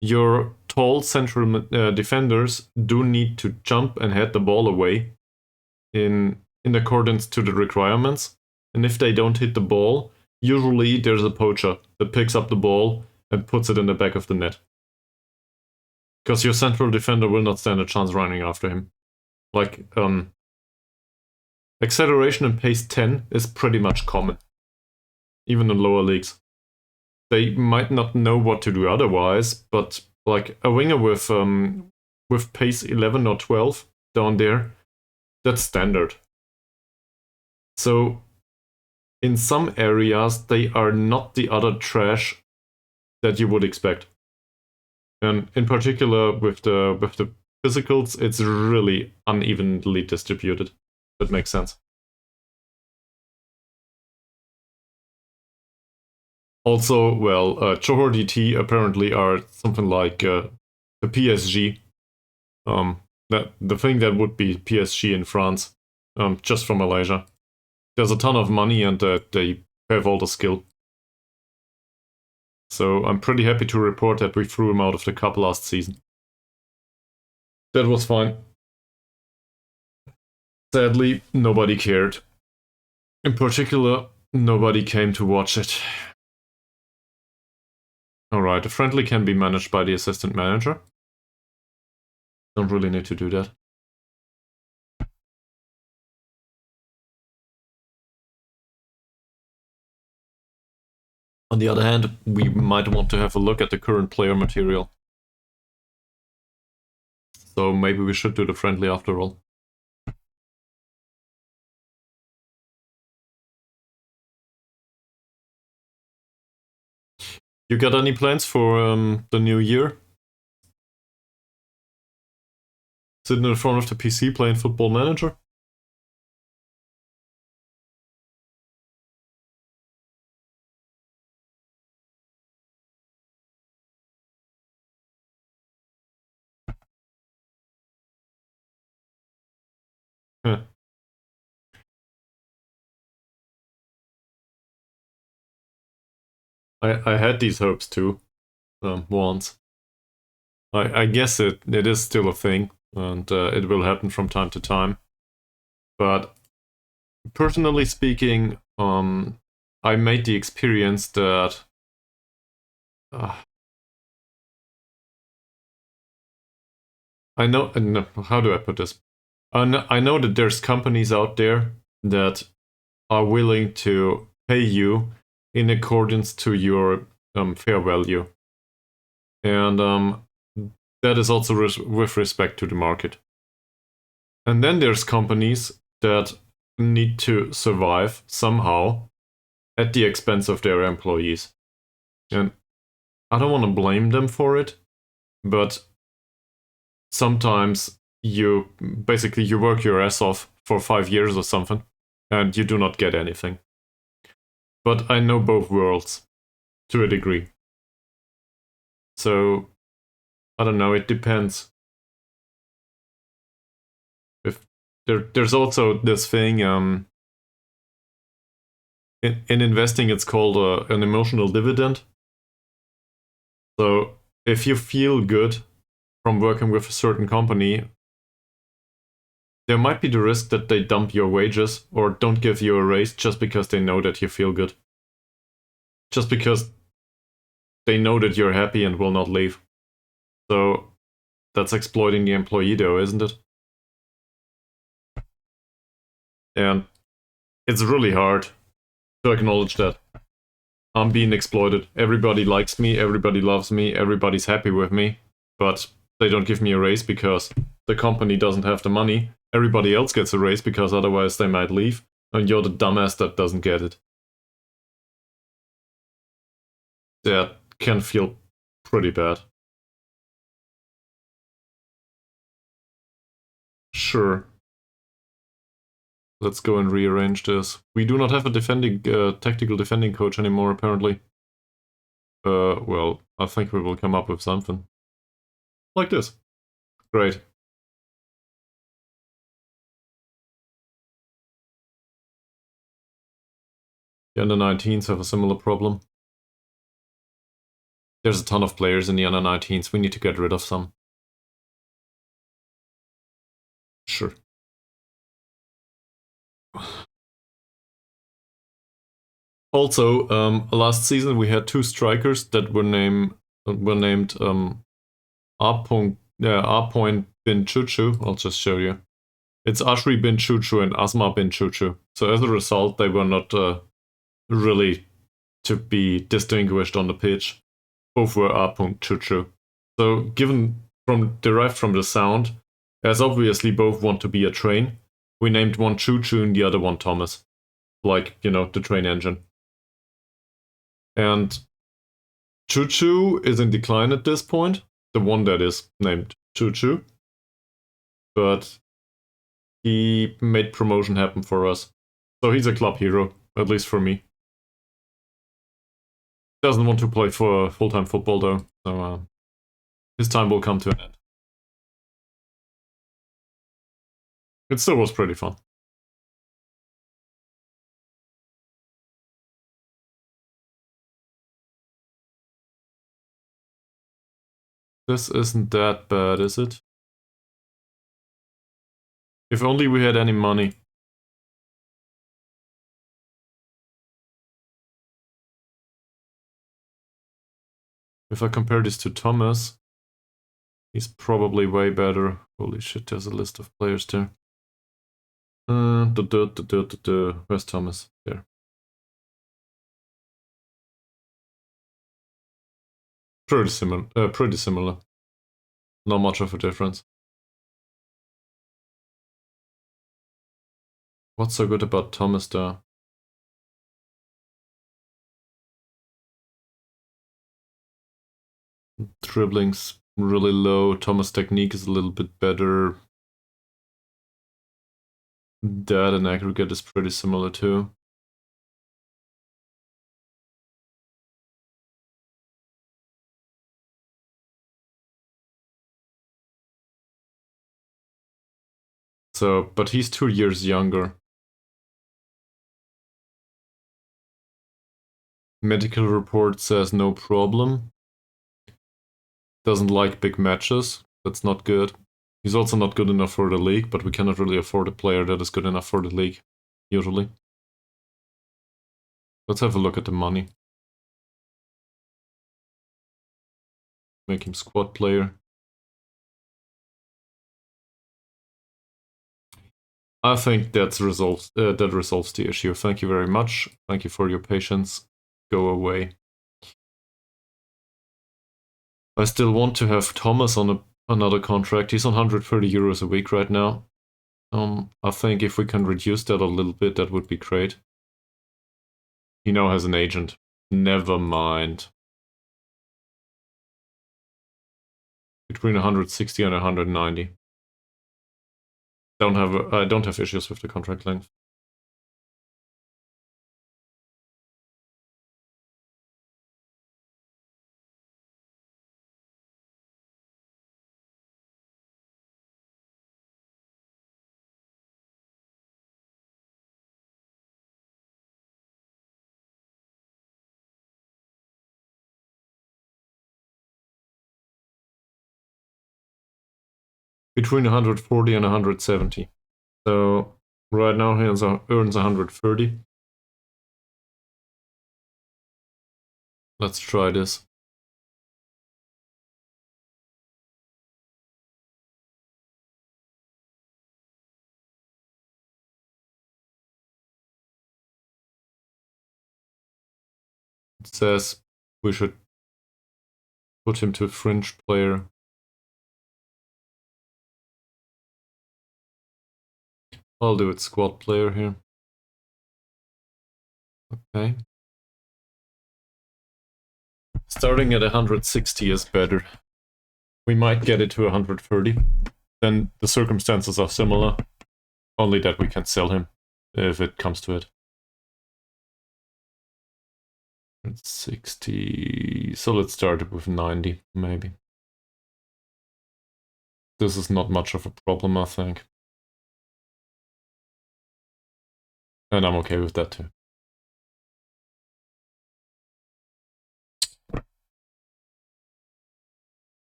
your tall central defenders do need to jump and head the ball away in accordance to the requirements. And if they don't hit the ball, usually there's a poacher that picks up the ball and puts it in the back of the net. Because your central defender will not stand a chance running after him. Like, acceleration and pace 10 is pretty much common, even in lower leagues. They might not know what to do otherwise, but like a winger with pace 11 or 12 down there, that's standard. So in some areas, they are not the utter trash that you would expect. And in particular with the physicals, it's really unevenly distributed. That makes sense. Also, well, Johor DT apparently are something like the PSG. The thing that would be PSG in France, just from Malaysia. There's a ton of money and they have all the skill. So I'm pretty happy to report that we threw him out of the cup last season. That was fine. Sadly, nobody cared. In particular, nobody came to watch it. Alright, a friendly can be managed by the assistant manager. Don't really need to do that. On the other hand, we might want to have a look at the current player material. So maybe we should do the friendly after all. You got any plans for the new year? Sitting in front of the PC playing Football Manager? Huh. I had these hopes too, once. I guess it is still a thing, and it will happen from time to time. But personally speaking, I made the experience that I know, no, how do I put this? I know that there's companies out there that are willing to pay you in accordance to your fair value. And that is also with respect to the market. And then there's companies that need to survive somehow at the expense of their employees. And I don't want to blame them for it, but sometimes you work your ass off for 5 years or something, and you do not get anything. But I know both worlds, to a degree. So, I don't know, it depends. If there's also this thing, in investing, it's called an emotional dividend. So, if you feel good from working with a certain company, there might be the risk that they dump your wages or don't give you a raise just because they know that you feel good. Just because they know that you're happy and will not leave. So that's exploiting the employee though, isn't it? And it's really hard to acknowledge that I'm being exploited. Everybody likes me, everybody loves me, everybody's happy with me, but they don't give me a raise because the company doesn't have the money. Everybody else gets a raise because otherwise they might leave, and you're the dumbass that doesn't get it. That can feel pretty bad. Sure. Let's go and rearrange this. We do not have a tactical defending coach anymore, apparently. Well, I think we will come up with something. Like this. Great. The under-19s have a similar problem. There's a ton of players in the under-19s. We need to get rid of some. Sure. Also, last season we had two strikers that were named R. bin Chuchu. I'll just show you. It's Ashri bin Chuchu and Asma bin Chuchu. So as a result, they were not really to be distinguished on the pitch. Both were R. Chuchu. So derived from the sound, as obviously both want to be a train, we named one Choo-Choo and the other one Thomas. Like, the train engine. And Choo-Choo is in decline at this point, the one that is named Choo-Choo. But he made promotion happen for us. So he's a club hero, at least for me. Doesn't want to play for full-time football though, so his time will come to an end. It still was pretty fun. This isn't that bad, is it? If only we had any money. If I compare this to Thomas, he's probably way better. Holy shit, there's a list of players there. Where's Thomas? There. Pretty similar. Not much of a difference. What's so good about Thomas there? Dribbling's really low. Thomas' technique is a little bit better. That in aggregate is pretty similar too. So, but he's 2 years younger. Medical report says no problem. Doesn't like big matches. That's not good. He's also not good enough for the league, but we cannot really afford a player that is good enough for the league, usually. Let's have a look at the money. Make him squad player. I think that resolves the issue. Thank you very much. Thank you for your patience. Go away. I still want to have Thomas on another contract. He's on 130 euros a week right now. I think if we can reduce that a little bit, that would be great. He now has an agent. Never mind. Between 160 and 190. I don't have issues with the contract length. between 140 and 170. So right now he earns 130. Let's try this. It says we should put him to fringe player. I'll do it squad player here. Okay. Starting at 160 is better. We might get it to 130. Then the circumstances are similar, only that we can sell him if it comes to it. 60. So let's start with 90, maybe. This is not much of a problem, I think. And I'm okay with that too.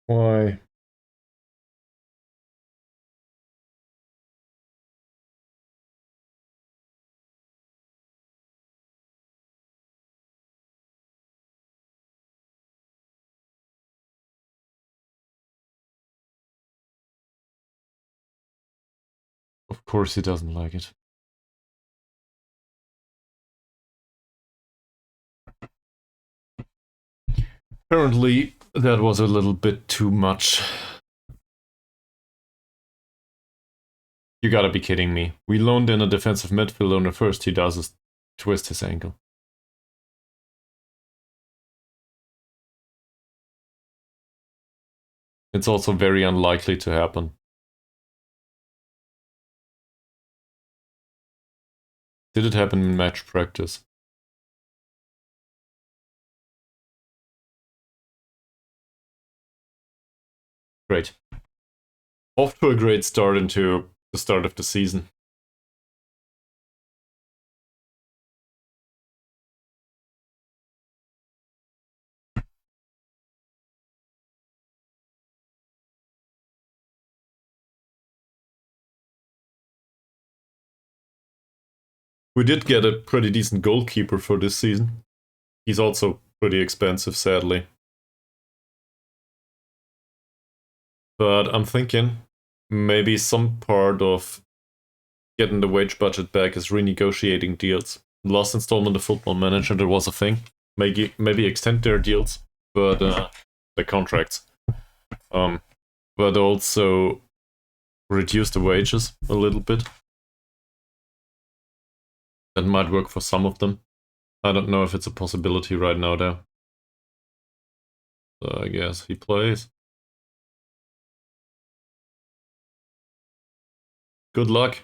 Why? Of course he doesn't like it. Apparently, that was a little bit too much. You gotta be kidding me. We loaned in a defensive midfielder, and the first he does is twist his ankle. It's also very unlikely to happen. Did it happen in match practice? Great. Off to a great start into the start of the season. We did get a pretty decent goalkeeper for this season. He's also pretty expensive, sadly. But I'm thinking maybe some part of getting the wage budget back is renegotiating deals. Last installment of Football Manager, there was a thing. Maybe extend their deals, but the contracts. But also reduce the wages a little bit. That might work for some of them. I don't know if it's a possibility right now, though. So I guess he plays. Good luck.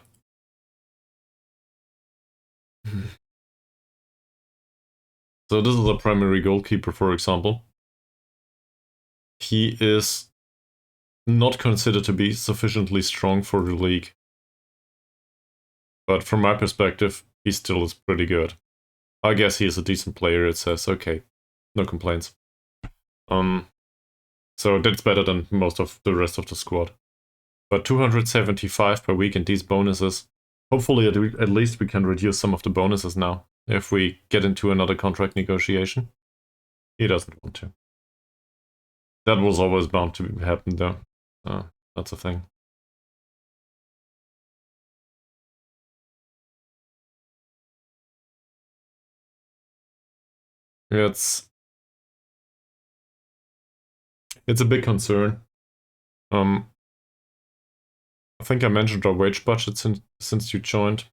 So this is a primary goalkeeper, for example. He is not considered to be sufficiently strong for the league. But from my perspective, he still is pretty good. I guess he is a decent player, it says. Okay, no complaints. So that's better than most of the rest of the squad. But 275 per week and these bonuses. Hopefully at least we can reduce some of the bonuses now, if we get into another contract negotiation. He doesn't want to. That was always bound to happen though. That's a thing. It's a big concern. I think I mentioned our wage budget since you joined.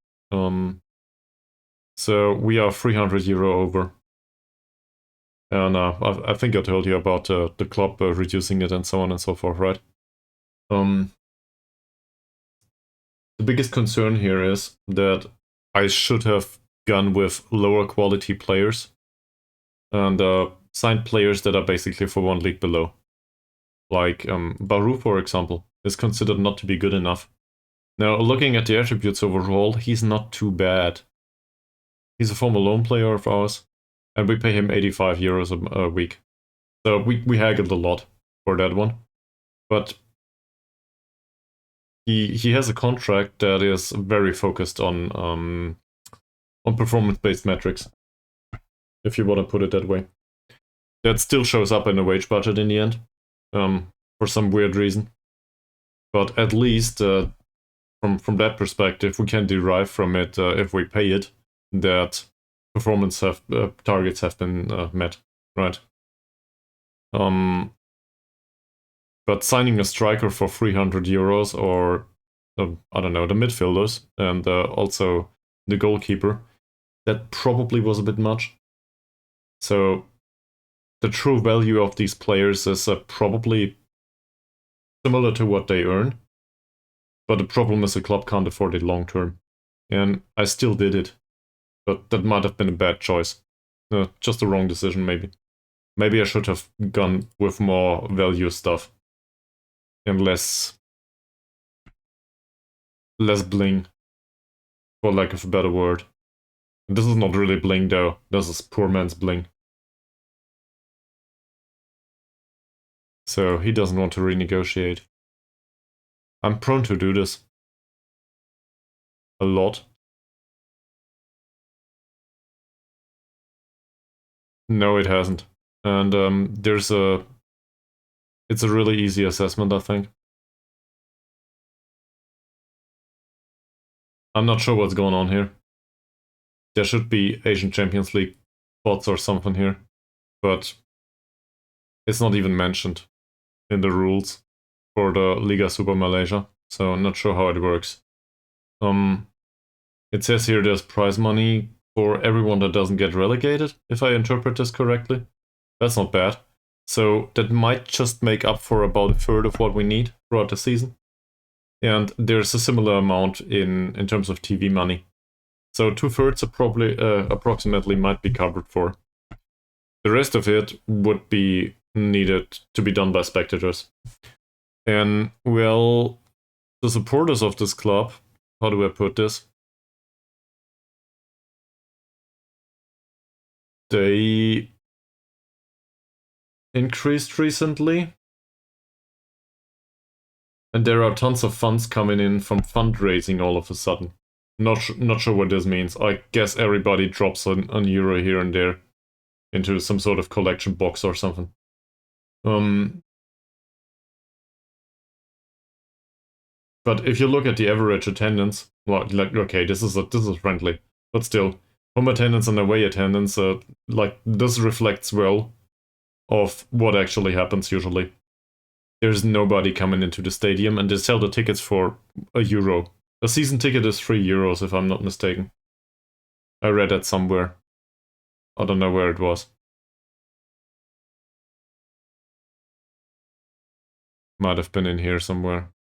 So we are 300 euro over. And I think I told you about the club reducing it and so on and so forth, right? The biggest concern here is that I should have gone with lower quality players and signed players that are basically for one league below. Like Baru, for example, is considered not to be good enough. Now, looking at the attributes overall, he's not too bad. He's a former loan player of ours, and we pay him 85 euros a week. So we haggled a lot for that one. But He has a contract that is very focused on performance-based metrics, if you want to put it that way. That still shows up in the wage budget in the end, for some weird reason. But at least from that perspective, we can derive from it, if we pay it, that performance targets have been met, right? But signing a striker for 300 euros or, I don't know, the midfielders and also the goalkeeper, that probably was a bit much. So the true value of these players is probably similar to what they earn. But the problem is the club can't afford it long term. And I still did it. But that might have been a bad choice. Just the wrong decision, maybe. Maybe I should have gone with more value stuff. And less bling, for lack of a better word. This is not really bling though, this is poor man's bling. So he doesn't want to renegotiate. I'm prone to do this. A lot. No, it hasn't. And it's a really easy assessment, I think. I'm not sure what's going on here. There should be Asian Champions League spots or something here, but it's not even mentioned in the rules for the Liga Super Malaysia, so I'm not sure how it works. It says here there's prize money for everyone that doesn't get relegated, if I interpret this correctly. That's not bad. So that might just make up for about a third of what we need throughout the season. And there's a similar amount in terms of TV money. So 2/3 probably approximately might be covered for. The rest of it would be needed to be done by spectators. And well, the supporters of this club, how do I put this? They increased recently. And there are tons of funds coming in from fundraising all of a sudden. Not sure what this means. I guess everybody drops an euro here and there into some sort of collection box or something. But if you look at the average attendance, like okay, this is friendly, but still, home attendance and away attendance, like this reflects well of what actually happens usually. There's nobody coming into the stadium, and they sell the tickets for €1. A season ticket is €3, if I'm not mistaken. I read that somewhere. I don't know where it was. Might have been in here somewhere.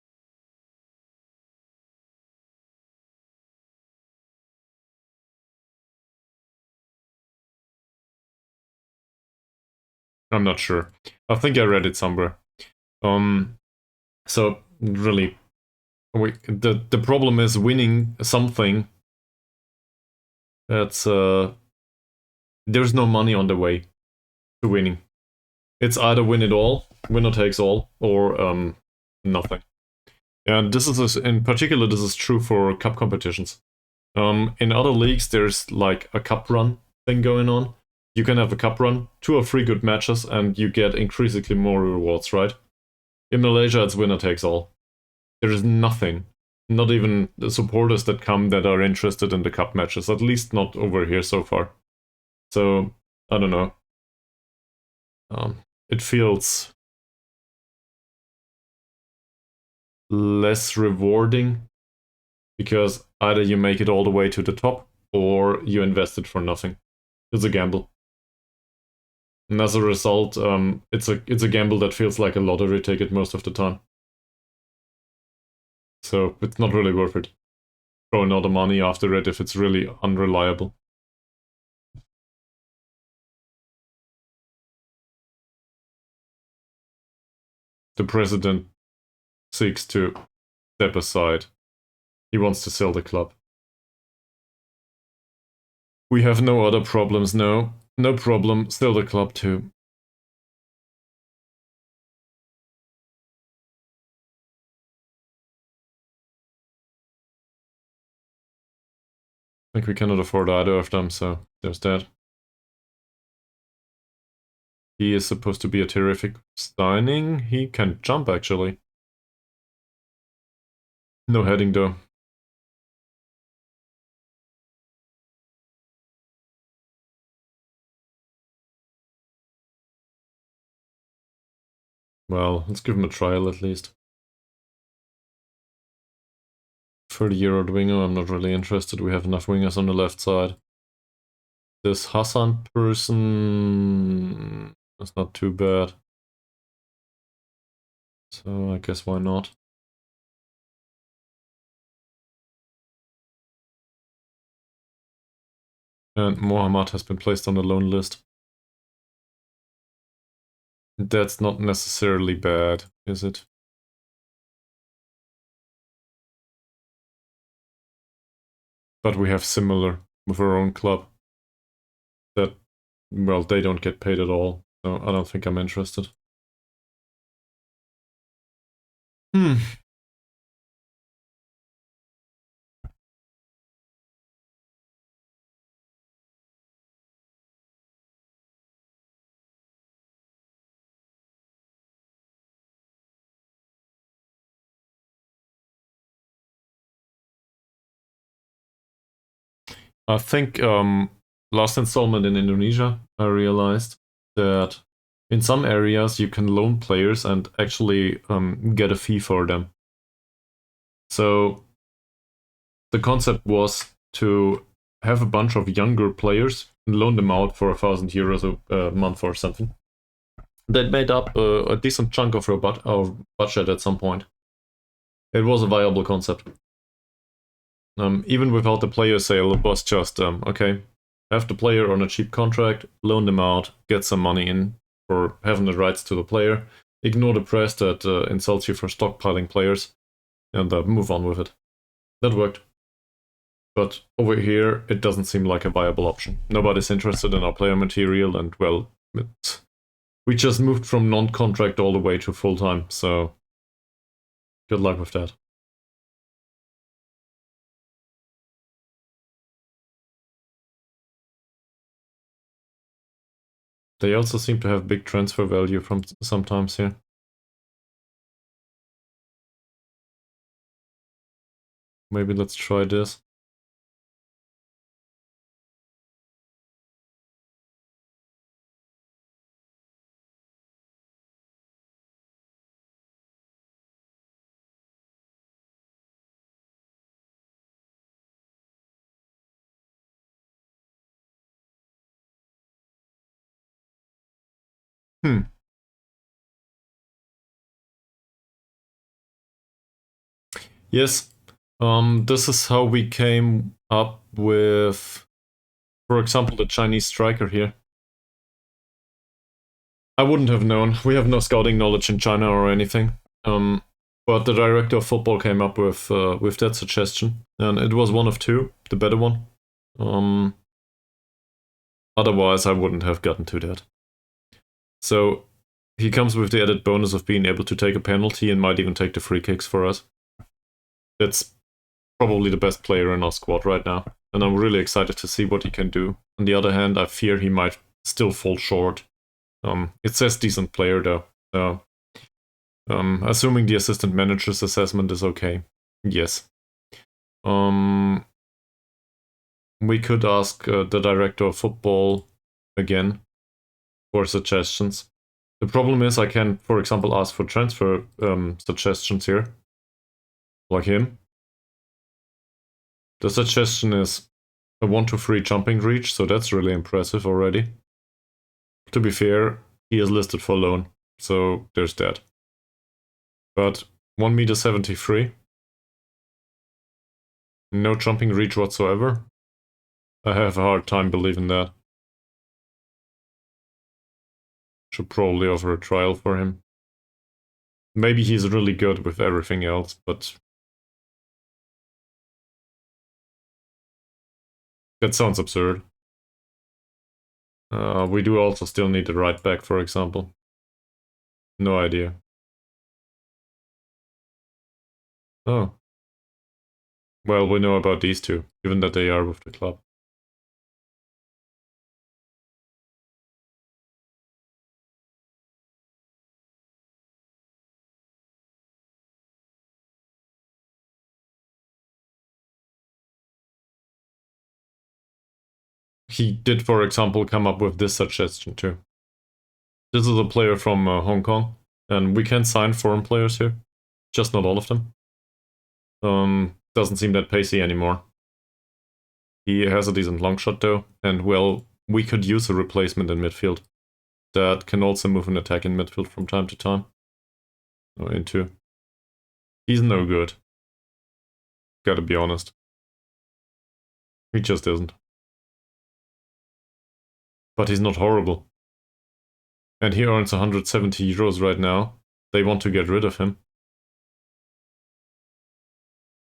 I'm not sure. I think I read it somewhere. So really, the problem is winning something. That's there's no money on the way to winning. It's either win it all, winner takes all, or nothing. And this is in particular, this is true for cup competitions. In other leagues, there's like a cup run thing going on. You can have a cup run, 2 or 3 good matches, and you get increasingly more rewards, right? In Malaysia, it's winner takes all. There is nothing, not even the supporters that come that are interested in the cup matches, at least not over here so far. So, I don't know. It feels less rewarding because either you make it all the way to the top or you invest it for nothing. It's a gamble. And as a result, it's a gamble that feels like a lottery ticket most of the time. So it's not really worth it. Throwing all the money after it if it's really unreliable. The president seeks to step aside. He wants to sell the club. We have no other problems, no. No problem, sell the club too. think we cannot afford either of them, so there's that. He is supposed to be a terrific Steining. He can jump, actually. No heading, though. Well, let's give him a trial at least. 30-year-old winger, I'm not really interested. We have enough wingers on the left side. This Hassan person is not too bad. So I guess why not? And Mohammed has been placed on the loan list. That's not necessarily bad, is it? But we have similar with our own club. That, well, they don't get paid at all. So I don't think I'm interested. I think last installment in Indonesia, I realized that in some areas you can loan players and actually get a fee for them. So the concept was to have a bunch of younger players and loan them out for €1,000 a month or something. That made up a decent chunk of our budget at some point. It was a viable concept. Even without the player sale, it was just, okay, have the player on a cheap contract, loan them out, get some money in for having the rights to the player, ignore the press that insults you for stockpiling players, and move on with it. That worked. But over here, it doesn't seem like a viable option. Nobody's interested in our player material, and well, we just moved from non-contract all the way to full-time, so good luck with that. They also seem to have big transfer value from sometimes here. Maybe let's try this. Yes, this is how we came up with, for example, the Chinese striker here. I wouldn't have known. We have no scouting knowledge in China or anything. But the director of football came up with that suggestion, and it was one of two, the better one. Otherwise, I wouldn't have gotten to that. So he comes with the added bonus of being able to take a penalty and might even take the free kicks for us. That's probably the best player in our squad right now, and I'm really excited to see what he can do. On the other hand, I fear he might still fall short. It says decent player though, so assuming the assistant manager's assessment is okay, yes. We could ask the director of football again for suggestions. The problem is I can, for example, ask for transfer suggestions here, like him. The suggestion is a 1-3 jumping reach, so that's really impressive already. To be fair, he is listed for loan, so there's that. But 1 meter 73, no jumping reach whatsoever. I have a hard time believing that. Should probably offer a trial for him. Maybe he's really good with everything else, but that sounds absurd. We do also still need the right back, for example. No idea. Oh. Well, we know about these two, given that they are with the club. He did, for example, come up with this suggestion too. This is a player from Hong Kong, and we can sign foreign players here, just not all of them. Doesn't seem that pacey anymore. He has a decent long shot though, and well, we could use a replacement in midfield that can also move an attack in midfield from time to time. Or into. He's no good. Gotta be honest. He just isn't. But he's not horrible. And he earns 170 euros right now. They want to get rid of him.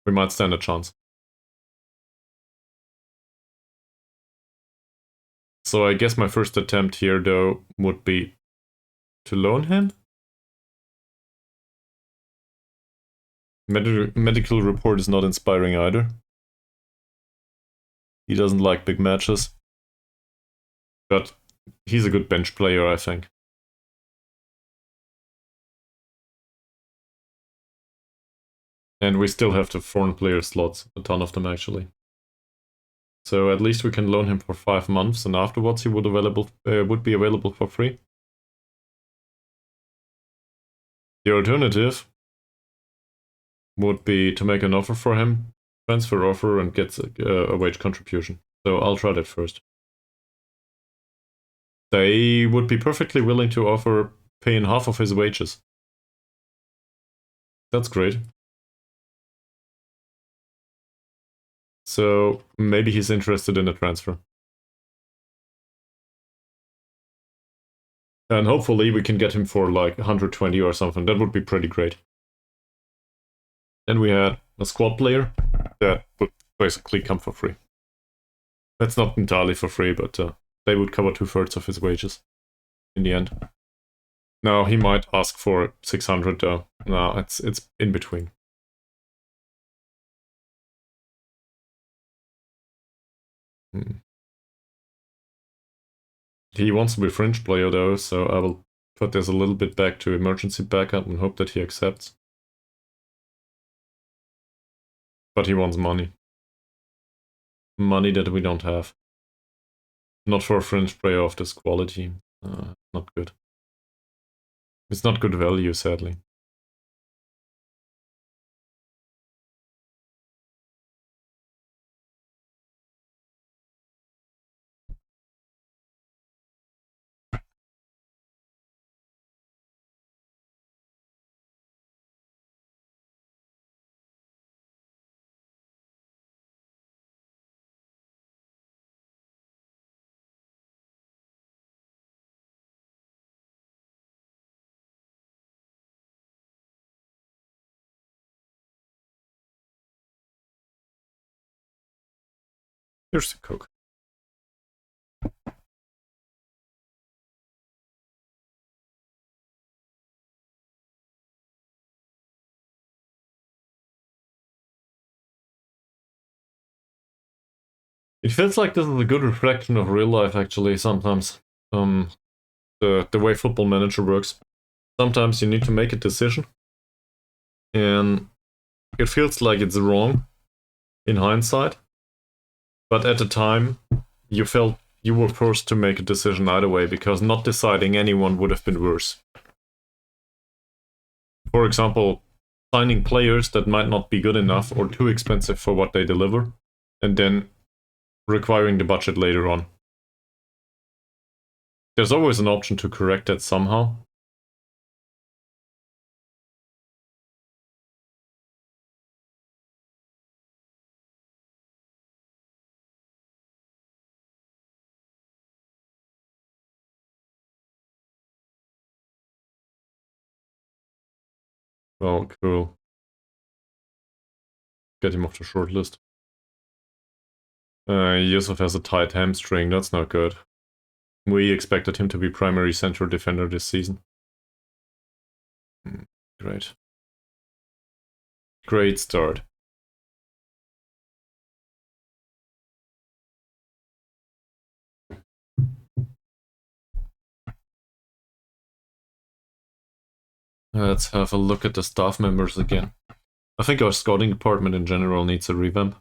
We might stand a chance. So I guess my first attempt here, though, would be to loan him? Medical report is not inspiring either. He doesn't like big matches. But he's a good bench player, I think. And we still have the foreign player slots, a ton of them actually. So at least we can loan him for 5 months, and afterwards he would be available for free. The alternative would be to make an offer for him, transfer offer, and get a wage contribution. So I'll try that first. They would be perfectly willing to offer paying half of his wages. That's great. So maybe he's interested in a transfer. And hopefully we can get him for like 120 or something. That would be pretty great. Then we had a squad player that would basically come for free. That's not entirely for free, but they would cover 2/3 of his wages in the end. Now he might ask for 600 though. No, it's in between. He wants to be fringe player though, so I will put this a little bit back to emergency backup and hope that he accepts. But he wants money. Money that we don't have. Not for a fringe player of this quality. Not good. It's not good value, sadly. Here's the Coke. It feels like this is a good reflection of real life, actually, sometimes. The way Football Manager works. Sometimes you need to make a decision, and it feels like it's wrong in hindsight, but at the time, you felt you were forced to make a decision either way, because not deciding anyone would have been worse. For example, signing players that might not be good enough or too expensive for what they deliver, and then requiring the budget later on. There's always an option to correct that somehow. Oh, cool. Get him off the short list. Yusuf has a tight hamstring, that's not good. We expected him to be primary central defender this season. Great. Great start. Let's have a look at the staff members again. I think our scouting department in general needs a revamp.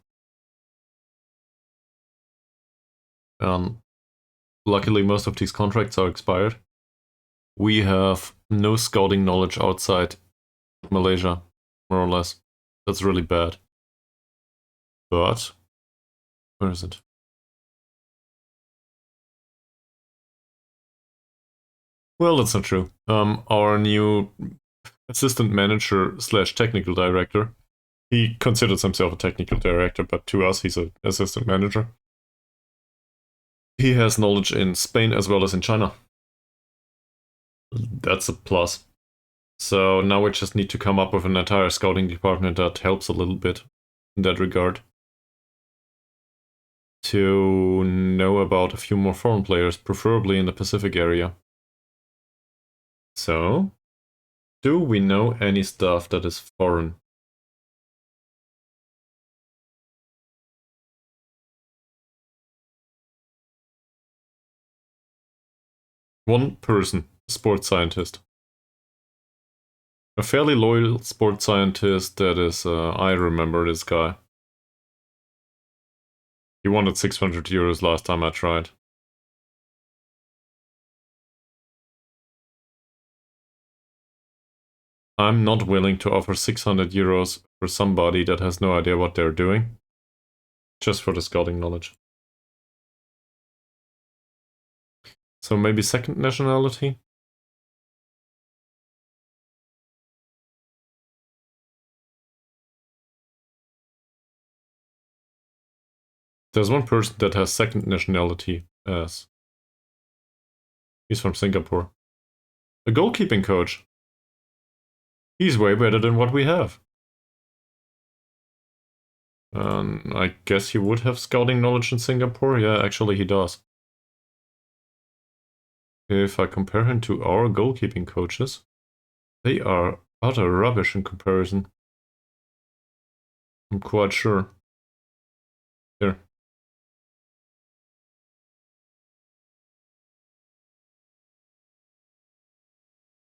Luckily, most of these contracts are expired. We have no scouting knowledge outside Malaysia, more or less. That's really bad. But, where is it? Well, that's not true. Our new assistant manager slash technical director, he considers himself a technical director, but to us, he's an assistant manager. He has knowledge in Spain as well as in China. That's a plus. So now we just need to come up with an entire scouting department that helps a little bit in that regard. To know about a few more foreign players, preferably in the Pacific area. So, do we know any stuff that is foreign? One person, a sports scientist. A fairly loyal sports scientist that is, I remember this guy. He wanted 600 euros last time I tried. I'm not willing to offer 600 euros for somebody that has no idea what they're doing. Just for the scouting knowledge. So maybe second nationality? There's one person that has second nationality as... He's from Singapore. A goalkeeping coach. He's way better than what we have. I guess he would have scouting knowledge in Singapore. Yeah, actually he does. If I compare him to our goalkeeping coaches, they are utter rubbish in comparison. I'm quite sure. There.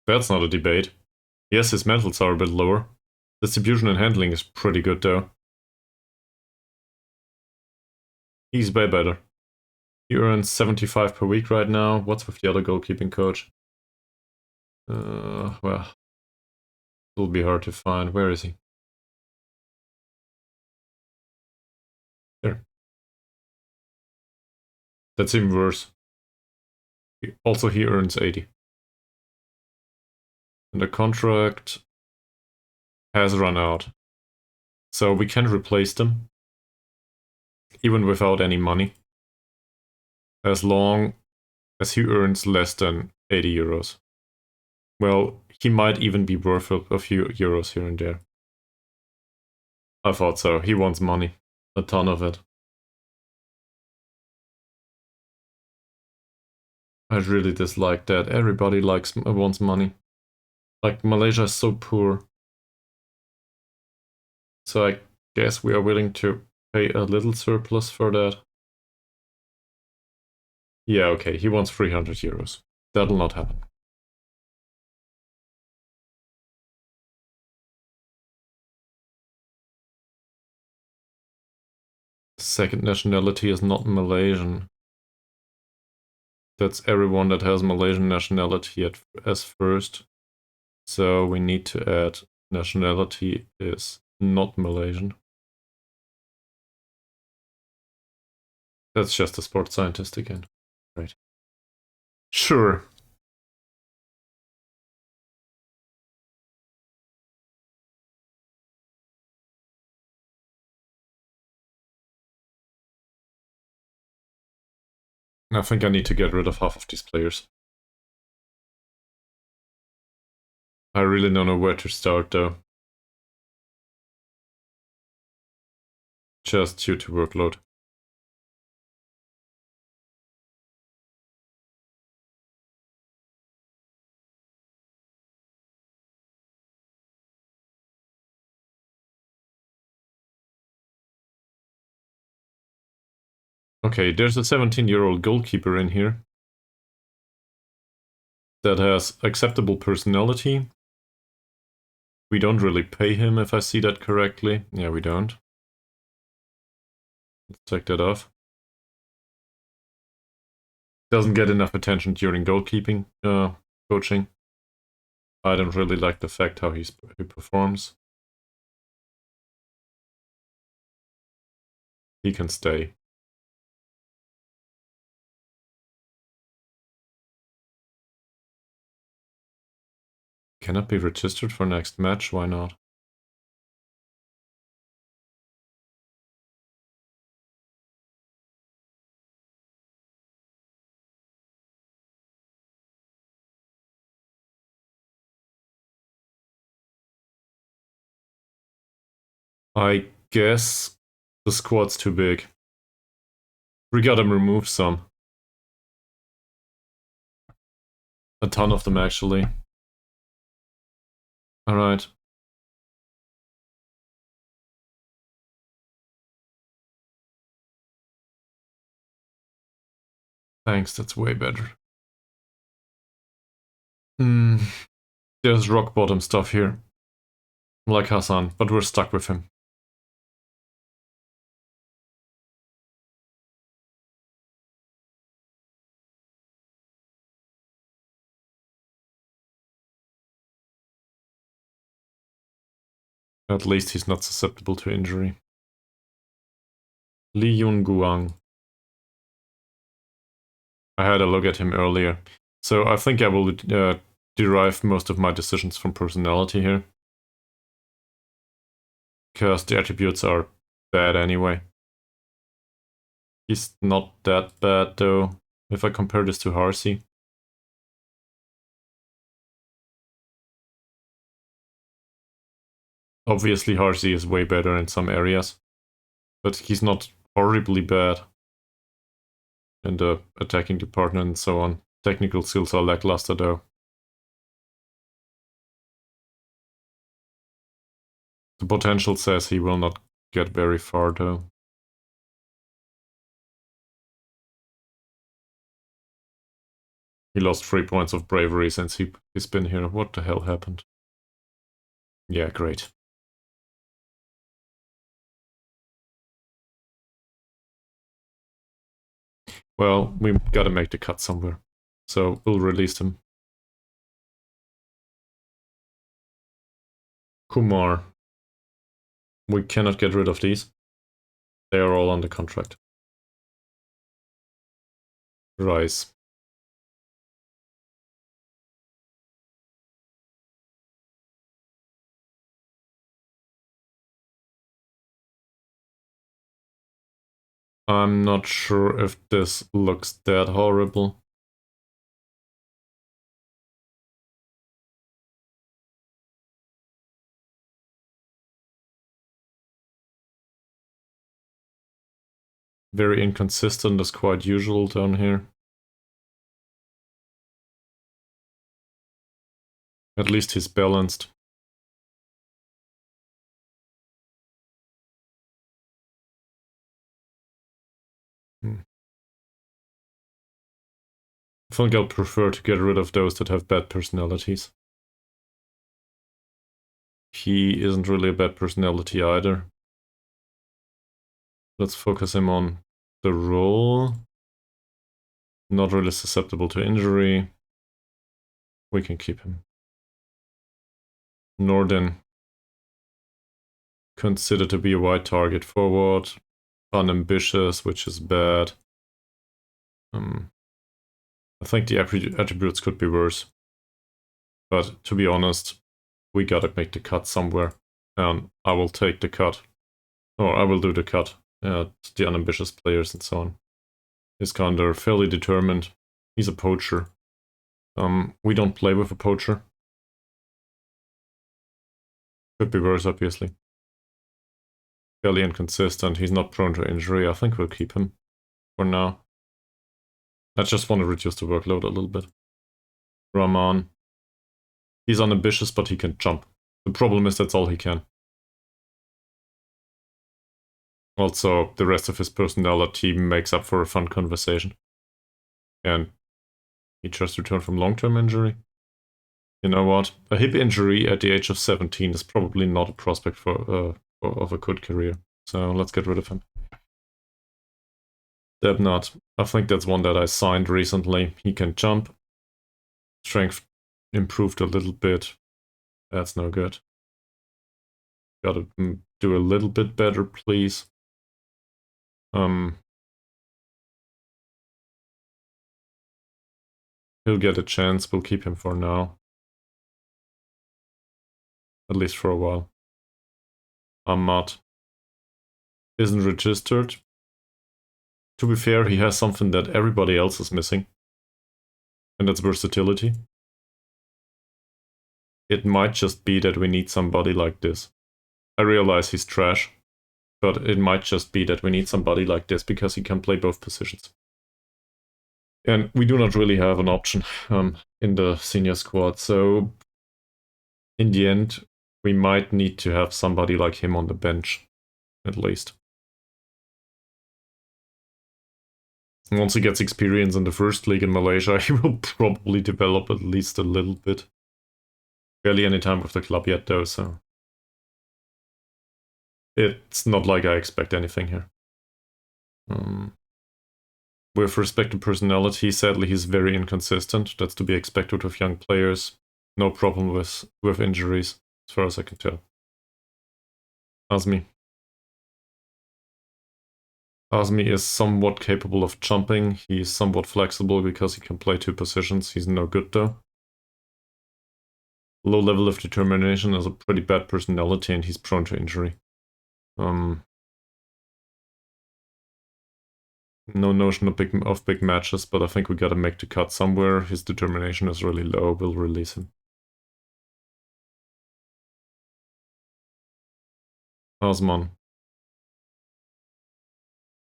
That's not a debate. Yes, his mentals are a bit lower. Distribution and handling is pretty good though. He's way better. He earns 75 per week right now. What's with the other goalkeeping coach? Well, it'll be hard to find. Where is he? There. That's even worse. Also, he earns 80. And the contract has run out. So we can replace them, even without any money, as long as he earns less than 80 euros. Well, he might even be worth a few euros here and there. I thought so. He wants money. A ton of it. I really dislike that. Everybody wants money. Like, Malaysia is so poor. So I guess we are willing to pay a little surplus for that. Yeah, okay, he wants 300 euros. That'll not happen. Second nationality is not Malaysian. That's everyone that has Malaysian nationality as first. So we need to add nationality is not Malaysian. That's just a sports scientist again. Right. Sure. I think I need to get rid of half of these players. I really don't know where to start though. Just due to workload. Okay, there's a 17-year-old goalkeeper in here that has acceptable personality, We don't really pay him, if I see that correctly. Yeah, we don't. Let's take that off. Doesn't get enough attention during goalkeeping coaching. I don't really like the fact how he performs. He can stay. Cannot be registered for next match, why not? I guess the squad's too big. We gotta remove some. A ton of them, actually. Alright. Thanks, that's way better. There's rock bottom stuff here. Like Hassan, but we're stuck with him. At least he's not susceptible to injury. Li Yun Guang. I had a look at him earlier. So I think I will derive most of my decisions from personality here. Because the attributes are bad anyway. He's not that bad though, if I compare this to Harsey. Obviously Harsey is way better in some areas, but he's not horribly bad in the attacking department and so on. Technical skills are lackluster though. The potential says he will not get very far though. He lost 3 points of bravery since he's been here. What the hell happened? Yeah, great. Well, we gotta make the cut somewhere. So we'll release him. Kumar. We cannot get rid of these. They are all under contract. Rice. I'm not sure if this looks that horrible. Very inconsistent is quite usual down here. At least he's balanced. I think I'll prefer to get rid of those that have bad personalities. He isn't really a bad personality either. Let's focus him on the role. Not really susceptible to injury. We can keep him. Norden. Considered to be a wide target forward. Unambitious, which is bad. I think the attributes could be worse. But to be honest, we gotta make the cut somewhere. And I will take the cut. Or I will do the cut. The unambitious players and so on. Iskander, fairly determined. He's a poacher. We don't play with a poacher. Could be worse, obviously. Fairly inconsistent. He's not prone to injury. I think we'll keep him for now. I just want to reduce the workload a little bit. Rahman. He's unambitious, but he can jump. The problem is that's all he can. Also, the rest of his personality makes up for a fun conversation. And he just returned from long-term injury. You know what? A hip injury at the age of 17 is probably not a prospect of a good career. So let's get rid of him. Debnut. I think that's one that I signed recently. He can jump. Strength improved a little bit. That's no good. Gotta do a little bit better, please. He'll get a chance. We'll keep him for now. At least for a while. Ahmad isn't registered. To be fair, he has something that everybody else is missing. And that's versatility. It might just be that we need somebody like this. I realize he's trash, but it might just be that we need somebody like this because he can play both positions. And we do not really have an option in the senior squad, so in the end, we might need to have somebody like him on the bench, at least. Once he gets experience in the first league in Malaysia, he will probably develop at least a little bit. Barely any time with the club yet, though, so it's not like I expect anything here. With respect to personality, sadly, he's very inconsistent. That's to be expected with young players. No problem with injuries, as far as I can tell. Azmi. Azmi is somewhat capable of jumping. He's somewhat flexible because he can play two positions. He's no good, though. Low level of determination is a pretty bad personality, and he's prone to injury. No notion of big matches, but I think we gotta make the cut somewhere. His determination is really low. We'll release him. Osman.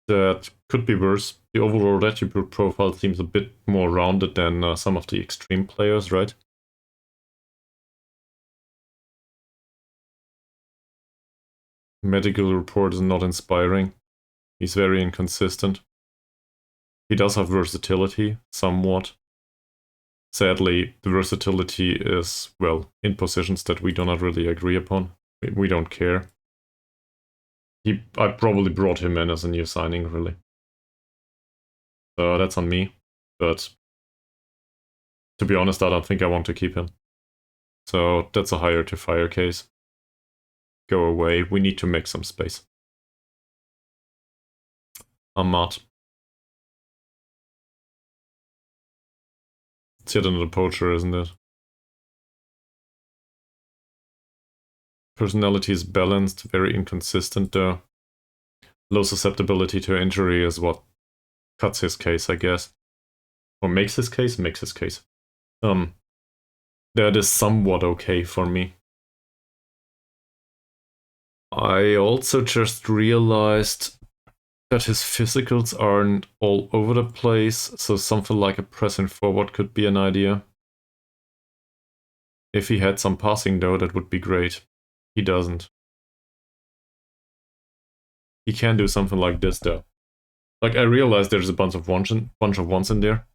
That could be worse. The overall attribute profile seems a bit more rounded than some of the extreme players, right? Medical report is not inspiring. He's very inconsistent. He does have versatility, somewhat. Sadly, the versatility is, well, in positions that we do not really agree upon. We don't care. I probably brought him in as a new signing, really. So that's on me. But to be honest, I don't think I want to keep him. So that's a hire to fire case. Go away. We need to make some space. Ahmad. It's yet another poacher, isn't it? Personality is balanced, very inconsistent though. Low susceptibility to injury is what cuts his case, I guess. Or makes his case? Makes his case. That is somewhat okay for me. I also just realized that his physicals aren't all over the place, so something like a pressing forward could be an idea. If he had some passing though, that would be great. He doesn't. He can do something like this though. Like, I realize there's a bunch of ones in there.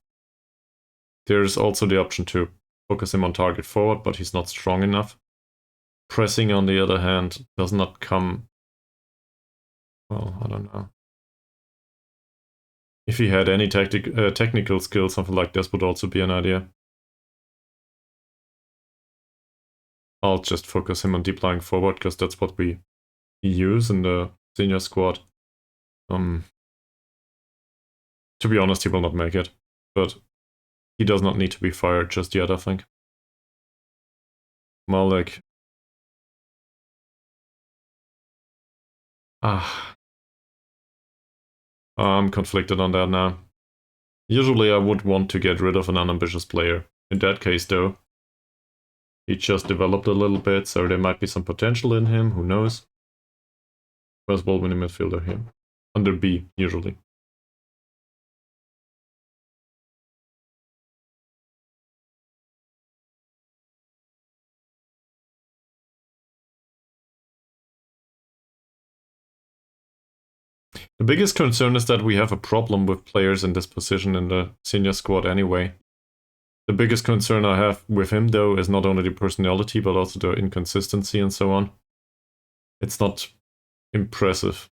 There's also the option to focus him on target forward, but he's not strong enough. Pressing, on the other hand, does not come... Well, I don't know. If he had any technical skill, something like this would also be an idea. I'll just focus him on deep lying forward, because that's what we use in the senior squad. To be honest, he will not make it, but he does not need to be fired just yet, I think. Malik. I'm conflicted on that now. Usually I would want to get rid of an unambitious player. In that case though, he just developed a little bit, so there might be some potential in him, who knows. First ball winning midfielder here. Under B, usually. The biggest concern is that we have a problem with players in this position in the senior squad anyway. The biggest concern I have with him, though, is not only the personality, but also the inconsistency and so on. It's not impressive.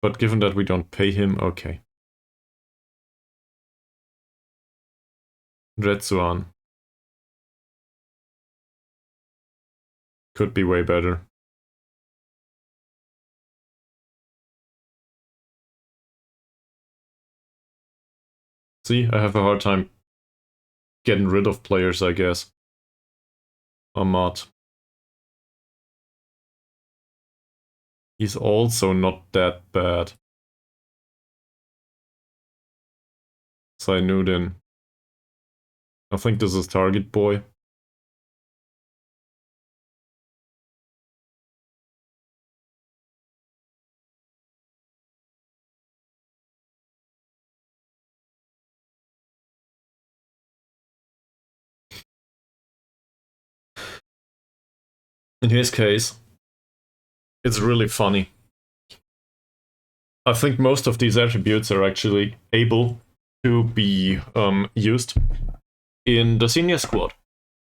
But given that we don't pay him, okay. Red Swan. Could be way better. See, I have a hard time getting rid of players, I guess. Ahmad. He's also not that bad. Sainuddin. I think this is Target Boy. In his case, it's really funny. I think most of these attributes are actually able to be used in the senior squad,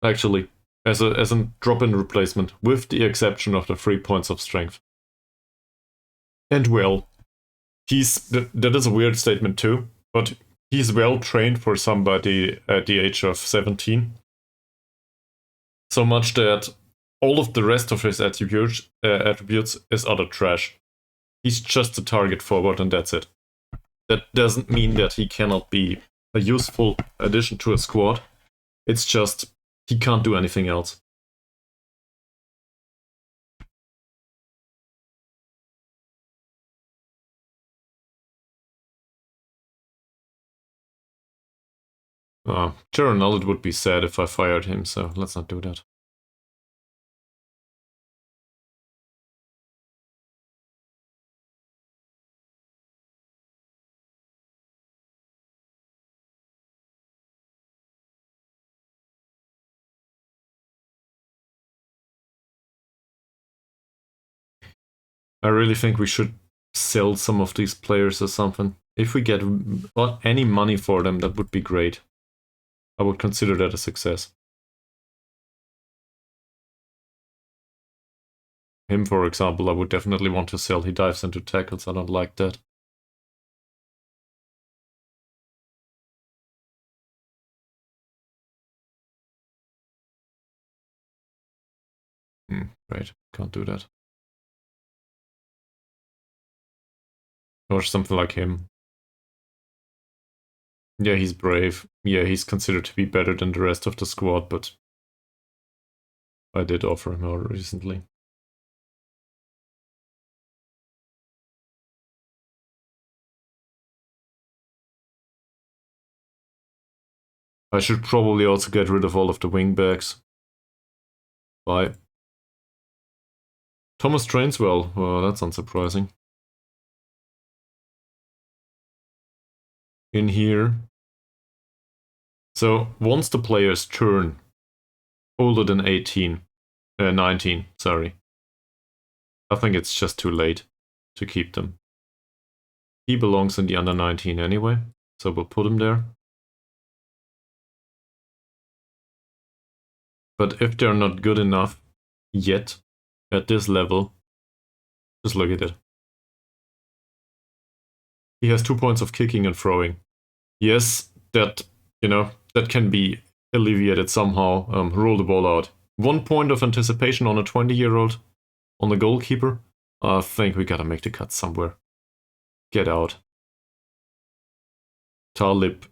actually, as a drop-in replacement, with the exception of the 3 points of strength. And well, that is a weird statement too, but he's well trained for somebody at the age of 17. So much that all of the rest of his attributes is utter trash. He's just a target forward and that's it. That doesn't mean that he cannot be a useful addition to a squad. It's just he can't do anything else. Gerald, it would be sad if I fired him, so let's not do that. I really think we should sell some of these players or something. If we get any money for them, that would be great. I would consider that a success. Him, for example, I would definitely want to sell. He dives into tackles. I don't like that. Right, can't do that. Or something like him. Yeah, he's brave. Yeah, he's considered to be better than the rest of the squad, but I did offer him more recently. I should probably also get rid of all of the wingbacks. Bye. Thomas trains well. Well, that's unsurprising. In here. So, once the players turn older than 19, sorry. I think it's just too late to keep them. He belongs in the under 19 anyway, so we'll put him there. But if they're not good enough yet at this level, just look at it. He has 2 points of kicking and throwing. Yes, that can be alleviated somehow. Roll the ball out. 1 point of anticipation on a 20-year-old, on the goalkeeper. I think we gotta make the cut somewhere. Get out. Talib.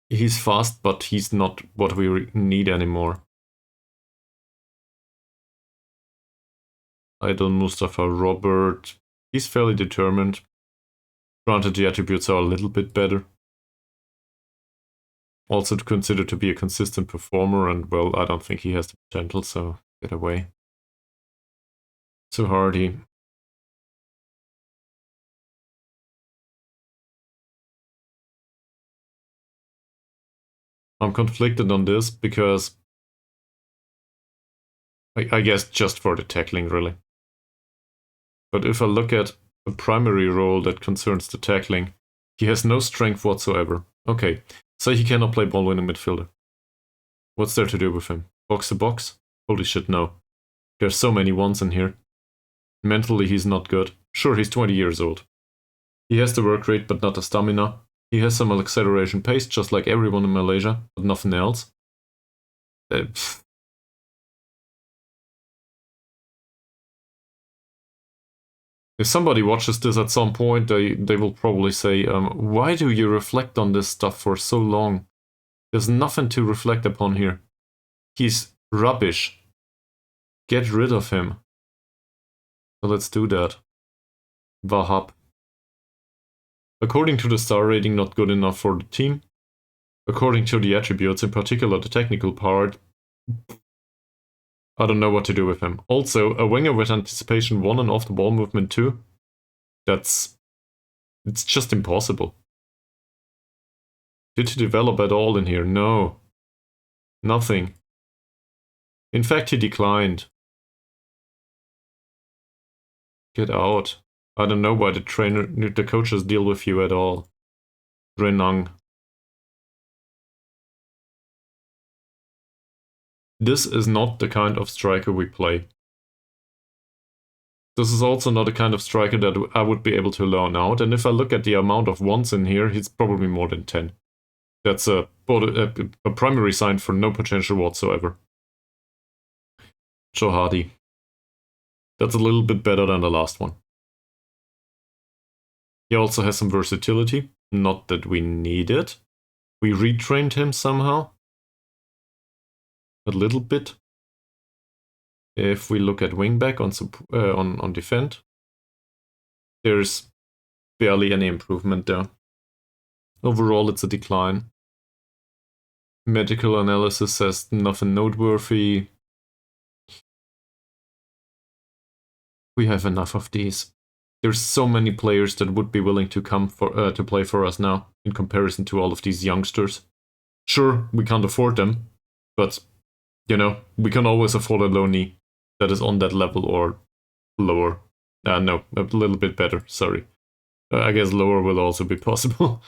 He's fast, but he's not what we need anymore. Idol Mustafa Robert. He's fairly determined. Granted, the attributes are a little bit better. Also considered to be a consistent performer, and well, I don't think he has the potential, so get away. Too hardy. I'm conflicted on this because I guess just for the tackling, really. But if I look at a primary role that concerns the tackling. He has no strength whatsoever. Okay, so he cannot play ball-winning midfielder. What's there to do with him? Box to box? Holy shit, no. There's so many ones in here. Mentally, he's not good. Sure, he's 20 years old. He has the work rate, but not the stamina. He has some acceleration pace, just like everyone in Malaysia, but nothing else. If somebody watches this at some point, they will probably say, why do you reflect on this stuff for so long? There's nothing to reflect upon here. He's rubbish. Get rid of him. So let's do that. Wahab. According to the star rating, not good enough for the team. According to the attributes, in particular the technical part, I don't know what to do with him. Also, a winger with anticipation 1 and off the ball movement 2. It's just impossible. Did he develop at all in here? No. Nothing. In fact, he declined. Get out. I don't know why the coaches deal with you at all. Renang. This is not the kind of striker we play. This is also not the kind of striker that I would be able to learn out, and if I look at the amount of ones in here, he's probably more than 10. That's a primary sign for no potential whatsoever. Joe Hardy. That's a little bit better than the last one. He also has some versatility, not that we need it. We retrained him somehow. A little bit. If we look at wingback on defend, there's barely any improvement there. Overall, it's a decline. Medical analysis says nothing noteworthy. We have enough of these. There's so many players that would be willing to come to play for us now, in comparison to all of these youngsters. Sure, we can't afford them, but you know, we can always afford a loanee that is on that level or lower. No, a little bit better, sorry. I guess lower will also be possible.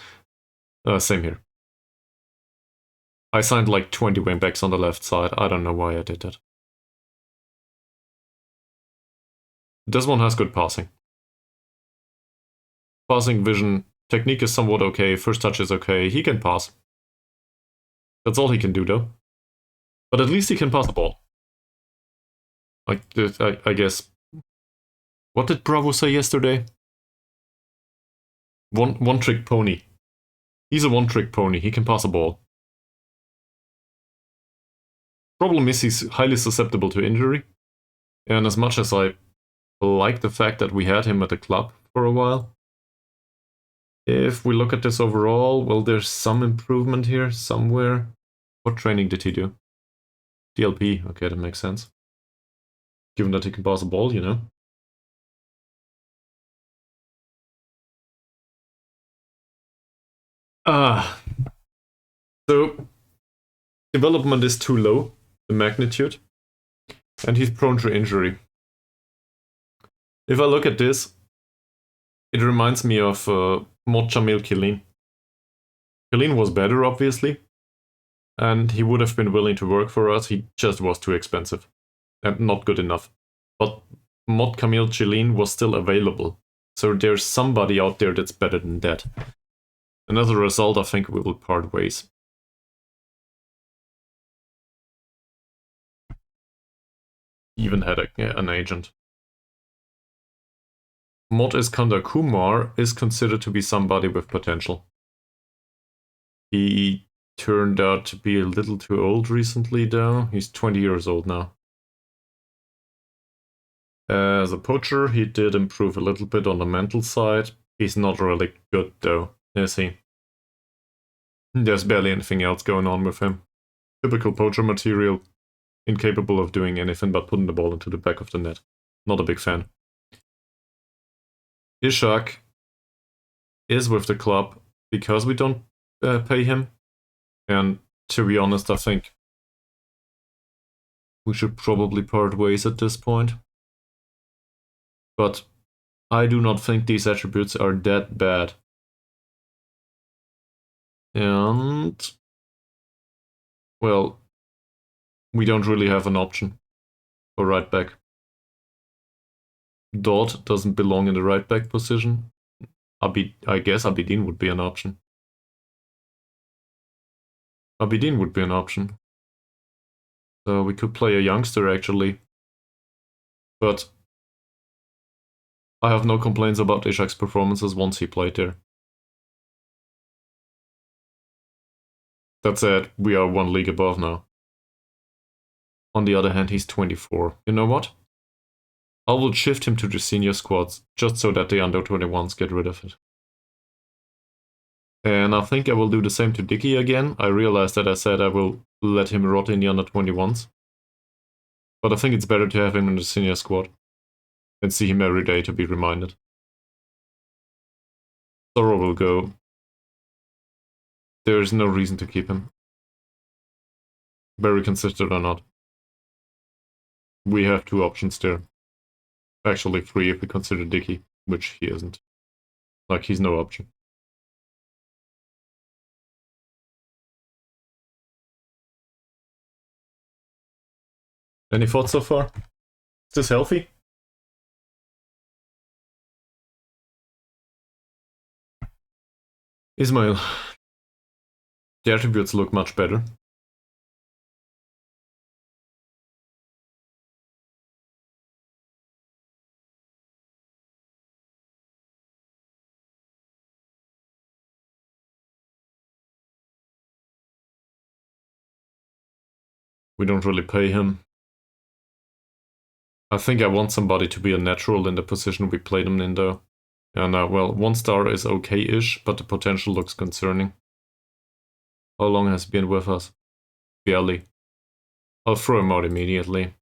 Same here. I signed like 20 wingbacks on the left side. I don't know why I did that. This one has good passing. Passing vision, technique is somewhat okay, first touch is okay, he can pass. That's all he can do though. But at least he can pass the ball. I guess. What did Bravo say yesterday? One trick pony. He's a one trick pony, he can pass a ball. Problem is he's highly susceptible to injury. And as much as I like the fact that we had him at the club for a while, if we look at this overall, well, there's some improvement here somewhere. What training did he do? DLP, okay, that makes sense. Given that he can pass a ball, you know. So development is too low, the magnitude, and he's prone to injury. If I look at this, it reminds me of Mod Jamil Killeen. Killeen was better, obviously, and he would have been willing to work for us. He just was too expensive and not good enough. But Mod Camille Killeen was still available, so there's somebody out there that's better than that. And as a result, I think we will part ways. Even had an agent. Mod Iskandar Kumar is considered to be somebody with potential. He turned out to be a little too old recently though. He's 20 years old now. As a poacher, he did improve a little bit on the mental side. He's not really good though, is he? There's barely anything else going on with him. Typical poacher material, incapable of doing anything but putting the ball into the back of the net. Not a big fan. Ishak is with the club because we don't pay him. And to be honest, I think we should probably part ways at this point. But I do not think these attributes are that bad. And, well, we don't really have an option for right back. Dot doesn't belong in the right back position. I guess Abidin would be an option. Abidin would be an option. So we could play a youngster actually. But I have no complaints about Ishak's performances once he played there. That said, we are one league above now. On the other hand, he's 24. You know what? I will shift him to the senior squads, just so that the under 21s get rid of it. And I think I will do the same to Dicky again. I realized that I said I will let him rot in the under 21s. But I think it's better to have him in the senior squad and see him every day to be reminded. Sorrow will go. There is no reason to keep him. Very consistent or not. We have two options there. Actually, three if we consider Dicky, which he isn't. Like, he's no option. Any thoughts so far? Is this healthy? Ismail. The attributes look much better. We don't really pay him. I think I want somebody to be a natural in the position we played him in though. And well, 1 star is okay-ish, but the potential looks concerning. How long has he been with us? Barely. I'll throw him out immediately.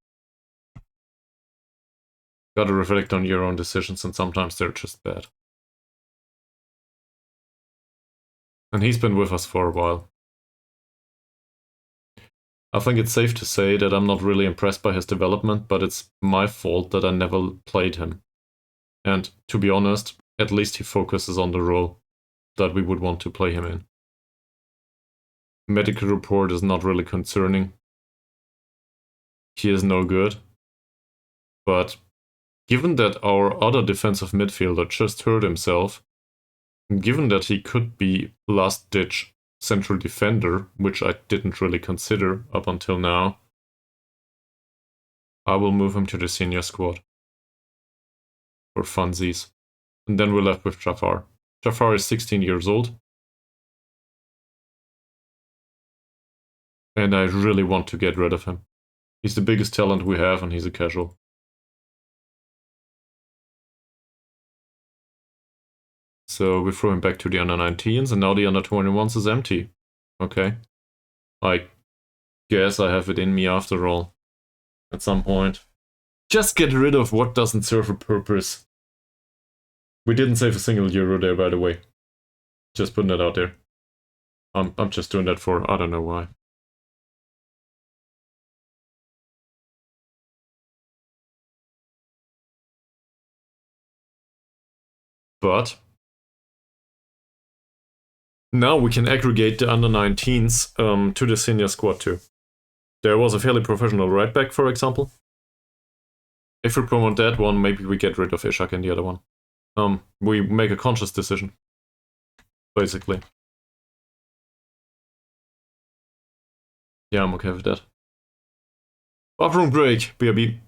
Gotta reflect on your own decisions, and sometimes they're just bad. And he's been with us for a while. I think it's safe to say that I'm not really impressed by his development, but it's my fault that I never played him. And to be honest, at least he focuses on the role that we would want to play him in. Medical report is not really concerning. He is no good. But given that our other defensive midfielder just hurt himself, given that he could be last-ditch central defender, which I didn't really consider up until now, I will move him to the senior squad. For funsies. And then we're left with Jafar. Jafar is 16 years old. And I really want to get rid of him. He's the biggest talent we have, and he's a casual. So we throw him back to the under 19s, and now the under 21s is empty. Okay. I guess I have it in me after all. At some point. Just get rid of what doesn't serve a purpose. We didn't save a single euro there, by the way. Just putting it out there. I'm just doing that for I don't know why. But now we can aggregate the under 19s to the senior squad too. There was a fairly professional right back, for example. If we promote that one, maybe we get rid of Ishak and the other one. We make a conscious decision, basically. Yeah, I'm okay with that. Bathroom break, BRB.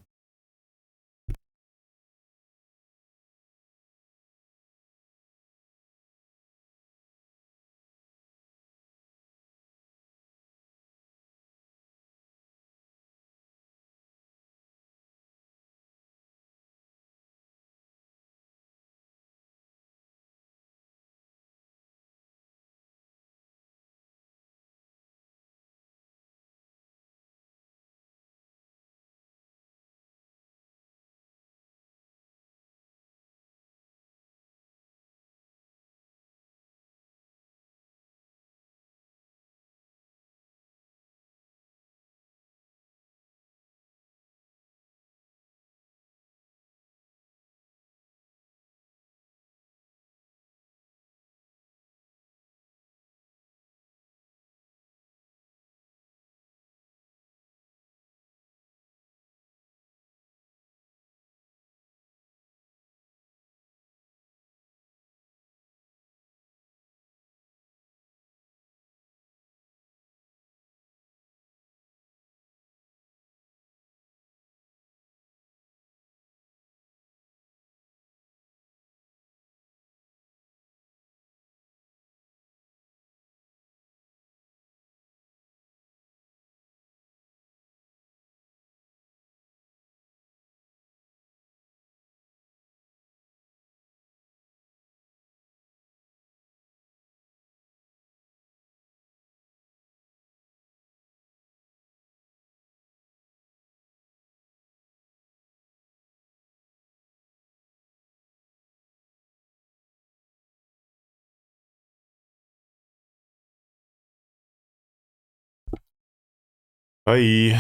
Hi.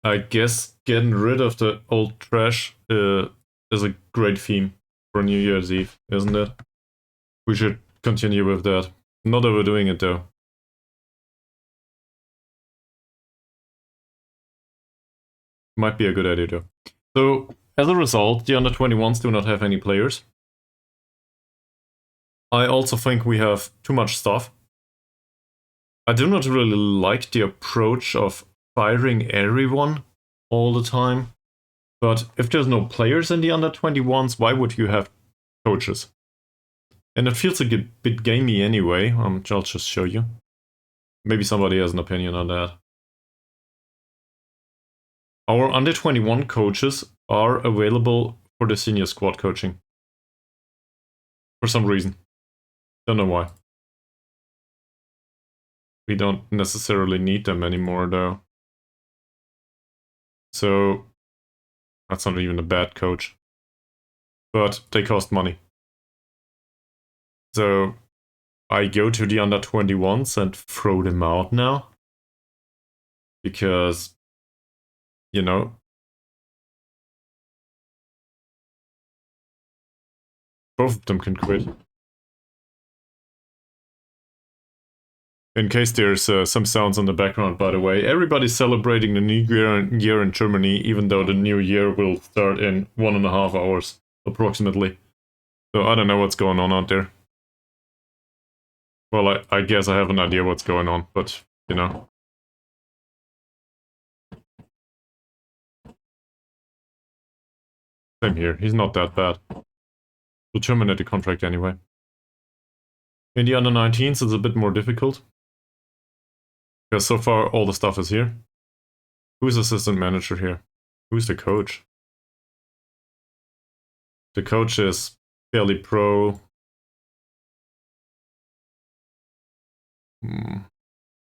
I guess getting rid of the old trash is a great theme for New Year's Eve, isn't it? We should continue with that. Not overdoing it though. Might be a good idea though. So, as a result, the under 21s do not have any players. I also think we have too much stuff. I do not really like the approach of firing everyone all the time. But if there's no players in the under 21s, why would you have coaches? And it feels like a bit gamey anyway. I'll just show you. Maybe somebody has an opinion on that. Our under 21 coaches are available for the senior squad coaching. For some reason. Don't know why. We don't necessarily need them anymore though. So that's not even a bad coach. But they cost money. So I go to the under 21s and throw them out now. Because, you know, both of them can quit. In case there's some sounds in the background, by the way, everybody's celebrating the new year in Germany, even though the new year will start in 1.5 hours, approximately. So I don't know what's going on out there. Well, I guess I have an idea what's going on, but, you know. Same here, he's not that bad. We'll terminate the contract anyway. In the under 19s, it's a bit more difficult. Because so far, all the stuff is here. Who's assistant manager here? Who's the coach? The coach is fairly pro. I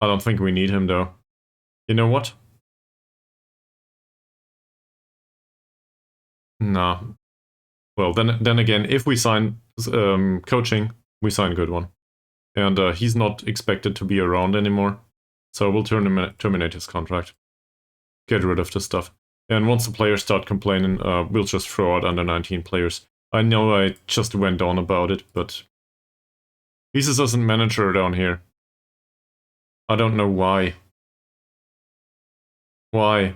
don't think we need him though. You know what? Nah. Well, then again, if we sign coaching, we sign a good one. And he's not expected to be around anymore. So we'll terminate his contract. Get rid of the stuff. And once the players start complaining, we'll just throw out under 19 players. I know I just went on about it, but he's assistant manager down here. I don't know why. Why?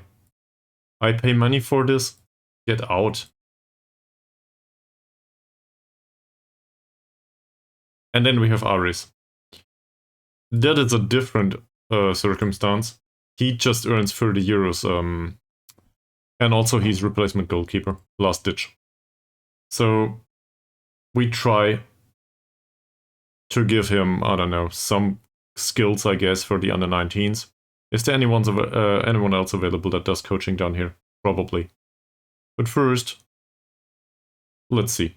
I pay money for this? Get out. And then we have Aris. That is a different circumstance. He just earns 30 euros. And also he's replacement goalkeeper. Last ditch. So we try to give him, I don't know, some skills, I guess, for the under 19s. Is there anyone else available that does coaching down here? Probably. But first, let's see.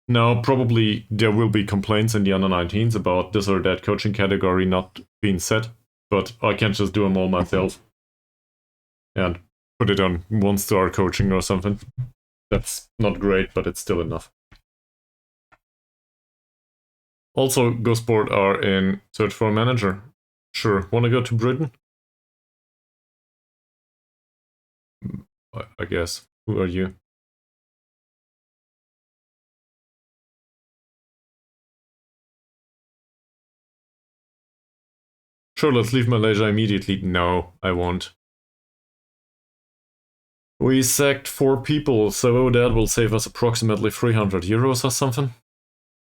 Now, probably there will be complaints in the under 19s about this or that coaching category not being set, but I can't just do them all myself and put it on 1-star coaching or something. That's not great, but it's still enough. Also, Gosport are in search for a manager. Sure, wanna go to Britain? I guess. Who are you? Sure, let's leave Malaysia immediately. No, I won't. We sacked 4 people, so that will save us approximately 300 euros or something.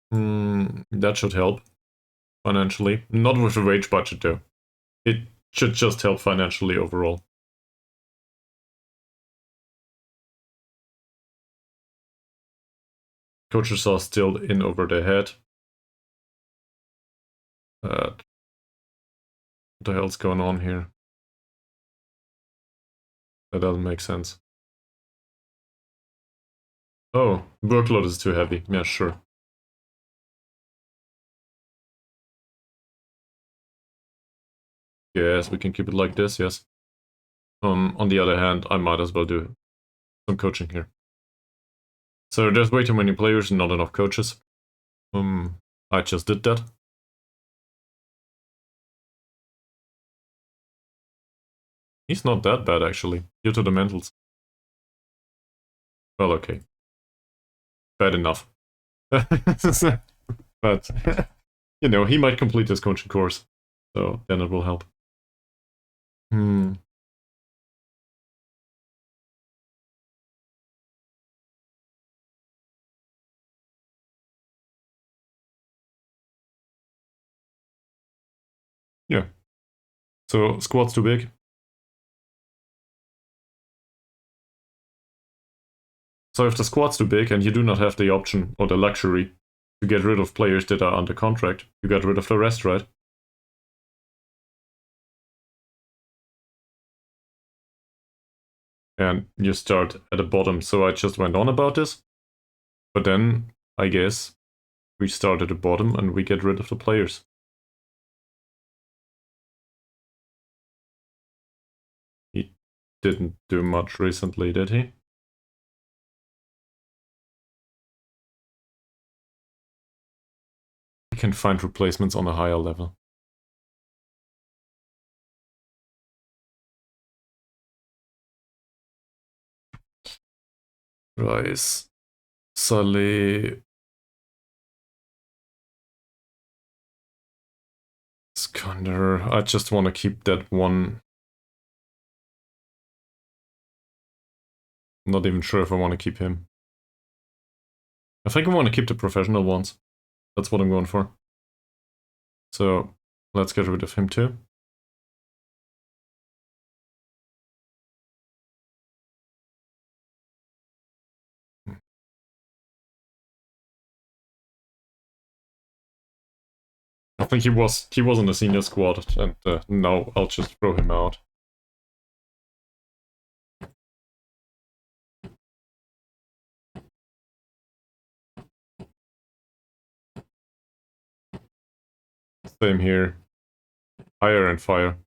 That should help financially. Not with the wage budget though. It should just help financially overall. Coaches are still in over their head. What the hell's going on here? That doesn't make sense. Oh, workload is too heavy. Yeah, sure. Yes, we can keep it like this, yes. On the other hand, I might as well do some coaching here. So there's way too many players and not enough coaches. I just did that. He's not that bad, actually, due to the mentals. Well, okay. Bad enough. But, you know, he might complete his coaching course, so then it will help. Yeah. So, squad's too big. So if the squad's too big and you do not have the option or the luxury to get rid of players that are under contract, you get rid of the rest, right? And you start at the bottom. So I just went on about this. But then, I guess, we start at the bottom and we get rid of the players. He didn't do much recently, did he? We can find replacements on a higher level. Rice, Saleh, Skander. I just want to keep that one. I'm not even sure if I want to keep him. I think I want to keep the professional ones. That's what I'm going for. So let's get rid of him too. I think he was in the senior squad, and now I'll just throw him out. Same here. Hire and fire.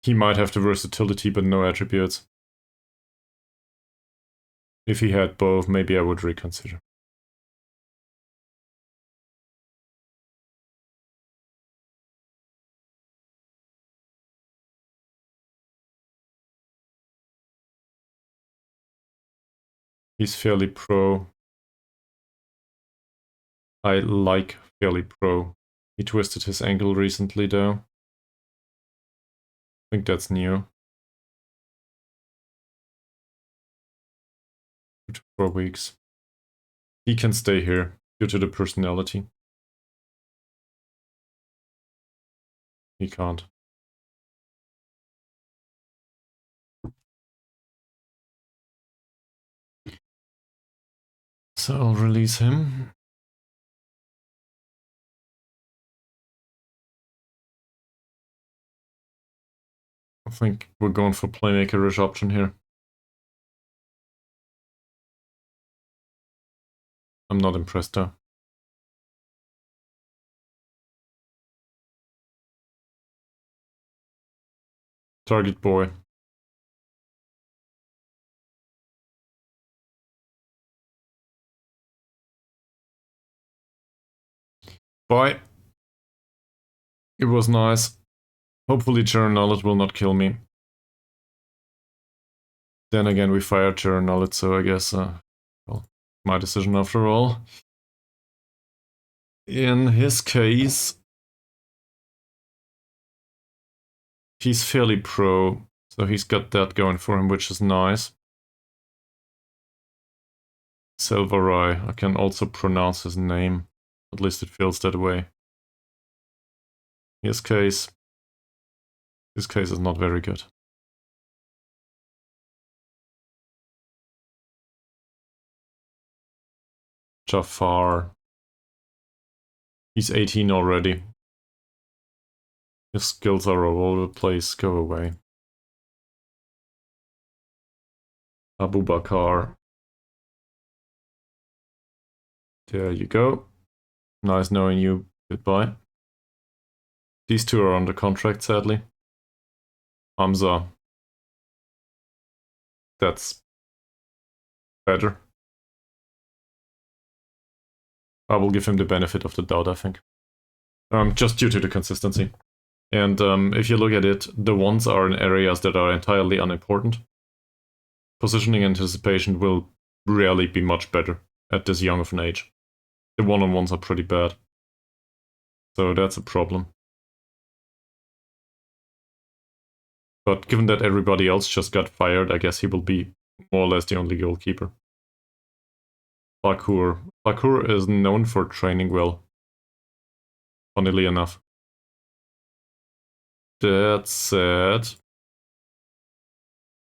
He might have the versatility, but no attributes. If he had both, maybe I would reconsider. He's fairly pro. I like fairly pro. He twisted his ankle recently, though. I think that's new. 2 to 4 weeks. He can stay here due to the personality. He can't. So I'll release him. I think we're going for playmaker-ish option here. I'm not impressed though. Target boy. Bye. It was nice. Hopefully Charon Nullet will not kill me. Then again, we fired Charon Nullet, so I guess, well, my decision after all. In his case, he's fairly pro, so he's got that going for him, which is nice. Selvarai, I can also pronounce his name. At least it feels that way. His case is not very good. Jafar. He's 18 already. His skills are all over the place. Go away. Abu Bakr. There you go. Nice knowing you. Goodbye. These two are under contract, sadly. Hamza. that's better. I will give him the benefit of the doubt, I think. Just due to the consistency. And if you look at it, the ones are in areas that are entirely unimportant. Positioning anticipation will rarely be much better at this young of an age. The one-on-ones are pretty bad. So that's a problem. But given that everybody else just got fired, I guess he will be more or less the only goalkeeper. Parkour. Parkour is known for training well. Funnily enough. That said,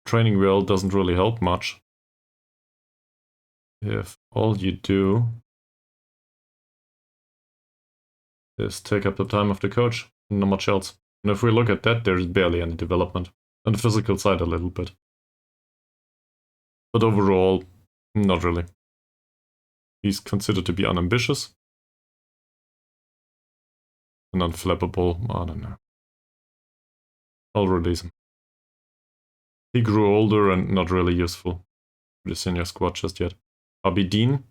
training well doesn't really help much. If all you do is take up the time of the coach, not much else. And if we look at that, there's barely any development. On the physical side, a little bit. But overall, not really. He's considered to be unambitious and unflappable. I don't know. I'll release him. He grew older and not really useful for the senior squad just yet. Abidin.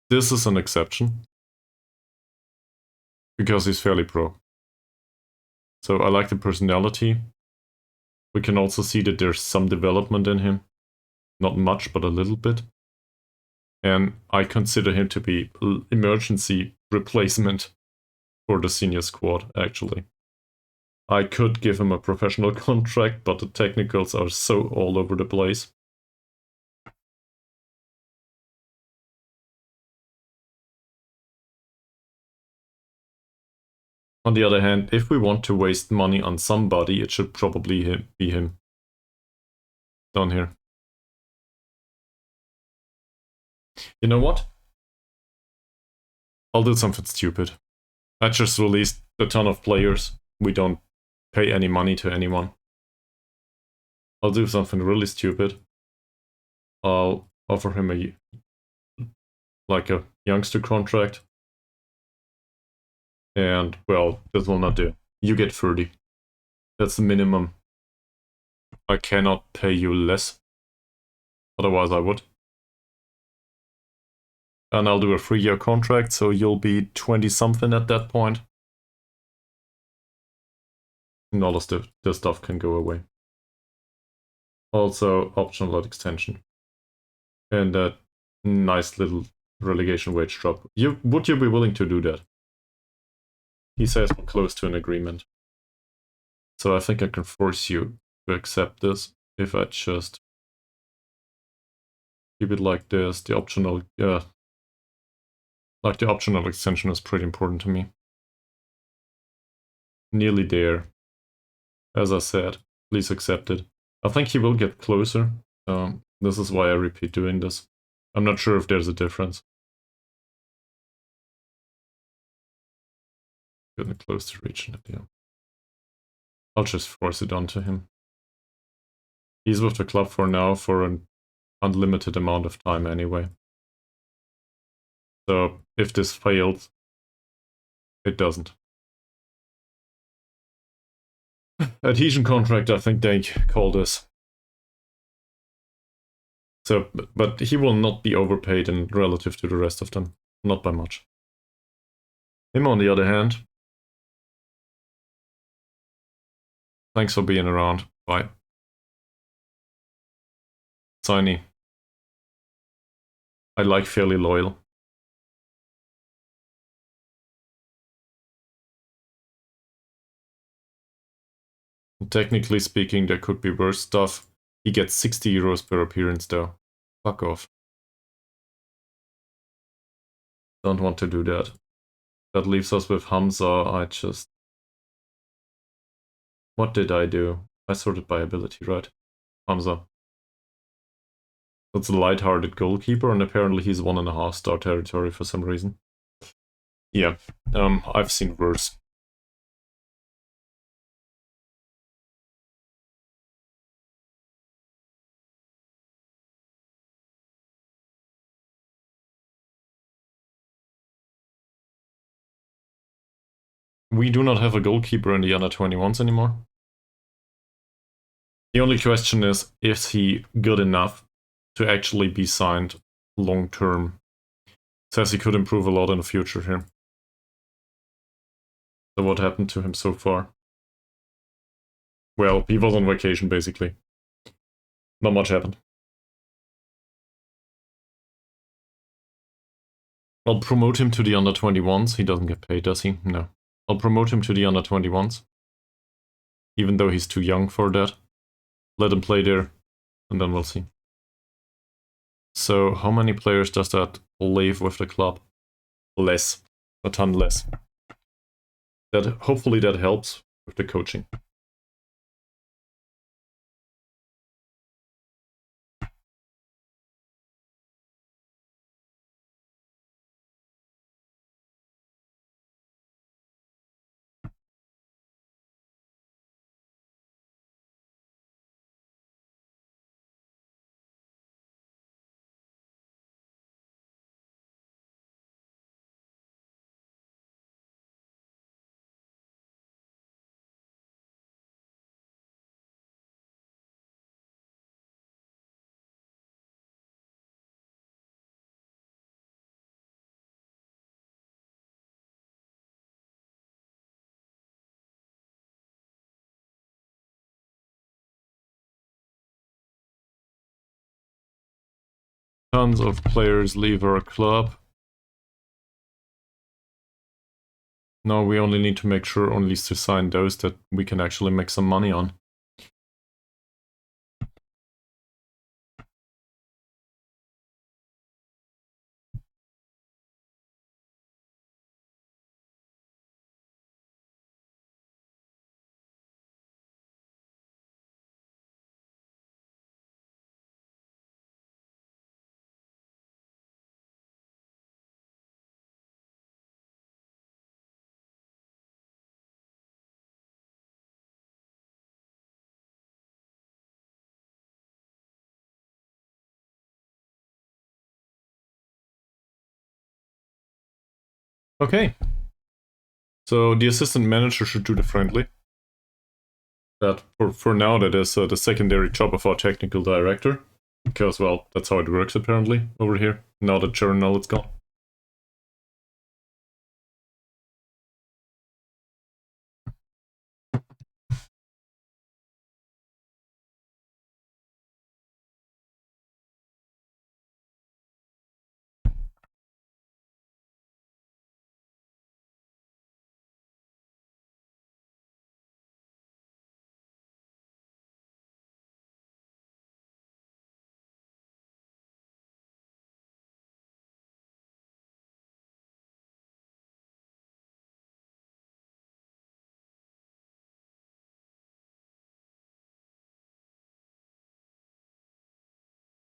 This is an exception. Because he's fairly pro. So I like the personality. We can also see that there's some development in him. Not much, but a little bit. And I consider him to be emergency replacement for the senior squad, actually. I could give him a professional contract, but the technicals are so all over the place. On the other hand, if we want to waste money on somebody, it should probably be him. Down here. You know what? I'll do something stupid. I just released a ton of players. We don't pay any money to anyone. I'll do something really stupid. I'll offer him a youngster contract. And, well, this will not do. You get 30. That's the minimum. I cannot pay you less. Otherwise I would. And I'll do a 3-year contract, so you'll be 20-something at that point. And all of the stuff can go away. Also, optional extension. And that nice little relegation wage drop. Would you be willing to do that? He says we're close to an agreement. So I think I can force you to accept this if I just keep it like this. The optional, the optional extension is pretty important to me. Nearly there. As I said, please accept it. I think he will get closer. This is why I repeat doing this. I'm not sure if there's a difference. Getting close to reaching it, yeah. I'll just force it onto him. He's with the club for now for an unlimited amount of time anyway. So if this fails, it doesn't. Adhesion contract, I think they call this. So, but he will not be overpaid in relative to the rest of them. Not by much. Him, on the other hand, thanks for being around. Bye. Tiny. I like fairly loyal. Technically speaking, there could be worse stuff. He gets 60 euros per appearance though. Fuck off. Don't want to do that. That leaves us with Hamza. What did I do? I sorted by ability, right? Hamza. That's a light-hearted goalkeeper, and apparently he's 1.5 star territory for some reason. Yeah, I've seen worse. We do not have a goalkeeper in the under 21s anymore. The only question is he good enough to actually be signed long term? Says he could improve a lot in the future here. So what happened to him so far? Well, he was on vacation basically. Not much happened. I'll promote him to the under 21s. He doesn't get paid, does he? No. I'll promote him to the under 21s. Even though he's too young for that. Let him play there, and then we'll see. So, how many players does that leave with the club? Less. A ton less. Hopefully that helps with the coaching. Tons of players leave our club. Now we only need to make sure only to sign those that we can actually make some money on. Okay. So the assistant manager should do the friendly. That for now that is the secondary job of our technical director. Because, well, that's how it works apparently over here. Now that Journal is gone.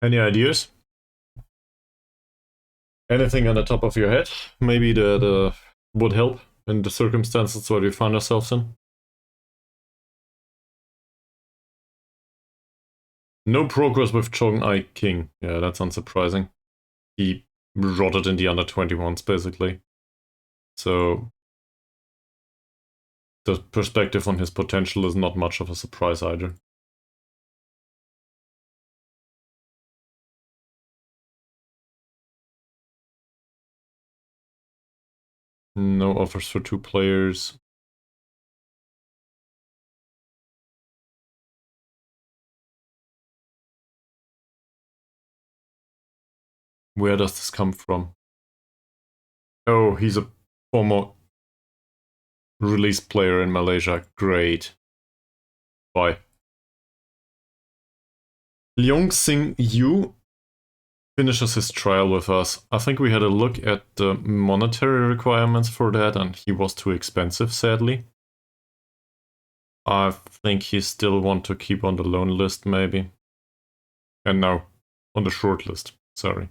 Any ideas? Anything on the top of your head? Maybe that would help in the circumstances where we find ourselves in? No progress with Chong Ai King. Yeah, that's unsurprising. He rotted in the under 21s, basically. So, the perspective on his potential is not much of a surprise either. No offers for 2 players. Where does this come from? Oh, he's a former released player in Malaysia. Great. Bye. Leong Sing Yu finishes his trial with us. I think we had a look at the monetary requirements for that, and he was too expensive, sadly. I think he still want to keep on the loan list, maybe. And now, on the short list, sorry.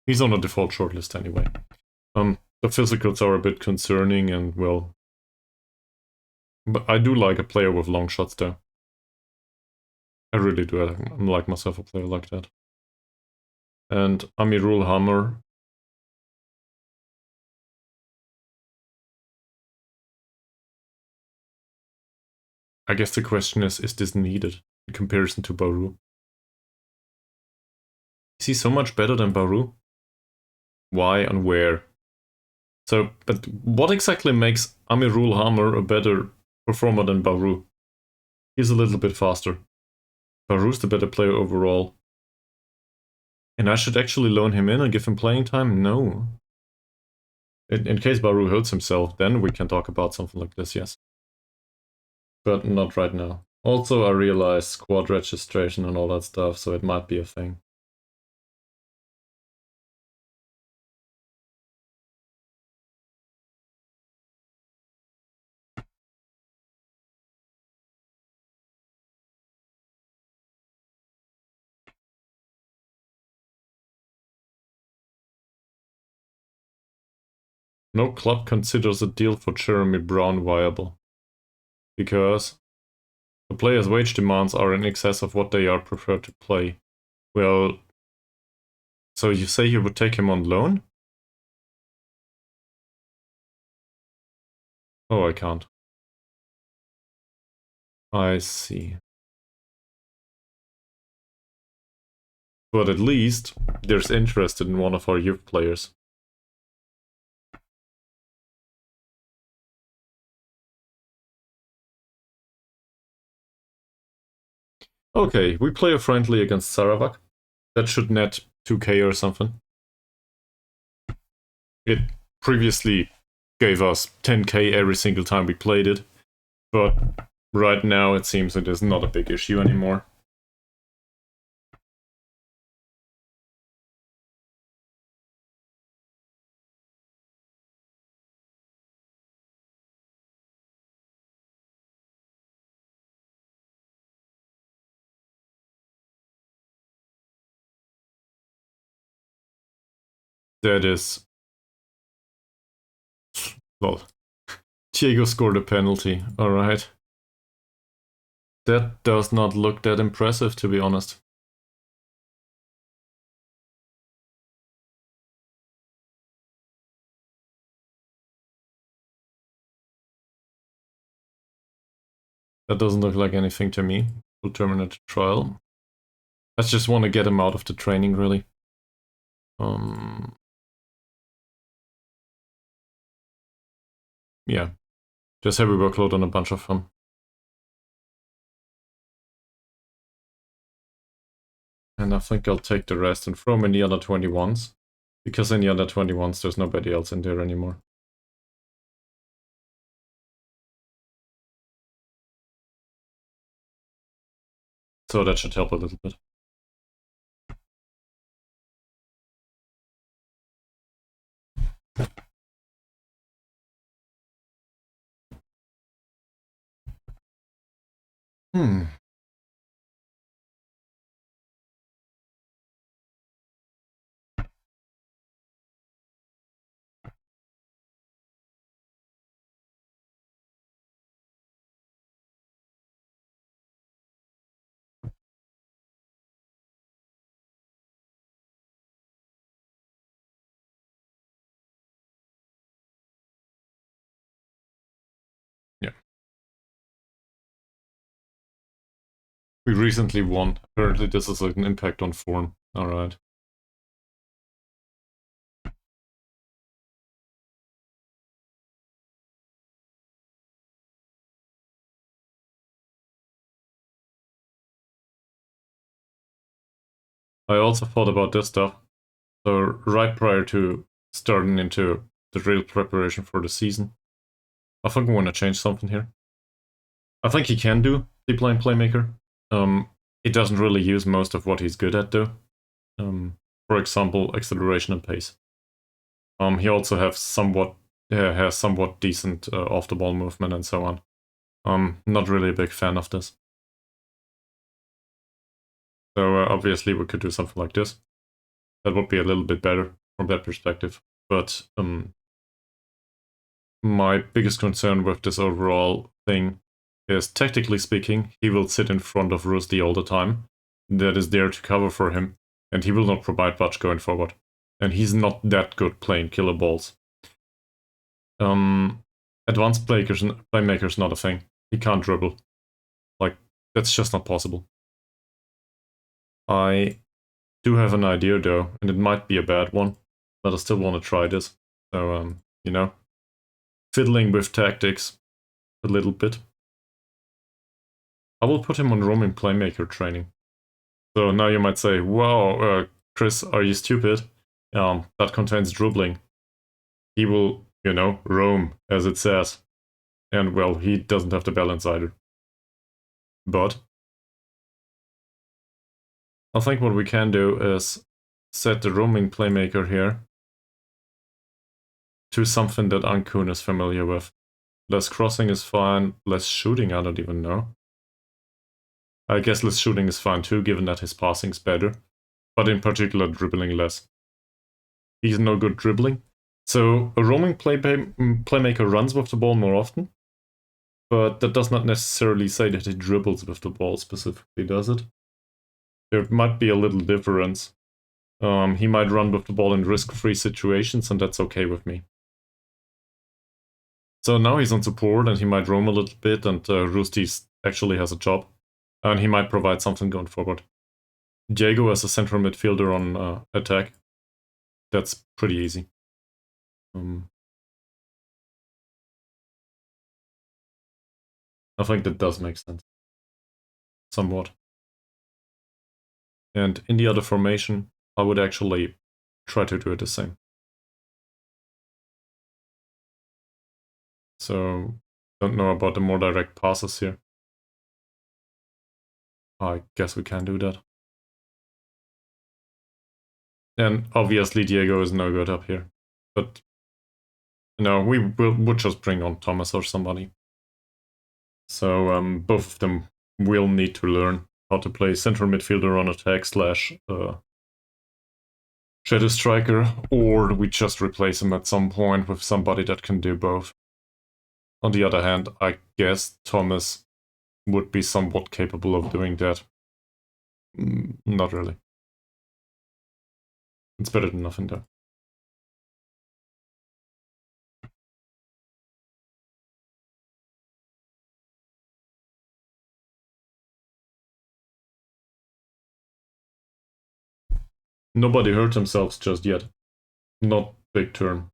He's on the default shortlist anyway. The physicals are a bit concerning and, well... But I do like a player with long shots, though. I really do. I like myself a player like that. And Amirul Hammer. I guess the question is this needed in comparison to Baru? Is he so much better than Baru? Why and where? So, but what exactly makes Amirul Hammer a better performer than Baru? He's a little bit faster. Baru's the better player overall. And I should actually loan him in and give him playing time? No. In case Baru hurts himself, then we can talk about something like this, yes. But not right now. Also, I realize squad registration and all that stuff, so it might be a thing. No club considers a deal for Jeremy Brown viable, because the player's wage demands are in excess of what they are prepared to play. Well, so you say you would take him on loan? Oh, I can't. I see. But at least there's interest in one of our youth players. Okay, we play a friendly against Sarawak. That should net 2k or something. It previously gave us 10k every single time we played it, but right now it seems it is not a big issue anymore. That is... well, Diego scored a penalty, alright. That does not look that impressive, to be honest. That doesn't look like anything to me. We'll terminate the trial. I just want to get him out of the training, really. Yeah. Just heavy workload on a bunch of them. And I think I'll take the rest and throw them in the under 21s. Because in the under 21s, there's nobody else in there anymore. So that should help a little bit. Yeah. We recently won. Apparently this is an impact on form. Alright. I also thought about this stuff. So right prior to starting into the real preparation for the season, I think I want to change something here. I think he can do deep line playmaker. He doesn't really use most of what he's good at though. For example, acceleration and pace. He also has somewhat decent off the ball movement and so on. Not really a big fan of this. So obviously we could do something like this. That would be a little bit better from that perspective. But my biggest concern with this overall thing is, tactically speaking, he will sit in front of Rusty all the time. That is there to cover for him, and he will not provide much going forward. And he's not that good playing killer balls. Advanced playmakers not a thing. He can't dribble. That's just not possible. I do have an idea though, and it might be a bad one, but I still want to try this. So, you know, fiddling with tactics a little bit. I will put him on roaming playmaker training. So now you might say, wow, Chris, are you stupid? That contains dribbling. He will, you know, roam, as it says. And, well, he doesn't have the balance either. But I think what we can do is set the roaming playmaker here to something that Ankun is familiar with. Less crossing is fine, less shooting, I don't even know. I guess less shooting is fine too, given that his passing's better. But in particular, dribbling less. He's no good dribbling. So a roaming playmaker runs with the ball more often, but that does not necessarily say that he dribbles with the ball specifically, does it? There might be a little difference. He might run with the ball in risk-free situations, and that's okay with me. So now he's on support, and he might roam a little bit, and Roosty actually has a job, and he might provide something going forward. Diego as a central midfielder on attack. That's pretty easy. I think that does make sense. Somewhat. And in the other formation, I would actually try to do it the same. So, don't know about the more direct passes here. I guess we can do that. And obviously Diego is no good up here. But, no, we would just bring on Thomas or somebody. So, both of them will need to learn how to play central midfielder on attack / shadow striker, or we just replace him at some point with somebody that can do both. On the other hand, I guess Thomas would be somewhat capable of doing that. Not really. It's better than nothing though. Nobody hurt themselves just yet. Not big turn.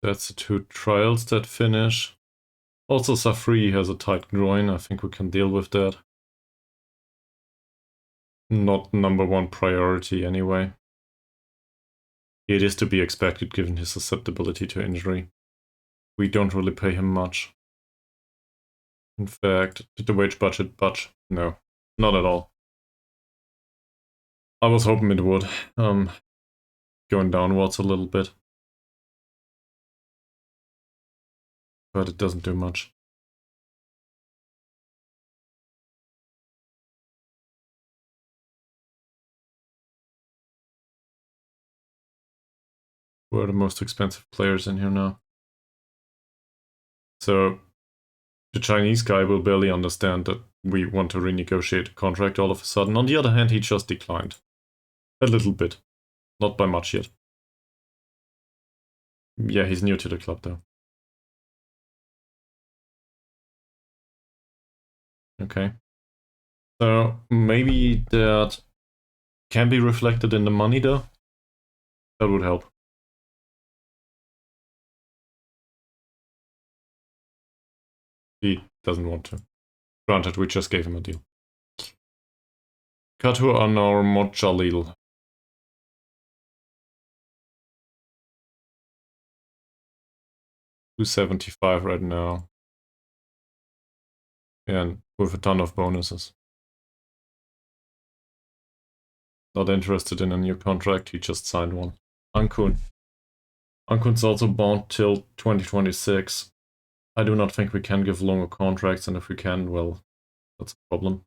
That's the 2 trials that finish. Also, Safri has a tight groin. I think we can deal with that. Not #1 priority anyway. It is to be expected given his susceptibility to injury. We don't really pay him much. In fact, did the wage budget budge? No, not at all. I was hoping it would. Going downwards a little bit. But it doesn't do much. Who are the most expensive players in here now? So, the Chinese guy will barely understand that we want to renegotiate a contract all of a sudden. On the other hand, he just declined. A little bit. Not by much yet. Yeah, he's new to the club though. Okay. So, maybe that can be reflected in the money though? That would help. He doesn't want to. Granted, we just gave him a deal. Katu Anor Mojalil. 275 right now. and with a ton of bonuses. Not interested in a new contract, he just signed one. Ankun. Ankun's also bound till 2026. I do not think we can give longer contracts, and if we can, well, that's a problem.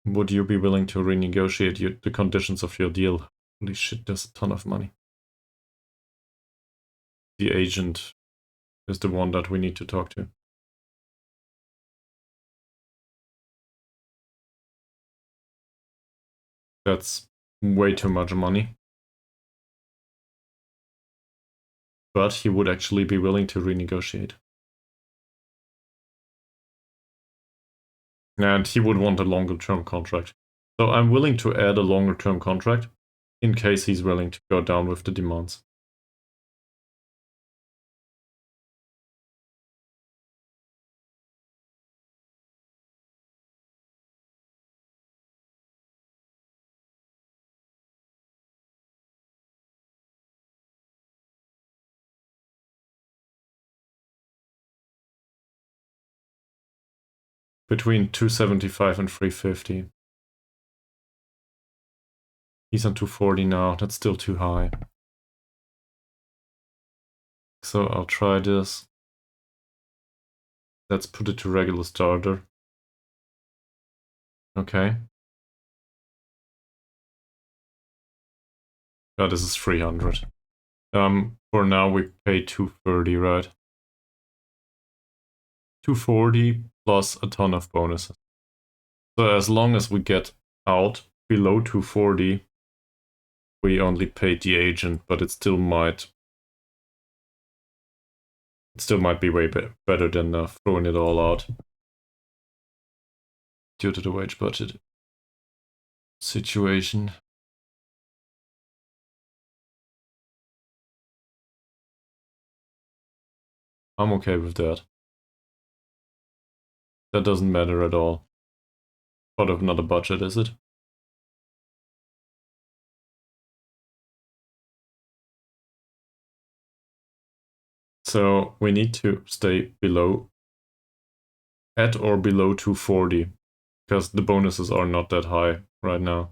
Would you be willing to renegotiate the conditions of your deal? Holy shit, there's a ton of money. The agent is the one that we need to talk to. That's way too much money. But he would actually be willing to renegotiate. And he would want a longer term contract. So I'm willing to add a longer term contract in case he's willing to go down with the demands. Between 275 and 350. He's on 240 now, that's still too high. So I'll try this. Let's put it to regular starter. Okay. Oh, this is 300. For now we pay 230, right? 240 plus a ton of bonuses. So as long as we get out below 240, we only paid the agent, but it still might be way better than throwing it all out due to the wage budget situation. I'm okay with that. That doesn't matter at all. Part of another budget, is it? So we need to stay at or below 240, because the bonuses are not that high right now.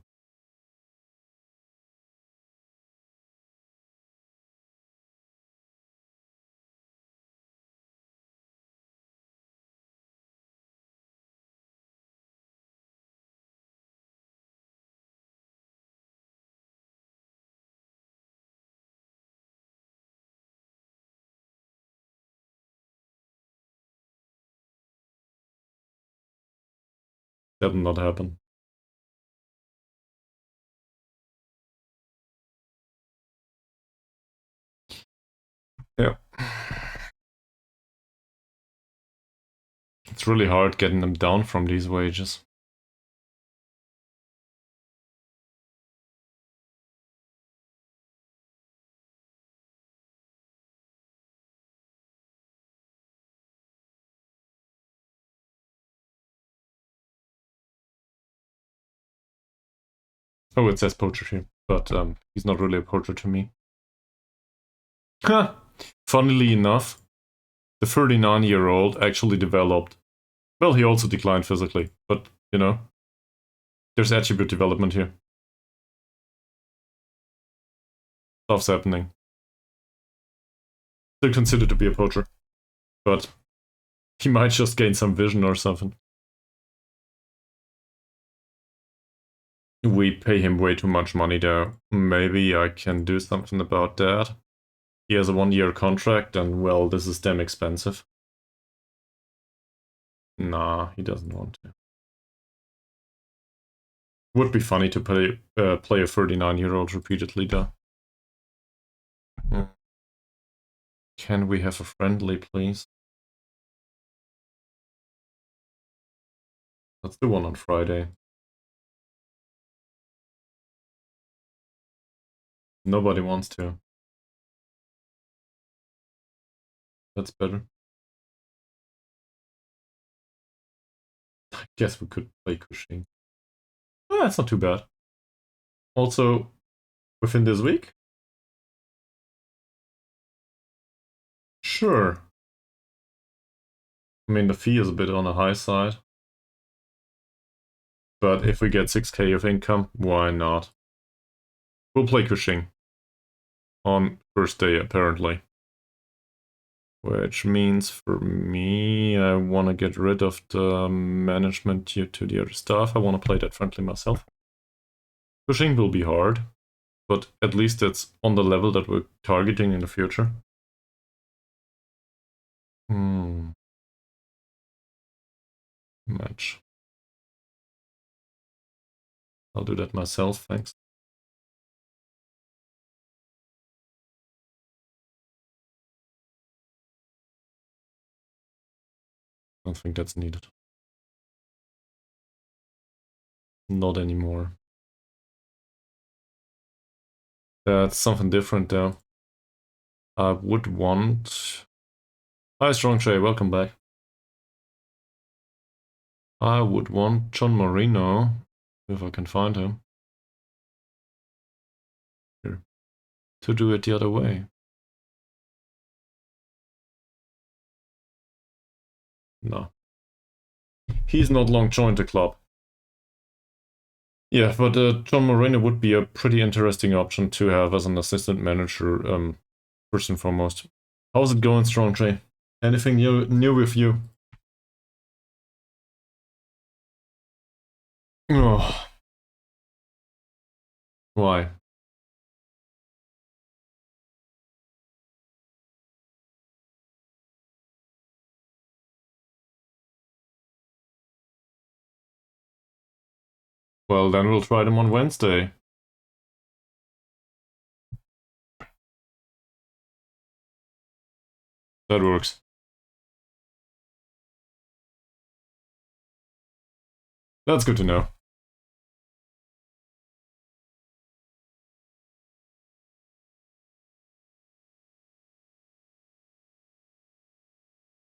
That will not happen. Yeah. It's really hard getting them down from these wages. Oh, it says poacher here, but he's not really a poacher to me. Funnily enough, the 39-year-old actually developed. Well, he also declined physically, but, you know, there's attribute development here. Stuff's happening. Still considered to be a poacher, but he might just gain some vision or something. We pay him way too much money though. Maybe I can do something about that. He has a 1-year contract and, well, this is damn expensive. Nah, he doesn't want to. Would be funny to play a 39-year-old repeatedly though. Can we have a friendly, please? Let's do one on Friday. Nobody wants to. That's better. I guess we could play Cushing. Oh, that's not too bad. Also, within this week? Sure. I mean, the fee is a bit on the high side. But if we get 6k of income, why not? We'll play Cushing on first day, apparently. Which means for me, I want to get rid of the management due to the other stuff. I want to play that friendly myself. Cushing will be hard, but at least it's on the level that we're targeting in the future. Match. I'll do that myself, thanks. I don't think that's needed. Not anymore. That's something different though. I would want... Hi Strong Shay, welcome back. I would want John Marino, if I can find him. Here. To do it the other way. No. He's not long joined the club. Yeah, but John Moreno would be a pretty interesting option to have as an assistant manager, first and foremost. How's it going, Strong Trey? Anything new with you? Oh. Why? Well, then we'll try them on Wednesday. That works. That's good to know.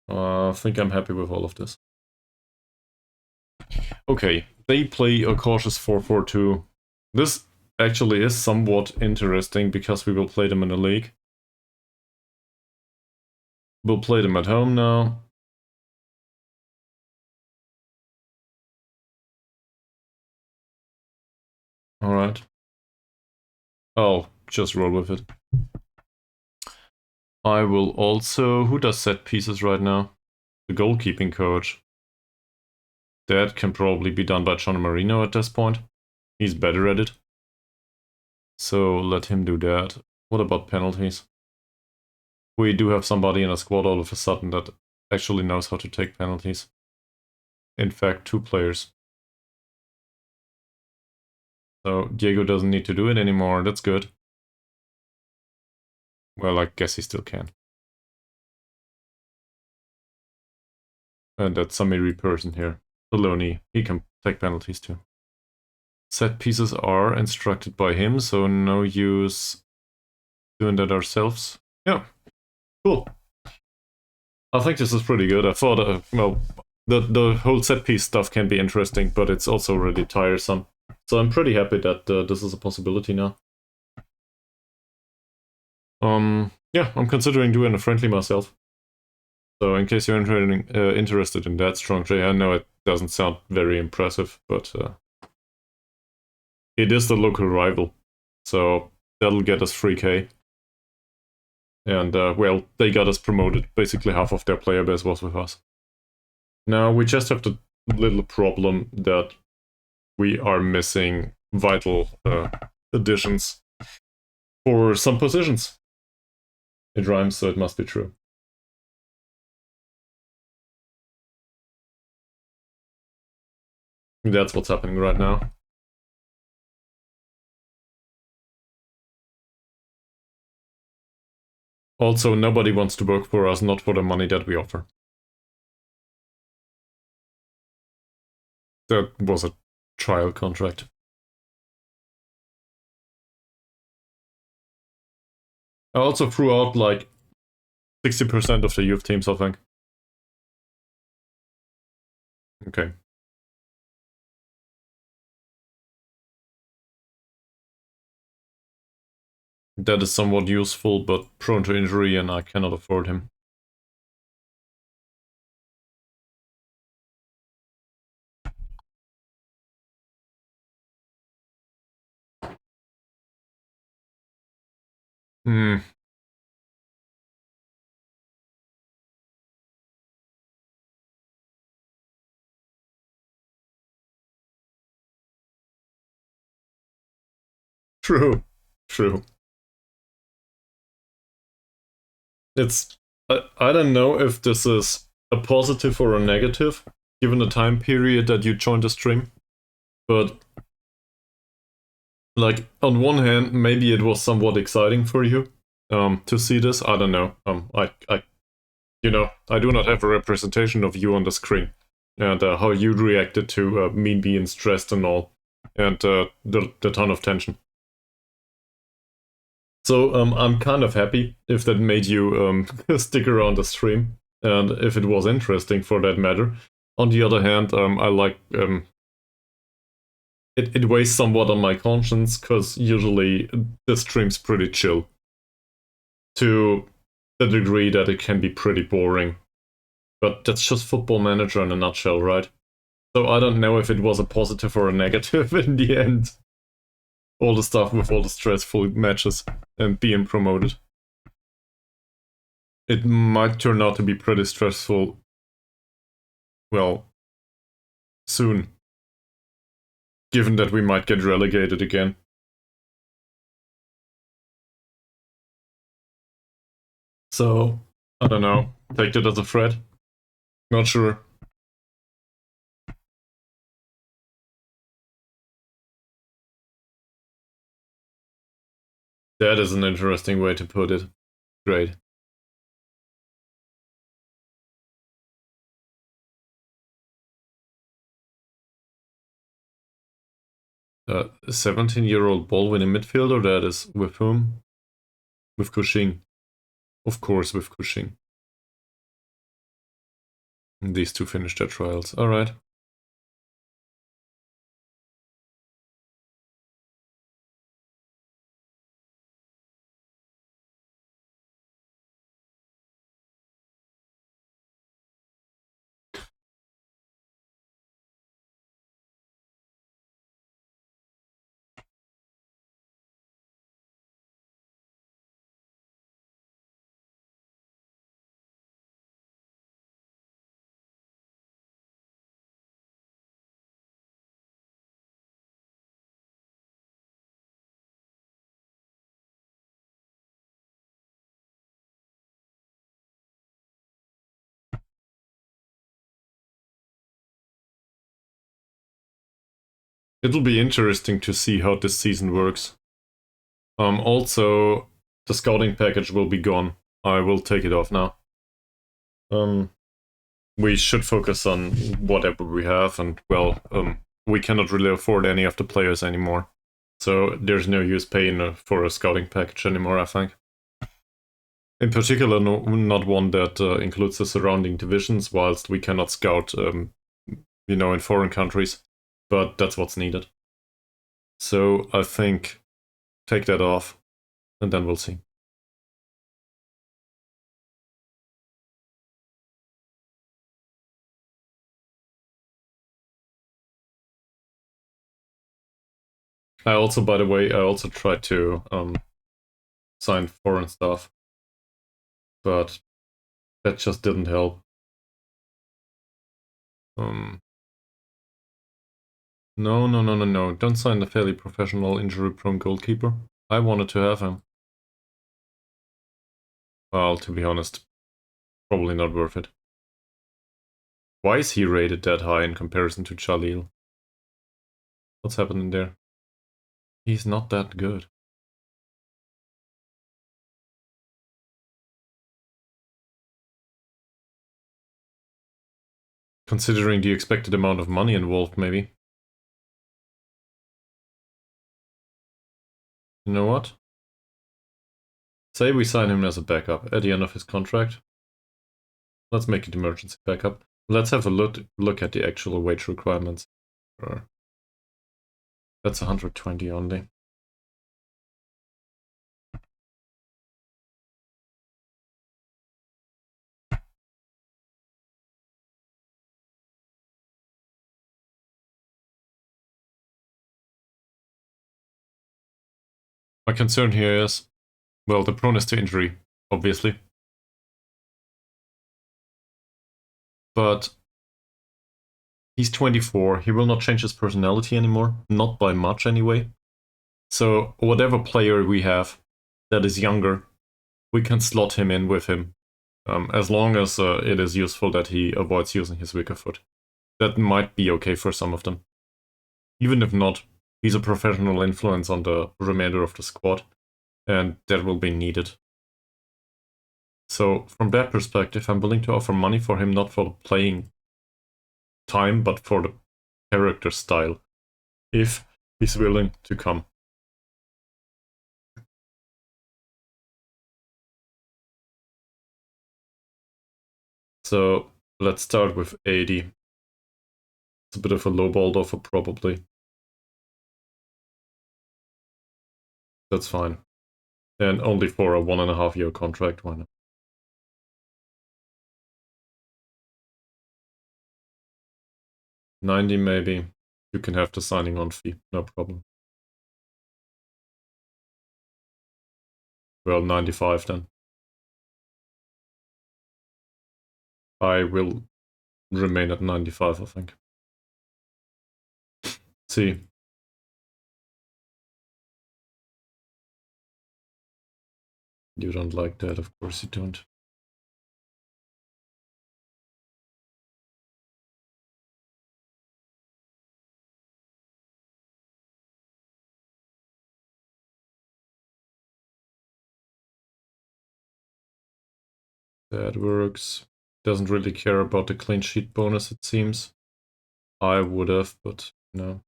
I think I'm happy with all of this. Okay, they play a cautious 4-4-2. This actually is somewhat interesting because we will play them in the league. We'll play them at home now. Alright. I'll just roll with it. I will also... Who does set pieces right now? The goalkeeping coach. That can probably be done by John Marino at this point. He's better at it. So let him do that. What about penalties? We do have somebody in a squad all of a sudden that actually knows how to take penalties. In fact, 2 players. So Diego doesn't need to do it anymore, that's good. Well, I guess he still can. And that Samiri person here, Peloni, he can take penalties too. Set pieces are instructed by him, so no use doing that ourselves. Yeah, cool. I think this is pretty good. I thought, well, the whole set piece stuff can be interesting, but it's also really tiresome. So I'm pretty happy that this is a possibility now. Yeah, I'm considering doing a friendly myself. So in case you're interested in that, Strong J, I know it doesn't sound very impressive, but it is the local rival. So that'll get us 3k. And, well, they got us promoted. Basically half of their player base was with us. Now we just have the little problem that we are missing vital additions for some positions. It rhymes, so it must be true. That's what's happening right now. Also, nobody wants to work for us, not for the money that we offer. That was a trial contract. I also threw out like 60% of the youth teams, I think. Okay. That is somewhat useful, but prone to injury and I cannot afford him. Hmm. True. True. It's I don't know if this is a positive or a negative, given the time period that you joined the stream. But like on one hand, maybe it was somewhat exciting for you to see this. I don't know. I do not have a representation of you on the screen and how you reacted to me being stressed and all, and the ton of tension. So I'm kind of happy if that made you stick around the stream, and if it was interesting for that matter. On the other hand, I like it weighs somewhat on my conscience because usually the stream's pretty chill to the degree that it can be pretty boring. But that's just Football Manager in a nutshell, right? So I don't know if it was a positive or a negative in the end. All the stuff with all the stressful matches and being promoted. It might turn out to be pretty stressful, well, soon. Given that we might get relegated again. So, I don't know. Take that as a threat. Not sure. That is an interesting way to put it. Great. 17-year-old Baldwin midfielder, that is with whom? With Cushing. Of course, with Cushing. These two finished their trials. Alright. 'It'll be interesting to see how this season works. Also, the scouting package will be gone. I will take it off now. We should focus on whatever we have, and well, we cannot really afford any of the players anymore. So there's no use paying for a scouting package anymore, I think. In particular, not one that includes the surrounding divisions, whilst we cannot scout, in foreign countries. But that's what's needed. So I think take that off, and then we'll see. By the way, I also tried to sign foreign stuff, but that just didn't help. No. Don't sign the fairly professional injury-prone goalkeeper. I wanted to have him. Well, to be honest, probably not worth it. Why is he rated that high in comparison to Jalil? What's happening there? He's not that good. Considering the expected amount of money involved, maybe. You know what? Say we sign him as a backup at the end of his contract. Let's make it emergency backup. Let's have a look at the actual wage requirements. That's 120 only. My concern here is Well, the proneness to injury, obviously. But he's 24. He will not change his personality anymore. Not by much, anyway. So whatever player we have that is younger, we can slot him in with him. As long as it is useful that he avoids using his weaker foot. That might be okay for some of them. Even if not, he's a professional influence on the remainder of the squad, and that will be needed. So from that perspective, I'm willing to offer money for him, not for the playing time, but for the character style, if he's willing to come. So let's start with 80. It's a bit of a lowballed offer, probably. That's fine. And only for a 1.5-year contract, why not? $90 maybe. You can have the signing on fee, no problem. Well, 95 then. I will remain at 95, I think. See. You don't like that, of course you don't. That works. Doesn't really care about the clean sheet bonus, it seems. I would have, but no.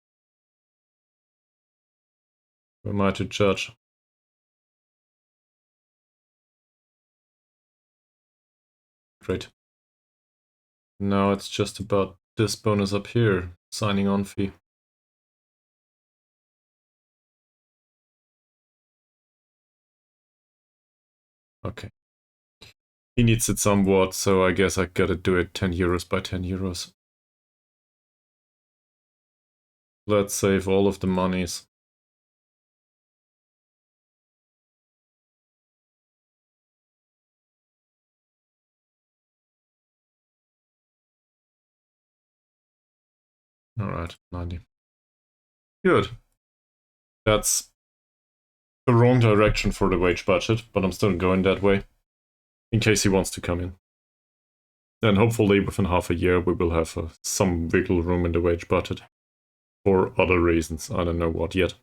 Who am I to judge? Great. Now it's just about this bonus up here, signing on fee. Okay. He needs it somewhat, so I guess I gotta do it 10 euros by 10 euros. Let's save all of the monies. Alright, 90. Good. That's the wrong direction for the wage budget, but I'm still going that way, in case he wants to come in. And hopefully within half a year we will have some wiggle room in the wage budget. For other reasons, I don't know what yet.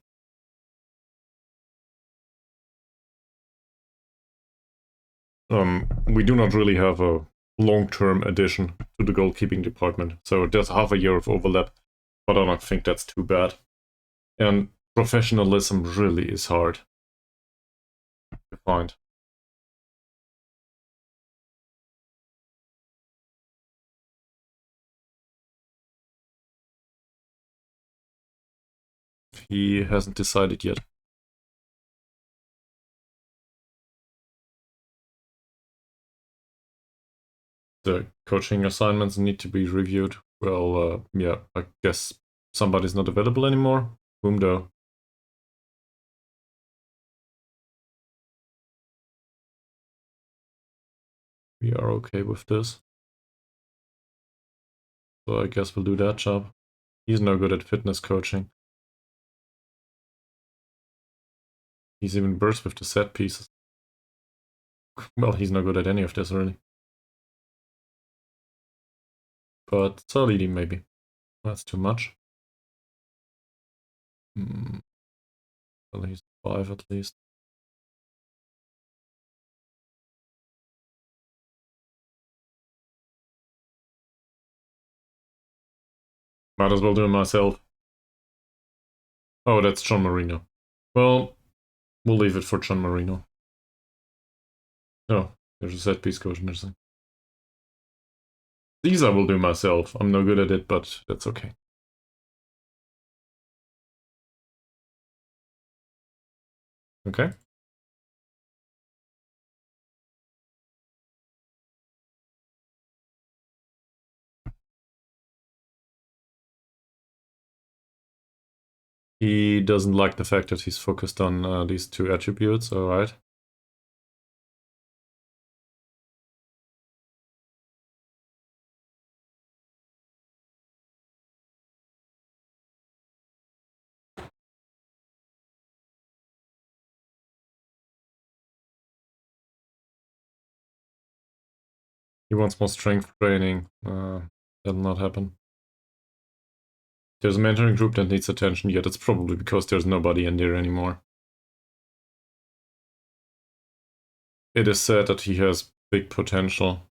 We do not really have a long-term addition to the goalkeeping department, so there's half a year of overlap, but I don't think that's too bad. And professionalism really is hard to find. He hasn't decided yet. The coaching assignments need to be reviewed. Well, yeah, I guess somebody's not available anymore. Whom though? We are okay with this. So I guess we'll do that job. He's no good at fitness coaching. He's even worse with the set pieces. Well, he's no good at any of this, really. But Solidi, maybe. That's too much. Well, he's 5 at least. Might as well do it myself. Oh, that's John Marino. Well, we'll leave it for John Marino. Oh, there's a set piece coach in there. These I will do myself. I'm no good at it, but that's okay. Okay. He doesn't like the fact that he's focused on these two attributes, alright. He wants more strength training. That'll not happen. There's a mentoring group that needs attention, yet it's probably because there's nobody in there anymore. It is said that he has big potential.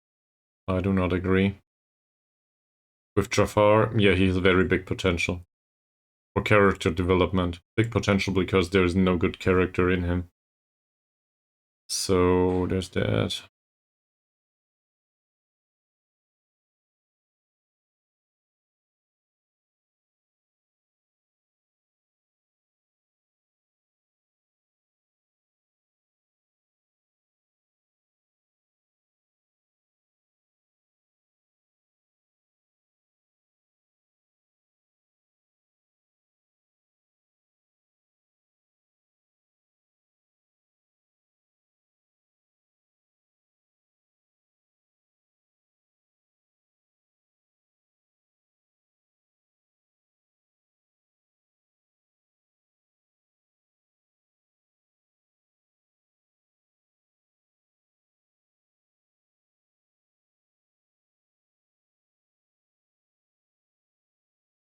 I do not agree. With Jafar, yeah, he has very big potential. For character development. Big potential because there's no good character in him. So, there's that.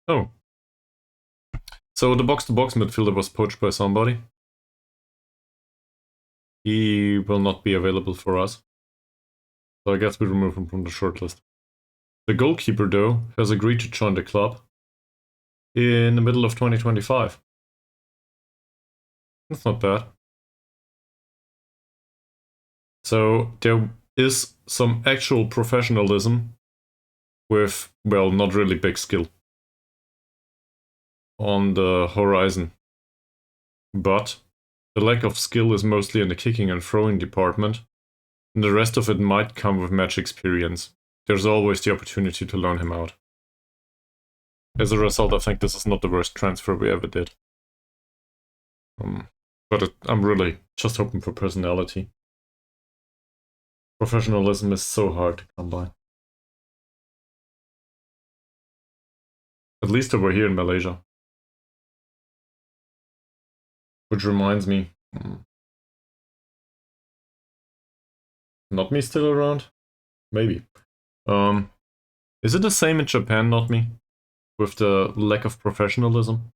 Oh. So the box-to-box midfielder was poached by somebody. He will not be available for us. So I guess we remove him from the shortlist. The goalkeeper, though, has agreed to join the club in the middle of 2025. That's not bad. So there is some actual professionalism with, well, not really big skill on the horizon. But the lack of skill is mostly in the kicking and throwing department, and the rest of it might come with match experience. There's always the opportunity to loan him out. As a result, I think this is not the worst transfer we ever did. But I'm really just hoping for personality. Professionalism is so hard to come by. At least over here in Malaysia. Which reminds me, not me still around? Maybe. Is it the same in Japan, not me? With the lack of professionalism?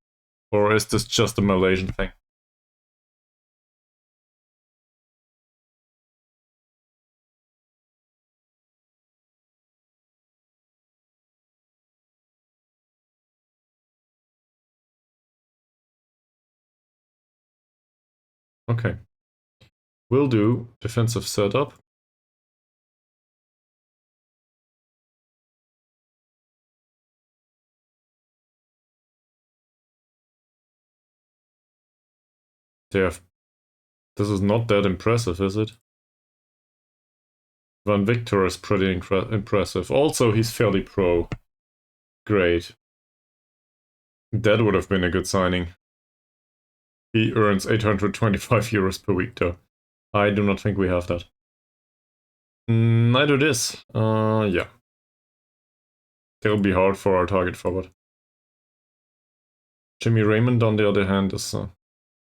Or is this just a Malaysian thing? Okay. Will do. Defensive setup. This is not that impressive, is it? Van Victor is pretty impressive. Also, he's fairly pro. Great. That would have been a good signing. He earns 825 euros per week, though. I do not think we have that. Neither this. Yeah. That'll be hard for our target forward. Jimmy Raymond, on the other hand, is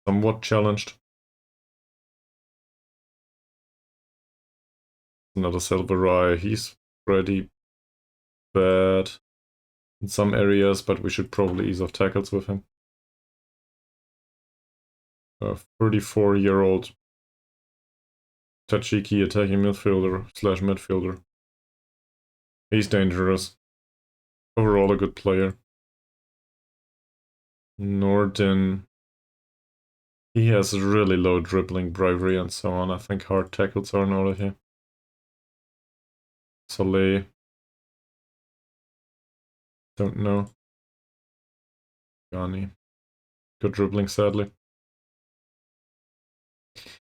somewhat challenged. Another Silverai. He's pretty bad in some areas, but we should probably ease off tackles with him. A 34-year-old Tachiki attacking midfielder/midfielder. He's dangerous. Overall a good player. Norden. He has really low dribbling, bravery, and so on. I think hard tackles are in order here. Soleil. Don't know. Ghani. Good dribbling, sadly.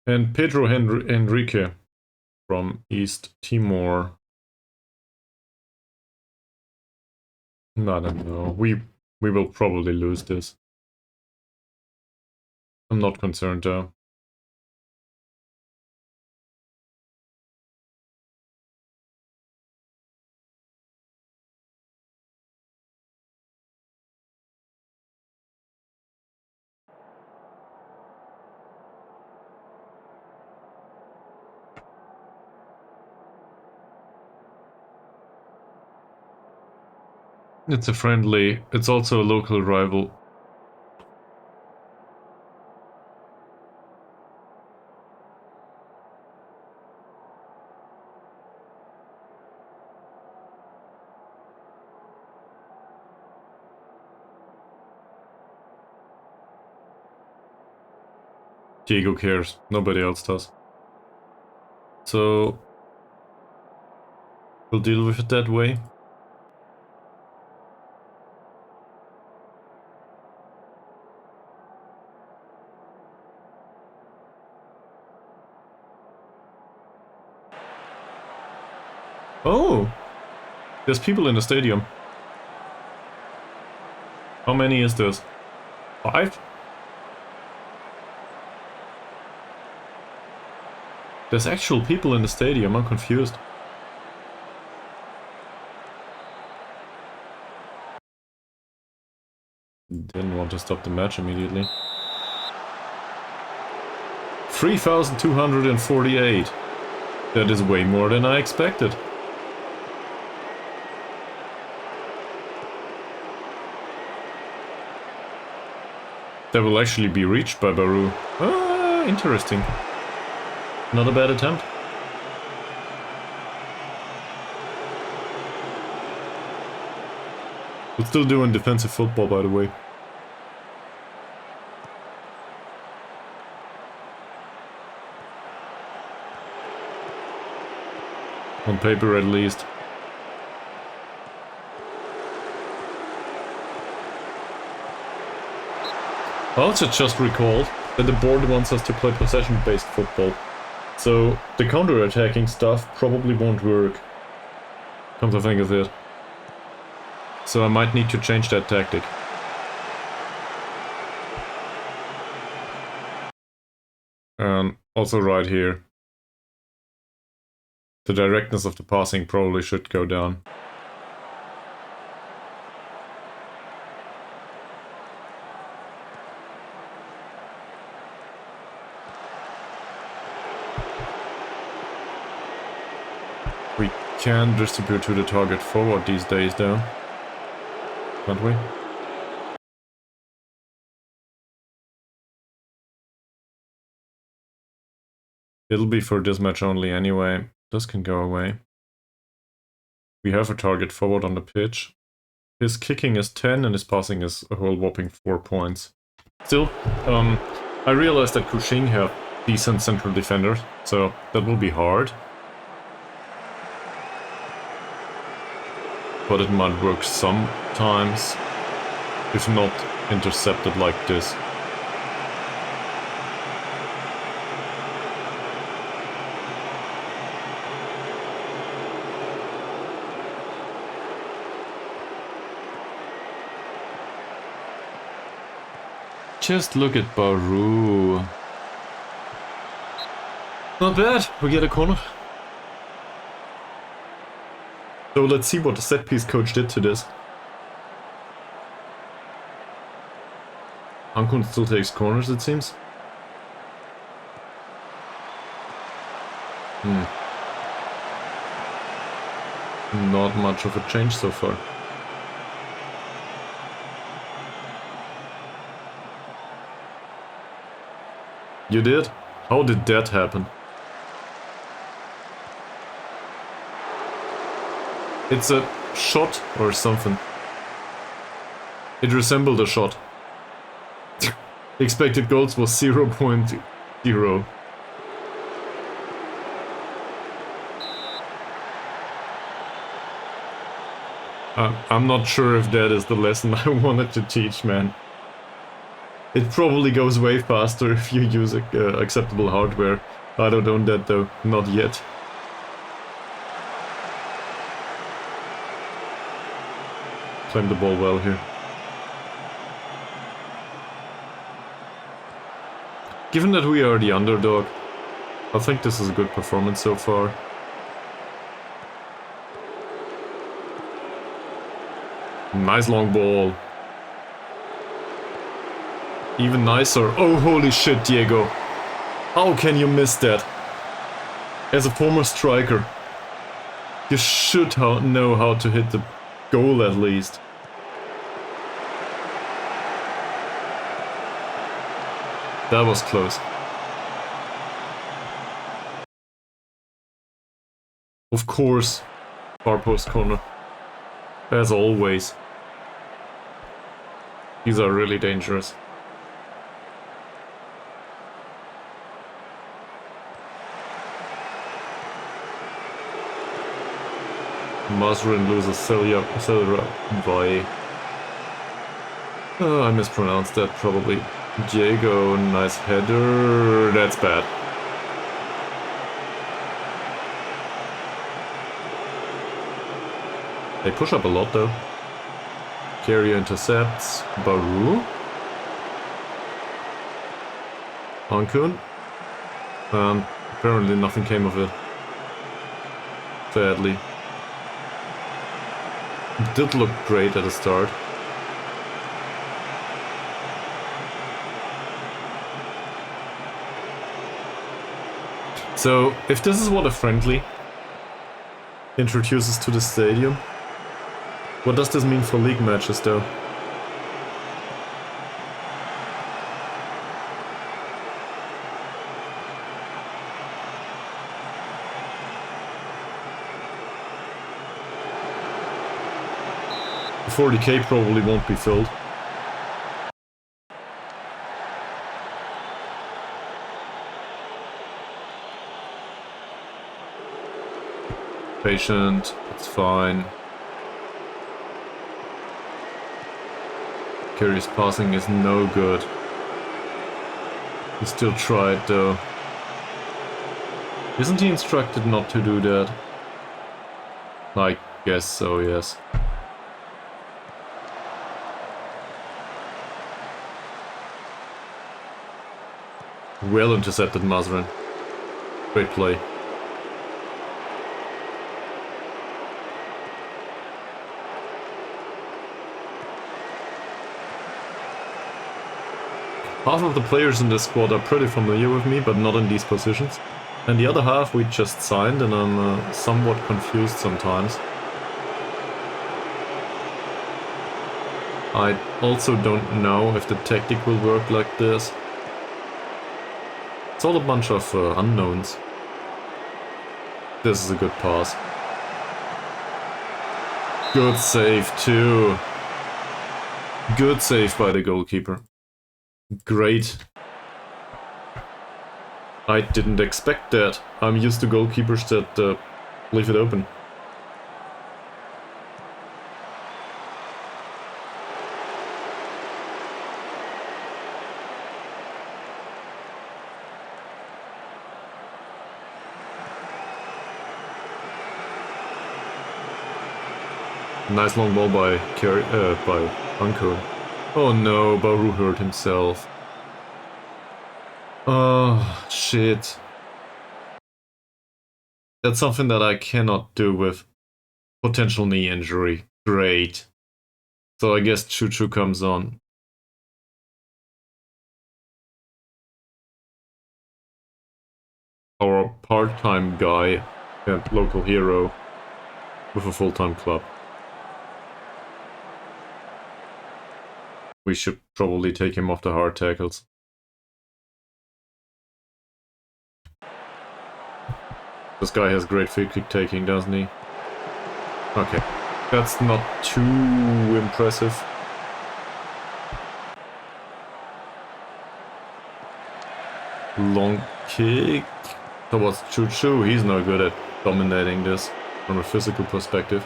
And Pedro Henrique from East Timor. I don't know. We will probably lose this. I'm not concerned though. It's a friendly. It's also a local rival. Diego cares. Nobody else does. So we'll deal with it that way. Oh! There's people in the stadium. How many is this? 5? There's actual people in the stadium, I'm confused. Didn't want to stop the match immediately. 3,248. That is way more than I expected. That will actually be reached by Baru. Ah, interesting. Not a bad attempt. We're still doing defensive football, by the way. On paper, at least. I also just recalled that the board wants us to play possession-based football. So the counter-attacking stuff probably won't work. Come to think of it. So I might need to change that tactic. And also right here. The directness of the passing probably should go down. We can distribute to the target forward these days though. Can't we? It'll be for this match only anyway. This can go away. We have a target forward on the pitch. His kicking is 10 and his passing is a whole whopping 4 points. Still, I realized that Kushing have decent central defenders, so that will be hard. But it might work sometimes, if not intercepted like this. Just look at Baru. Not bad, we get a corner. So let's see what the set piece coach did to this. Ankun still takes corners, it seems. Not much of a change so far. You did? How did that happen? It's a shot or something. It resembled a shot. Expected goals was 0.0. I'm not sure if that is the lesson I wanted to teach, man. It probably goes way faster if you use acceptable hardware. I don't own that though, not yet. Claim the ball well here. Given that we are the underdog, I think this is a good performance so far. Nice long ball. Even nicer. Oh, holy shit, Diego. How can you miss that? As a former striker, you should know how to hit the goal at least. That was close. Of course, far post corner. As always. These are really dangerous. Mazrin loses Celia by... I mispronounced that probably. Diego, nice header. That's bad. They push up a lot though. Carrier intercepts. Baru. Ankun. And apparently nothing came of it. Sadly. It did look great at the start. So, if this is what a friendly introduces to the stadium, what does this mean for league matches though? The 40k probably won't be filled. Patient, it's fine. Curious passing is no good. He still tried though. Isn't he instructed not to do that? I guess so, yes. Well intercepted, Mazrin. Great play. Half of the players in this squad are pretty familiar with me, but not in these positions. And the other half we just signed, and I'm somewhat confused sometimes. I also don't know if the tactic will work like this. It's all a bunch of unknowns. This is a good pass. Good save too. Good save by the goalkeeper. Great. I didn't expect that. I'm used to goalkeepers that leave it open. Nice long ball by Anko. Oh no, Baru hurt himself. Oh, shit. That's something that I cannot do with potential knee injury. Great. So I guess Choo Choo comes on. Our part-time guy and local hero with a full-time club. We should probably take him off the hard tackles. This guy has great free kick taking, doesn't he? Okay, that's not too impressive. Long kick towards Choo Choo. He's not good at dominating this from a physical perspective.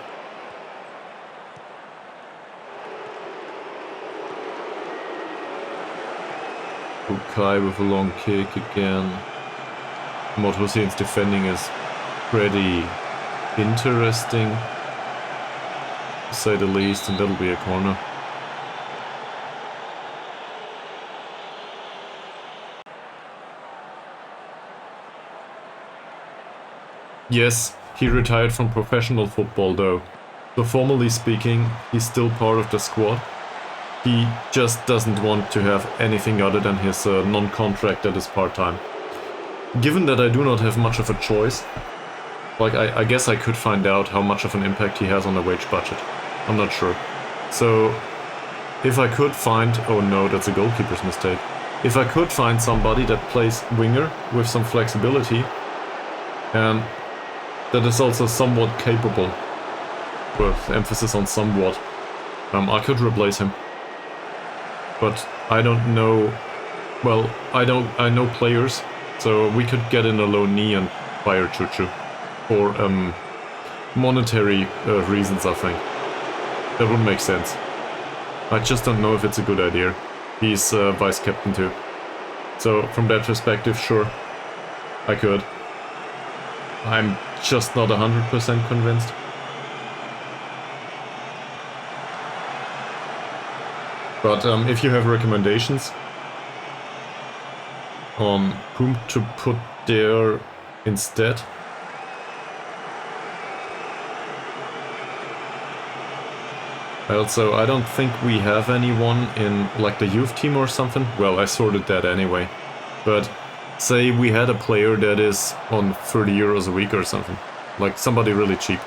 Bukai with a long kick again. Mod Hussein's defending is pretty interesting, to say the least, and that'll be a corner. Yes, he retired from professional football though, so formally speaking, he's still part of the squad. He just doesn't want to have anything other than his non-contract that is part-time. Given that I do not have much of a choice, like I guess I could find out how much of an impact he has on the wage budget. I'm not sure. So if I could find... oh no, that's a goalkeeper's mistake. If I could find somebody that plays winger with some flexibility and that is also somewhat capable, with emphasis on somewhat, I could replace him. But I don't know. Well, I know players, so we could get in a low knee and fire Chuchu for monetary reasons. I think that would make sense. I just don't know if it's a good idea. He's vice captain too, so from that perspective, sure, I could. I'm just not 100% convinced. But if you have recommendations on whom to put there instead, I don't think we have anyone in like the youth team or something. Well, I sorted that anyway. But say we had a player that is on 30 euros a week or something, like somebody really cheap,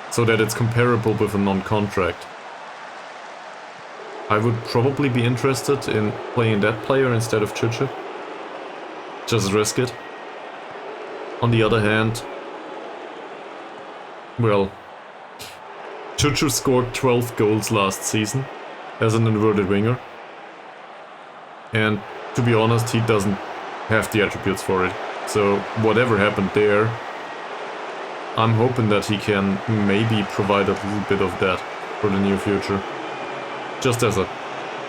so that it's comparable with a non-contract. I would probably be interested in playing that player instead of Chuchu. Just risk it. On the other hand, well, Chuchu scored 12 goals last season as an inverted winger. And to be honest, he doesn't have the attributes for it. So whatever happened there, I'm hoping that he can maybe provide a little bit of that for the near future. Just as a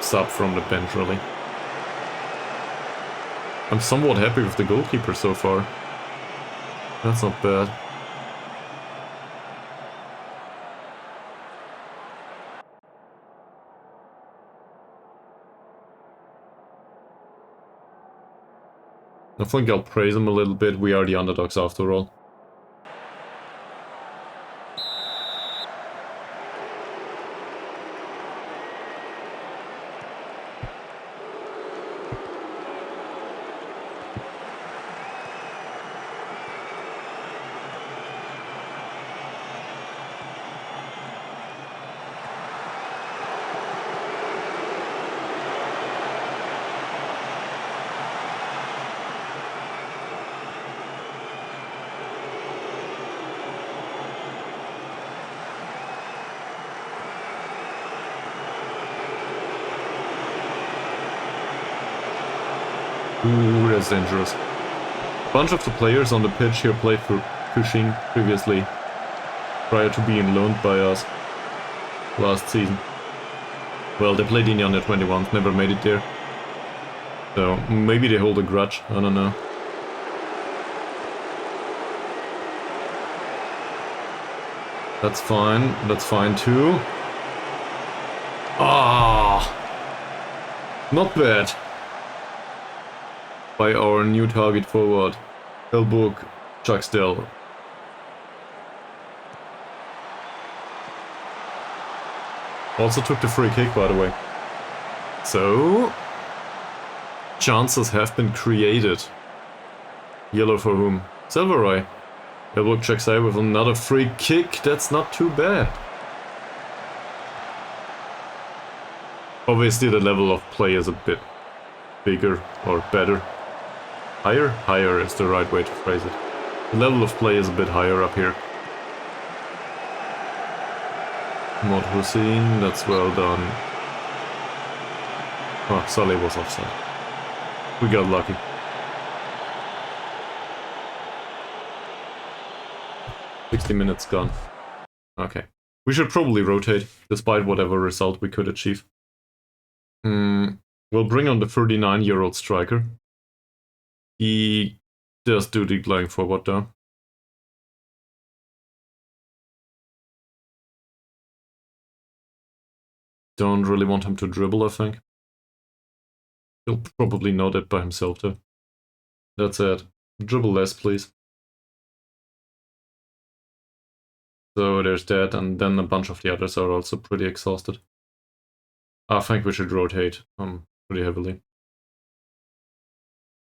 sub from the bench, really. I'm somewhat happy with the goalkeeper so far. That's not bad. I think I'll praise him a little bit. We are the underdogs after all. Ooh, that's dangerous. A bunch of the players on the pitch here played for Cushing previously, prior to being loaned by us last season. Well, they played in the under-21s, never made it there. So, maybe they hold a grudge, I don't know. That's fine too. Ah, not bad. By our new target forward, Elbook Chucksdale. Also took the free kick, by the way. So, chances have been created. Yellow for whom? Silveroy. Elbook Chucksdale with another free kick. That's not too bad. Obviously, the level of play is a bit bigger or better. Higher? Higher is the right way to phrase it. The level of play is a bit higher up here. Mod Hussein, that's well done. Oh, Saleh was offside. We got lucky. "60 minutes gone." Okay. We should probably rotate, despite whatever result we could achieve. We'll bring on the 39-year-old striker. He does do the playing forward though. Don't really want him to dribble, I think. He'll probably know that by himself though. That's it. Dribble less, please. So there's that, and then a bunch of the others are also pretty exhausted. I think we should rotate pretty heavily.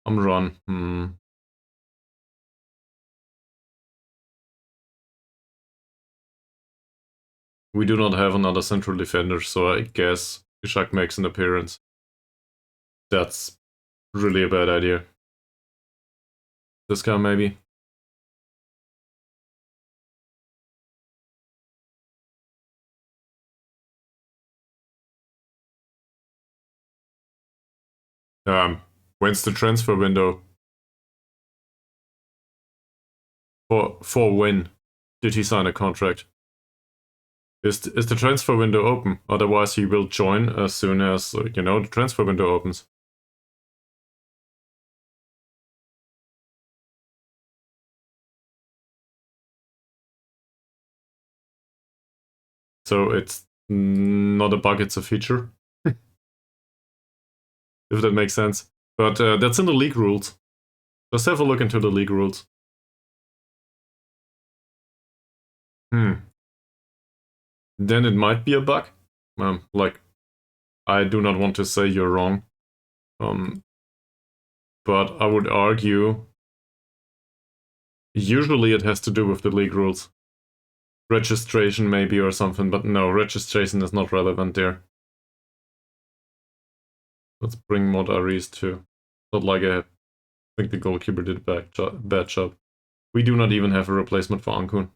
Run. We do not have another central defender, so I guess Ishak makes an appearance. That's really a bad idea. This guy maybe. When's the transfer window? For when did he sign a contract? Is the transfer window open? Otherwise he will join as soon as, you know, the transfer window opens. So it's not a bug, it's a feature. If that makes sense. But that's in the league rules. Just have a look into the league rules. Then it might be a bug. Like, I do not want to say you're wrong. But I would argue usually it has to do with the league rules. Registration maybe or something, but no, registration is not relevant there. Let's bring mod Aris too. Not like I think the goalkeeper did a bad job. We do not even have a replacement for Ankun.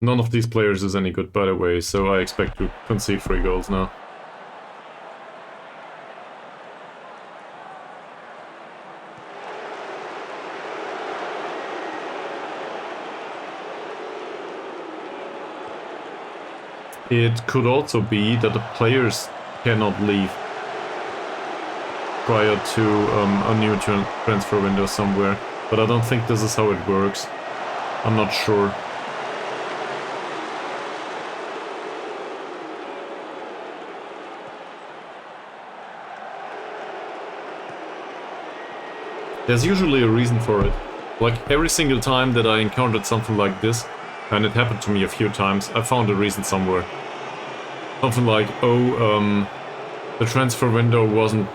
None of these players is any good, by the way, so I expect to concede 3 goals now. It could also be that the players cannot leave prior to a new transfer window somewhere, but I don't think this is how it works. I'm not sure. There's usually a reason for it. Like every single time that I encountered something like this, and it happened to me a few times, I found a reason somewhere. Something like, oh, the transfer window wasn't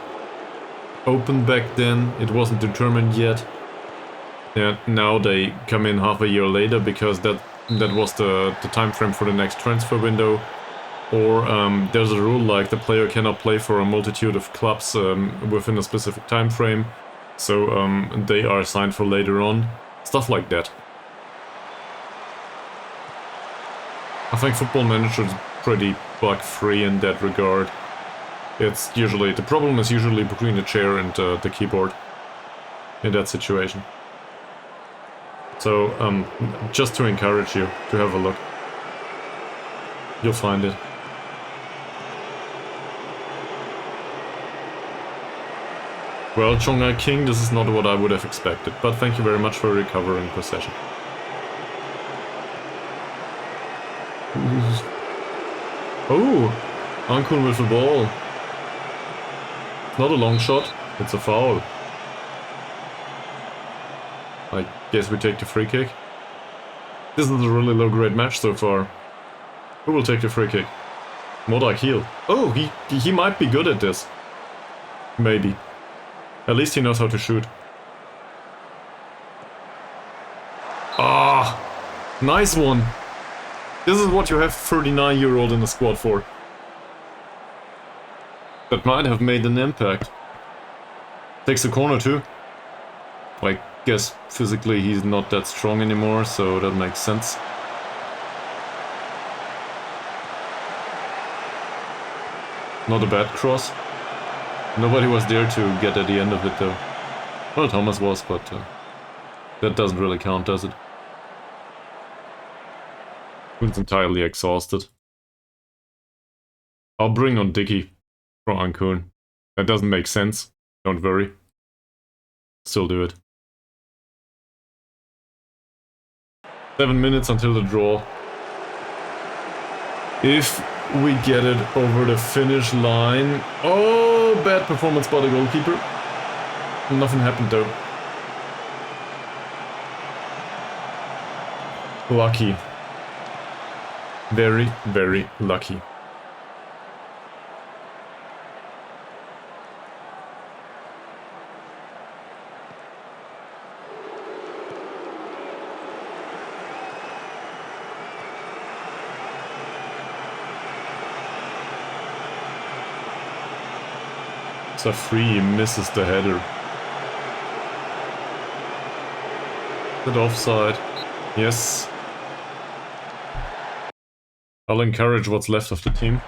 open back then, it wasn't determined yet. Yeah, now they come in half a year later because that was the time frame for the next transfer window. Or there's a rule like the player cannot play for a multitude of clubs within a specific time frame. So they are assigned for later on. Stuff like that. I think Football Manager is pretty bug-free in that regard. It's usually, the problem is usually between the chair and the keyboard in that situation. So just to encourage you to have a look. You'll find it. Well, Chongai King, this is not what I would have expected, but thank you very much for recovering possession. Oh, Ankun with the ball. It's not a long shot, it's a foul. I guess we take the free kick. This is a really low-grade match so far. Who will take the free kick? Modak Heel. Oh, he might be good at this. Maybe. At least he knows how to shoot. Ah, nice one. This is what you have 39-year-old in the squad for. That might have made an impact. Takes the corner too. I guess physically he's not that strong anymore, so that makes sense. Not a bad cross. Nobody was there to get at the end of it though. Well, Thomas was, but that doesn't really count, does it? He's entirely exhausted. I'll bring on Dicky for Ankun. That doesn't make sense. Don't worry. Still do it. 7 minutes until the draw. If we get it over the finish line... Oh, bad performance by the goalkeeper. Nothing happened though. Lucky. Very, very lucky. Safri misses the header. Is it offside? Yes. I'll encourage what's left of the team.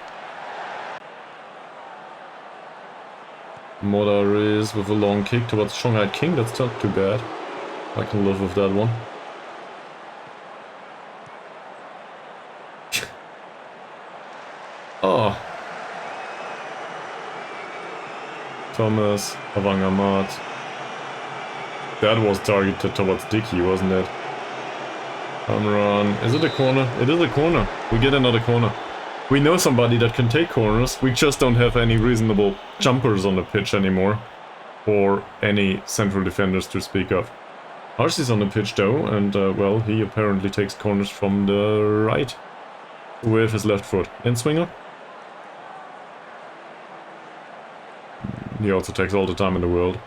Modar is with a long kick towards Shanghai King. That's not too bad. I can live with that one. Oh. Thomas, Avangamat. That was targeted towards Dicky, wasn't it? Amran. Is it a corner? It is a corner. We get another corner. We know somebody that can take corners. We just don't have any reasonable jumpers on the pitch anymore. Or any central defenders to speak of. Arcee's on the pitch though, and well, he apparently takes corners from the right. With his left foot. In swinger. He also takes all the time in the world.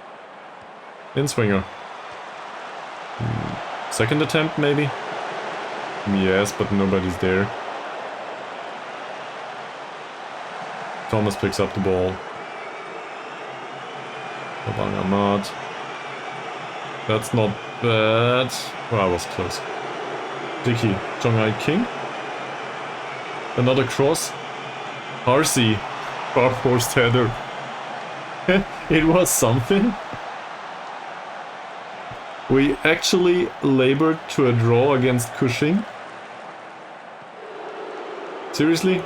In swinger. Second attempt maybe? Yes, but nobody's there. Thomas picks up the ball. Ahmad. That's not bad. Well, I was close. Dicky, Shanghai King. Another cross. Arcee. Far forced header. It was something. We actually labored to a draw against Cushing. Seriously?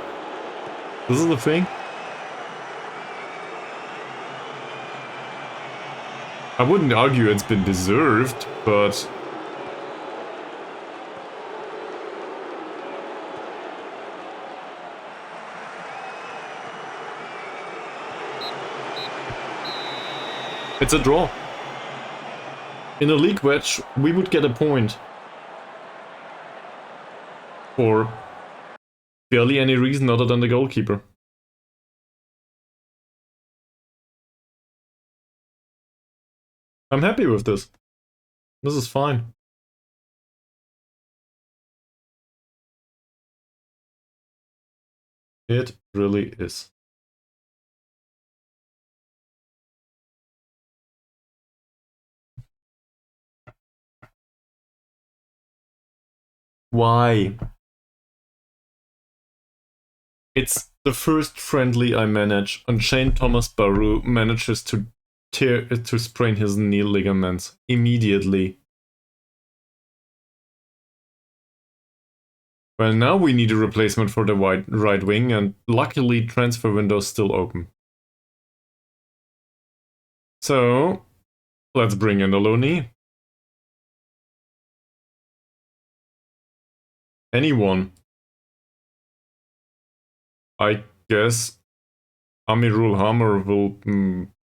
This is the thing? I wouldn't argue it's been deserved, but... it's a draw. In a league match, we would get a point. For barely any reason other than the goalkeeper. I'm happy with this. This is fine. It really is. Why? It's the first friendly I manage, and Shane Thomas Baru manages to sprain his knee ligaments immediately. Well, now we need a replacement for the right wing, and luckily transfer window's still open. So, let's bring in a loanee. Anyone. I guess Amirul Hammer will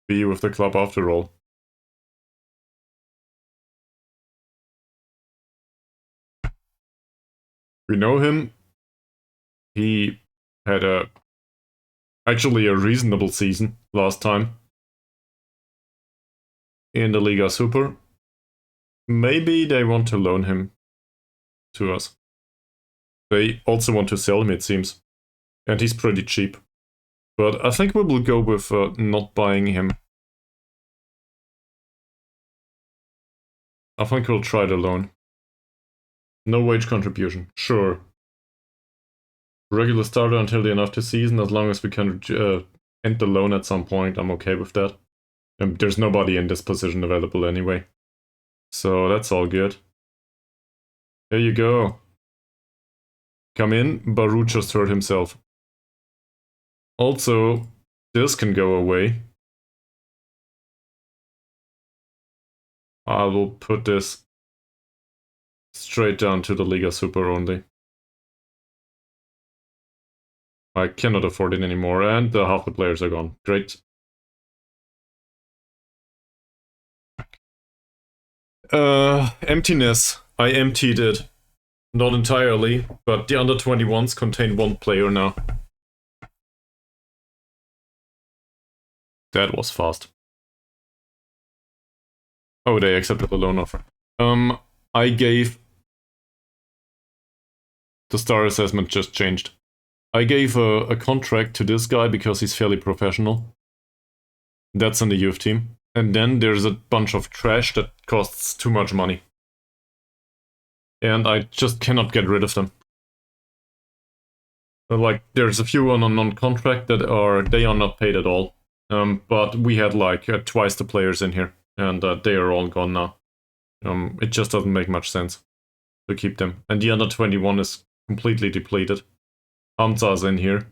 be with the club after all. We know him. He had actually a reasonable season last time in the Liga Super. Maybe they want to loan him to us. They also want to sell him, it seems. And he's pretty cheap. But I think we will go with not buying him. I think we'll try the loan. No wage contribution. Sure. Regular starter until the end of the season, as long as we can end the loan at some point, I'm okay with that. There's nobody in this position available anyway. So that's all good. There you go. Come in, Baru just hurt himself. Also, this can go away. I will put this straight down to the Liga Super only. I cannot afford it anymore, and half the players are gone. Great. Emptiness. I emptied it. Not entirely, but the under 21s contain one player now. That was fast. Oh, they accepted the loan offer. I gave... The star assessment just changed. I gave a contract to this guy because he's fairly professional. That's in the youth team. And then there's a bunch of trash that costs too much money. And I just cannot get rid of them. Like, there's a few on a non-contract that they are not paid at all. But we had like twice the players in here, and they are all gone now. It just doesn't make much sense to keep them. And the under 21 is completely depleted. Hamza's in here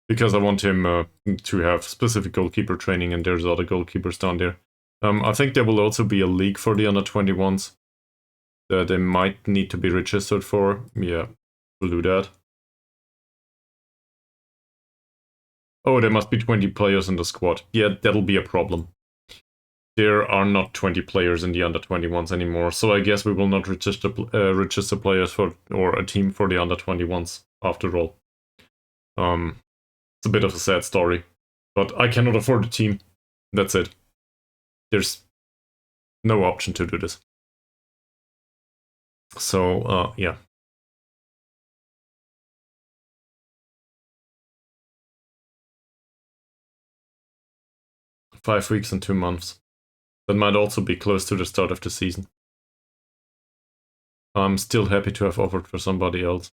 because I want him to have specific goalkeeper training, and there's other goalkeepers down there. I think there will also be a league for the under 21s that they might need to be registered for. Yeah, we'll do that. Oh, there must be 20 players in the squad. Yeah, that'll be a problem. There are not 20 players in the under 21s anymore, so I guess we will not register players for, or a team for the under 21s after all. It's a bit of a sad story, but I cannot afford a team. That's it. There's no option to do this. So, yeah. $5 weeks and 2 months. That might also be close to the start of the season. I'm still happy to have offered for somebody else.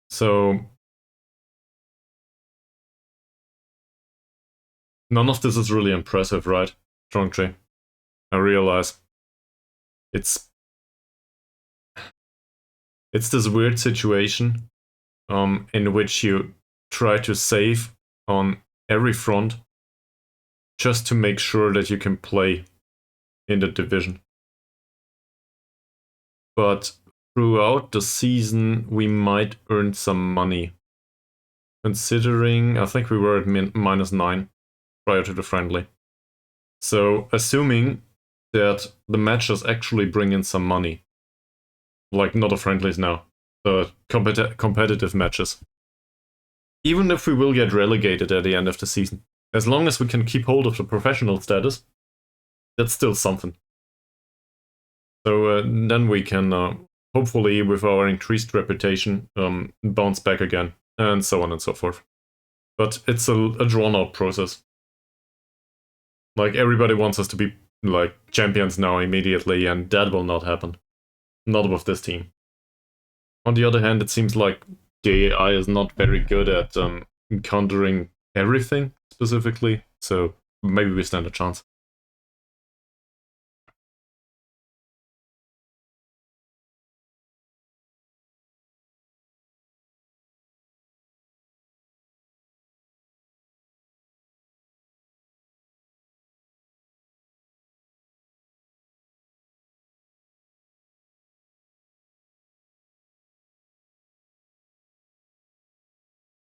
So, none of this is really impressive, right, Strongtree? I realize. It's this weird situation in which you try to save on every front just to make sure that you can play in the division. But throughout the season, we might earn some money. Considering, I think we were at -9 prior to the friendly. So, assuming that the matches actually bring in some money, like not the friendlies now, the competitive matches. Even if we will get relegated at the end of the season, as long as we can keep hold of the professional status, that's still something. So then we can, hopefully with our increased reputation, bounce back again, and so on and so forth. But it's a drawn-out process. Like, everybody wants us to be, like, champions now immediately, and that will not happen. Not with this team. On the other hand, it seems like the AI is not very good at countering everything, specifically, so maybe we stand a chance.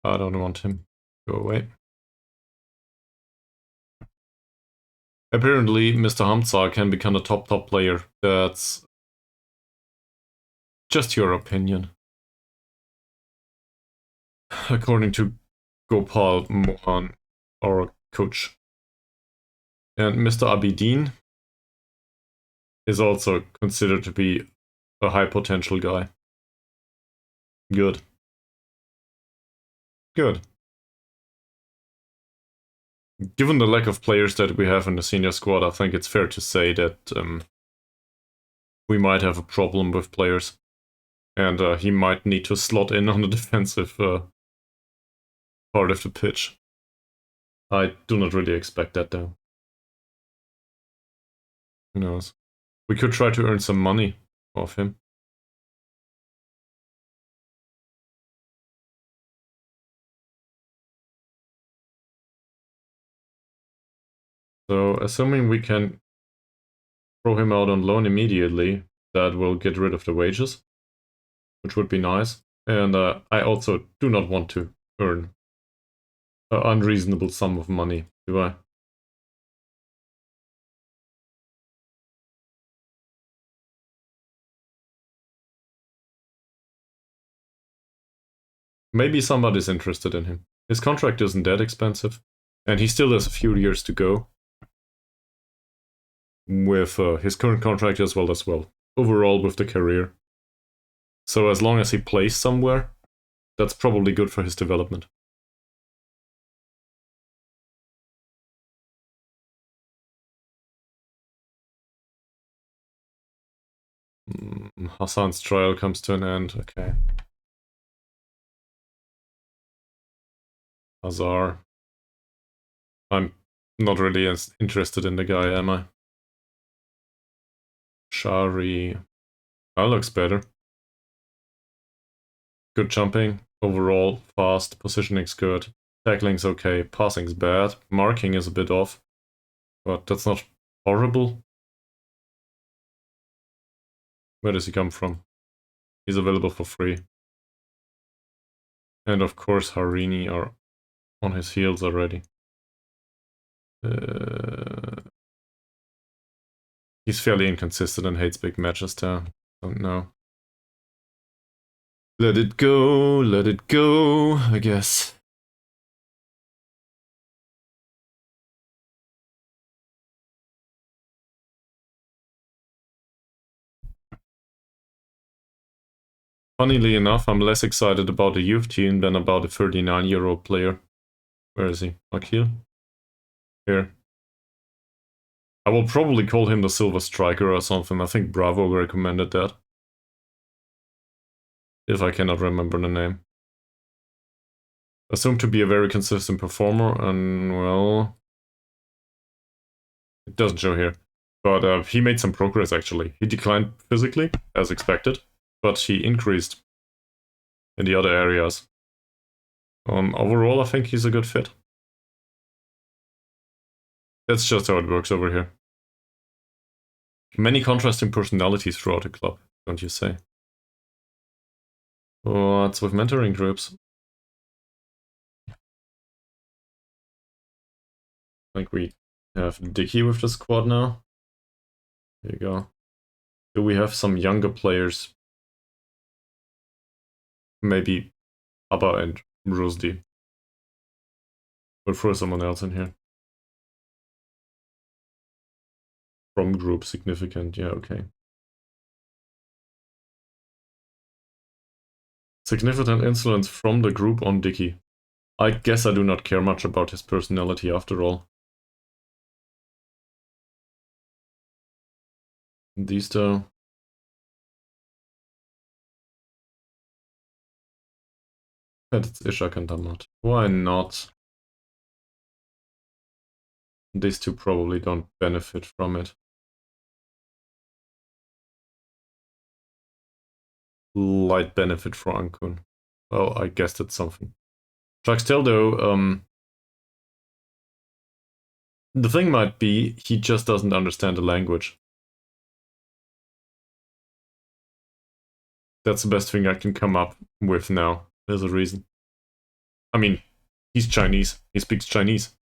I don't want him. Go away. Apparently, Mr. Hamza can become a top player. That's just your opinion. According to Gopal Mohan, our coach. And Mr. Abidin is also considered to be a high potential guy. Good. Good. Given the lack of players that we have in the senior squad, I think it's fair to say that we might have a problem with players. And he might need to slot in on the defensive part of the pitch. I do not really expect that, though. Who knows? We could try to earn some money off him. So, assuming we can throw him out on loan immediately, that will get rid of the wages, which would be nice. And I also do not want to earn an unreasonable sum of money, do I? Maybe somebody's interested in him. His contract isn't that expensive, and he still has a few years to go with his current contract as well, overall with the career. So as long as he plays somewhere, that's probably good for his development. Hassan's trial comes to an end, okay. Hazar. I'm not really as interested in the guy, am I? Shari. That looks better. Good jumping. Overall, fast. Positioning's good. Tackling's okay. Passing's bad. Marking is a bit off. But that's not horrible. Where does he come from? He's available for free. And of course, Harini are on his heels already. He's fairly inconsistent and hates big matches there. Don't know. Let it go, I guess. Funnily enough, I'm less excited about the youth team than about a 39-year-old player. Where is he? Akil? Here. I will probably call him the Silver Striker or something. I think Bravo recommended that. If I cannot remember the name. Assumed to be a very consistent performer, and well... It doesn't show here. But he made some progress actually. He declined physically, as expected, but he increased in the other areas. Overall, I think he's a good fit. That's just how it works over here. Many contrasting personalities throughout the club, don't you say? What's with mentoring groups? I think we have Dicky with the squad now. There you go. Do we have some younger players? Maybe Abba and Rusdi. We'll throw someone else in here. From group significant, yeah, okay. Significant influence from the group on Dicky. I guess I do not care much about his personality after all. These though. It's Ishak and Damat. Why not? These two probably don't benefit from it. Light benefit for Ankun. Well, I guess that's something. Jaxtel though, the thing might be he just doesn't understand the language. That's the best thing I can come up with now. There's a reason. I mean, he's Chinese. He speaks Chinese.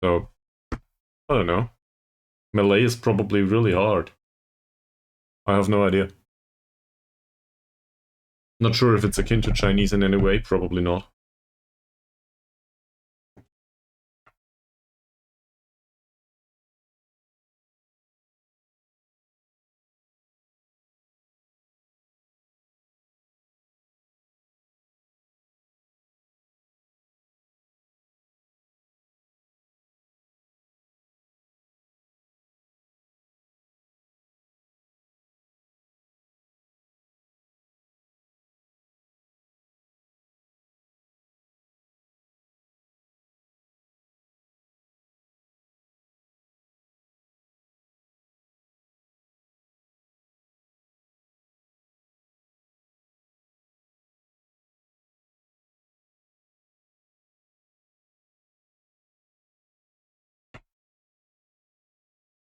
So, I don't know. Malay is probably really hard. I have no idea. Not sure if it's akin to Chinese in any way. Probably not.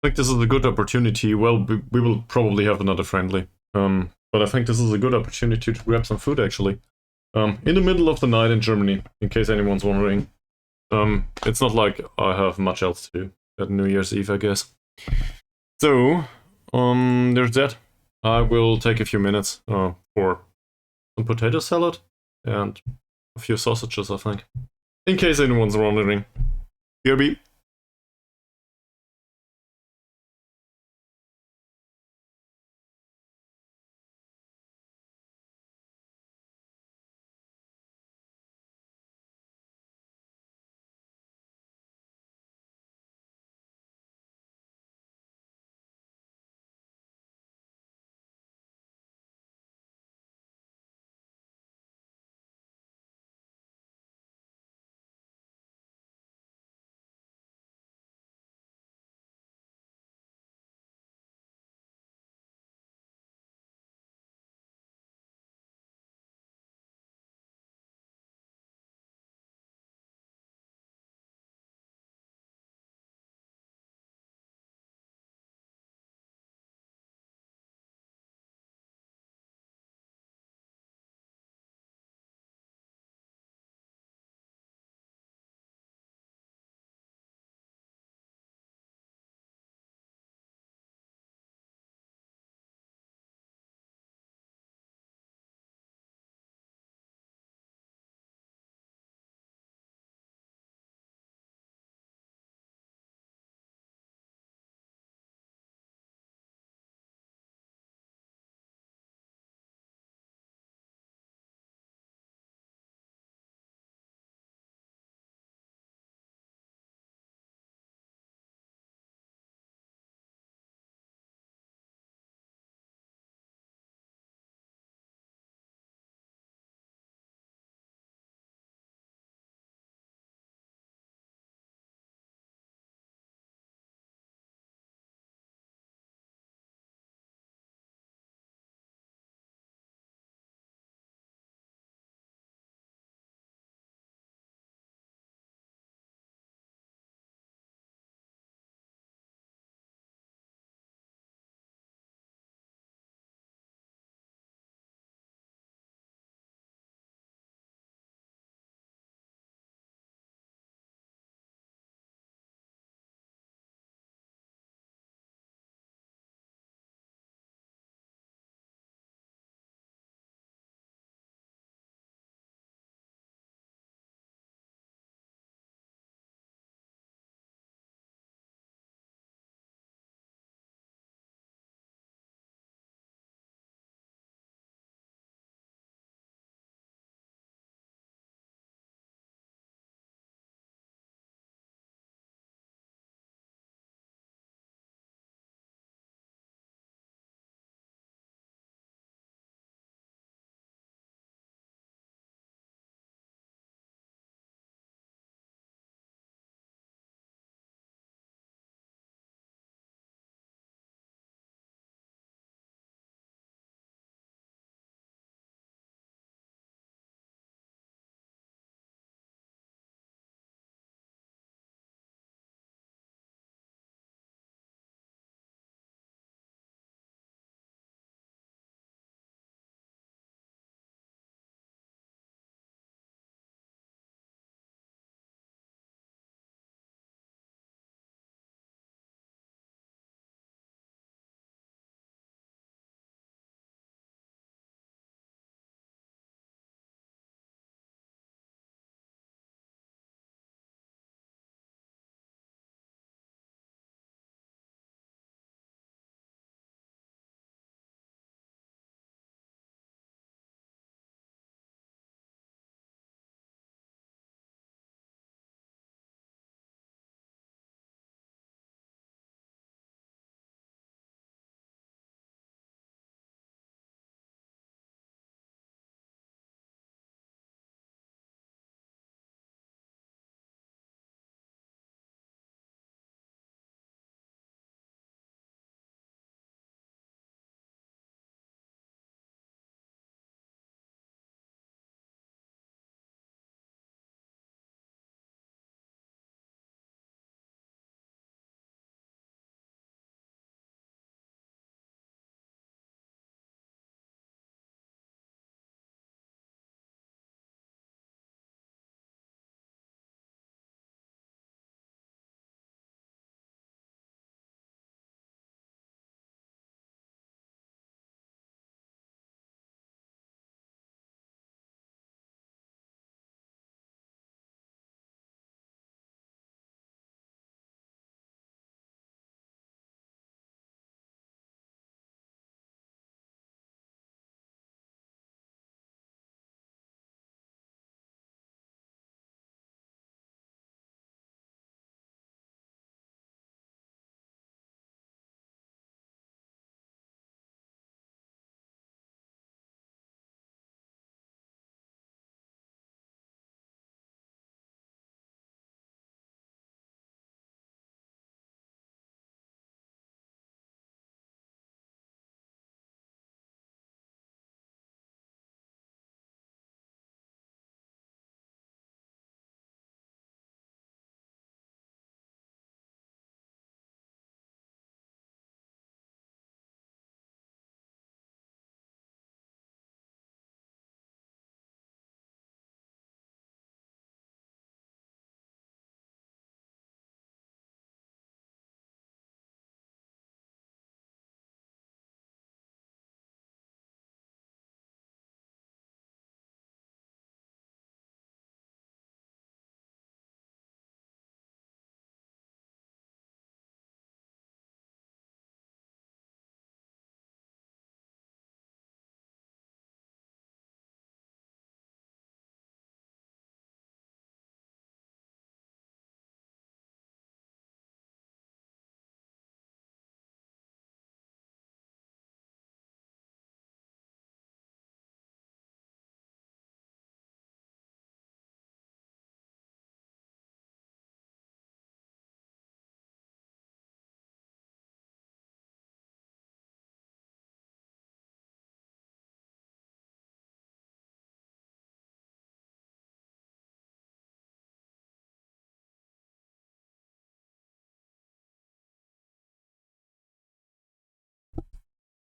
I think this is a good opportunity. Well, we will probably have another friendly. But I think this is a good opportunity to grab some food, actually. In the middle of the night in Germany, in case anyone's wondering. It's not like I have much else to do at New Year's Eve, I guess. So, there's that. I will take a few minutes for some potato salad and a few sausages, I think. In case anyone's wondering. BRB.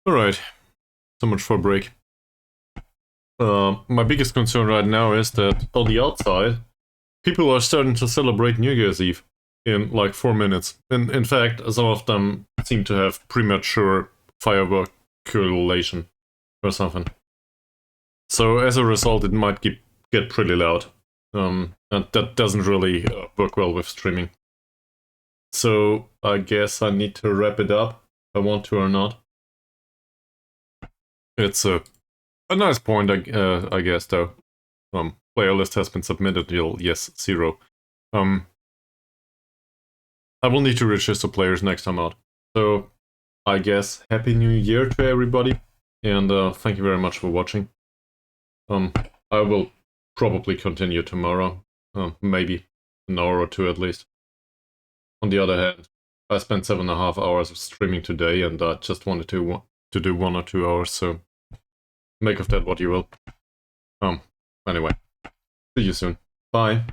Alright, so much for a break. My biggest concern right now is that on the outside, people are starting to celebrate New Year's Eve in like 4 minutes. In fact, some of them seem to have premature firework correlation or something. So as a result, it might get pretty loud. And that doesn't really work well with streaming. So I guess I need to wrap it up, if I want to or not. It's a nice point, I guess, though. Player list has been submitted, yes, 0. I will need to register players next time out. So I guess Happy New Year to everybody, and thank you very much for watching. I will probably continue tomorrow, maybe an hour or two at least. On the other hand, I spent 7.5 hours of streaming today, and I just wanted to do 1 or 2 hours, so make of that what you will. Anyway, see you soon. Bye.